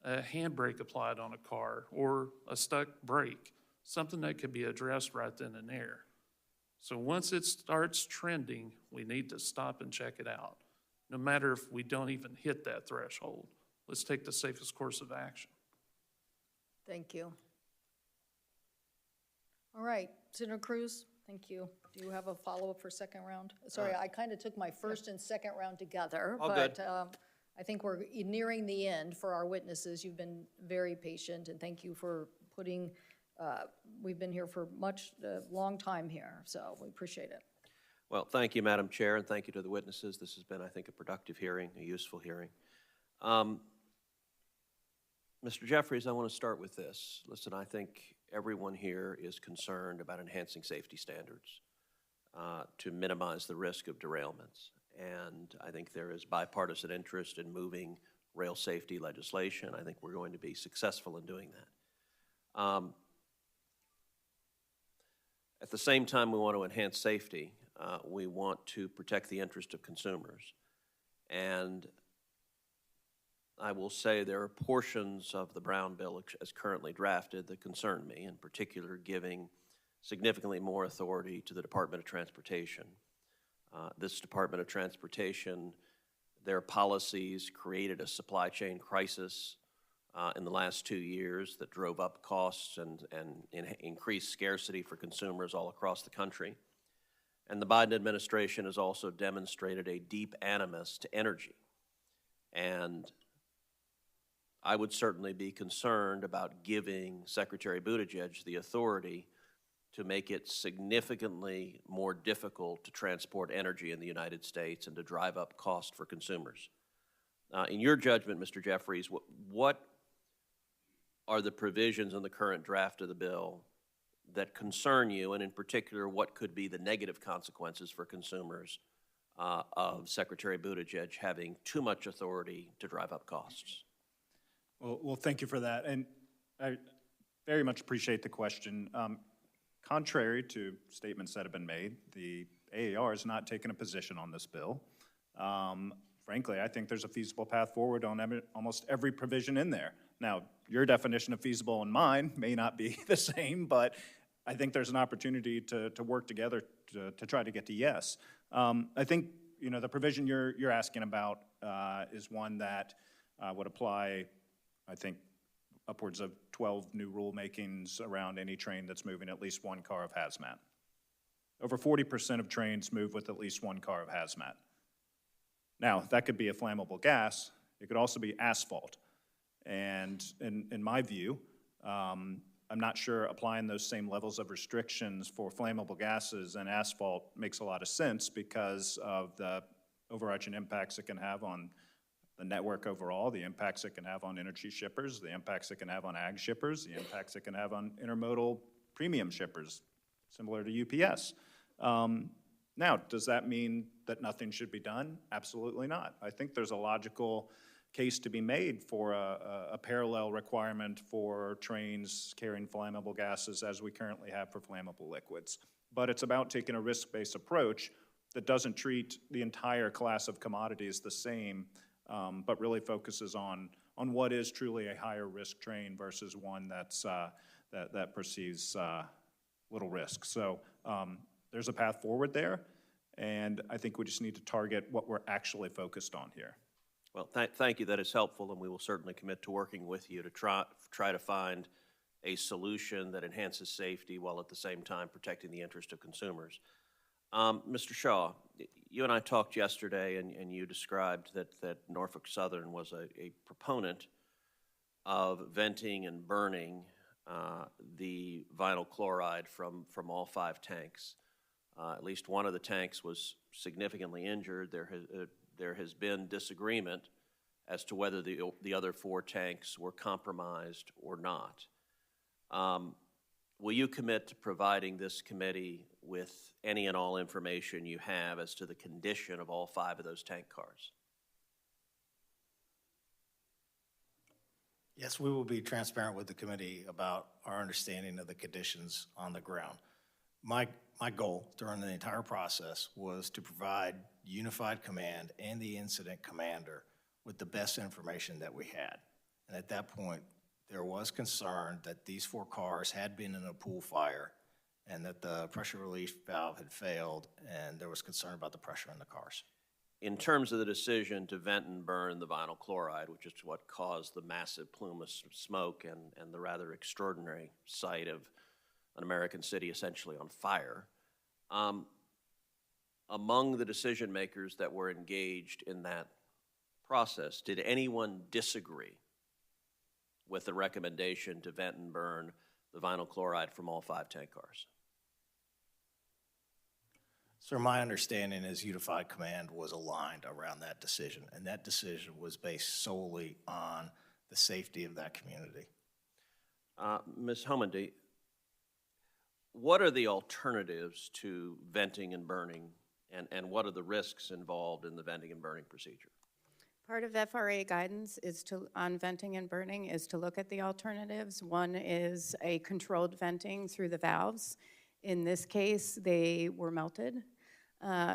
a handbrake applied on a car or a stuck brake, something that could be addressed right then and there. So once it starts trending, we need to stop and check it out, no matter if we don't even hit that threshold. Let's take the safest course of action. Thank you. All right, Senator Cruz, thank you. Do you have a follow-up for second round? Sorry, I kind of took my first and second round together, All but good. I think we're nearing the end for our witnesses. You've been very patient, and thank you for putting, we've been here for long time here, so we appreciate it. Well, thank you, Madam Chair, and thank you to the witnesses. This has been, I think, a productive hearing, a useful hearing. Mr. Jeffries, I want to start with this. Listen, I think everyone here is concerned about enhancing safety standards to minimize the risk of derailments. And I think there is bipartisan interest in moving rail safety legislation. I think we're going to be successful in doing that. At the same time we want to enhance safety, we want to protect the interest of consumers. And I will say there are portions of the Brown bill as currently drafted that concern me, in particular giving significantly more authority to the Department of Transportation. This Department of Transportation, their policies created a supply chain crisis in the last 2 years that drove up costs and increased scarcity for consumers all across the country. And the Biden administration has also demonstrated a deep animus to energy. And I would certainly be concerned about giving Secretary Buttigieg the authority to make it significantly more difficult to transport energy in the United States and to drive up cost for consumers. In your judgment, Mr. Jeffries, what are the provisions in the current draft of the bill that concern you, and in particular, what could be the negative consequences for consumers of Secretary Buttigieg having too much authority to drive up costs? Well, thank you for that, and I very much appreciate the question. Contrary to statements that have been made, the AAR has not taken a position on this bill. Frankly, I think there's a feasible path forward on almost every provision in there. Now, your definition of feasible and mine may not be the same, but I think there's an opportunity to work together to try to get to yes. I think, the provision you're asking about is one that would apply, I think, upwards of 12 new rulemakings around any train that's moving at least one car of hazmat. Over 40% of trains move with at least one car of hazmat. Now, that could be a flammable gas. It could also be asphalt. And in my view, I'm not sure applying those same levels of restrictions for flammable gases and asphalt makes a lot of sense because of the overarching impacts it can have on the network overall, the impacts it can have on energy shippers, the impacts it can have on ag shippers, the impacts it can have on intermodal premium shippers, similar to UPS. Now, does that mean that nothing should be done? Absolutely not. I think there's a logical case to be made for a parallel requirement for trains carrying flammable gases as we currently have for flammable liquids. But it's about taking a risk-based approach that doesn't treat the entire class of commodities the same, but really focuses on what is truly a higher risk train versus one that's that perceives little risk. So there's a path forward there, and I think we just need to target what we're actually focused on here. Well, thank you. That is helpful, and we will certainly commit to working with you to try to find a solution that enhances safety while at the same time protecting the interest of consumers. Mr. Shaw, you and I talked yesterday, and you described that Norfolk Southern was a proponent of venting and burning the vinyl chloride from all 5 tanks. At least one of the tanks was significantly injured. There has been disagreement as to whether the other 4 tanks were compromised or not. Will you commit to providing this committee with any and all information you have as to the condition of all 5 of those tank cars? Yes, we will be transparent with the committee about our understanding of the conditions on the ground. My goal during the entire process was to provide unified command and the incident commander with the best information that we had. And at that point, there was concern that these 4 cars had been in a pool fire and that the pressure relief valve had failed, and there was concern about the pressure in the cars. In terms of the decision to vent and burn the vinyl chloride, which is what caused the massive plume of smoke and the rather extraordinary sight of an American city essentially on fire, among the decision makers that were engaged in that process, did anyone disagree with the recommendation to vent and burn the vinyl chloride from all 5 tank cars? Sir, my understanding is Unified Command was aligned around that decision, and that decision was based solely on the safety of that community. Ms. Homendy, what are the alternatives to venting and burning, and what are the risks involved in the venting and burning procedure? Part of FRA guidance on venting and burning is to look at the alternatives. One is a controlled venting through the valves. In this case, they were melted,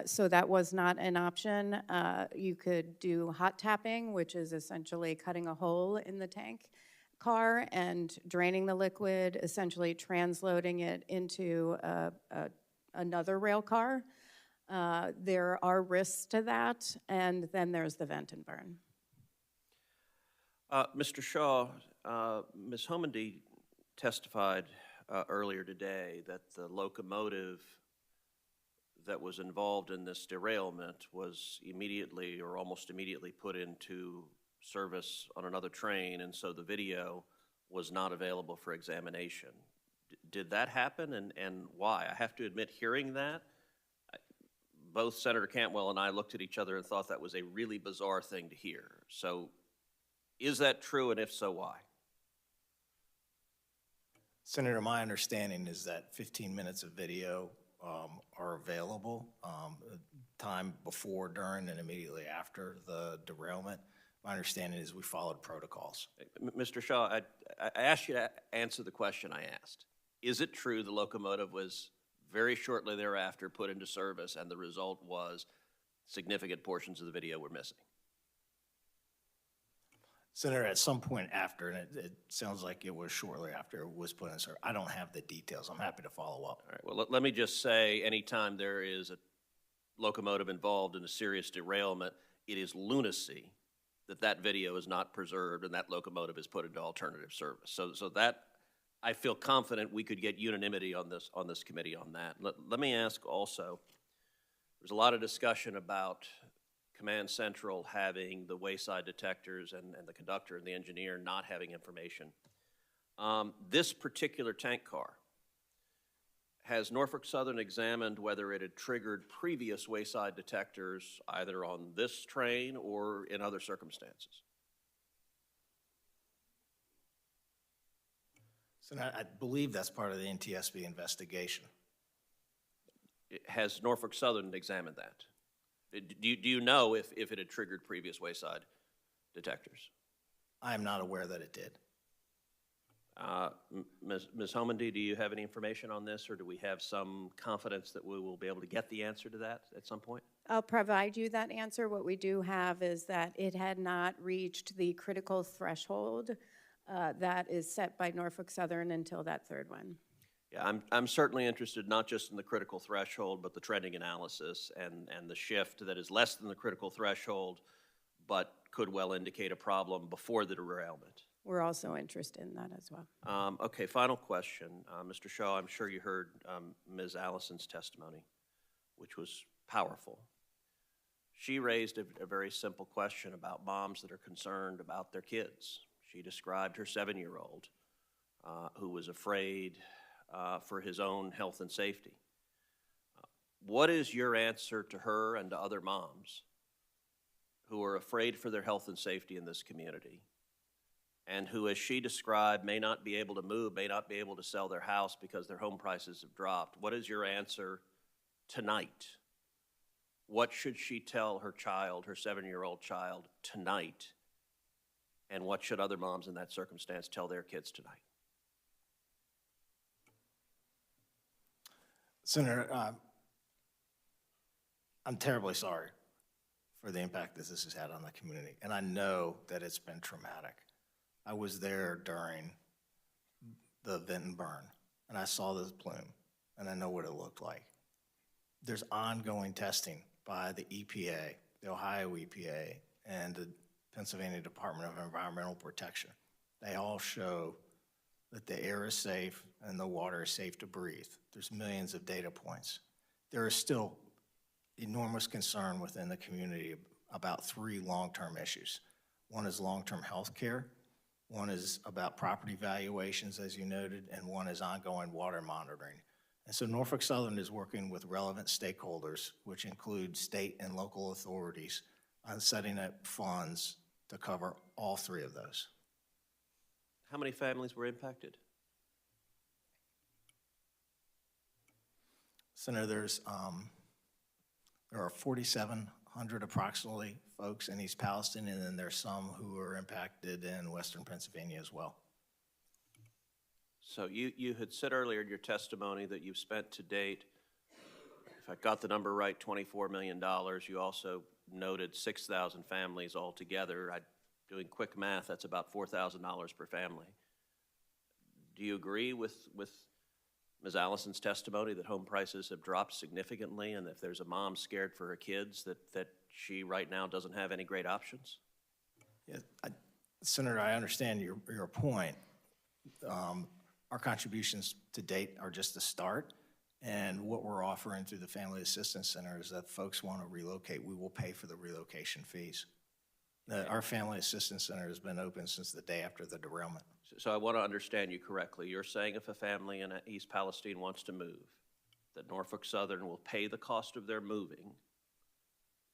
so that was not an option. You could do hot tapping, which is essentially cutting a hole in the tank car and draining the liquid, essentially transloading it into another rail car. There are risks to that, and then there's the vent and burn. Mr. Shaw, Ms. Homendy testified earlier today that the locomotive that was involved in this derailment was immediately or almost immediately put into service on another train, and so the video was not available for examination. Did that happen, and why? I have to admit, hearing that, both Senator Cantwell and I looked at each other and thought that was a really bizarre thing to hear. So is that true, and if so, why? Senator, my understanding is that 15 minutes of video are available, time before, during, and immediately after the derailment. My understanding is we followed protocols. Mr. Shaw, I asked you to answer the question I asked. Is it true the locomotive was very shortly thereafter put into service and the result was significant portions of the video were missing? Senator, at some point after, and it sounds like it was shortly after it was put in service. I don't have the details. I'm happy to follow up. All right, well, let me just say, anytime there is a locomotive involved in a serious derailment, it is lunacy that that video is not preserved and that locomotive is put into alternative service. So that, I feel confident we could get unanimity on this committee on that. Let me ask also, there's a lot of discussion about Command Central having the wayside detectors and the conductor and the engineer not having information. This particular tank car, has Norfolk Southern examined whether it had triggered previous wayside detectors either on this train or in other circumstances? So I believe that's part of the NTSB investigation. Has Norfolk Southern examined that? Do you know if it had triggered previous wayside detectors? I am not aware that it did. Ms. Homendy, do you have any information on this, or do we have some confidence that we will be able to get the answer to that at some point? I'll provide you that answer. What we do have is that it had not reached the critical threshold that is set by Norfolk Southern until that third one. Yeah, I'm certainly interested not just in the critical threshold, but the trending analysis and the shift that is less than the critical threshold, but could well indicate a problem before the derailment. We're also interested in that as well. Okay, final question. Mr. Shaw, I'm sure you heard Ms. Allison's testimony, which was powerful. She raised a very simple question about moms that are concerned about their kids. She described her 7-year-old who was afraid for his own health and safety. What is your answer to her and to other moms who are afraid for their health and safety in this community, and who, as she described, may not be able to move, may not be able to sell their house because their home prices have dropped? What is your answer tonight? What should she tell her child, her 7-year-old child, tonight? And what should other moms in that circumstance tell their kids tonight? Senator, I'm terribly sorry for the impact that this has had on the community, and I know that it's been traumatic. I was there during the vent and burn, and I saw this plume, and I know what it looked like. There's ongoing testing by the EPA, the Ohio EPA, and the Pennsylvania Department of Environmental Protection. They all show that the air is safe and the water is safe to breathe. There's millions of data points. There is still enormous concern within the community about 3 long-term issues. One is long-term health care, one is about property valuations, as you noted, and one is ongoing water monitoring. And so Norfolk Southern is working with relevant stakeholders, which include state and local authorities, on setting up funds to cover all 3 of those. How many families were impacted? Senator, there are 4,700 approximately folks in East Palestine, and then there's some who are impacted in Western Pennsylvania as well. So you had said earlier in your testimony that you've spent to date, if I got the number right, $24 million. You also noted 6,000 families altogether. Doing quick math, that's about $4,000 per family. Do you agree with Ms. Allison's testimony that home prices have dropped significantly, and if there's a mom scared for her kids, that she right now doesn't have any great options? Yeah, Senator, I understand your point. Our contributions to date are just the start, And what we're offering through the Family Assistance Center is that folks want to relocate, we will pay for the relocation fees. Our Family Assistance Center has been open since the day after the derailment. So I want to understand you correctly. You're saying if a family in East Palestine wants to move, that Norfolk Southern will pay the cost of their moving,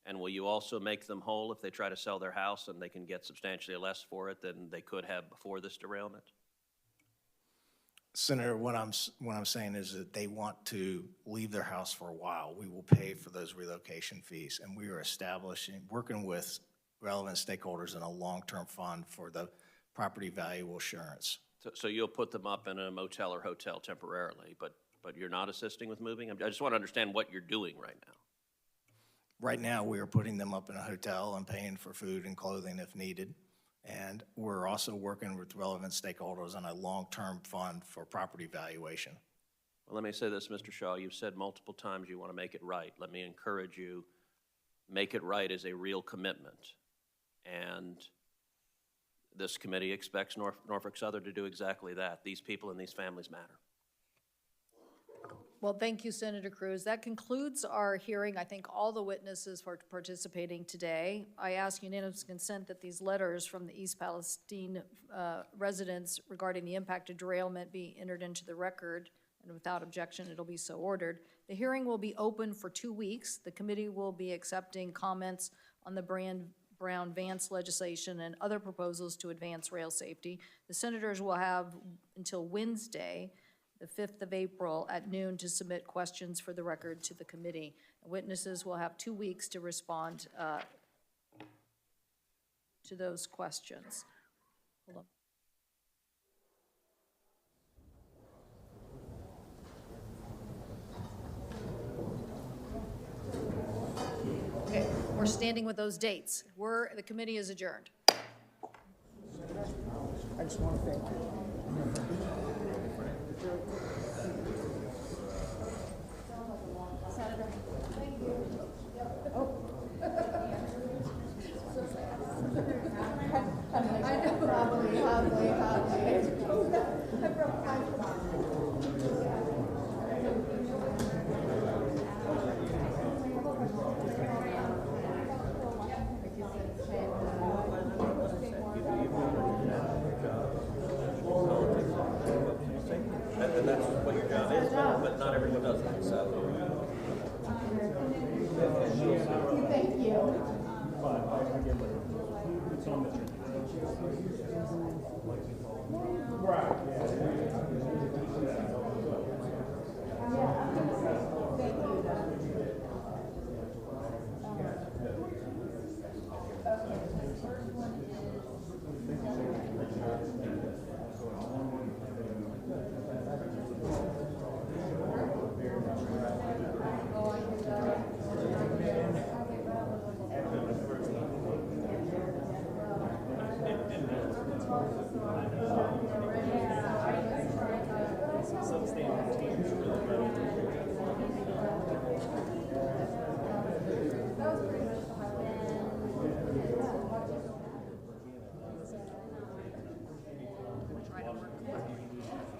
and will you also make them whole if they try to sell their house and they can get substantially less for it than they could have before this derailment? Senator, what I'm saying is that they want to leave their house for a while. We will pay for those relocation fees, and we are working with relevant stakeholders in a long-term fund for the property value assurance. So you'll put them up in a motel or hotel temporarily, but you're not assisting with moving? I just want to understand what you're doing right now. Right now, we are putting them up in a hotel and paying for food and clothing if needed. And we're also working with relevant stakeholders on a long-term fund for property valuation. Well, let me say this, Mr. Shaw. You've said multiple times you want to make it right. Let me encourage you, make it right is a real commitment. And this committee expects Norfolk Southern to do exactly that. These people and these families matter. Well, thank you, Senator Cruz. That concludes our hearing. I thank all the witnesses for participating today. I ask unanimous consent that these letters from the East Palestine residents regarding the impact of derailment be entered into the record, and without objection, it'll be so ordered. The hearing will be open for 2 weeks. The committee will be accepting comments on the Brown-Vance legislation and other proposals to advance rail safety. The senators will have until Wednesday, the 5th of April at noon, to submit questions for the record to the committee. Witnesses will have 2 weeks to respond to those questions. Hold on. Okay, we're standing with those dates. The committee is adjourned. I just want to thank you. Senator, thank you. Oh. I know. Probably. And that's what your job is, but not everyone does that, so. Thank you.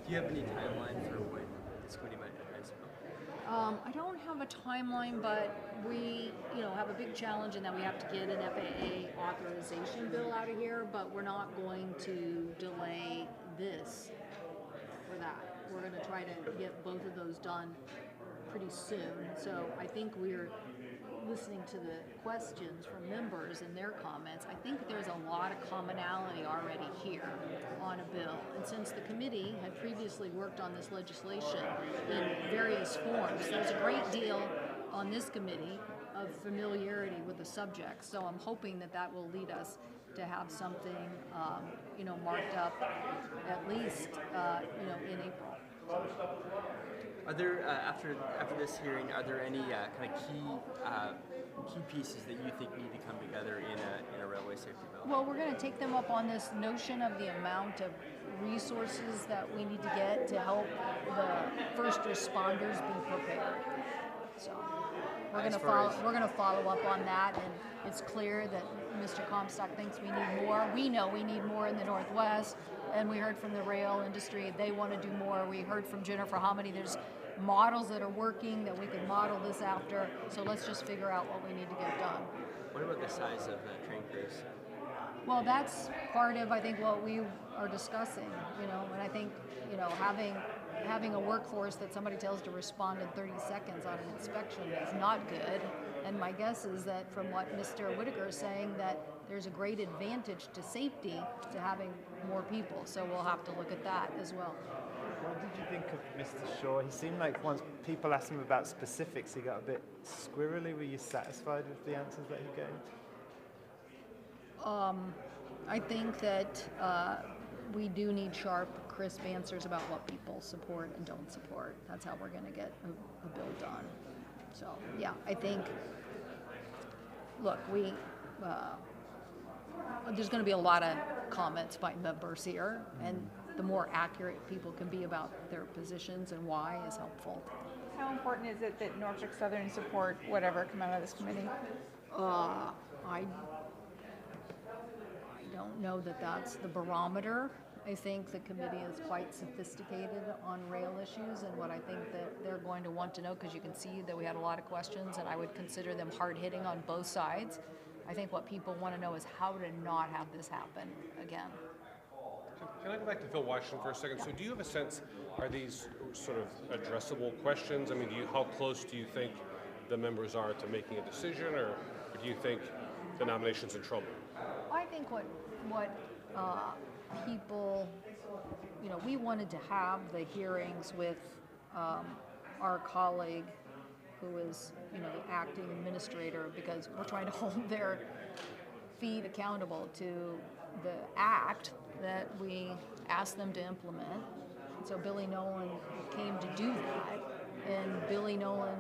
Do you have any timeline for when this committee might advance a bill? I don't have a timeline, but we, have a big challenge in that we have to get an FAA authorization bill out of here, but we're not going to delay this for that. We're going to try to get both of those done pretty soon. So I think we're listening to the questions from members and their comments. I think there's a lot of commonality already here on a bill. And since the committee had previously worked on this legislation in various forms, there's a great deal on this committee of familiarity with the subject. So I'm hoping that that will lead us to have something, marked up at least, in April. Are there, after this hearing, are there any kind of key pieces that you think need to come together in a railway safety bill? Well, we're going to take them up on this notion of the amount of resources that we need to get to help the first responders be prepared. So we're going to follow up on that, and it's clear that Mr. Comstock thinks we need more. We know we need more in the Northwest. and we heard from the rail industry, they want to do more. We heard from Jennifer how many there's models that are working that we can model this after. So let's just figure out what we need to get done. What about the size of the train crews? Well, that's part of, I think, what we are discussing, and I think, having a workforce that somebody tells to respond in 30 seconds on an inspection is not good. And my guess is that from what Mr. Whitaker is saying, that there's a great advantage to safety to having more people. So we'll have to look at that as well. What did you think of Mr. Shaw? He seemed like once people asked him about specifics, he got a bit squirrely. Were you satisfied with the answers that he gave? I think that we do need sharp, crisp answers about what people support and don't support. That's how we're going to get a bill done. So, yeah, I think, look, there's going to be a lot of comments by members here, and the more accurate people can be about their positions and why is helpful. How important is it that Norfolk Southern support whatever come out of this committee? I don't know that that's the barometer. I think the committee is quite sophisticated on rail issues, and what I think that they're going to want to know, because you can see that we had a lot of questions, and I would consider them hard-hitting on both sides. I think what people want to know is how to not have this happen again. Can I go back to Phil Washington for a second? So do you have a sense, are these sort of addressable questions? I mean, how close do you think the members are to making a decision, or do you think the nomination's in trouble? I think what people, we wanted to have the hearings with our colleague who is, the acting administrator, because we're trying to hold their feet accountable to the act that we asked them to implement. So Billy Nolan came to do that, and Billy Nolan